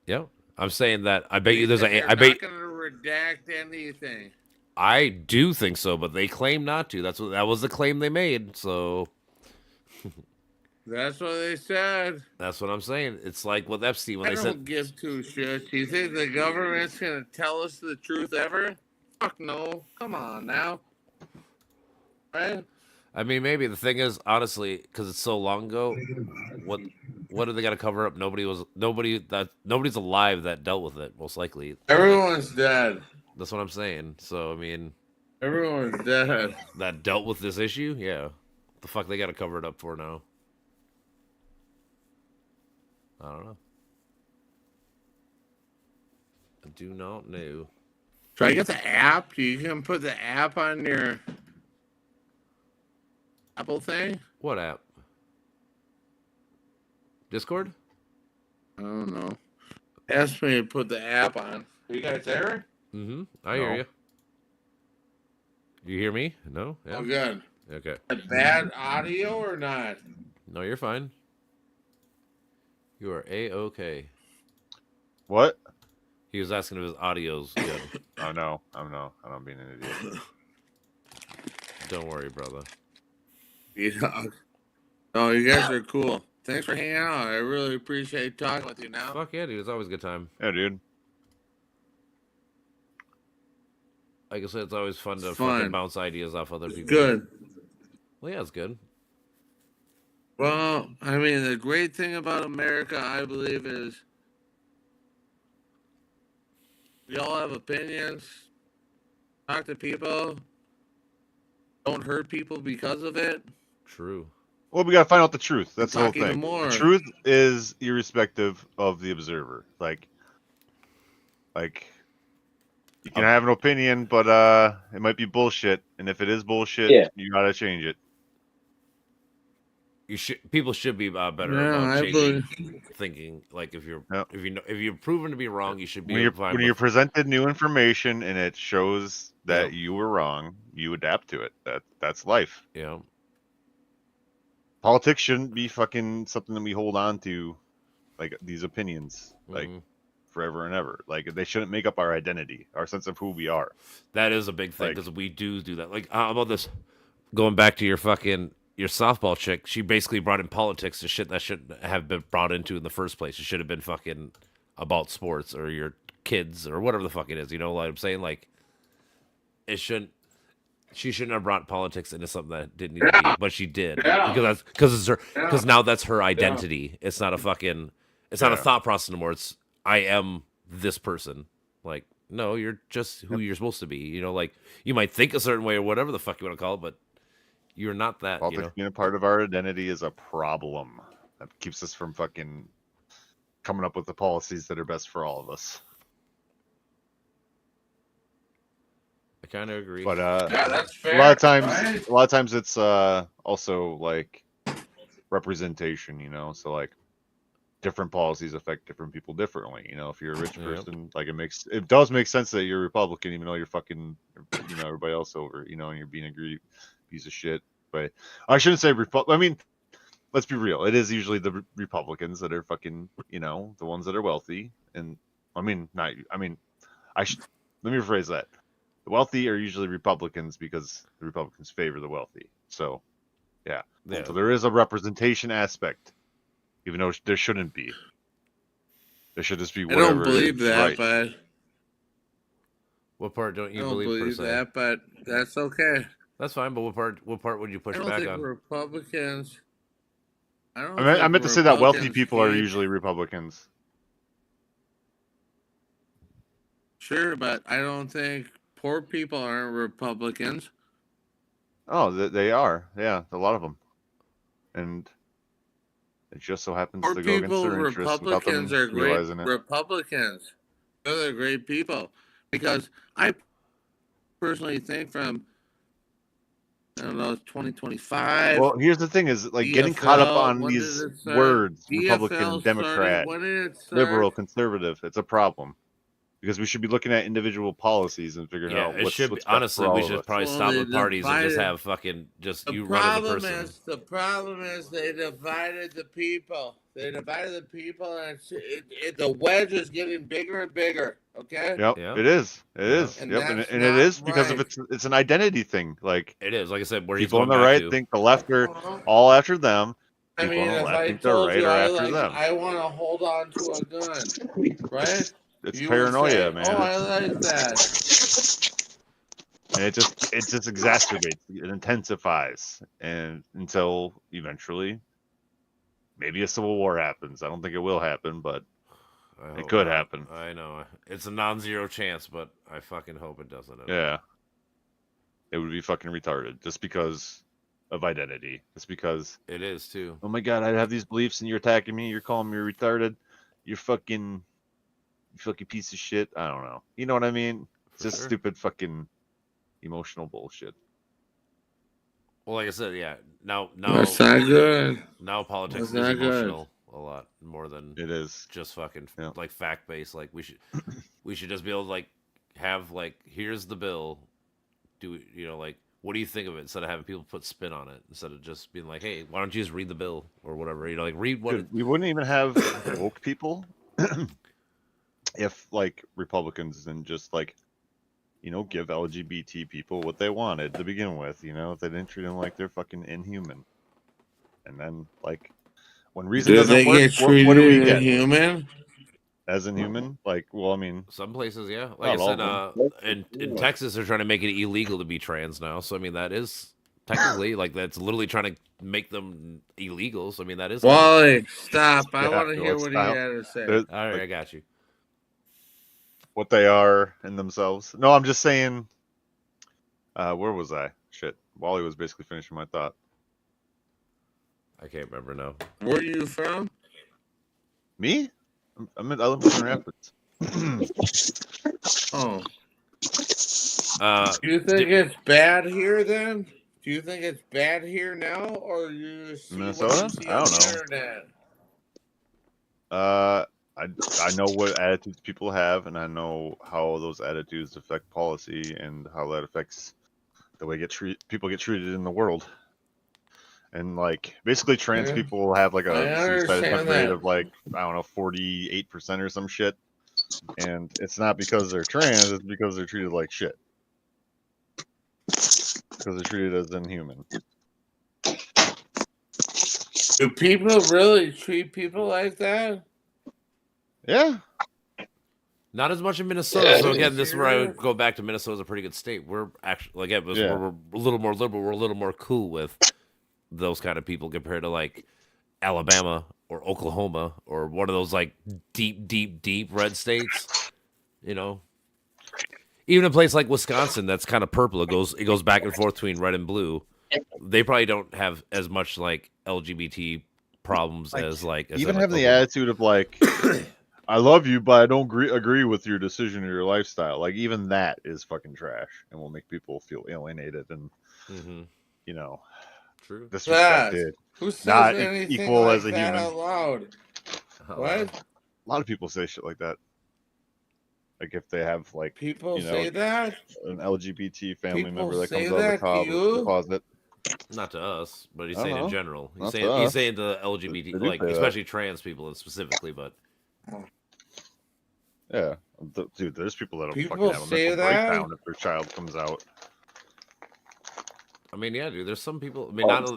Yeah, I'm saying that. I bet They you there's said a. they're I bet not going to redact anything. I do think so, but they claim not to. That was the claim they made. So That's what they said. that's what I'm saying. It's like with Epstein when I they don't said, give two shits. You think the government's going to tell us the truth ever? Fuck no. Come on now. Right? I mean, maybe the thing is, honestly, because it's so long ago, what do they got to cover up? Nobody's alive that dealt with it. Most likely, Everyone's dead. that's what I'm saying. So I mean, Everyone's dead. that dealt with this issue, yeah. What the fuck they got to cover it up for now? I don't know. I do not know. Should I get the app? You can put the app on your Apple thing? What app? Discord? I don't know. Ask me to put the app on. Are you guys there? Mm-hmm. I hear No. you. You hear me? No? Yeah. Oh, good. Okay. Bad audio or not? No, you're fine. You are A-OK. What? He was asking if his audio's good. Oh no, I'm being an idiot. Don't worry, brother. Yeah. Oh, you guys are cool. Thanks for hanging out. I really appreciate talking with you now. Fuck yeah, dude. It's always a good time. Yeah, dude. Like I said, it's always fun to It's fucking fun. bounce ideas off other people. Good. Well, yeah, it's good. Well, I mean, the great thing about America, I believe, is we all have opinions. Talk to people. Don't hurt people because of it. True. Well, we gotta find out the truth. That's the whole Talking to thing. more. The truth is irrespective of the observer. Like you can have an opinion, but it might be bullshit. And if it is bullshit, Yeah. you gotta change it. People should be better Yeah, about I changing believe. thinking. Like if Yep. you're proven to be wrong, you should be When able to find. you're presented new information and it shows that Yep. you were wrong, you adapt to it. That's life. Yeah. Politics shouldn't be fucking something that we hold on to, like these opinions, like Mhm. forever and ever. Like they shouldn't make up our identity, our sense of who we are. That is a big thing Like- because we do that. Like, how about this? Going back to your softball chick, she basically brought in politics to shit that shouldn't have been brought into in the first place. It should have been fucking about sports or your kids or whatever the fuck it is. You know what I'm saying? Like, it shouldn't. She shouldn't have brought politics into something that didn't need to be, but she did Yeah. because now that's her identity. It's not a fucking. It's not a Yeah. thought process anymore. It's I am this person. Like, no, you're just who you're supposed to be. You know, like you might think a certain way or whatever the fuck you want to call it, but you're not that. Politics You know, being a part of our identity is a problem that keeps us from fucking coming up with the policies that are best for all of us. I kind of agree. But Yeah, that's fair. a lot of times, right? it's also like representation, so like different policies affect different people differently. If you're a rich Yep. person, like it does make sense that you're Republican, even though you're fucking, everybody else over, and you're being a greedy piece of shit. But I shouldn't say I mean, let's be real. It is usually the Republicans that are fucking, the ones that are wealthy. And let me rephrase that. The wealthy are usually Republicans because the Republicans favor the wealthy. So, yeah. So there is a representation aspect, even though there shouldn't be. There should just be I whatever. don't believe is that, right. but What part don't I you don't believe per believe se? that, but that's okay. That's fine, but what part would you push I don't back think on? Republicans. I don't. I meant to say that wealthy Republicans people are keep- usually Republicans. Sure, but I don't think poor people aren't Republicans. Oh, they are. Yeah, a lot of them. And it just so happens Poor to go against people, their interests without them Republicans are great realizing it. Republicans. They're great people because I personally think from 2025. Well, here's the thing: is like getting caught up on when did these it start? words, DFL Republican, Democrat, started, when did it start? liberal, conservative. It's a problem because we should be looking at individual policies and figuring Yeah, out it what's should be. what's best Honestly, for all we of should us. probably Well, stop they with parties and just divided- have fucking just The you run as a problem person. is the problem is they divided the people. They divided the people, and the wedge is getting bigger and bigger. Okay. Yep, Yeah. it is. It Yeah. is. And Yep, that's and it not is because of right. it's an identity thing. Like It is, like I said, where he's people on going the back right to. think the left are all after them. I People mean, on the if left I think the told right you are I after them. I want to hold on to a gun, right? It's You would paranoia, say, man. Oh, I like that. And it just exacerbates, it intensifies, and until eventually maybe a civil war happens. I don't think it will happen, but I it hope could not. happen. I know it's a non-zero chance, but I fucking hope it doesn't. Yeah, it would be fucking retarded just because of identity. Just because, It is too. oh my god, I have these beliefs and you're attacking me. You're calling me retarded. You're fucking piece of shit. I don't know. You know what I mean? It's For just sure. stupid fucking emotional bullshit. Well, like I said, yeah. Now, That's not good. now politics is That's not good. emotional a lot more than It is. just fucking Yeah. like fact based. Like we should just be able to like have like here's the bill. Do like what do you think of it instead of having people put spin on it instead of just being like, hey, why don't you just read the bill or whatever? Like read what. Dude, we wouldn't even have woke people if like Republicans didn't just like give LGBT people what they wanted to begin with. If they didn't treat them like they're fucking inhuman, and then like when reason Do doesn't they work, get treated what do we get inhuman? as inhuman? Like, well, I mean, Some places, yeah. Not Like I all said, of in Texas, they're trying to make it illegal to be trans now. So I mean, that is technically like that's literally trying to make them illegal. So I mean, that is. Wally, stop! I Yeah, want to hear let's what stop. he had to say. there's, All right, like, I got you. what they are in themselves. No, I'm just saying. Where was I? Shit, Wally was basically finishing my thought. I can't remember now. Where are you from? Me? I live in Grand Rapids. Oh, Uh, do you think it's bad here then? Do you think it's bad here now, or you see Minnesota? what you see I on don't the know. internet? I know what attitudes people have, and I know how those attitudes affect policy and how that affects the way people get treated in the world. And like basically, trans Yeah. people have like I a suicide understand attempt rate that. of like 48% or some shit. And it's not because they're trans; it's because they're treated like shit. Because they're treated as inhuman. Do people really treat people like that? Yeah. not as much in Minnesota. Yeah, So it again, is. this is where I would go back to Minnesota's a pretty good state. We're actually again, Yeah. we're a little more liberal. We're a little more cool with those kind of people compared to like Alabama or Oklahoma or one of those like deep red states. Even a place like Wisconsin that's kind of purple. It goes back and forth between red and blue. They probably don't have as much like LGBT problems Like, as like as Even like having the Oklahoma. attitude of like, I love you, but I don't agree with your decision or your lifestyle. Like even that is fucking trash and will make people feel alienated and Mhm. True. disrespected. Who says Not anything equal like as a that human. out loud? What? A lot of people say shit like that. Like if they have like People you know, say that? an LGBT family People member that say comes out of that to you? the closet. Not to us, but he's I don't saying in know. general. Not to He's us. saying to the LGBT, They do like say that. especially trans people specifically. But Yeah, dude. There's people that'll People fucking have a say mental that? breakdown if their child comes out. I mean, yeah, dude. There's some people. I mean, not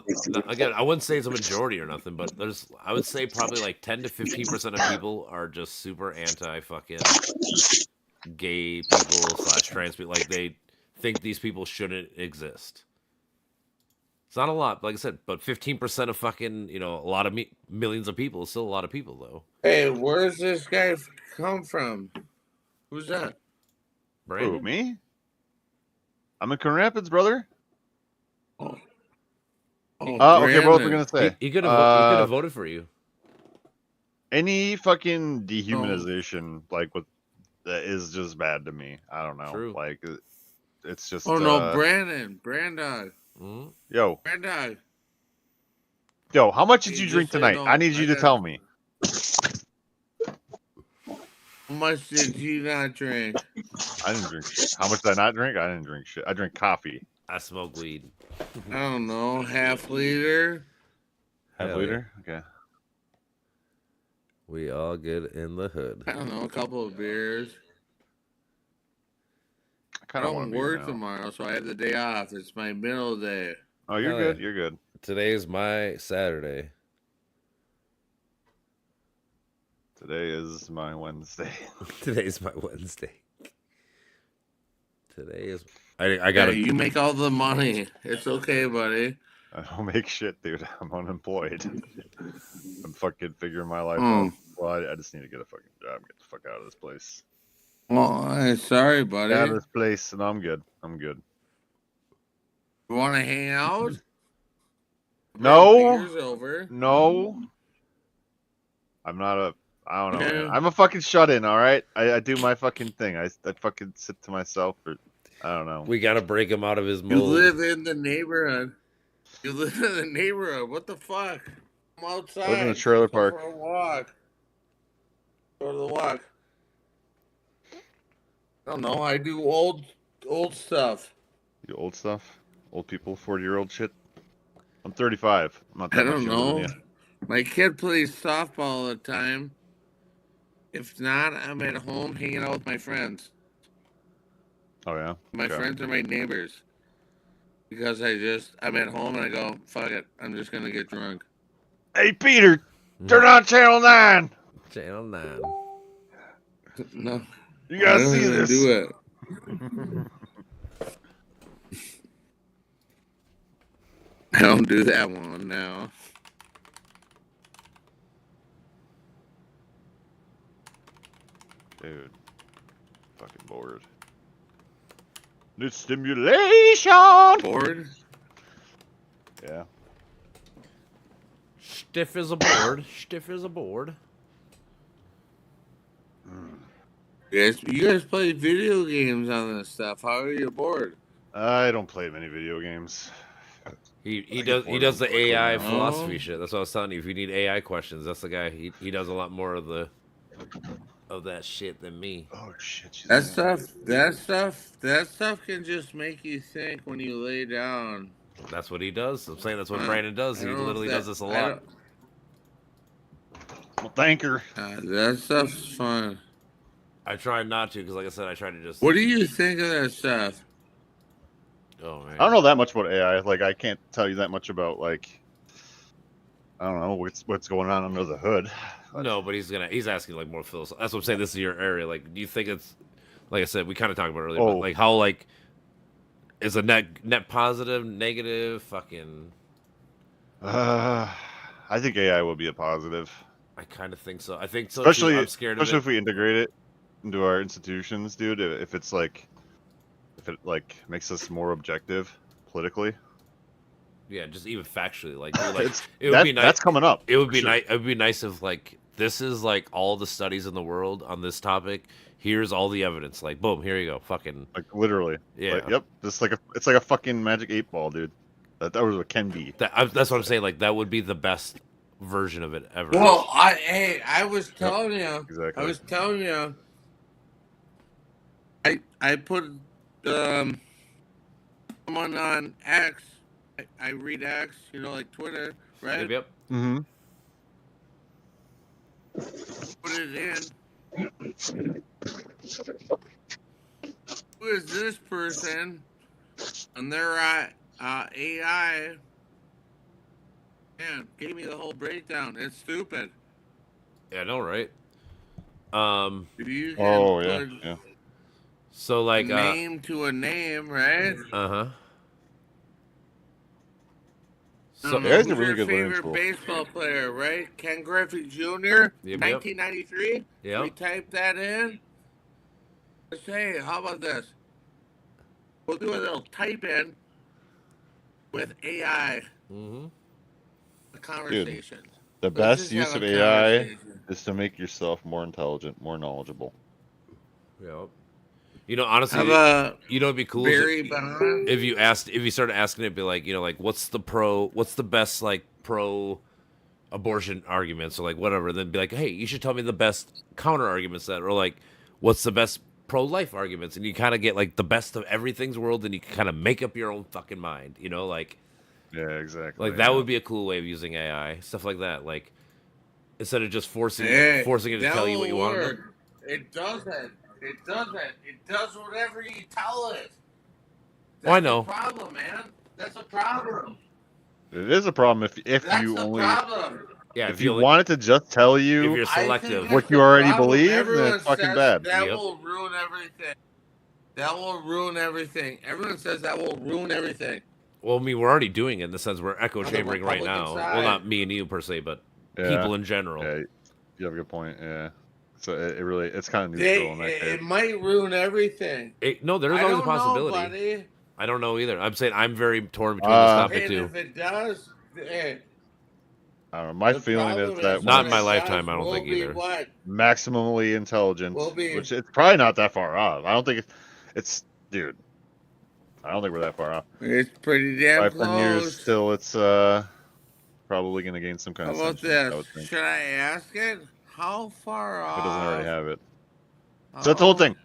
again. I wouldn't say it's a majority or nothing, but I would say probably like 10 to 15% of people are just super anti fucking gay people / trans people. Like they think these people shouldn't exist. It's not a lot, like I said, but 15% of fucking, a lot of millions of people is still a lot of people, though. Hey, where's this guy come from? Who's that? Brandon? Who, me? I'm in Coon Rapids, brother. Oh, Okay, what was I Brandon. gonna say? He could have voted for you. Any fucking dehumanization, like with that, is just bad to me. I don't know. True. Like it's just. Oh no, Brandon, Brandon, Mhm. Yo, Brandon. how much did Hey, you drink just so you tonight? know, I need I you to got- tell me. How much did you not drink? I didn't drink shit. How much did I not drink? I didn't drink shit. I drank coffee. I smoke weed. I don't know, half liter. Half Hell liter. Okay. We all good in the hood. I don't know, a couple of beers. I I kind of want don't to work now. tomorrow, so I have the day off. It's my middle day. Oh, you're Hell good. yeah. You're good. Today's my Saturday. Today is my Wednesday. Today's my Wednesday. Today is. I got Yeah, you make all the money. It's okay, buddy. I don't make shit, dude. I'm unemployed. I'm fucking figuring my life Hmm. out. Well, I just need to get a fucking job. Get the fuck out of this place. Well, I'm sorry, buddy. Get out of this place, and I'm good. I'm good. You want to hang out? No. Beer's over. No. I'm not a. I don't know, man. Yeah. I'm a fucking shut in. All right. I do my fucking thing. I fucking sit to myself, or I don't know. We gotta break him out of his You mold. live in the neighborhood. You live in the neighborhood. What the fuck? I'm outside. I live in a trailer Go park. for a walk. Go to the walk. I don't know. I do old stuff. You old stuff, old people, 40-year-old shit. I'm 35. I'm not I that much don't younger than know. you. My kid plays softball all the time. If not, I'm at home hanging out with my friends. Oh yeah. My Okay. friends are my neighbors. Because I'm at home and I go, fuck it. I'm just going to get drunk. Hey Peter, turn on channel 9. Channel 9. No. You gotta I don't see even this. do it. I don't do that one now. Dude, fucking bored. Need stimulation. Bored? Yeah. Stiff as a board. Stiff as a board. You guys play video games on this stuff. How are you bored? I don't play many video games. He get does bored the quickly AI now. philosophy shit. That's what I was telling you. If you need AI questions, that's the guy. He does a lot more of that shit than me. Oh shit. she's That there. stuff can just make you think when you lay down. That's what he does. I'm saying that's what Uh, Brandon does. I He don't know if literally that- does this a I lot. Well, thank her. That stuff's fun. I try not to because, like I said, I try to just. What do you think of that stuff? Oh man. I don't know that much about AI. Like, I can't tell you that much about like. I don't know what's going on under the hood. No, but he's asking like more philosophical. That's what I'm saying. This is your area. Like, do you think it's like I said? We kind of talked about it earlier. Oh. But like how like is a net positive, negative, fucking. I think AI will be a positive, I kind of think so. I think so. especially too. I'm scared of especially it. if we integrate it into our institutions, dude. If it's like, if it like makes us more objective politically, Yeah, just even factually, like, dude, like it's, it would be nice. that's coming up. It would for be sure. nice. It would be nice if like this is like all the studies in the world on this topic. Here's all the evidence. Like, boom, here you go. Fucking Like literally. yeah. Like, yep. Just like it's like a fucking magic 8 ball, dude. That was what can be. That's what I'm saying. Like that would be the best version of it ever. Well, I was telling you, exactly. I was telling you, I put someone on X. I read X, like Twitter, right? Yep. Mm-hmm. Put it in. Who is this person? And their AI. Man, gave me the whole breakdown. It's stupid. Yeah, I know, right? If you can Oh yeah, put yeah. So a like, name to a name, right? huh. I So don't know, Yeah, it's a who's really your good learning favorite tool. baseball player, right? Ken Griffey Jr., Yep. 1993. Yep. We type that in. Let's say, how about this? We'll do a little type in with AI, Mm-hmm. a conversation. The Let's best just use have of a AI conversation. is to make yourself more intelligent, more knowledgeable. Yep. Honestly, Have a it'd be cool is Barry Bonds. if you started asking it, be like, like, what's the best like pro abortion arguments or like whatever, then be like, hey, you should tell me the best counter arguments that, or like, what's the best pro life arguments, and you kind of get like the best of everything's world, and you can kind of make up your own fucking mind, like Yeah, exactly. that would be a cool way of using AI, stuff like that, like instead of just forcing Hey, it to that tell you what will you want. work. It doesn't. It doesn't. It does whatever you tell it. Oh, I That's know. a problem, man. That's a problem. It is a problem if That's you the only problem. Yeah, if you want it to just tell if you you're I think selective. what that's you the already problem. believe, then Everyone it's fucking says bad. that Yep. will ruin everything. That will ruin everything. Everyone says that will ruin everything. Well, I mean, we're already doing it in the sense we're echo On the chambering right Republican now. side. Well, not me and you per se, but people in general. Yeah, you have a good point. Yeah. So it really it's kind of They, neutral in that case. it might ruin everything. No, there's I always a don't know, possibility. buddy. I don't know either. I'm saying I'm very torn between this topic And too. if it does, hey, I don't know. My the feeling is problem that Not when in my it lifetime, does I don't will think be either. What? maximally intelligent, Will be. which it's probably not that far off. I don't think it's dude. I don't think we're that far off. It's pretty damn 5-10 years close. still, it's probably gonna gain some kind How of about sentience, I would this? think. Should I ask it? How far off? If it doesn't already have it. So that's the whole thing.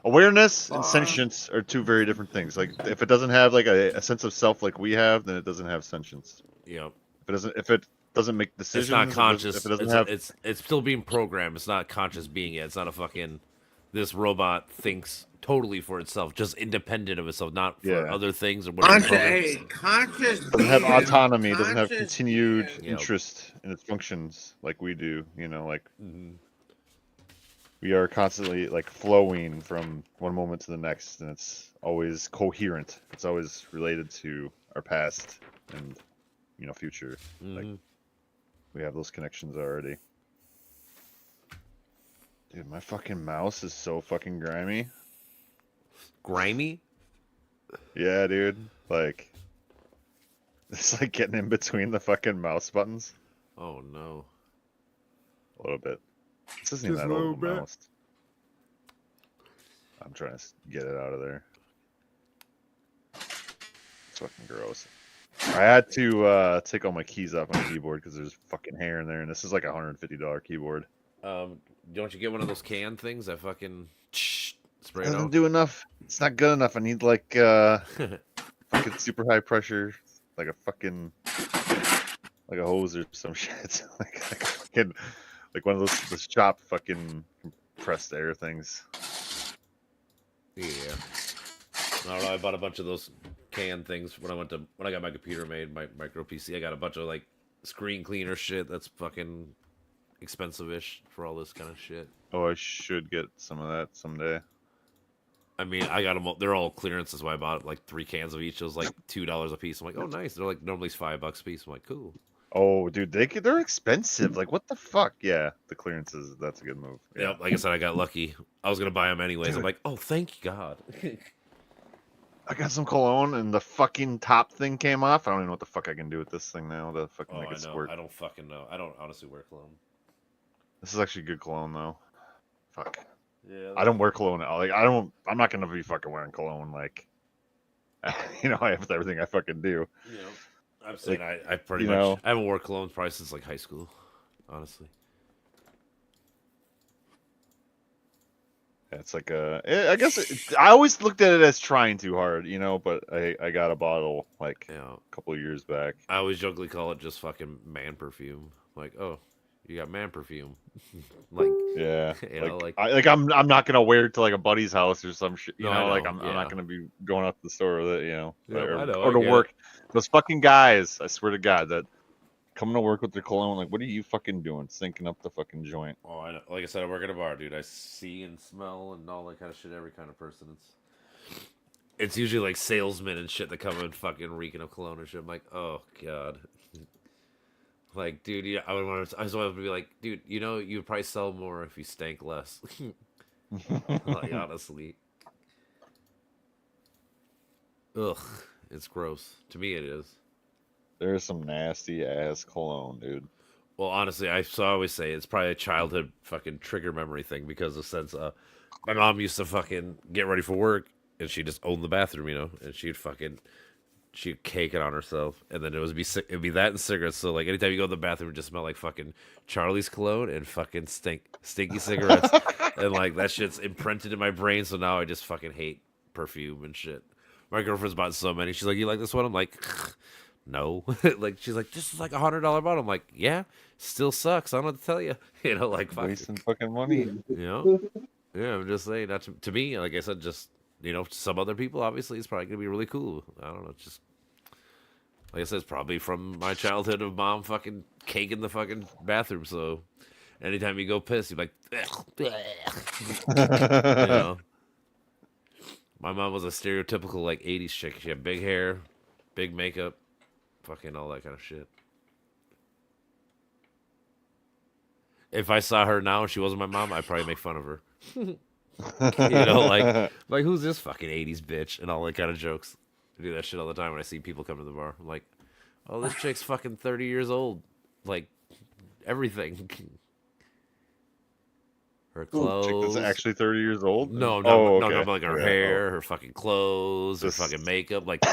Awareness and Fuck. sentience are two very different things. Like if it doesn't have like a sense of self like we have, then it doesn't have sentience. Yep. If it doesn't make decisions, It's not conscious. If it doesn't have, It's still being programmed. It's not conscious being yet. It's not a fucking. This robot thinks totally for itself, just independent of itself, not for other things or whatever. Conscious doesn't have being, autonomy, doesn't have conscious continued being. Yeah. interest in its functions like we do. Like Mhm. we are constantly like flowing from one moment to the next, and it's always coherent. It's always related to our past and future. Like Mhm. we have those connections already. Dude, my fucking mouse is so fucking grimy. Grimy. Yeah, dude. Like it's like getting in between the fucking mouse buttons Oh no. a little bit. This isn't even Just that a old of a little bit. mouse. I'm trying to get it out of there. It's fucking gross. I had to take all my keys off my keyboard because there's fucking hair in there, and this is like a $150 keyboard. Don't you get one of those can things that fucking spray it Doesn't out? do enough. It's not good enough. I need like fucking super high pressure, like a fucking like a hose or some shit. like a fucking like one of those shop fucking compressed air things. Yeah. I don't know. I bought a bunch of those can things when I got my computer made, my micro PC. I got a bunch of like screen cleaner shit that's fucking expensive-ish for all this kind of shit. Oh, I should get some of that someday. I mean, I got them. They're all clearances. So I bought like 3 cans of each. It was like $2 a piece. I'm like, oh, nice. They're like normally $5 a piece. I'm like, cool. Oh, dude, they're expensive. Like, what the fuck? Yeah, the clearances. That's a good move. Yeah. Yep. Like I said, I got lucky. I was gonna buy them anyways. Dude. I'm like, oh, thank God. I got some cologne, and the fucking top thing came off. I don't even know what the fuck I can do with this thing now to fucking Oh, make I it know. squirt. I don't fucking know. I don't honestly wear cologne. This is actually good cologne though. Fuck. Yeah. I don't wear cologne. I'm not gonna be fucking wearing cologne like You know, I have everything I fucking do. You know, I'm saying I pretty you much know. I haven't worn cologne probably since like high school, honestly. It's like I guess I always looked at it as trying too hard, you know. But I got a bottle like You know, a couple of years back. I always jokingly call it just fucking man perfume. Like, oh, you got man perfume. Like, Yeah, you know, like I'm not gonna wear it to like a buddy's house or some shit. You No, I know, like know, I'm not yeah. gonna be going up to the store with it. You know, Yeah, I know, or I to get work. Those fucking guys, I swear to God, that coming to work with their cologne, like, what are you fucking doing? Sinking up the fucking joint. Oh, I know. Like I said, I work at a bar, dude. I see and smell and all that kind of shit. Every kind of person. It's usually like salesmen and shit that come in fucking reeking of cologne and shit. I'm like, oh god. Like, dude, yeah, I just want to be like, dude, you know, you'd probably sell more if you stank less. Like, honestly, ugh, it's gross. To me, it is. There's some nasty ass cologne, dude. Well, honestly, I always say it's probably a childhood fucking trigger memory thing because of since my mom used to fucking get ready for work and she just owned the bathroom, you know, and she'd cake it on herself, and then it'd be that and cigarettes. So like anytime you go to the bathroom, it just smell like fucking Charlie's cologne and fucking stinky cigarettes, and like that shit's imprinted in my brain. So now I just fucking hate perfume and shit. My girlfriend's bought so many. She's like, "You like this one?" I'm like, "No." Like she's like, "This is like $100 bottle." I'm like, "Yeah, still sucks. I don't know what to tell you." You know, like fuck. Wasting fucking money. You know, yeah. I'm just saying. Not to me. Like I said, just you know, to some other people, obviously, it's probably gonna be really cool. I don't know. It's just like I said, it's probably from my childhood of mom fucking cake in the fucking bathroom. So anytime you go piss, you're like, you know. My mom was a stereotypical like '80s chick. She had big hair, big makeup, fucking all that kind of shit. If I saw her now and she wasn't my mom, I'd probably make fun of her. You know, like who's this fucking '80s bitch and all that kind of jokes. I do that shit all the time when I see people come to the bar. I'm like, oh, this chick's fucking 30 years old. Like everything. Her Chick clothes. that's actually 30 years old. No, Oh, no, okay. no, like her Yeah, hair, her fucking clothes, Just- her fucking makeup. Like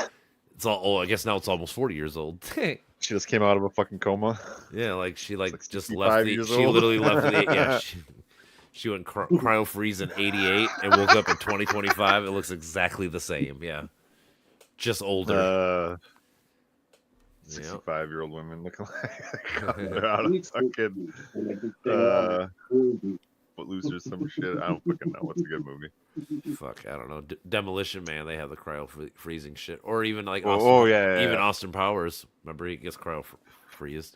it's all. Oh, I guess now it's almost 40 years old. She just came out of a fucking coma. Yeah, like she like like just 65 left the. years She old. literally left the. Yeah, she went cryo freeze in '88 and woke up in 2025. It looks exactly the same. Yeah, just older. 65-year-old women looking like they're out of fucking Footloose or some shit. I don't fucking know. What's a good movie? Fuck, I don't know. Demolition Man, they have the cryo freezing shit, or even like even yeah. Austin Powers. Remember, he gets cryo freezed.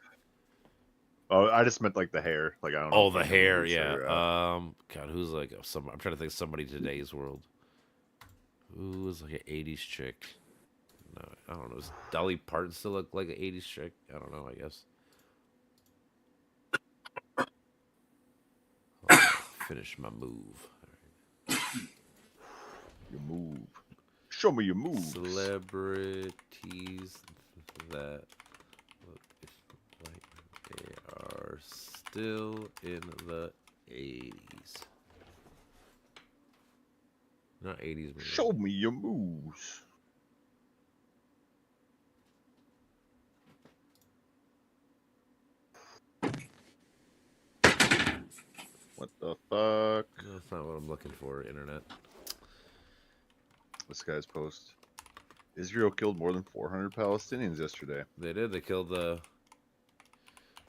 Oh, I just meant like the hair. Like I don't know. Oh, if the you know hair, movies yeah. or, God, who's like some? I'm trying to think of somebody today's world. Who was like an '80s chick? No, I don't know. Does Dolly Parton still look like an '80s chick? I don't know. I guess. Finish my move. you move. Show me your moves. Celebrities that look like they are still in the '80s. Not '80s. Maybe. Show me your moves. What the fuck? That's not what I'm looking for. Internet. This guy's post. Israel killed more than 400 Palestinians yesterday. They did. They killed the.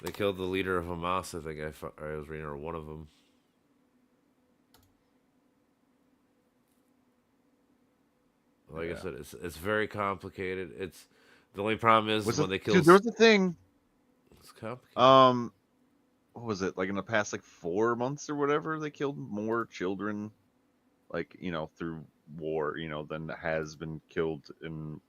They killed the leader of Hamas. I think I was reading, or one of them. Like I said, it's very complicated. It's the only problem is when they kill. Dude, there was a thing. It's complicated. What was it? Like in the past, like 4 months or whatever, they killed more children, like through war, than has been killed in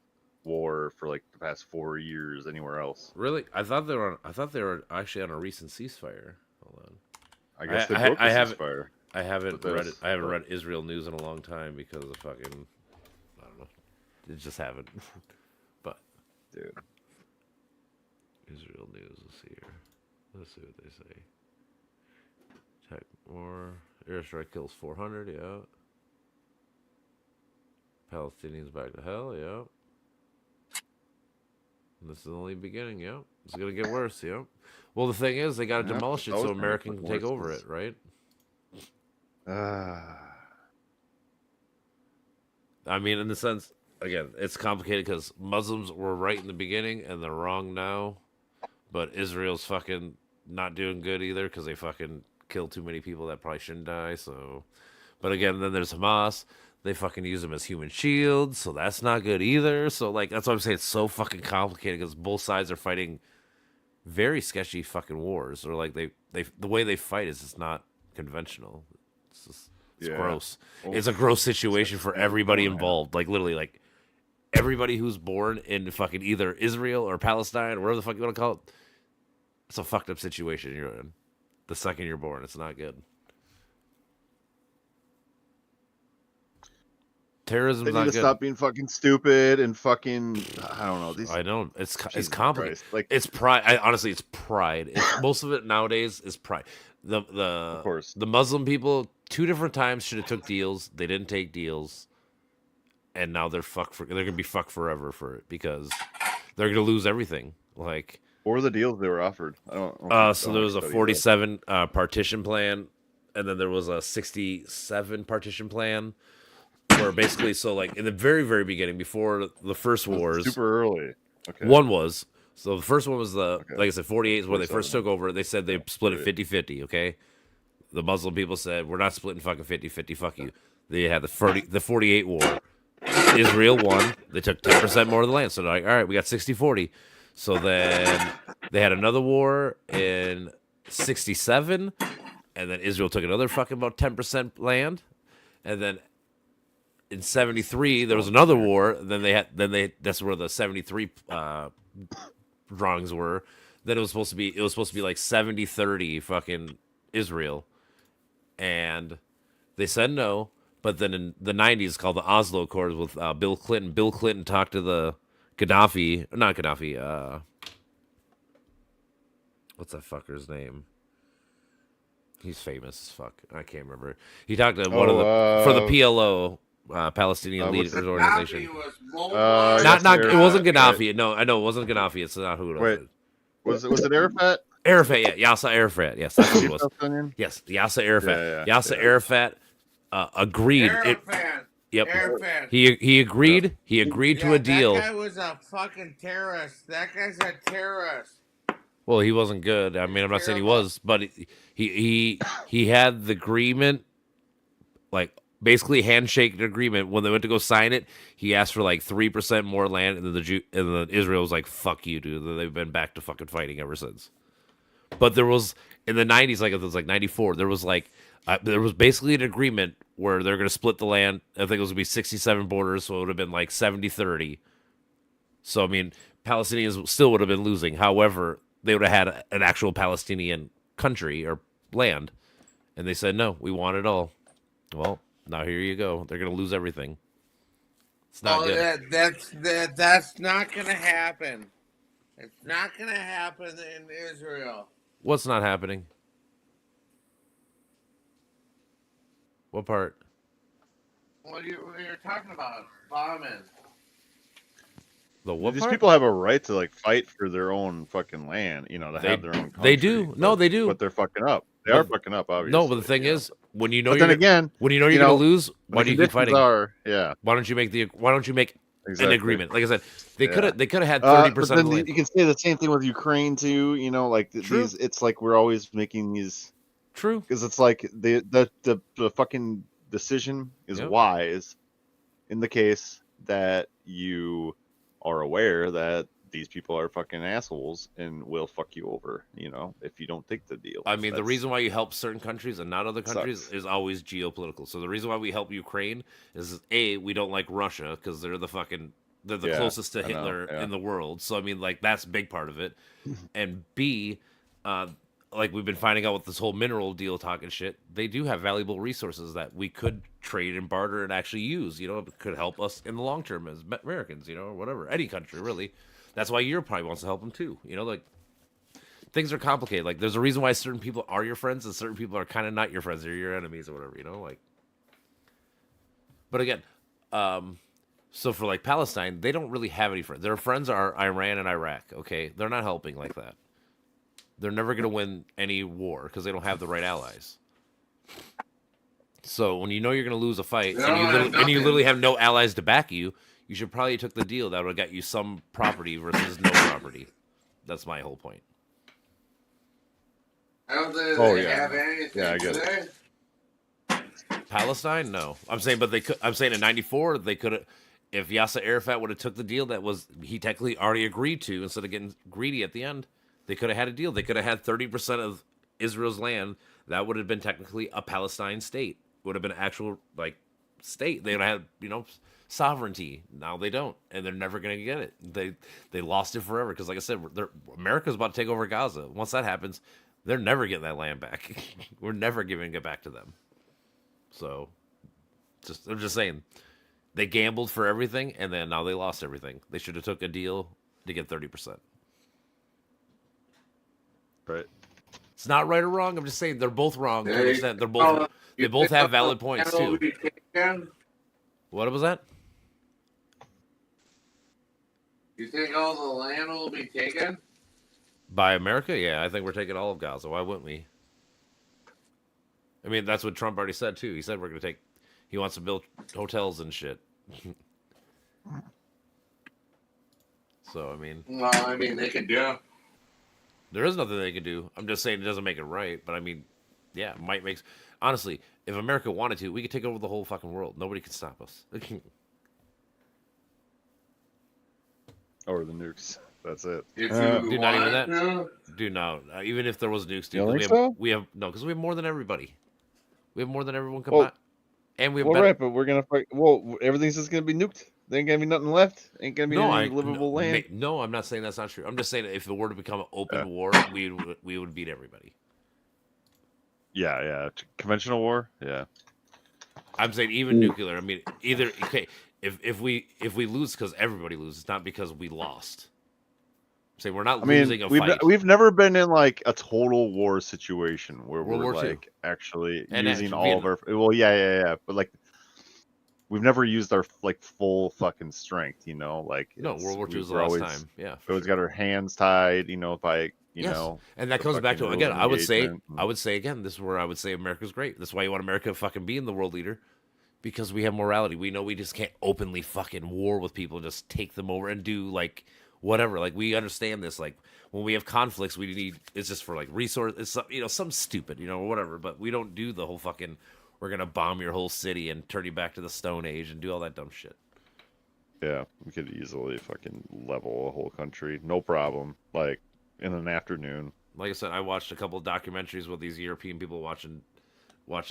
war for like the past 4 years anywhere else. Really? I thought they were actually on a recent ceasefire. Hold on. I guess they broke the ceasefire. I haven't But read it. I haven't read Israel news in a long time because of fucking. I don't know. It just haven't. But Dude, Israel news is here. Let's see what they say. Attack more. Airstrike kills 400. Yeah. Palestinians back to hell. Yeah. And this is only the beginning. Yeah. It's gonna get worse. Yeah. Well, the thing is, they got to Yeah, demolish it it's so always gonna America get can take worse, over 'cause- it, right? I mean, in the sense, again, it's complicated because Muslims were right in the beginning and they're wrong now, but Israel's fucking not doing good either because they fucking killed too many people that probably shouldn't die. So, but again, then there's Hamas. They fucking use them as human shields, so that's not good either. So, like, that's why I'm saying it's so fucking complicated because both sides are fighting very sketchy fucking wars, or like they the way they fight is just not conventional. It's Yeah. gross. Well, It's a gross situation for everybody yeah. involved. Like literally, like everybody who's born in fucking either Israel or Palestine or wherever the fuck you want to call it. It's a fucked up situation you're in. The second you're born, it's not good. Terrorism's They need not to good. stop being fucking stupid and fucking. I don't know. These I know it's Jesus complicated. Christ, like, It's pride. Honestly, it's pride. Most of it nowadays is pride. of course. The Muslim people 2 different times should have took deals. They didn't take deals, and now they're they're gonna be fucked forever for it because they're gonna lose everything. Like, What were the deals they were offered? I don't. so there was a 47 partition plan, and then there was a 67 partition plan. Where basically, so like in the very, very beginning, before the first wars, super early. Okay. one was, so the first one was Okay. like I said, 48 is when they first 47. took over. They said they split it Right. 50-50, okay? The Muslim people said, we're not splitting fucking 50-50, fuck you. They had the 48 war. Israel won. They took 10% more of the land. So they're like, all right, we got 60-40. So then they had another war in 67, and then Israel took another fucking about 10% land. And then in 73 there was another war. Then that's where the 73 drawings were. Then it was supposed to be like 70-30 fucking Israel, and they said no. But then in the 90s, called the Oslo Accords with Bill Clinton. Bill Clinton talked to the not Gaddafi. What's that fucker's name? He's famous as fuck. I can't remember. He talked to one of the for the PLO. Palestinian what's Leaders the- Organization. Gaddafi was Yes, Not Arafat, it wasn't right. Gaddafi. No, I know it wasn't Gaddafi. It's not who it Wait. was. Was it Arafat? Arafat, yeah, Yasser Arafat. Yes, that's who it was. Palestinian? Yes, Yasser Arafat. Yeah, Yasser Arafat agreed. Arafat. Yep. Arafat. He agreed. He agreed to a deal. That guy was a fucking terrorist. That guy's a terrorist. Well, he wasn't good. I mean, I'm not saying he Terrible. was, but he had the agreement, like basically handshake agreement. When they went to go sign it, he asked for like 3% more land, and then Israel was like, "Fuck you, dude." And they've been back to fucking fighting ever since. But there was in the 90s, like it was like 94. There was basically an agreement where they're going to split the land. I think it was going to be 67 borders, so it would have been like 70-30. So I mean, Palestinians still would have been losing. However, they would have had an actual Palestinian country or land, and they said no, we want it all. Well, now here you go. They're going to lose everything. It's not good. That's not gonna happen. It's not gonna happen in Israel. What's not happening? What part? What you're talking about? Bombing. The what These part? people have a right to like fight for their own fucking land. You know, to They- have their own. Country, they do. No, they do. But they're fucking up. They But- are fucking up. Obviously. No, but the thing you know. is, when you know But you're then again, when you know you you're know, going to lose, why do you keep fighting? Yeah, Why don't you make exactly. an agreement? Like I said, they Yeah. could have had But 30% of the then land. you can say the same thing with Ukraine too. You know, like True. these. It's like we're always making these True. because it's like the fucking decision is Yep. wise in the case that you are aware that these people are fucking assholes and will fuck you over. You know, if you don't take the deal. I mean, the That's- reason why you help certain countries and not other countries Sucks. is always geopolitical. So the reason why we help Ukraine is A, we don't like Russia because they're the Yeah, closest to I know, Hitler yeah. in the world. So I mean, like that's a big part of it. And B, like we've been finding out with this whole mineral deal talking shit, they do have valuable resources that we could trade and barter and actually use. You know, it could help us in the long term as Americans. You know, or whatever, any country really. That's why Europe probably wants to help them too. You know, like things are complicated. Like there's a reason why certain people are your friends and certain people are kind of not your friends. They're your enemies or whatever. You know, like. But again, So for like Palestine, they don't really have any friends. Their friends are Iran and Iraq. Okay, they're not helping like that. They're never gonna win any war because they don't have the right allies. So when you know you're gonna lose a fight and you literally have no allies to back you, you should probably took the deal that would have got you some property versus no property. That's my whole point. I don't think Oh, they yeah. have anything Yeah, I get it. today. Palestine, no. I'm saying, but they could. I'm saying in '94 they could have. If Yasser Arafat would have took the deal that was he technically already agreed to, instead of getting greedy at the end, they could have had a deal. They could have had 30% of Israel's land. That would have been technically a Palestine state. Would have been an actual like state. They would have had sovereignty. Now they don't, and they're never going to get it. They lost it forever because, like I said, America's about to take over Gaza. Once that happens, they're never getting that land back. We're never giving it back to them. So, I'm just saying, they gambled for everything, and then now they lost everything. They should have took a deal to get 30%. Right. It's not right or wrong. I'm just saying they're both wrong to an They- extent. They both have valid points That'll too. be taken? What was that? You think all the land will be taken? By America? Yeah, I think we're taking all of Gaza. Why wouldn't we? I mean, that's what Trump already said too. He said we're going to take. He wants to build hotels and shit. So I mean, Well, I mean, they can do. there is nothing they can do. I'm just saying it doesn't make it right. But I mean, yeah, it might make. Honestly, if America wanted to, we could take over the whole fucking world. Nobody can stop us. Or the nukes. That's it. If Uh, you Dude, not even want that. to. Dude, no. Even if there was nukes, dude, You don't 'cause think we have, so? we have no, because we have more than everybody. We have more than everyone Well- combined, and we have Well, better. right, but we're gonna fight. Well, everything's just gonna be nuked. There ain't gonna be nothing left. Ain't gonna be No, any livable land. No, I'm not saying that's not true. I'm just saying that if it were to become an open Yeah. war, we would beat everybody. Yeah, yeah. Conventional war. Yeah. I'm saying even nuclear. I mean, either okay. If we lose because everybody loses, not because we lost. I'm saying we're not I mean, losing a we've fight. we've never been in like a total war situation where World we're War II. like actually And using actually all of our. Well, yeah. But like, we've never used our like full fucking strength. Like no, it's- World War II we was the were last always- time. Yeah, We always got our hands tied. By you Yes. know. and that the comes back to fucking again. rules I of would say engagement. again. This is where I would say America's great. That's why you want America to fucking be in the world leader. Because we have morality. We know we just can't openly fucking war with people, just take them over and do like whatever. Like we understand this. Like when we have conflicts, we need it's just for like resource. It's some stupid, or whatever. But we don't do the whole fucking. We're gonna bomb your whole city and turn you back to the Stone Age and do all that dumb shit. Yeah, we could easily fucking level a whole country, no problem. Like in an afternoon. Like I said, I watched a couple of documentaries with these European people watching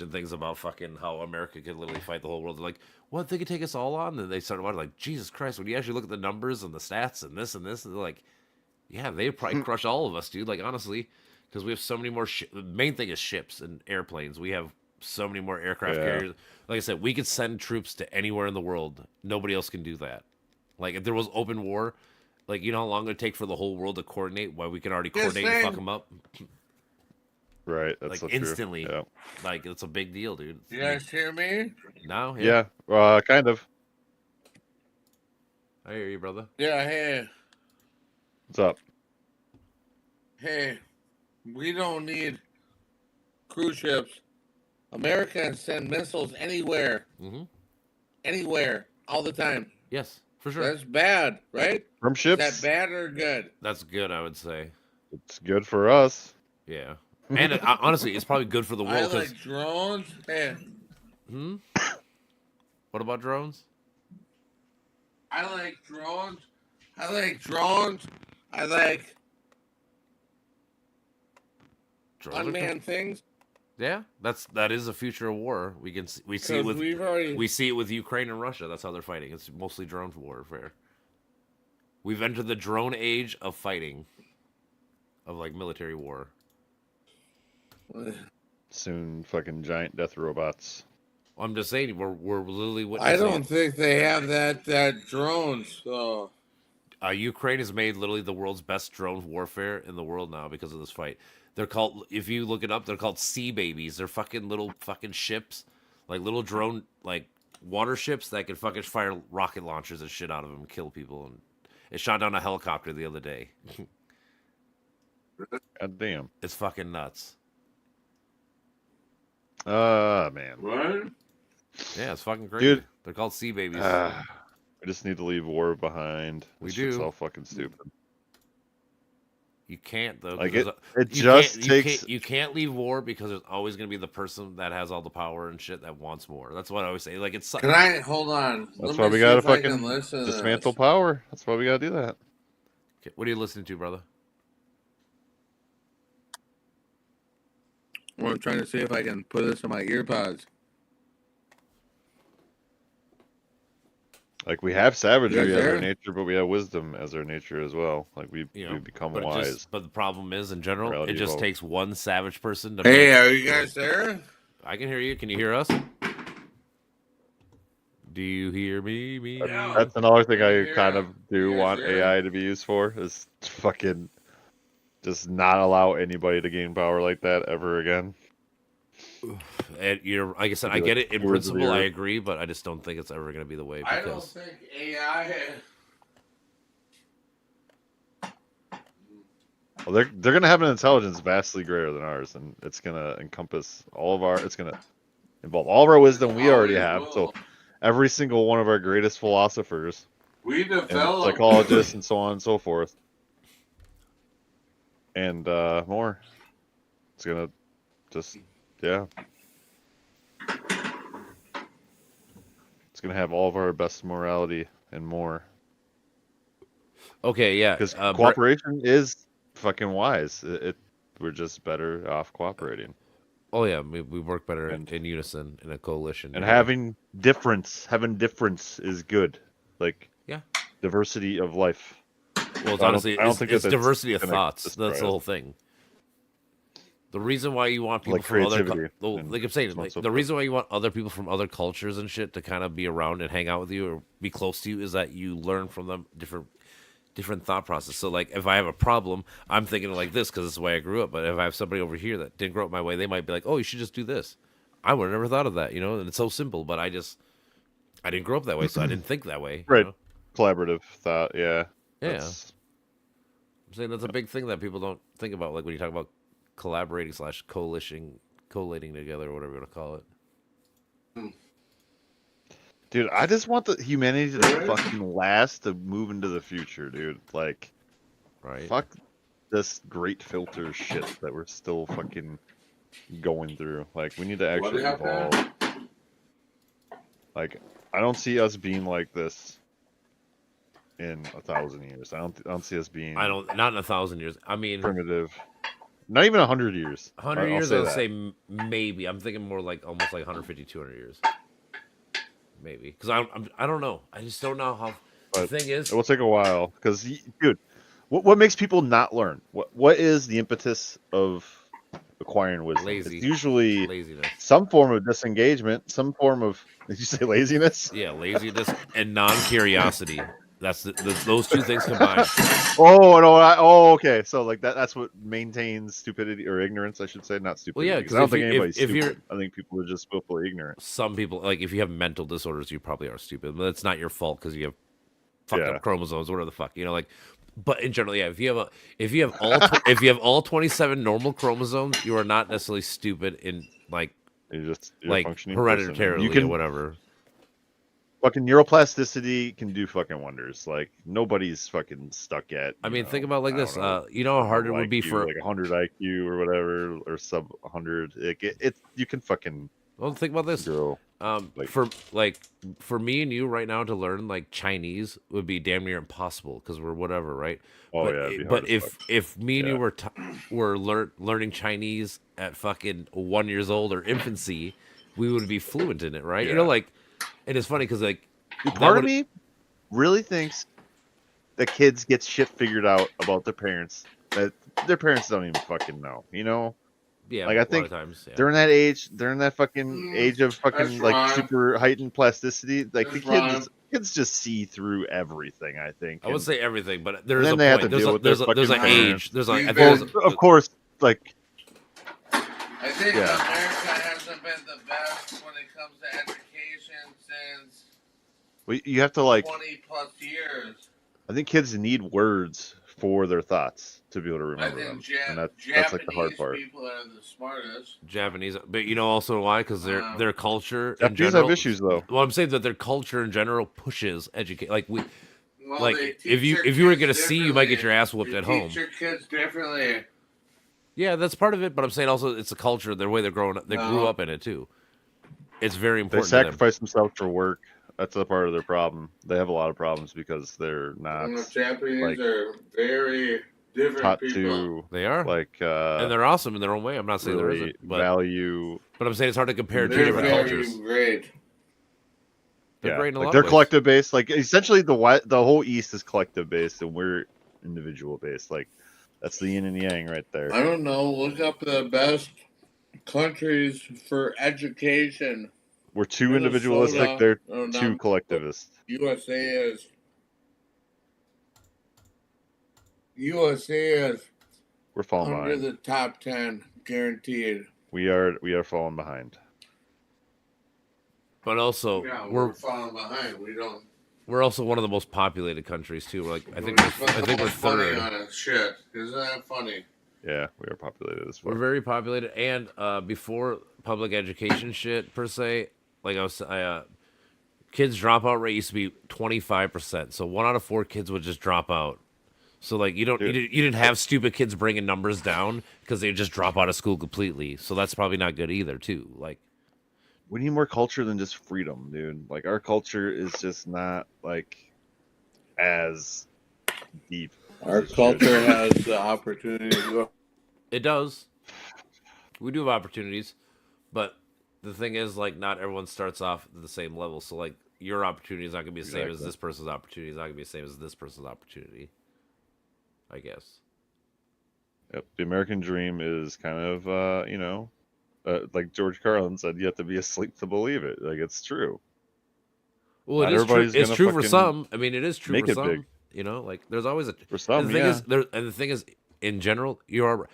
things about fucking how America could literally fight the whole world. They're like, what, they could take us all on? And they started watching like, Jesus Christ, when you actually look at the numbers and the stats and this, and they're like, yeah, they'd probably crush all of us, dude. Like, honestly, because we have so many more the main thing is ships and airplanes. We have so many more aircraft Yeah. carriers. Like I said, we could send troops to anywhere in the world. Nobody else can do that. Like, if there was open war, like, you know how long it would take for the whole world to coordinate? Why we can already Yes, coordinate and same. fuck them up? Right, that's Like, so true. instantly. Yeah, Like, it's a big deal, dude. You guys hear me? Now, yeah, kind of. I hear you, brother. Yeah, hey. What's up? Hey. We don't need cruise ships. America can send missiles anywhere. Mm-hmm. Anywhere. All the time. Yes, for sure. That's bad, right? From Is ships. that bad or good? That's good, I would say. It's good for us. Yeah. And honestly, it's probably good for the I world because. like drones. Hey. What about drones? I like drones. I like drones. I like Drones are cool. unmanned things. Yeah, that is a future of war. We can we see it Because with we've already. we see it with Ukraine and Russia. That's how they're fighting. It's mostly drone warfare. We've entered the drone age of fighting, of like military war. Soon, fucking giant death robots. I'm just saying we're literally I witnessing. don't think they have that drones. So Ukraine has made literally the world's best drone warfare in the world now because of this fight. They're called, if you look it up, they're called sea babies. They're fucking little fucking ships, like little drone like waterships that can fucking fire rocket launchers and shit out of them and kill people. And it shot down a helicopter the other day. God damn. It's fucking nuts. Man. What? Yeah, it's fucking crazy. Dude. They're called sea babies. We just need to leave war behind. We This shit's do. all fucking stupid. You can't though. 'cause Like there's it you just can't, takes. you can't leave war because there's always going to be the person that has all the power and shit that wants more. That's what I always say. Like it's Can I hold on? That's Let why me we see gotta if I can fucking listen to dismantle this. power. That's why we gotta do that. Okay, what are you listening to, brother? Well, I'm trying to see if I can put this in my earpods. Like we have savagery You guys as our there? nature, but we have wisdom as our nature as well. Like we become but wise. but the problem is, in general, Morality it just evolved. takes one savage person to. Hey, make- are you guys there? I can hear you. Can you hear us? Do you hear me? Yeah. That's another thing I Yeah. kind of do Yeah, want sure. AI to be used for is to fucking just not allow anybody to gain power like that ever again. And you're, like I said, I Be get like it in stewards of the principle. I earth. agree, but I just don't think it's ever going to be the way I don't because think AI. Well, they're gonna have an intelligence vastly greater than ours, and it's gonna encompass all of our. It's gonna involve all of our wisdom we already have. So every single one of our greatest philosophers We and developed psychologists and so on and so forth, and more. It's gonna just It's gonna have all of our best morality and more. okay, yeah. Because Brett- cooperation is fucking wise. We're just better off cooperating oh yeah, we work better And- in unison in a coalition. and you know? having difference is good. Like Yeah. diversity of life. Well, it's I don't- honestly, I don't it's, think it's that's diversity of gonna thoughts. destroy That's the us. whole thing. The reason why you want people Like from other, creativity and like I'm saying, so on and like so the forth. reason why you want other people from other cultures and shit to kind of be around and hang out with you or be close to you is that you learn from them different thought process. So like if I have a problem, I'm thinking like this because it's the way I grew up. But if I have somebody over here that didn't grow up my way, they might be like, oh, you should just do this. I would have never thought of that, you know. And it's so simple, but I didn't grow up that way, so I didn't think that way. Right. You know? Collaborative thought, yeah. Yeah. That's- I'm saying that's a big thing that people don't think about, like when you talk about collaborating / collating together, or whatever you want to call it. Dude, I just want the humanity to fucking last to move into the future, dude. Like, Right? fuck this great filter shit that we're still fucking going through. Like, we need to actually evolve. Like, I don't see us being like this in 1,000 years. I don't see us being I don't. Not in 1,000 years. I mean, primitive. Not even 100 years. 100 I'll years. say I'll that. say maybe. I'm thinking more like almost like 150, 200 years. Maybe because I don't know. I just don't know how. The But thing is, It will take a while because, dude, what makes people not learn? What is the impetus of acquiring wisdom? Lazy. It's usually laziness. some form of disengagement, some form of. Did you say laziness? Yeah, laziness and non-curiosity. That's those two things combined. Oh no! Okay. So like that's what maintains stupidity or ignorance, I should say, not stupidity. yeah, 'cause 'cause I don't if think you- anybody's if you're- stupid. I think people are just willfully ignorant. Some people, like if you have mental disorders, you probably are stupid. But that's not your fault because you have fucked Yeah. up chromosomes, whatever the fuck, you know. Like, but in general, yeah, if you have all 27 normal chromosomes, you are not necessarily stupid in like You're a like functioning person. hereditarily You can or whatever. fucking neuroplasticity can do fucking wonders. Like nobody's fucking stuck yet. I mean, think about it like I don't this. know, You know how hard it would be IQ, for. like 100 IQ or whatever, or sub 100. It you can fucking Well, think about this. grow. like- For me and you right now to learn like Chinese would be damn near impossible because we're whatever, right? Oh but, yeah, it'd be hard but as if fuck. if me and you Yeah. were learning Chinese at fucking 1 years old or infancy, we would be fluent in it, right? You know, Yeah. like, and it's funny because like Dude, that part of would- me really thinks that kids get shit figured out about their parents that their parents don't even fucking know. You know, yeah, like, I a lot think of times, yeah. they're in that age. They're in that fucking age of fucking That's like wrong. super heightened plasticity. Like That's the wrong. kids just see through everything. I think. I would and- say everything, but there's then a they have point. to deal with their There's an fucking age. parents. There's like I think Well, there's of course, like I think Yeah. America hasn't been the best when it comes to education since Well, you have to like. 20 plus years. I think kids need words for their thoughts to be able to I remember think them, and that's Japanese like the hard part. people are the smartest. Japanese, but you know also why? Because their culture in Japanese general. have issues though. Well, I'm saying that their culture in general pushes educate. Like we, Well, like they if teach their you were kids gonna see, you might get your ass whooped differently. at home. Teach your kids differently. Yeah, that's part of it. But I'm saying also it's the culture, their way they're growing up. They grew No. up in it too. It's very They important. To them. sacrifice themselves for work. That's a part of their problem. They have a lot of problems because they're not And the Japanese like, are very different taught people. to They are, like and they're awesome in their own way. I'm not saying there really isn't, but value. I'm saying it's hard to compare two They're different very cultures. great. They're Yeah, great in a like lot they're of ways. collective based. Like essentially, the whole East is collective based, and we're individual based. Like that's the yin and yang right there. I don't know. Look up the best countries for education. We're too Minnesota, individualistic. They're no, too not- collectivist. USA is We're falling under behind. the top 10, guaranteed. We are falling behind. But also, Yeah, we're we're falling behind. We don't. we're also one of the most populated countries too. We're like I think we're funny third. on it. Shit, isn't that funny? Yeah, we are populated as We're well. very populated, and before public education shit per se, like kids dropout rate used to be 25%. So 1 out of 4 kids would just drop out. So like you Dude. didn't have stupid kids bringing numbers down because they just drop out of school completely. So that's probably not good either too. Like We need more culture than just freedom, dude. Like our culture is just not like as deep. Our as it culture should. has the opportunity to go. it does. We do have opportunities, but the thing is like not everyone starts off at the same level. So like your opportunity is not gonna be the same as Exactly. this person's opportunity. It's not gonna be the same as this person's opportunity. I guess. Yep. The American dream is kind of, like George Carlin said, you have to be asleep to believe it. Like it's true. Well, Not it is true. everybody's It's gonna true for fucking some. I mean, it is true make for it some. big. You know, like there's always a. For some, and the thing yeah. is, the thing is, in general, you are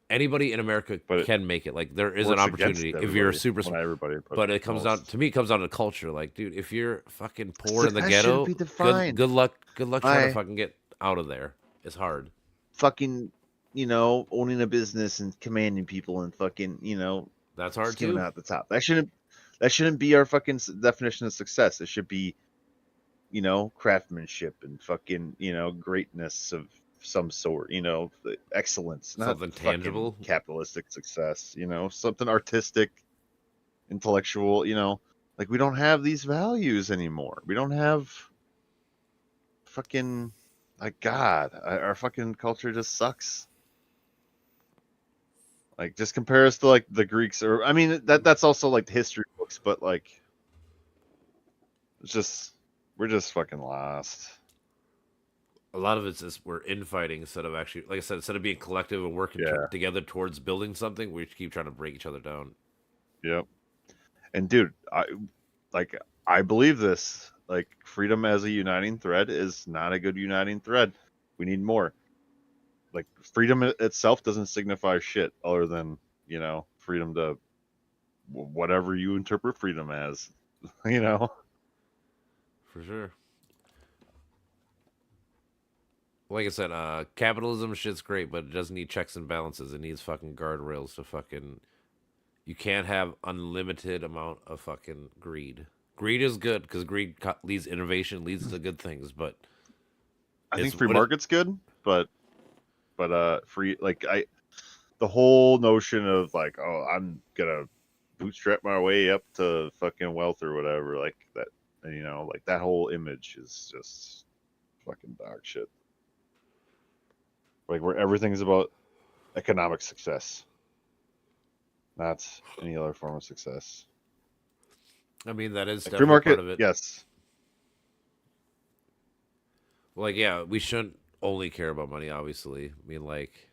anybody in America But it can make it. Like there is an Works against opportunity if you're a everybody. super. Well, not everybody, But it comes down most. to me. It comes down to culture. Like, dude, if you're fucking poor in the Success ghetto, shouldn't be good defined luck. Good luck trying to by- fucking get out of there. It's hard. fucking, owning a business and commanding people and fucking, That's hard skimming too. out the top. That shouldn't be our fucking definition of success. It should be, craftsmanship and fucking, greatness of some sort. The excellence, not Something fucking tangible. capitalistic success. Something artistic, intellectual. Like we don't have these values anymore. We don't have fucking. Like God, our fucking culture just sucks. Like, just compare us to like the Greeks, or I mean, that's also like history books, but like, we're just fucking lost. A lot of it's just we're infighting instead of actually, like I said, instead of being collective and working Yeah. together towards building something, we keep trying to break each other down. Yep. And dude, I believe this. Like freedom as a uniting thread is not a good uniting thread. We need more. Like freedom itself doesn't signify shit other than, freedom to whatever you interpret freedom as, For sure. Like I said, capitalism shit's great, but it doesn't need checks and balances. It needs fucking guardrails to fucking. You can't have unlimited amount of fucking greed. Greed is good because greed leads innovation, leads to good things. But I It's think free what it- market's good, but free the whole notion of like, oh, I'm gonna bootstrap my way up to fucking wealth or whatever, like that, like that whole image is just fucking dog shit. Like where everything's about economic success, not any other form of success. I mean that is Like, definitely free market, part of it. yes. Like, yeah, we shouldn't only care about money. Obviously, I mean, like,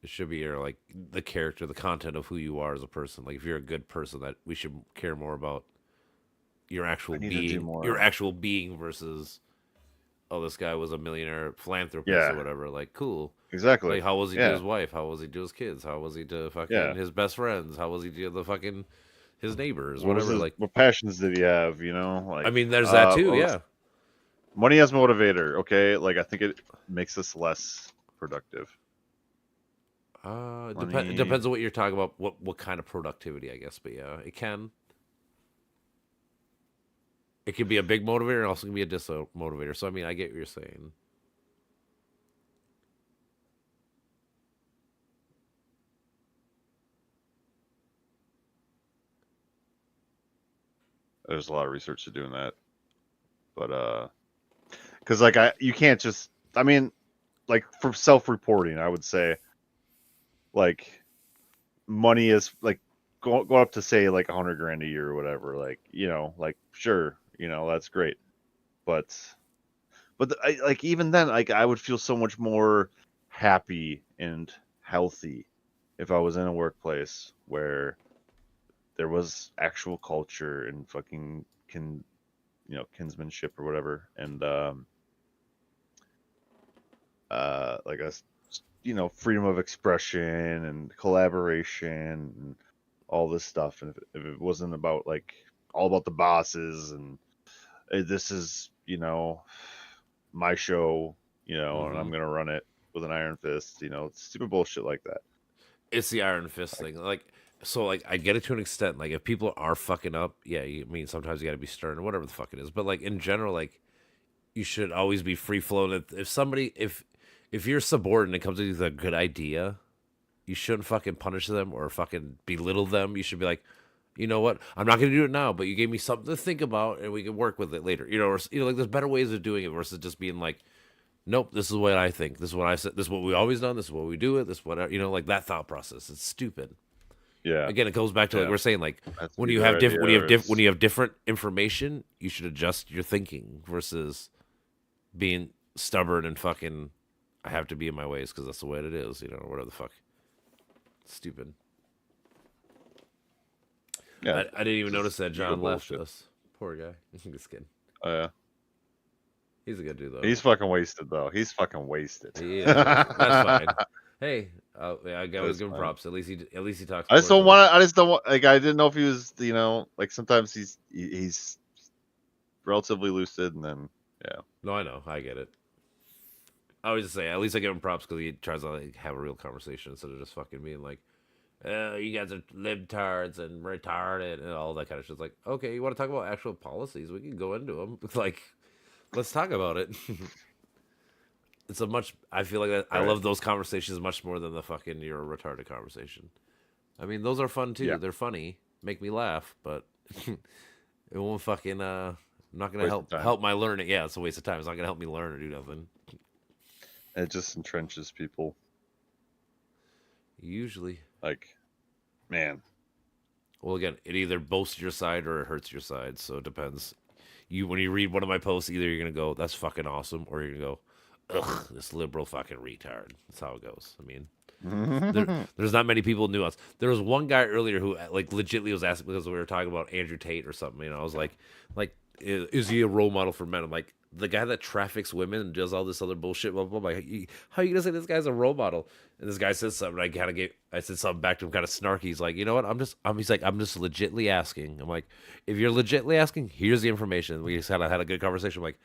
it should be your like the character, the content of who you are as a person. Like, if you're a good person, that we should care more about your actual I need to do being, more. your actual being versus, oh, this guy was a millionaire philanthropist Yeah. or whatever. Like, cool. Exactly. Like, how was he Yeah. to his wife? How was he to his kids? How was he to fucking Yeah. his best friends? How was he to the fucking his neighbors, What was whatever. his, Like, what passions did he have? You know, like I mean, there's that too. well, Yeah. money as motivator. Okay, like I think it makes us less productive. It Money. depends on what you're talking about. What kind of productivity, I guess. But yeah, it can. It can be a big motivator, and also can be a motivator. So I mean, I get what you're saying. There's a lot of research to doing that, but because like you can't just. I mean, like for self-reporting, I would say, like, money is like go up to say like 100 grand a year or whatever. Like, you know, like sure, you know, that's great, but like even then, like I would feel so much more happy and healthy if I was in a workplace where there was actual culture and fucking kinsmanship or whatever, and like us, freedom of expression and collaboration and all this stuff. And if it wasn't about like all about the bosses and this is my show, and I'm gonna run it with an iron fist, stupid bullshit like that. It's the iron fist thing. Like, so, like, I get it to an extent. Like, if people are fucking up, yeah, I mean, sometimes you got to be stern or whatever the fuck it is. But like in general, like, you should always be free flowing. If somebody, if you're subordinate comes with a good idea, you shouldn't fucking punish them or fucking belittle them. You should be like, you know what? I'm not gonna do it now, but you gave me something to think about, and we can work with it later. Or like there's better ways of doing it versus just being like, nope, this is what I think. This is what I said. This is what we always done. This is what we do it. This is what like that thought process. It's stupid. Yeah. Again, it goes back to like Yeah. we're saying, like Has to when be you the have right different idea, or it's- when you have different information, you should adjust your thinking versus being stubborn and fucking. I have to be in my ways because that's the way it is, or whatever the fuck. Stupid. Yeah. I didn't even Just notice that ego John left bullshit. us. Poor guy. Just kidding. Yeah. He's a good dude though. He's fucking wasted though. He's fucking wasted. Yeah, that's fine. Hey, I always That's give him fine. props. At least he talks. I just don't cordially. want to. I just don't want. Like, I didn't know if he was. Like sometimes he's relatively lucid, and then No, I know. I get it. I always just say at least I give him props because he tries to like have a real conversation instead of just fucking being like, you guys are libtards and retarded and all that kind of shit. It's like, okay, you want to talk about actual policies? We can go into them. It's like, let's talk about it. It's a much. I feel like I Right. love those conversations much more than the fucking you're a retarded conversation. I mean, those are fun too. Yeah. They're funny, make me laugh, but it won't fucking. I'm not gonna Waste of time. help my learning. Yeah, it's a waste of time. It's not gonna help me learn or do nothing. it just entrenches people. Usually, Like, man, well, again, it either boasts your side or it hurts your side. So it depends. When you read one of my posts, either you're gonna go, "That's fucking awesome," or you're gonna go, "Ugh, this liberal fucking retard." That's how it goes. I mean. There's not many people nuance. There was one guy earlier who like legitly was asking because we were talking about Andrew Tate or something. I was like, is he a role model for men? I'm like, the guy that traffics women and does all this other bullshit. Blah blah blah. How are you gonna say this guy's a role model? And this guy said something. I said something back to him, kind of snarky. He's like, you know what? He's like, I'm just legitly asking. I'm like, if you're legitly asking, here's the information. We just kind of had a good conversation. I'm like,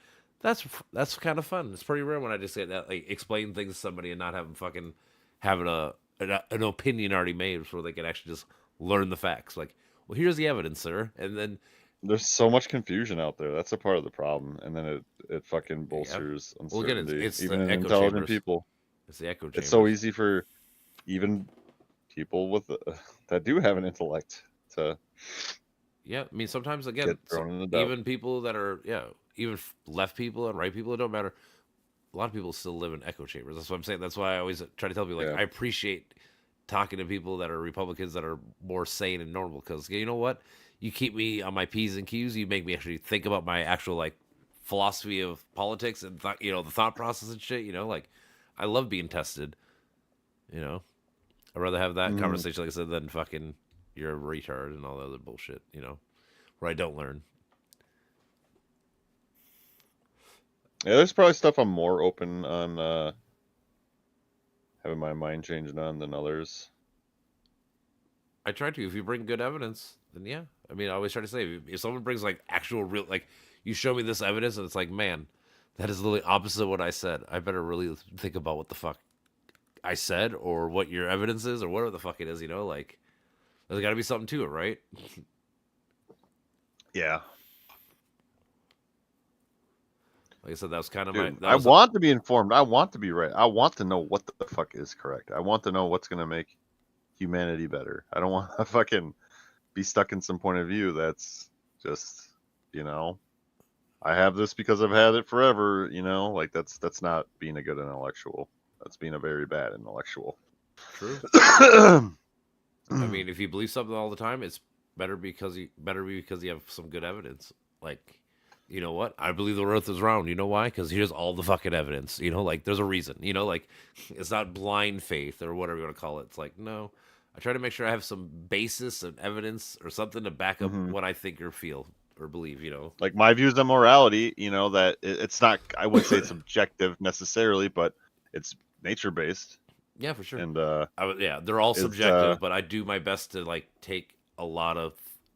that's kind of fun. It's pretty rare when I just say that, like, explain things to somebody and not have them fucking having an opinion already made before they can actually just learn the facts. Like, well, here's the evidence, sir, and then there's so much confusion out there. That's a part of the problem, and then it fucking bolsters Well, again, uncertainty, it's the even in echo intelligent chambers. people. it's the echo chamber. It's so easy for even people with that do have an intellect to Yeah, I mean, sometimes again, get thrown in the dump. even people that are even left people and right people, it don't matter. A lot of people still live in echo chambers. That's what I'm saying. That's why I always try to tell people, like, Yeah. I appreciate talking to people that are Republicans that are more sane and normal, because you know what, you keep me on my P's and Q's. You make me actually think about my actual like philosophy of politics and the thought process and shit. Like, I love being tested. I'd rather have that Mhm. conversation, like I said, than fucking you're a retard and all the other bullshit. Where I don't learn. Yeah, there's probably stuff I'm more open on having my mind changed on than others. I try to. If you bring good evidence, then yeah. I mean, I always try to say, if someone brings like actual real, like, you show me this evidence and it's like, man, that is literally opposite of what I said. I better really think about what the fuck I said or what your evidence is or whatever the fuck it is. You know, like, there's got to be something to it, right? Yeah. Like I said, that was kind of Dude, my. I want to be informed. I want to be right. I want to know what the fuck is correct. I want to know what's going to make humanity better. I don't want to fucking be stuck in some point of view that's just, you know, I have this because I've had it forever, you know, like that's not being a good intellectual. That's being a very bad intellectual. True. I mean, if you believe something all the time, it's better because you have some good evidence. Like, you know what? I believe the Earth is round. You know why? Because here's all the fucking evidence. You know, like there's a reason. You know, like it's not blind faith or whatever you want to call it. It's like no, I try to make sure I have some basis and evidence or something to back up Mhm. what I think or feel or believe. You know, Like my views on morality, you know, that it's not, I wouldn't say it's objective necessarily, but it's nature based. yeah, for sure. And Yeah, they're all Is, subjective, but I do my best to like take a lot of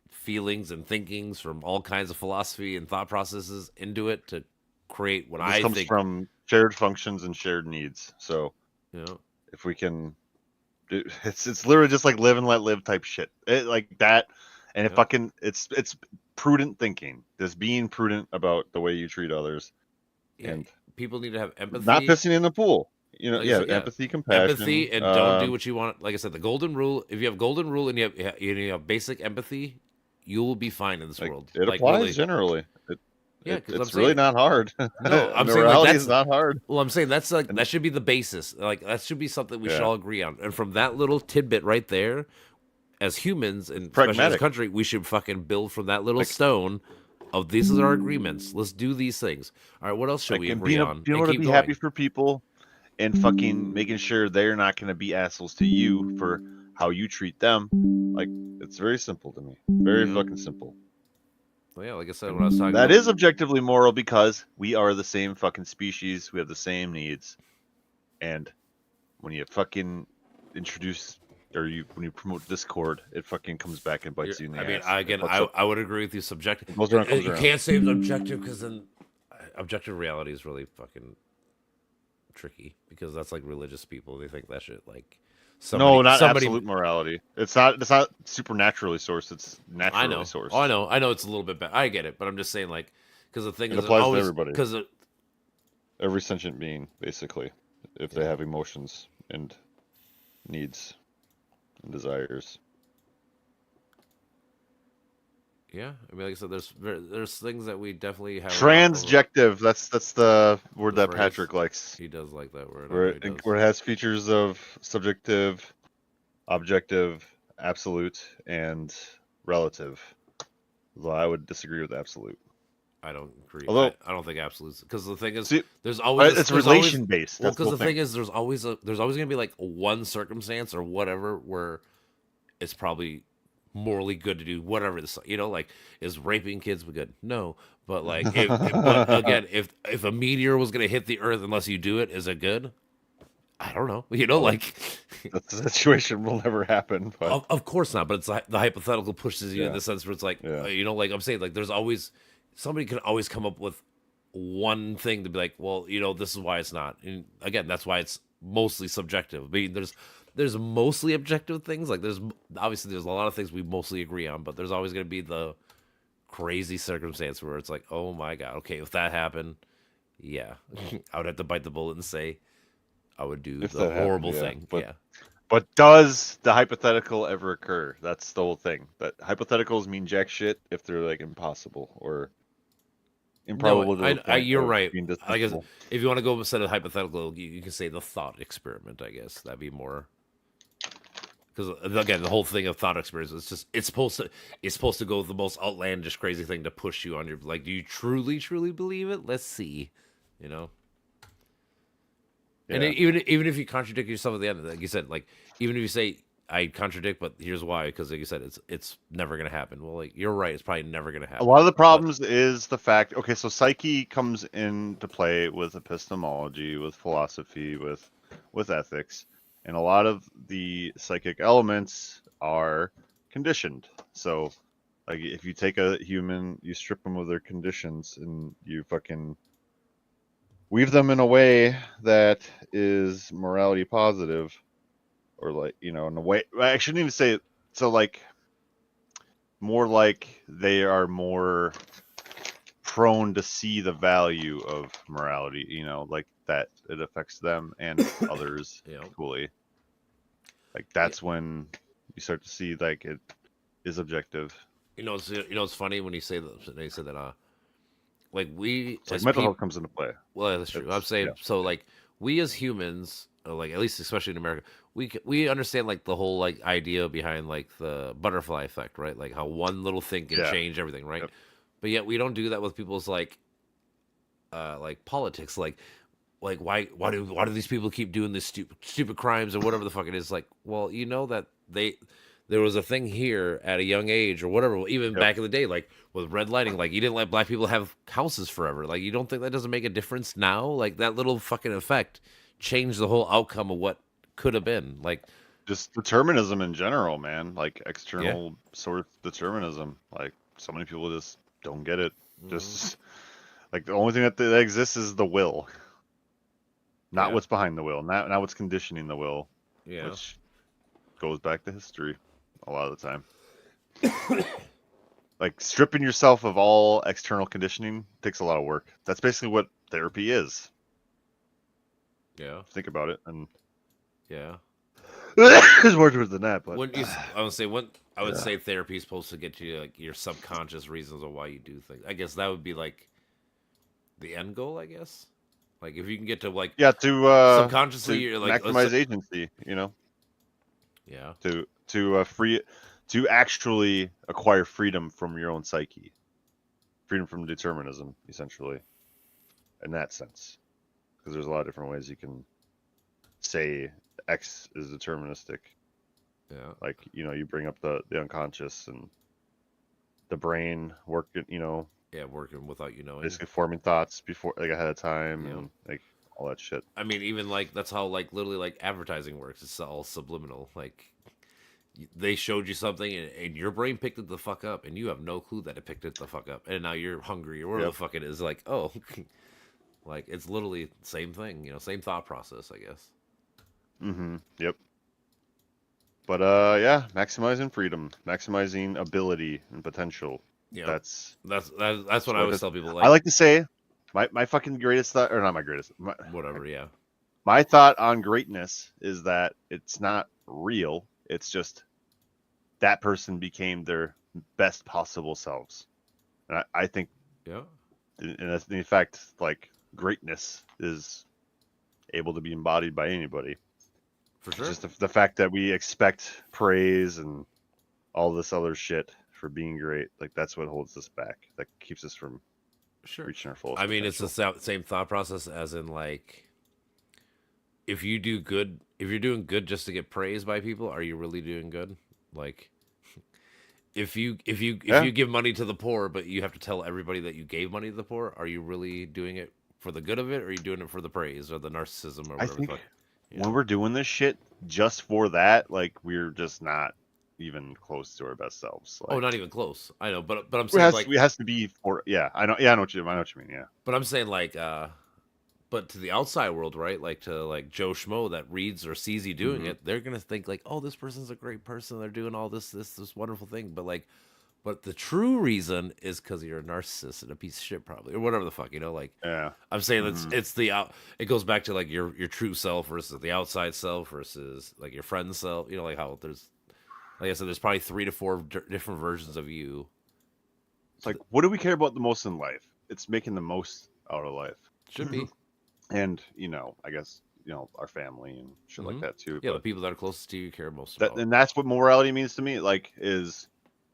feelings and thinkings from all kinds of philosophy and thought processes into it to create what this I comes think. from shared functions and shared needs. So You know, if we can, it's literally just like live and let live type shit. Like that, and it Yeah. fucking it's prudent thinking. Just being prudent about the way you treat others, yeah, and people need to have empathy. not pissing in the pool. You know, Like I yeah, said, yeah. empathy, compassion, Empathy, and don't do what you want. Like I said, the golden rule. If you have golden rule and you have basic empathy, you will be fine in this like, world. it like applies really. generally. Yeah, because I'm It's really saying not hard. no. I'm saying like Morality that's is not hard. well. I'm saying that's like And- that should be the basis. Like that should be something we should Yeah. all agree on. And from that little tidbit right there, as humans and especially as a Pragmatic. country, we should fucking build from that little Like- stone of these are our agreements. Let's do these things. All right, what else should Like, we and agree being, on? being And able to keep be going. happy for people, and fucking making sure they're not going to be assholes to you for how you treat them. Like, it's very simple to me. Very Yeah. fucking simple. Well, yeah, like I said when I was talking That about is objectively moral because we are the same fucking species. We have the same needs. And when you fucking introduce or when you promote discord, it fucking comes back and bites you in the I mean, ass. again, It fucks up. I would agree with you. Subjective. It goes around, comes You around. can't say it's objective because then objective reality is really fucking tricky because that's like religious people. They think that shit like No, not somebody. absolute morality. It's not supernaturally sourced. It's naturally I know. sourced. Oh, I know. It's a little bit bad. I get it, but I'm just saying like because the thing It is applies to always everybody. because Every sentient being, basically, if they have emotions and needs and desires. yeah. I mean, like I said, there's things that we definitely have. Transjective. That's the word The that phrase. Patrick likes. He does like that word. I Where know he it, does. where it has features of subjective, objective, absolute, and relative. Though I would disagree with absolute. I don't agree. Although- I don't think absolutes because the thing is, See, there's always It's there's always- relation based. Well, That's because the the thing thing. is, there's always gonna be like one circumstance or whatever where it's probably morally good to do whatever this. You know, like is raping kids good? No, but like, but again, if a meteor was gonna hit the Earth unless you do it, is it good? I don't know. You know, like That situation will never happen. But of course not. But it's the hypothetical pushes you in Yeah. the sense where it's like Yeah. you know, like I'm saying, like there's always somebody can always come up with one thing to be like, well, you know, this is why it's not. And again, that's why it's mostly subjective. I mean, there's mostly objective things. Like there's obviously there's a lot of things we mostly agree on, but there's always going to be the crazy circumstance where it's like, oh my god, okay, if that happened, yeah, I would have to bite the bullet and say I would do If the that happened, horrible yeah. thing. But- Yeah, But does the hypothetical ever occur? That's the whole thing. That hypotheticals mean jack shit if they're like impossible or improbable. to the point you're of right. being I guess dispensable. if you want to go instead of hypothetical, you can say the thought experiment. I guess that'd be more because again, the whole thing of thought experiment is just it's supposed to go with the most outlandish, crazy thing to push you on your like. Do you truly believe it? Let's see, you know. And Yeah. even if you contradict yourself at the end, like you said, like even if you say I contradict, but here's why, because like you said, it's never gonna happen. Well, like you're right, it's probably never gonna happen. A lot of the problems is the fact. Okay, so psyche comes into play with epistemology, with philosophy, with ethics, and a lot of the psychic elements are conditioned. So Like if you take a human, you strip them of their conditions, and you fucking weave them in a way that is morality positive, or like in a way. I shouldn't even say it. So like more like they are more prone to see the value of morality. Like that it affects them and others Yeah. equally. Like that's when you start to see like it is objective. It's funny when you say that. They said that. Like we It's like as mental people. health comes into play. Well, that's true. I'm saying so. Like we as humans, like at least especially in America, we understand like the whole like idea behind like the butterfly effect, right? Like how one little thing can Yeah. change everything, right? Yep. But yet we don't do that with people's like politics, like why do these people keep doing this stupid crimes or whatever the fuck it is? Like, well, you know that there was a thing here at a young age or whatever, even Yep. back in the day, like with red lighting, like you didn't let black people have houses forever. Like, you don't think that doesn't make a difference now? Like that little fucking effect changed the whole outcome of what could have been. Like, Just determinism in general, man. Like external sort of determinism. Like so many people just don't get it. Just like the only thing that exists is the will, not Yeah. what's behind the will, not what's conditioning the will, yeah, which goes back to history a lot of the time. Like stripping yourself of all external conditioning takes a lot of work. That's basically what therapy is. yeah, Think about it, and yeah. there's more to it than that. But I would say therapy is supposed to get to like your subconscious reasons of why you do things. I guess that would be like the end goal. I guess, like if you can get to like yeah, subconsciously, to you're like maximize agency. yeah, To actually acquire freedom from your own psyche, freedom from determinism, essentially, in that sense. Because there's a lot of different ways you can say X is deterministic. yeah, Like you bring up the unconscious and the brain working, yeah, working without you knowing. basically forming thoughts before, like ahead of time, Yeah. and like all that shit. I mean, even like that's how like literally like advertising works. It's all subliminal. Like they showed you something and your brain picked it the fuck up, and you have no clue that it picked it the fuck up, and now you're hungry or whatever Yep. the fuck it is. Like, oh, like it's literally the same thing. Same thought process, I guess. Mm-hmm. Yep. But yeah, maximizing freedom, maximizing ability and potential. Yeah, That's that's what I what always it- tell people. I like to say my fucking greatest thought, or not my greatest, Whatever. Yeah. my thought on greatness is that it's not real. It's just that person became their best possible selves. And I think, Yeah. in fact, like greatness is able to be embodied by anybody. For sure. It's just the fact that we expect praise and all this other shit for being great. Like that's what holds us back. That keeps us from Sure. reaching our fullest I mean, it's potential. the same thought process as in like, if you do good, if you're doing good just to get praised by people, are you really doing good? Like, if you Yeah. give money to the poor, but you have to tell everybody that you gave money to the poor, are you really doing it for the good of it, or are you doing it for the praise or the narcissism or I whatever the think fuck? when we're doing this shit just for that, like we're just not even close to our best selves. Like, Oh, not even close. I know, but I'm it saying has, like, it has to be for, yeah. I know what you mean. Yeah. but I'm saying like, but to the outside world, right? Like to like Joe Schmo that reads or sees you doing Mhm. it, they're gonna think like, oh, this person's a great person. They're doing all this wonderful thing. But like, but the true reason is because you're a narcissist and a piece of shit, probably, or whatever the fuck, Like, Yeah. I'm saying Mhm. it's the out. It goes back to like your true self versus the outside self versus like your friend's self. Like how there's, like I said, there's probably 3 to 4 different versions of you. It's like, what do we care about the most in life? It's making the most out of life. Should be. And, I guess, our family and shit like Mhm. that too. Yeah, the But people that are closest to you care most that, about. and that's what morality means to me, like, is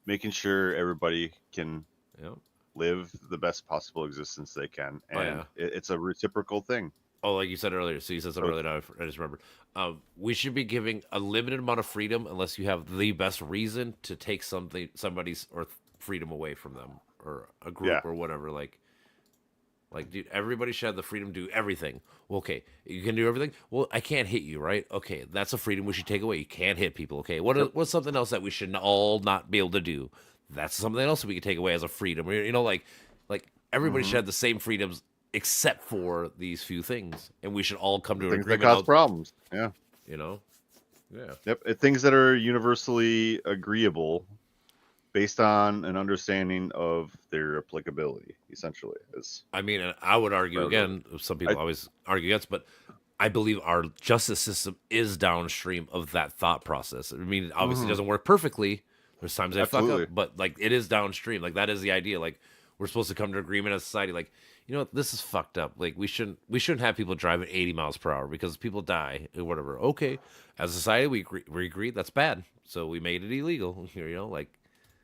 making sure everybody can Yeah. live the best possible existence they can. Oh, And yeah. it's a reciprocal thing. Oh, like you said earlier. So you said something So- earlier. Now I just remembered. We should be giving a limited amount of freedom unless you have the best reason to take somebody's or freedom away from them or a group Yeah. or whatever. Like, dude, everybody should have the freedom to do everything. Well, okay, you can do everything. Well, I can't hit you, right? Okay, that's a freedom we should take away. You can't hit people. Okay, what's something else that we should all not be able to do? that's something else we can take away as a freedom. You know, like everybody Mhm. should have the same freedoms except for these few things, and we should all come to an Things that agreement. cause problems. Yeah. You know, yeah. Yep. Things that are universally agreeable based on an understanding of their applicability, essentially. Is I mean, and I would argue Right, again. Some people always argue against, but I believe our justice system is downstream of that thought process. I mean, obviously, it Mhm. doesn't work perfectly. There's times they fuck Absolutely. up, but like it is downstream. Like that is the idea. Like we're supposed to come to agreement as a society. Like you know what, this is fucked up. Like we shouldn't have people driving 80 miles per hour because people die or whatever. Okay, as a society, we agree that's bad, so we made it illegal. You know, like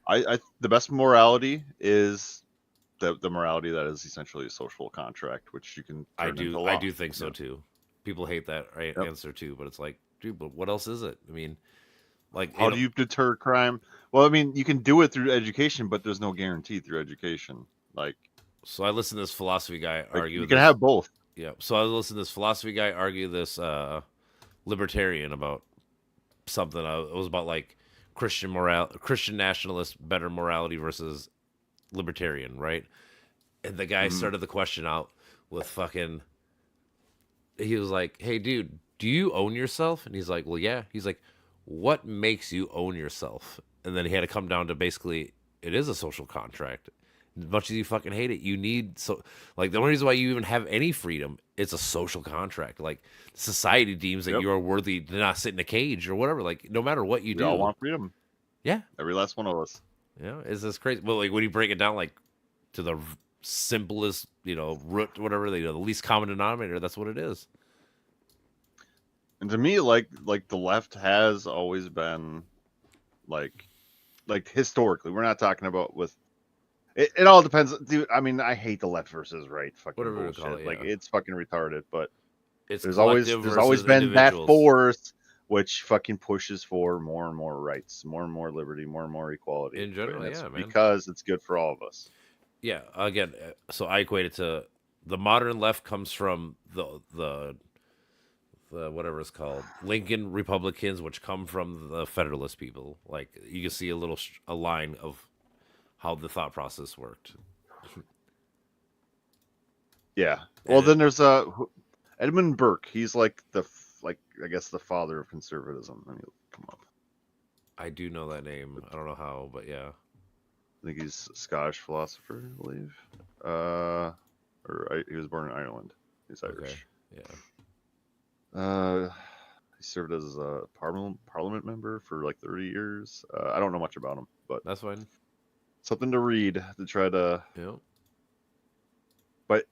I the best morality is the morality that is essentially a social contract, which you can turn into law. I do think so Yeah. too. People hate that Yep. answer too, but it's like, dude, but what else is it? I mean, like, How do you deter crime? Well, I mean, you can do it through education, but there's no guarantee through education. Like, So I listened to this philosophy guy argue. you can have both. Yeah. So I listened to this philosophy guy argue this libertarian about something. It was about like Christian nationalist, better morality versus libertarian, right? And the guy Mhm. started the question out with fucking. He was like, "Hey, dude, do you own yourself?" And he's like, "Well, yeah." He's like, "What makes you own yourself?" And then he had to come down to basically, it is a social contract. As much as you fucking hate it, you need like the only reason why you even have any freedom, it's a social contract. Like society deems that Yep. you are worthy to not sit in a cage or whatever. Like no matter what you We do, all want freedom. yeah, Every last one of us. is this crazy? Well, like when you break it down, like to the simplest, root, whatever the least common denominator, that's what it is. And to me, like the left has always been like historically. We're not talking about with it all depends, dude. I mean, I hate the left versus right fucking Whatever you bullshit. call it, Like yeah. it's fucking retarded. But It's there's collective always versus been that individuals. force which fucking pushes for more and more rights, more and more liberty, more and more equality. In general, And it's yeah, man. because it's good for all of us. Yeah, again, so I equate it to the modern left comes from the whatever it's called, Lincoln Republicans, which come from the Federalist people. Like you can see a line of how the thought process worked. Yeah. Well, And then there's Edmund Burke. He's like I guess the father of conservatism. Let me come up. I do know that name. I don't know how, but yeah. I think he's a Scottish philosopher, I believe. He was born in Ireland. He's Irish. Yeah. He served as a parliament member for like 30 years. I don't know much about him, but That's fine. something to read to try to. Yeah. But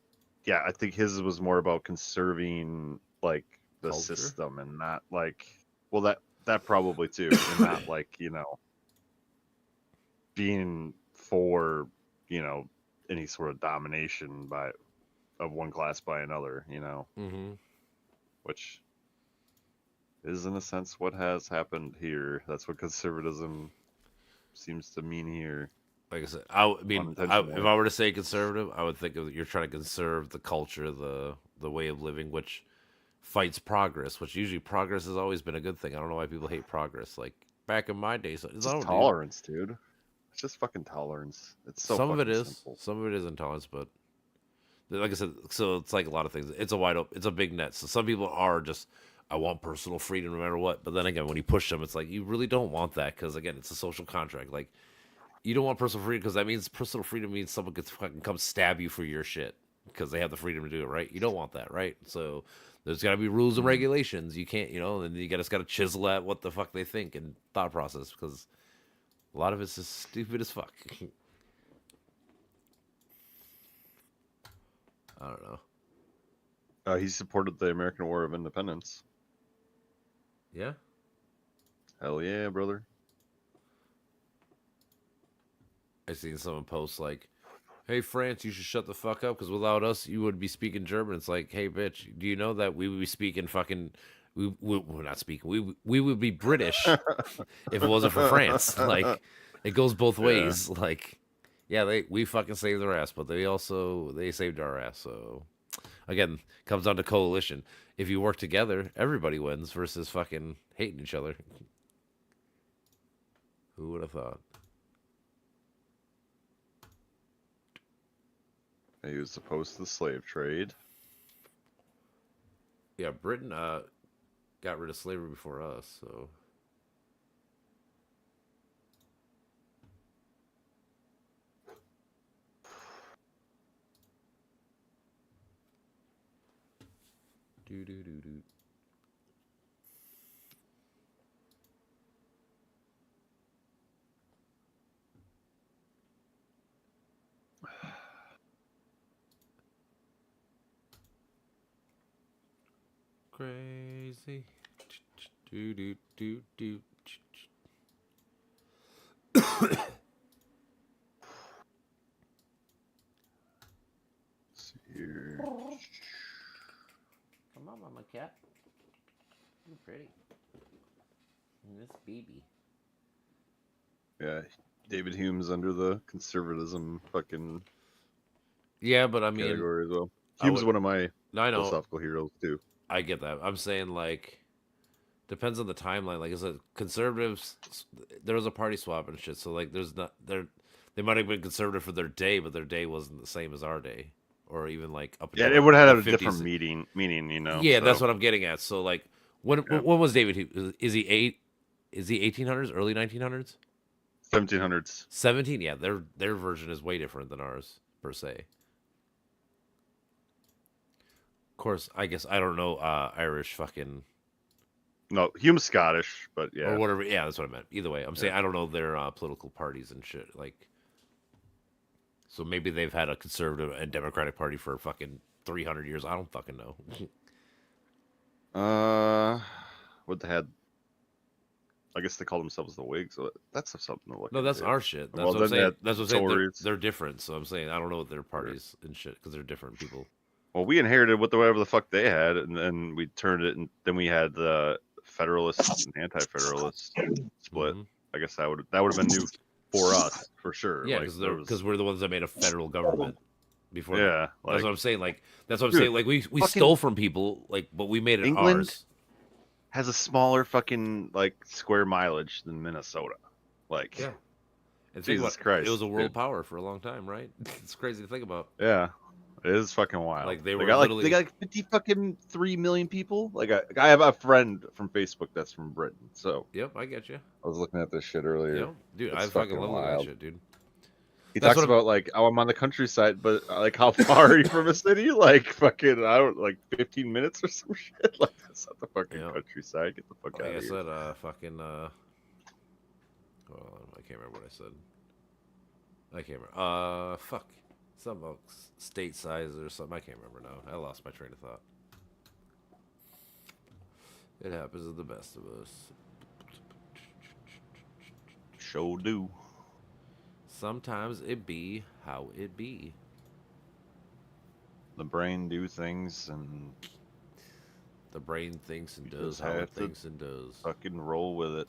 yeah, I think his was more about conserving like the Culture? system and not like. Well, that probably too, and not like being for any sort of domination of one class by another. Mm-hmm. Which is in a sense what has happened here. That's what conservatism seems to mean here. Like I said, I mean, Unintentionally. if I were to say conservative, I would think of you're trying to conserve the culture, the way of living, which fights progress. Which usually progress has always been a good thing. I don't know why people hate progress. Like back in my days, It's just tolerance, dude. It's just fucking tolerance. It's so some of it fucking is, simple. some of it is intolerance, but like I said, so it's like a lot of things. It's it's a big net. So some people are just, I want personal freedom no matter what. But then again, when you push them, it's like you really don't want that because again, it's a social contract. Like you don't want personal freedom because that means personal freedom means someone could fucking come stab you for your shit because they have the freedom to do it, right? You don't want that, right? So there's got to be rules and regulations. You can't, and you just got to chisel at what the fuck they think and thought process because a lot of it's just stupid as fuck. I don't know. He supported the American War of Independence. Yeah. Hell yeah, brother. I seen someone post like, "Hey France, you should shut the fuck up because without us, you would be speaking German." It's like, hey bitch, do you know that we would be speaking fucking? We're not speaking. We would be British if it wasn't for France. Like, it goes both ways. Like, yeah, we fucking saved their ass, but they saved our ass. So again, comes down to coalition. If you work together, everybody wins versus fucking hating each other. Who would have thought? He was opposed to the slave trade. Yeah, Britain got rid of slavery before us, so do do do do. Crazy. Do do do do. Let's see here. Come on, mama cat. You're pretty. Miss baby. Yeah, David Hume's under the conservatism fucking Yeah, but I mean, category as well. I Hume's would- one of my I know. philosophical heroes too. I get that. I'm saying like depends on the timeline. Like, is it conservatives? There was a party swap and shit. So like, there's not there. They might have been conservative for their day, but their day wasn't the same as our day, or even like up. Yeah, until it would have the had a different 50s. meaning, you know. Yeah, that's so. what I'm getting at. So like, when Yeah. when was David Hume? Is he eight? Is he 1800s, early 1900s? 1700s. 17. Yeah, their version is way different than ours per se. Of course, I guess I don't know Irish fucking No, Hume's Scottish, but yeah. or whatever. Yeah, that's what I meant. Either way, I'm saying I don't know their political parties and shit. Like, so maybe they've had a conservative and Democratic party for fucking 300 years. I don't fucking know. What they had? I guess they call themselves the Whigs. So that's something to look. No, that's into. our shit. That's Well, what I'm then saying. that That's what I'm saying. They're, Tories. they're different. So I'm saying I don't know what their parties and shit because they're different people. Well, we inherited whatever the fuck they had, and then we turned it, and then we had the Federalists and Anti-Federalists split. Mhm. I guess that would have been new for us for sure. Yeah, Like, there was- because we're the ones that made a federal government before. that. yeah, That's like what I'm saying. Like that's what I'm Dude, saying. Like we fucking stole from people, like, but we made it England ours. has a smaller fucking like square mileage than Minnesota. Like, Yeah. And think Jesus about, Christ, it was a world dude. power for a long time, right? It's crazy to think about. yeah, it is fucking wild. Like, they were got literally- they got like 50 fucking 3 million people. Like I have a friend from Facebook that's from Britain, so Yep, I get you. I was looking at this shit earlier. Yep, dude, It's I fucking fucking love all that wild. shit, dude. He That's talks what about like, oh, I'm on the countryside, but like, how far are you from a city? Like, fucking, I don't like 15 minutes or some shit. Like, that's not the fucking Yeah. countryside. Get the fuck Like out I of here. said, fucking, hold on, I can't remember what I said. I can't remember. Fuck. Something about state size or something. I can't remember now. I lost my train of thought. It happens to the best of us. Show do. Sometimes it be how it be. The brain do things and The brain thinks and You does just how it have to thinks and does. fucking roll with it.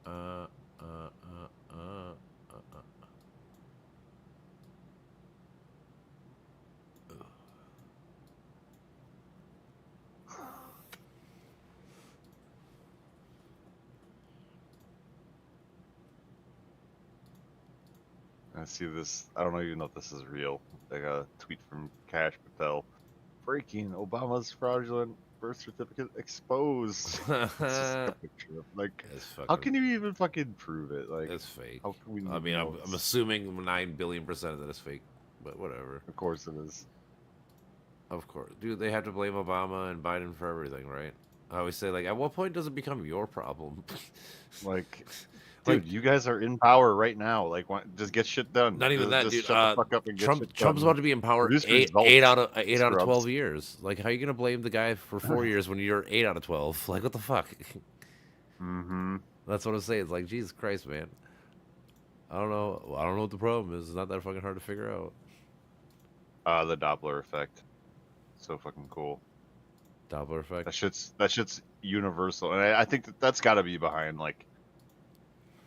Uh, uh, uh, uh, uh. I see this. I don't even know if this is real. I got a tweet from Cash Patel. Breaking: Obama's fraudulent birth certificate exposed. It's just a picture of, like, It's fucking, how can you even fucking prove it? Like, it's fake. how can we? I mean, know I'm it's- assuming 9 billion% that it's fake, but whatever. Of course it is. Of course. Dude, they have to blame Obama and Biden for everything, right? I always say, like, at what point does it become your problem? Like, Like- dude, you guys are in power right now. Like, why, just get shit done. Not even that, just dude. Shut the fuck up and get shit Trump's done. about to be in power Produce eight results, out of scrubs. 12 years. Like, how are you gonna blame the guy for 4 years when you're 8 out of 12? Like, what the fuck? Mm-hmm. That's what I'm saying. It's like, Jesus Christ, man. I don't know. I don't know what the problem is. It's not that fucking hard to figure out. The Doppler effect. So fucking cool. Doppler effect. That shit's universal, and I think that's got to be behind like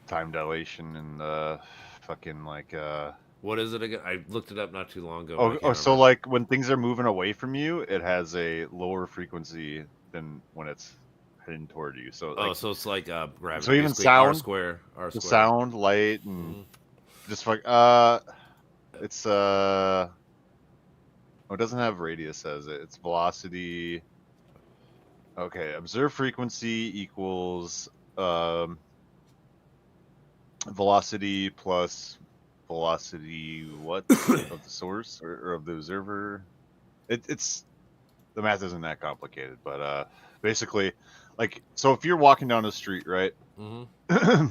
time dilation and fucking like Well, What is it again? I looked it up not too long ago. So like when things are moving away from you, it has a lower frequency than when it's heading toward you. So like, so it's like gravity. so even basically R sound, square, the sound, light, and Mhm. just like it's oh, it doesn't have radius as it. It's velocity. Okay, observed frequency equals velocity plus velocity what of the source or of the observer. It's the math isn't that complicated, but basically, like, so if you're walking down the street, right, Mm-hmm.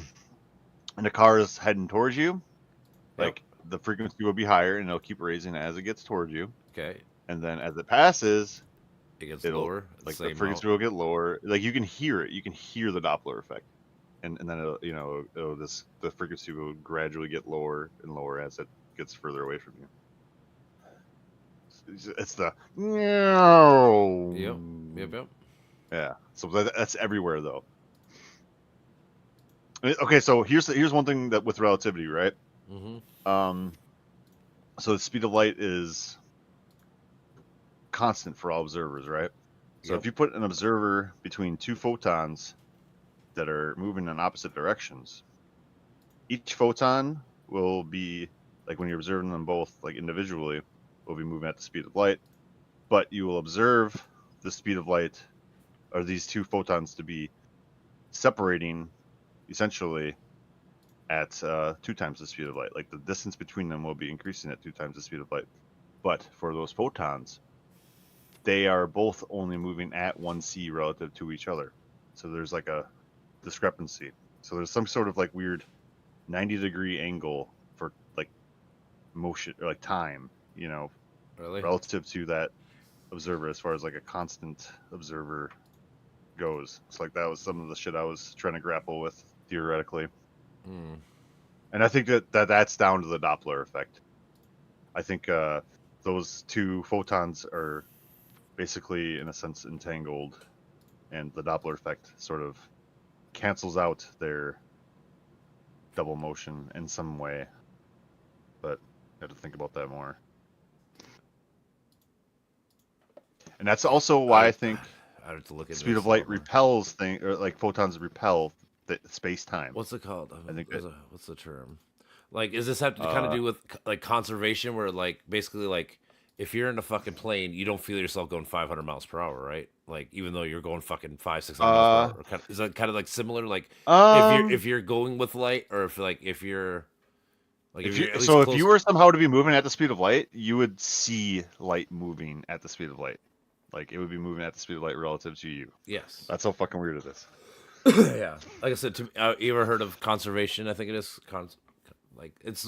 and the car is heading towards you, Yep. like the frequency will be higher and it'll keep raising as it gets towards you, Okay. and then as it passes, It gets it'll lower. like Same the frequency will get lower. Like you can hear it, you can hear the Doppler effect, and then it'll, you know, the frequency will gradually get lower and lower as it gets further away from you. It's the Yep. yeah. So that's everywhere though. Okay, so here's one thing that with relativity, right? Mm-hmm. So the speed of light is constant for all observers, right? So Yep. if you put an observer between two photons that are moving in opposite directions, each photon will be, like when you're observing them both like individually, will be moving at the speed of light, but you will observe the speed of light or these two photons to be separating essentially at 2 times the speed of light. Like the distance between them will be increasing at 2 times the speed of light. But for those photons, they are both only moving at 1c relative to each other. So there's like a discrepancy. So there's some sort of like weird 90-degree angle for like motion or like time, you know, Really? relative to that observer as far as like a constant observer goes. It's like that was some of the shit I was trying to grapple with theoretically. Mm. And I think that's down to the Doppler effect. I think those two photons are basically, in a sense, entangled, and the Doppler effect sort of cancels out their double motion in some way. But I have to think about that more. And that's also why I think I have to look at speed of light repels thing, or like photons repel the space time. What's it called? I think What's the term? Like, is this have to kind of do with like conservation, where like basically like if you're in a fucking plane, you don't feel yourself going 500 miles per hour, right? Like even though you're going fucking 500-600 miles per hour. Is that kind of like similar? Like if you're going with light, or if you're like if you're at least so close... if you were somehow to be moving at the speed of light, you would see light moving at the speed of light. Like it would be moving at the speed of light relative to you. Yes. That's how fucking weird it is. Yeah. Like I said, you ever heard of conservation? I think it is it's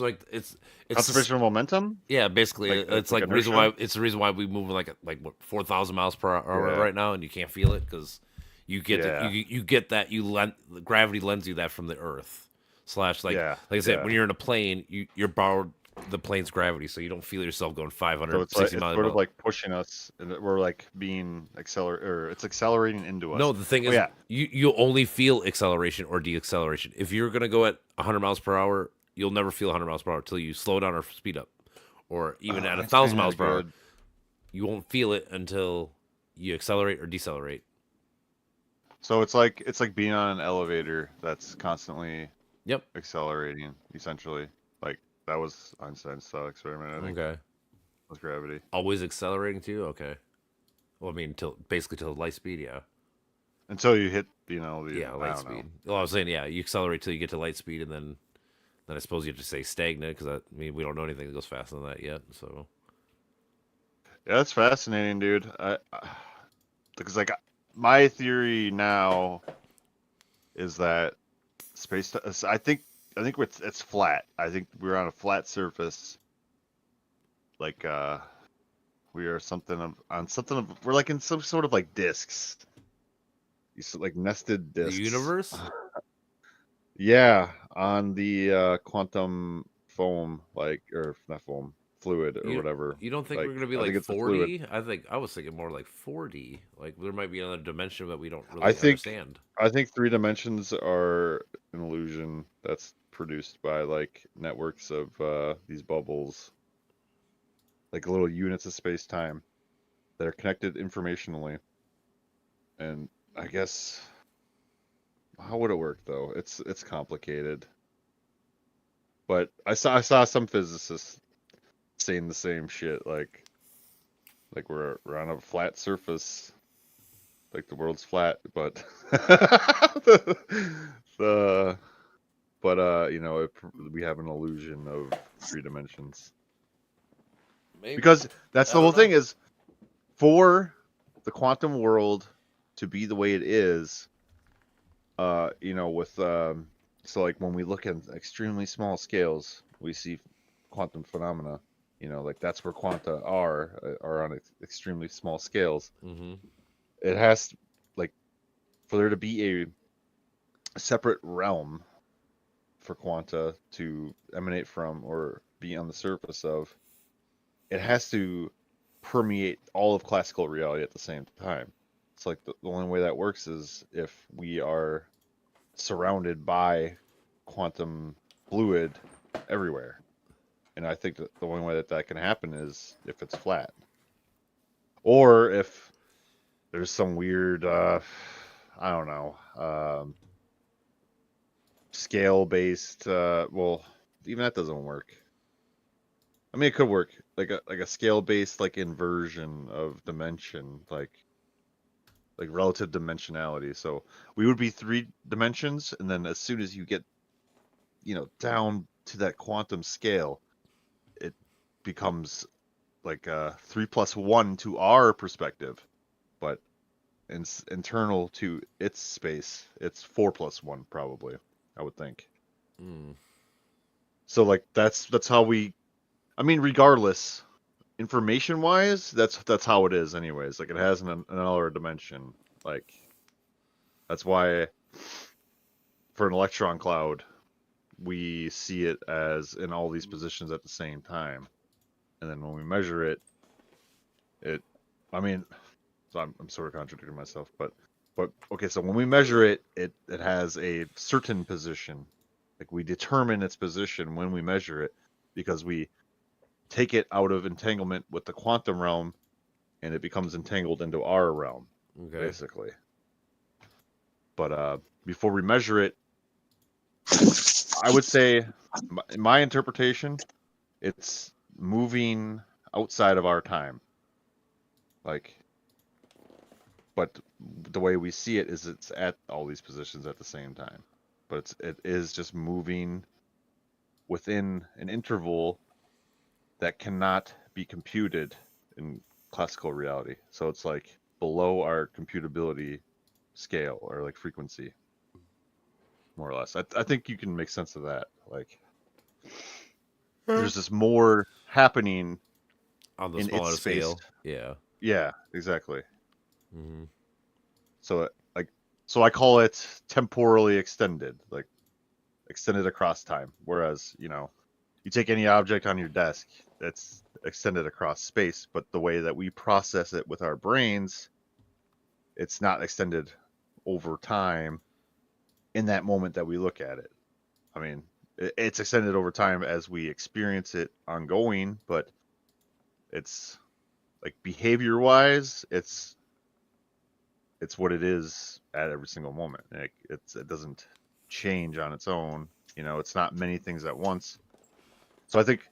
Conservation of momentum. Yeah, basically, it's like inertia? the reason why we move like what 4,000 miles per hour Yeah. right now, and you can't feel it because you get you get that gravity lends you that from the Earth / like I said, when you're in a plane, you're borrowed the plane's gravity, so you don't feel yourself going 560 So it's miles. sort of like pushing us, and we're like being or it's accelerating into us. No, the thing is, you only feel acceleration or deceleration. If you're gonna go at 100 miles per hour, you'll never feel 100 miles per hour until you slow down or speed up, or even at 1,000 miles per hour. You won't feel it until you accelerate or decelerate. So it's like being on an elevator that's constantly accelerating, essentially. Like that was Einstein's thought experiment, I think. Okay. With gravity. Always accelerating too? Okay. Well, I mean, basically till light speed, yeah. Until you hit, the light speed. Well, I was saying, you accelerate till you get to light speed, and then I suppose you have to say stagnant, because I mean we don't know anything that goes faster than that yet. So. Yeah, that's fascinating, dude. Because like my theory now is that space. I think it's flat. I think we're on a flat surface. Like we are we're like in some sort of like discs. Like nested discs. The universe? Yeah, on the quantum foam, or not foam, fluid or whatever. You don't think Like, we're gonna be I think like it's a fluid. 40? I was thinking more like 40. Like there might be another dimension that we don't really I think understand. I think 3 dimensions are an illusion that's produced by like networks of these bubbles, like little units of space time that are connected informationally. And I guess how would it work though? It's complicated. But I saw some physicists saying the same shit, like we're on a flat surface, like the world's flat, but the you know, we have an illusion of 3 dimensions. Maybe. Because that's I the don't whole thing know. is for the quantum world to be the way it is, you know, with so like when we look at extremely small scales, we see quantum phenomena. You know, like that's where quanta are on extremely small scales. Mm-hmm. It has like for there to be a separate realm for quanta to emanate from or be on the surface of, it has to permeate all of classical reality at the same time. It's like the only way that works is if we are surrounded by quantum fluid everywhere. And I think that the only way that that can happen is if it's flat. Or if there's some weird, I don't know, scale-based, well, even that doesn't work. I mean, it could work like a scale-based like inversion of dimension, like relative dimensionality. So we would be 3 dimensions, and then as soon as you get, you know, down to that quantum scale, it becomes like 3+1 to our perspective, but internal to its space, it's 4+1 probably. I would think. Mm. So like that's how we. I mean, regardless, information wise, that's how it is anyways. Like it has another dimension. Like that's why for an electron cloud we see it as in all these positions at the same time, and then when we measure it, I mean, so I'm sort of contradicting myself, but okay, so when we measure it, it has a certain position. Like we determine its position when we measure it because we take it out of entanglement with the quantum realm and it becomes entangled into our realm, Okay. basically. But before we measure it, I would say, in my interpretation, it's moving outside of our time. Like, but the way we see it is it's at all these positions at the same time. But it is just moving within an interval that cannot be computed in classical reality. So it's like below our computability scale or like frequency, more or less. I think you can make sense of that. Like there's just more happening On the in its smaller space. scale. Yeah. Yeah, exactly. Mm-hmm. So like, so I call it temporally extended, like extended across time. Whereas, you know, you take any object on your desk, it's extended across space, but the way that we process it with our brains, it's not extended over time in that moment that we look at it. I mean, it's extended over time as we experience it ongoing, but it's like behavior wise, it's what it is at every single moment. It doesn't change on its own. You know, it's not many things at once. So I think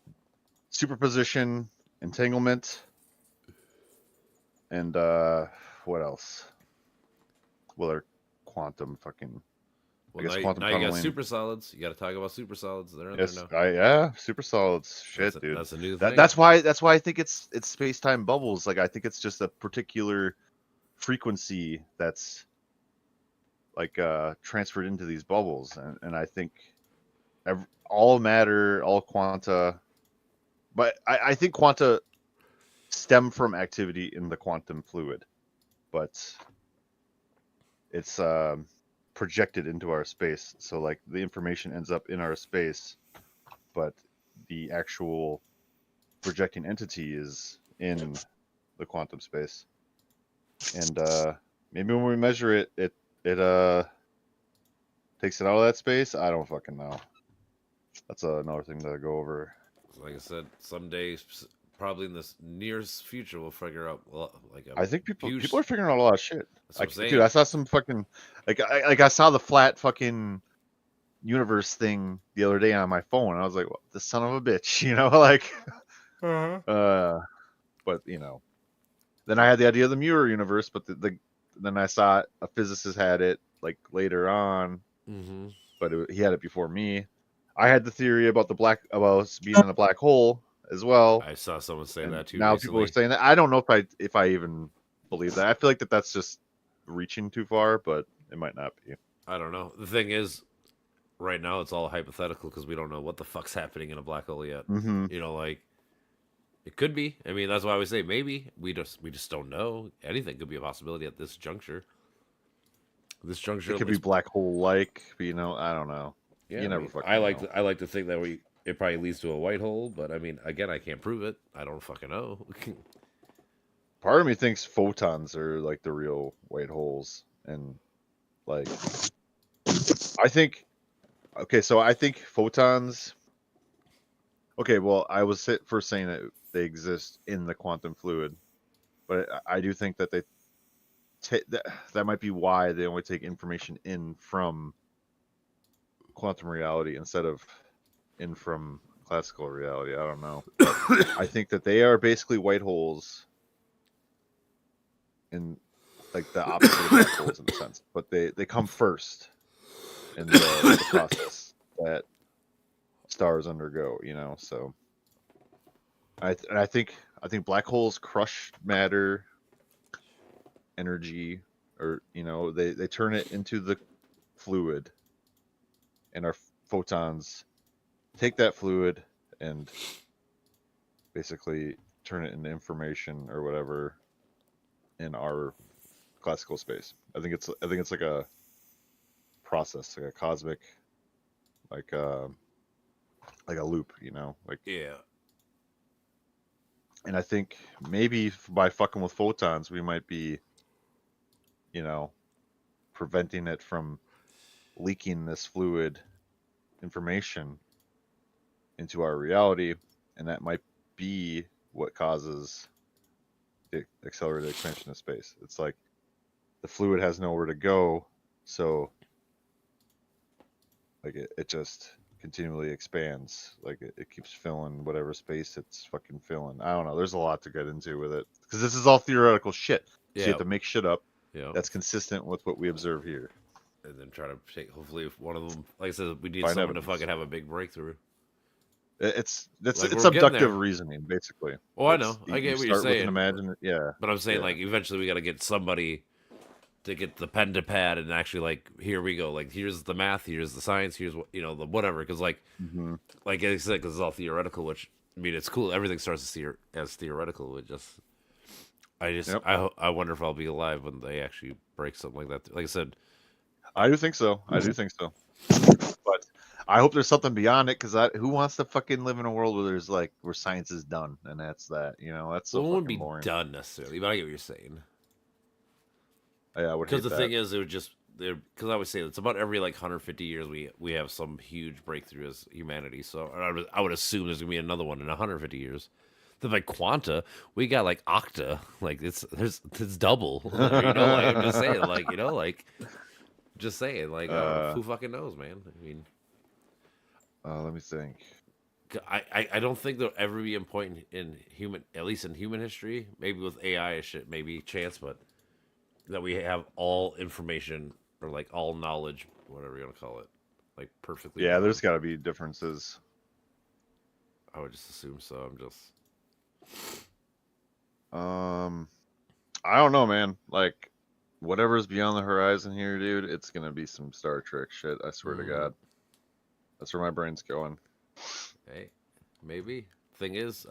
superposition, entanglement, and what else? Well, they're quantum fucking. I Well, guess quantum now you got tunneling. super solids. You got to talk about super solids. They're in Yes, there now. yeah, super solids. Shit, dude. That's a new thing. That's why I think it's space time bubbles. Like I think it's just a particular frequency that's like transferred into these bubbles, and I think all matter, all quanta, but I think quanta stem from activity in the quantum fluid, but it's projected into our space. So like the information ends up in our space, but the actual projecting entity is in the quantum space, and maybe when we measure it, it takes it out of that space. I don't fucking know. That's another thing to go over. Like I said, someday, probably in this nearest future, we'll figure out like a I think huge. people are figuring out a lot of shit. That's what I'm saying. Dude, I saw some fucking I saw the flat fucking universe thing the other day on my phone. And I was like, well, the son of a bitch, you know, like, but you know, then I had the idea of the Muir universe, but then I saw a physicist had it like later on, Mm-hmm. but he had it before me. I had the theory about us being in a black hole as well. I saw someone say And that too. now recently. people are saying that. I don't know if I even believe that. I feel like that's just reaching too far, but it might not be. I don't know. The thing is, right now it's all hypothetical because we don't know what the fuck's happening in a black hole yet. Mm-hmm. You know, like it could be. I mean, that's why I always say maybe. We just don't know. Anything could be a possibility at this juncture. This juncture It could be black hole like, but you know, I don't know. Yeah, you I never mean, fucking I like know. to, I like to think that it probably leads to a white hole, but I mean, again, I can't prove it. I don't fucking know. Part of me thinks photons are like the real white holes, and like I think photons. Okay, well, I was first saying that they exist in the quantum fluid, but I do think that that might be why they only take information in from quantum reality instead of in from classical reality. I don't know. I think that they are basically white holes in like the opposite of black holes in a sense, but they come first in the process that stars undergo, you know. So I think black holes crush matter, energy, or you know, they turn it into the fluid, and our photons take that fluid and basically turn it into information or whatever in our classical space. I think it's like a process, like a cosmic, like a loop, you know, like. Yeah. And I think maybe by fucking with photons, we might be, you know, preventing it from leaking this fluid information into our reality, and that might be what causes the accelerated expansion of space. It's like the fluid has nowhere to go, so like it just continually expands. Like it keeps filling whatever space it's fucking filling. I don't know. There's a lot to get into with it because this is all theoretical shit. So Yeah. you have to make shit up Yeah. that's consistent with what we observe here. And then try to take. Hopefully, if one of them, like I said, we need Find someone evidence. to fucking have a big breakthrough. It's Like, we're getting abductive there. reasoning, basically. Oh, I know. I You get what you're start with saying. an yeah. But I'm saying, Yeah. like, eventually we got to get somebody to get the pen to pad and actually, like, here we go. Like, here's the math, here's the science, here's what, you know, the whatever. Because, like I said, because it's all theoretical, which, I mean, it's cool. Everything starts as theoretical. It just, Yep. I wonder if I'll be alive when they actually break something like that. Like I said, I do think so. But I hope there's something beyond it, because who wants to fucking live in a world where there's like where science is done and that's that, you know? That's so it wouldn't fucking be boring. done necessarily, but I get what you're saying. Yeah, I would hate Because the that. thing is, it would just because I always say it's about every like 150 years we have some huge breakthrough as humanity. So I would assume there's gonna be another one in 150 years. Then like Quanta, we got like Octa, like it's double. You know, like I'm just saying, like you know, like just saying, like who fucking knows, man? I mean, let me think. I don't think there'll ever be a point in human, at least in human history, maybe with AI and shit, maybe chance, but that we have all information or like all knowledge, whatever you want to call it, like perfectly. Yeah, known. there's got to be differences. I would just assume so. I'm just. I don't know, man. Like, whatever's beyond the horizon here, dude, it's gonna be some Star Trek shit. I swear to God. That's where my brain's going. Hey, maybe. Thing is,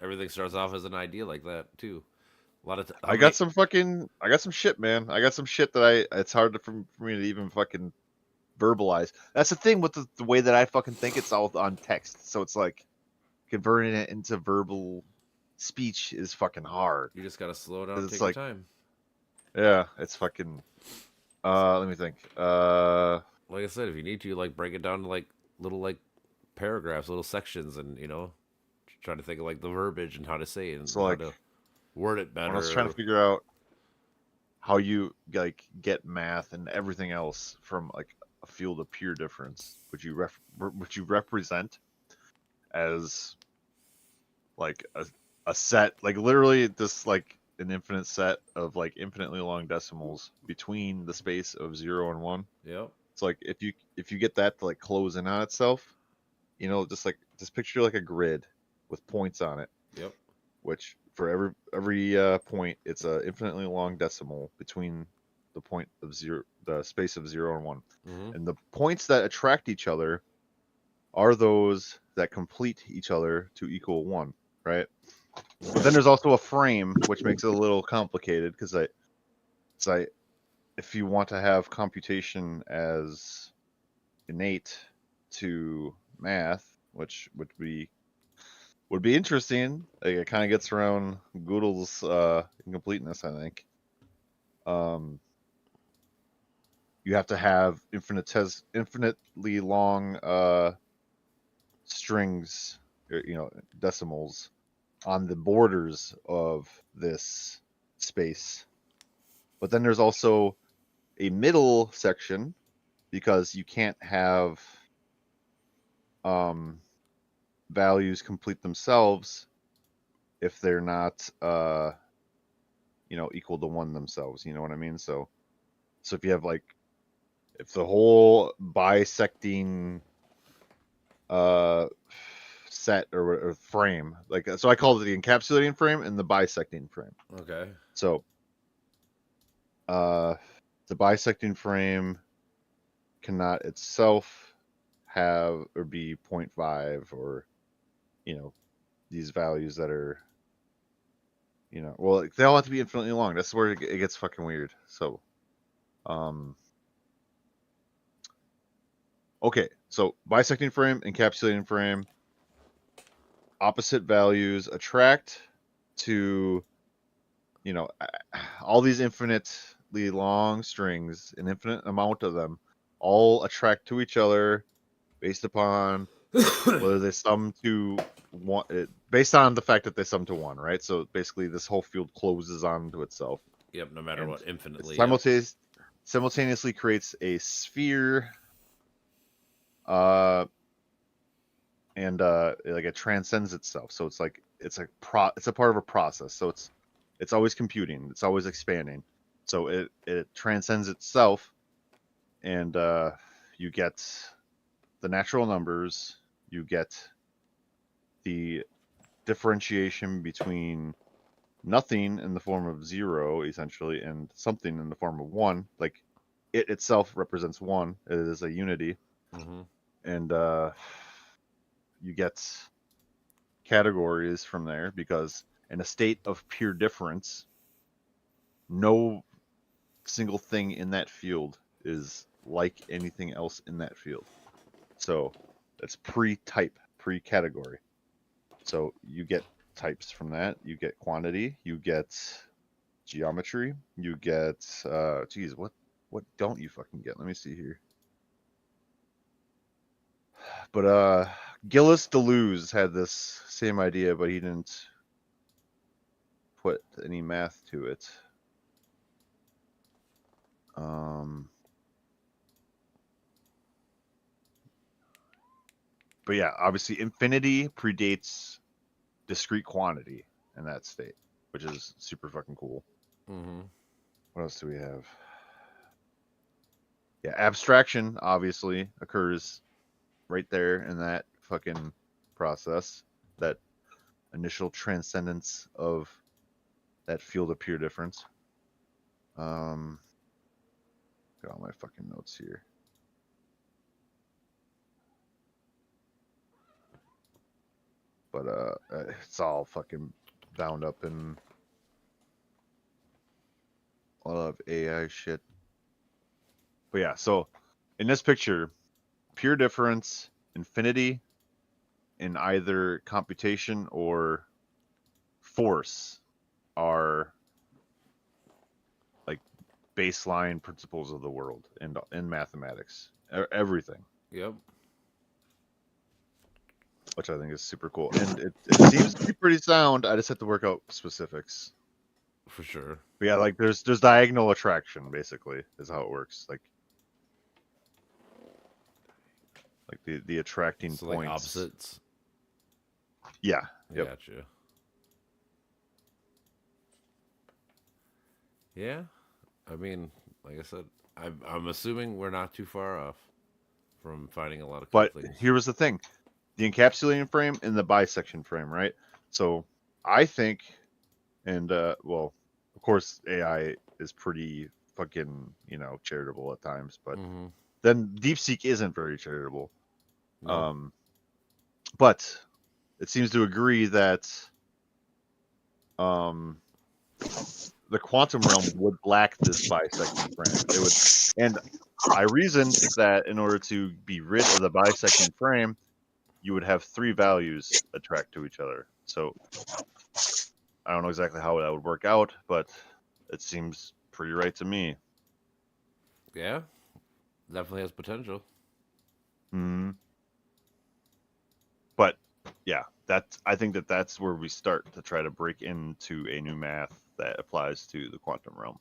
everything starts off as an idea like that too. A lot of. I got some shit, man. I got some shit that it's hard for me to even fucking verbalize. That's the thing with the way that I fucking think. It's all on text, so it's like, converting it into verbal speech is fucking hard. You just gotta slow down, 'Cause take it's your like- time. Yeah, it's fucking. Let me think. Like I said, if you need to, like, break it down to like little like paragraphs, little sections, and try to think of like the verbiage and how to say it and So, how like, to word it better. when I was trying to figure out how you like get math and everything else from like a field of pure difference, would you represent as like a set, like literally this like an infinite set of like infinitely long decimals between the space of 0 and 1? Yep. It's like if you get that to like close in on itself, just picture like a grid with points on it, Yep. which for every point, it's a infinitely long decimal between the point of the space of 0 and 1. Mm-hmm. And the points that attract each other are those that complete each other to equal 1, right? But then there's also a frame, which makes it a little complicated because if you want to have computation as innate to math, which would be interesting. Like, it kind of gets around Gödel's incompleteness, I think. You have to have infinitely long strings, or, decimals on the borders of this space. But then there's also a middle section, because you can't have values complete themselves if they're not equal to 1 themselves. You know what I mean? So if you have if the whole bisecting set or frame, so I call it the encapsulating frame and the bisecting frame. Okay. So the bisecting frame cannot itself have or be 0.5 or these values that are well, they all have to be infinitely long. That's where it gets fucking weird. So okay, so bisecting frame, encapsulating frame, opposite values attract to all these infinitely long strings, an infinite amount of them, all attract to each other based upon whether they sum to 1, based on the fact that they sum to 1, right? So basically this whole field closes onto itself. Yep. No matter And what, infinitely. It simultaneously creates a sphere, and like it transcends itself. So it's like it's a part of a process. So it's always computing, it's always expanding. So it transcends itself, and you get the natural numbers, you get the differentiation between nothing in the form of 0, essentially, and something in the form of 1. Like, it itself represents 1. It is a unity. Mm-hmm. And you get categories from there, because in a state of pure difference, no single thing in that field is like anything else in that field. So that's pre-type, pre-category. So you get types from that. You get quantity. You get geometry. You get geez, what don't you fucking get? Let me see here. But Gilles Deleuze had this same idea, but he didn't put any math to it. But yeah, obviously infinity predates discrete quantity in that state, which is super fucking cool. Mm-hmm. What else do we have? Yeah, abstraction obviously occurs right there in that fucking process, that initial transcendence of that field of pure difference. Got all my fucking notes here. But it's all fucking bound up in a lot of AI shit. But yeah, so in this picture, pure difference, infinity, in either computation or force are like baseline principles of the world in mathematics. Everything, Yep. which I think is super cool, and it seems to be pretty sound. I just have to work out specifics. For sure. But yeah, like there's diagonal attraction basically is how it works. Like the attracting So points. like opposites. Yeah. Yep. Gotcha. Yeah. I mean, like I said, I'm assuming we're not too far off from finding a lot of cool But things. here was the thing: the encapsulating frame and the bisection frame, right? So I think, and well, of course, AI is pretty fucking charitable at times, but Mm-hmm. then DeepSeek isn't very charitable. No. But it seems to agree that the quantum realm would lack this bisecting frame. It would, and I reasoned that in order to be rid of the bisecting frame, you would have 3 values attract to each other. So I don't know exactly how that would work out, but it seems pretty right to me. Yeah. Definitely has potential. Hmm. But yeah, I think that's where we start to try to break into a new math that applies to the quantum realm.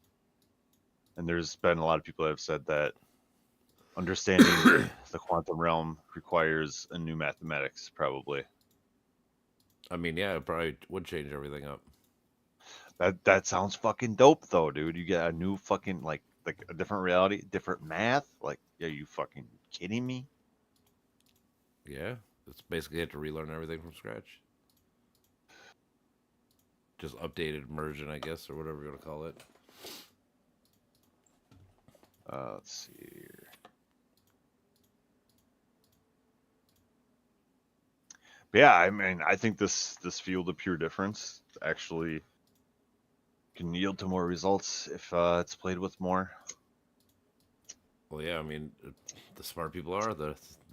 And there's been a lot of people that have said that understanding the quantum realm requires a new mathematics, probably. I mean, yeah, it probably would change everything up. That sounds fucking dope, though, dude. You get a new fucking like a different reality, different math. Like, are you fucking kidding me? Yeah. It's basically have to relearn everything from scratch. Just updated immersion, I guess, or whatever you want to call it. Let's see here. But yeah, I mean, I think this field of pure difference actually can yield to more results if it's played with more. Well, yeah, I mean, the smart people are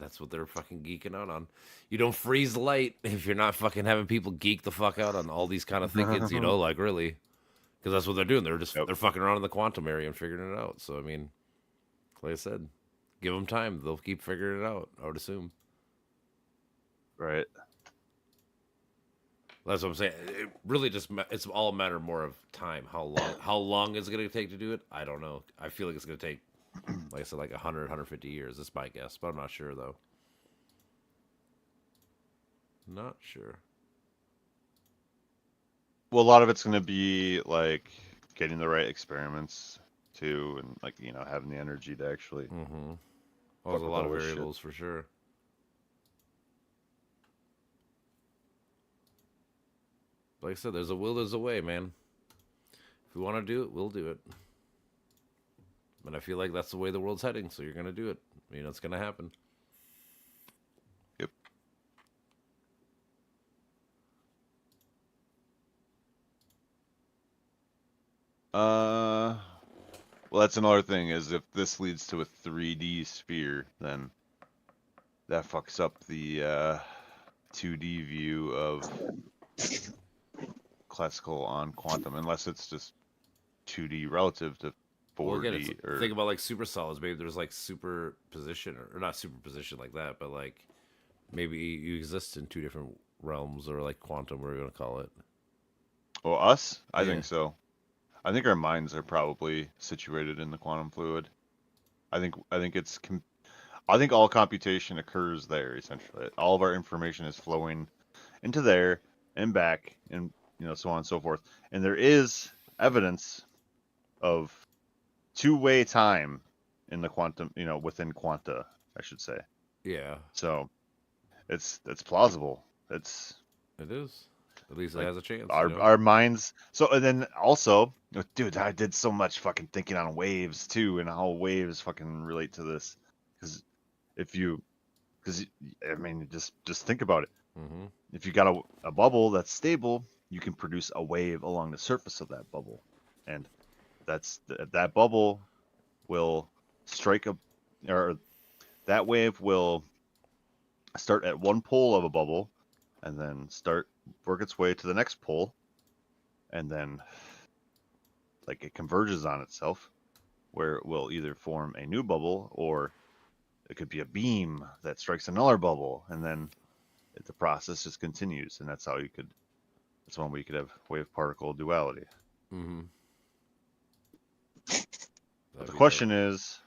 that's what they're fucking geeking out on. You don't freeze light if you're not fucking having people geek the fuck out on all these kind of thinkings, like really, because that's what they're doing. Yep. They're fucking around in the quantum area and figuring it out. So I mean, like I said, give them time; they'll keep figuring it out. I would assume. Right. That's what I'm saying. It really it's all a matter more of time. How long is it going to take to do it? I don't know. I feel like it's going to take, like I said, like 100, 150 years. That's my guess, but I'm not sure though. Not sure. Well, a lot of it's going to be like getting the right experiments too, and like having the energy to actually. Mm-hmm. Fuck Well, there's a with lot all of this shit. variables for sure. Like I said, there's a will, there's a way, man. If we want to do it, we'll do it. And I feel like that's the way the world's heading, so you're gonna do it. It's gonna happen. Yep. Well, that's another thing is if this leads to a 3D sphere, then that fucks up the 2D view of classical on quantum, unless it's just 2D relative to 4D. Well, again, it's, or think about like super solids. Maybe there's like superposition, or not superposition like that, but like maybe you exist in two different realms, or like quantum, whatever you want to call it. well, us, I Yeah. think so. I think our minds are probably situated in the quantum fluid. I think I think all computation occurs there essentially. All of our information is flowing into there and back, and so on and so forth. And there is evidence of two-way time in the quantum, within quanta, I should say. Yeah, So it's plausible. it is. At least it Like, has a chance. our minds. So and then also, dude, I did so much fucking thinking on waves too, and how waves fucking relate to this. Because I mean, just think about it. Mm-hmm. If you got a bubble that's stable, you can produce a wave along the surface of that bubble, and that bubble will strike or that wave will start at one pole of a bubble, and then work its way to the next pole, and then like it converges on itself, where it will either form a new bubble or it could be a beam that strikes another bubble, and then the process just continues, and that's how you could. That's one way you could have wave particle duality. Mm-hmm. But the question is,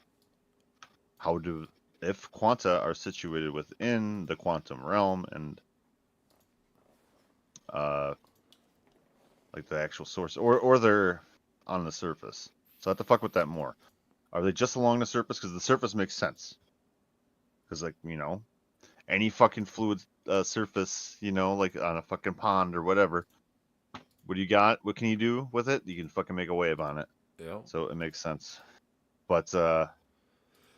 if quanta are situated within the quantum realm and like the actual source, or they're on the surface. So I have to fuck with that more. Are they just along the surface? Because the surface makes sense. Because like, any fucking fluid surface, like on a fucking pond or whatever. What do you got? What can you do with it? You can fucking make a wave on it. Yeah. So it makes sense. But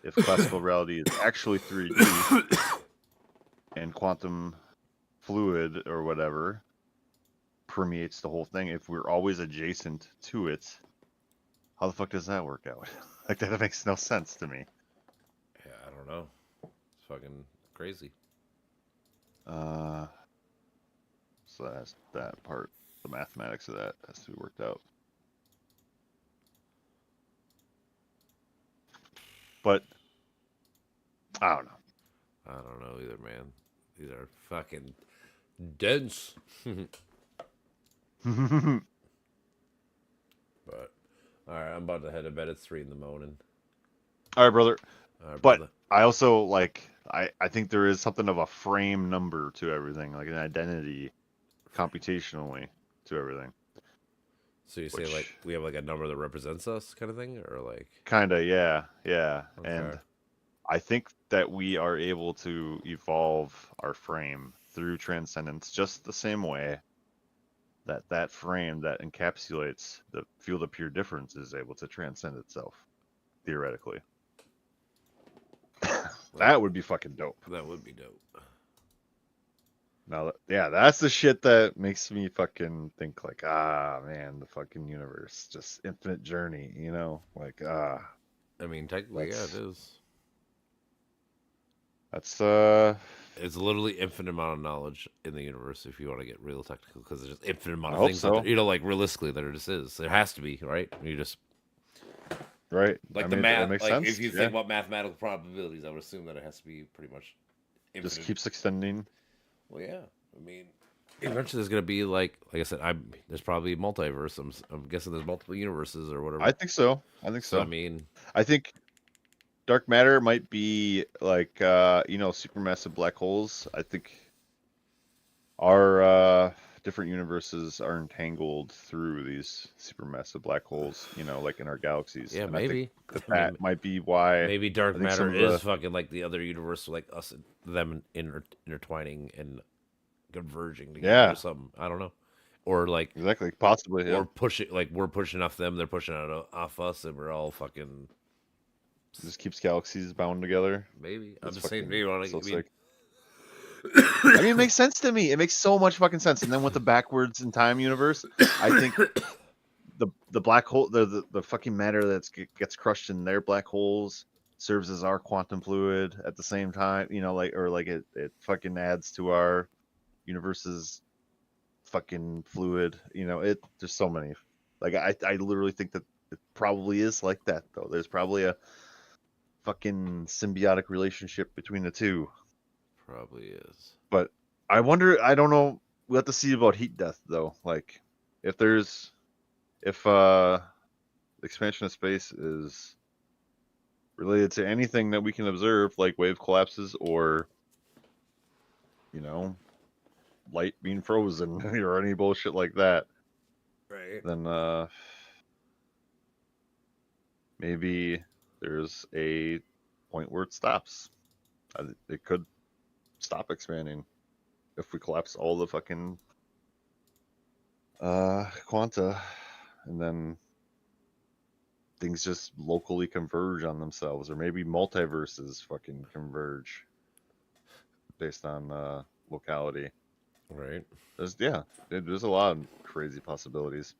if classical reality is actually 3D and quantum fluid or whatever permeates the whole thing, if we're always adjacent to it, how the fuck does that work out? Like, that makes no sense to me. Yeah, I don't know. It's fucking crazy. So that's that part. The mathematics of that has to be worked out. But I don't know. I don't know either, man. These are fucking dense. But all right, I'm about to head to bed. It's 3 in the morning. All right, brother. All right, But brother. I also I think there is something of a frame number to everything, like an identity computationally to everything. So you say like we have like a number that represents us, kind of thing, or like Kinda, yeah. Okay. And I think that we are able to evolve our frame through transcendence just the same way that frame that encapsulates the field of pure difference is able to transcend itself, theoretically. That would be fucking dope. that would be dope. Now, yeah, that's the shit that makes me fucking think like, man, the fucking universe, just infinite journey, like, I mean, technically, yeah, it That's- is. that's It's literally infinite amount of knowledge in the universe if you want to get real technical, because there's just infinite amount I of hope things. so. That, like realistically, there just is. There has to be, right? You just right. like I the mean, math. it makes Like sense. if you yeah. think about mathematical probabilities, I would assume that it has to be pretty much infinite. Just keeps extending. Well, yeah. I mean, eventually there's gonna be like I said, there's probably a multiverse. I'm guessing there's multiple universes or whatever. I think so. So I mean, I think dark matter might be like supermassive black holes. I think our different universes are entangled through these supermassive black holes, like in our galaxies. yeah, And I think maybe that might be why maybe dark I think some matter of is the- fucking like the other universe, like us, them intertwining and converging together Yeah. or something. I don't know, or like exactly possibly yeah. or pushing like we're pushing off them, they're pushing off us, and we're all fucking just keeps galaxies bound together. maybe. I'm That's just saying, fucking maybe. so I mean, sick. I mean, it makes sense to me. It makes so much fucking sense. And then with the backwards in time universe, I think the black hole, the fucking matter that gets crushed in their black holes serves as our quantum fluid at the same time. It fucking adds to our universe's fucking fluid. There's so many. Like I literally think that it probably is like that though. There's probably a fucking symbiotic relationship between the two. probably is. But I wonder, I don't know, we'll have to see about heat death though. Like if expansion of space is related to anything that we can observe, like wave collapses or light being frozen or any bullshit like that, Right. then maybe there's a point where it stops. It could stop expanding if we collapse all the fucking quanta, and then things just locally converge on themselves, or maybe multiverses fucking converge based on locality. Right. There's a lot of crazy possibilities.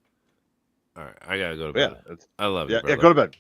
All right. I gotta go to But bed. yeah, I love you. yeah, Brother. go to bed.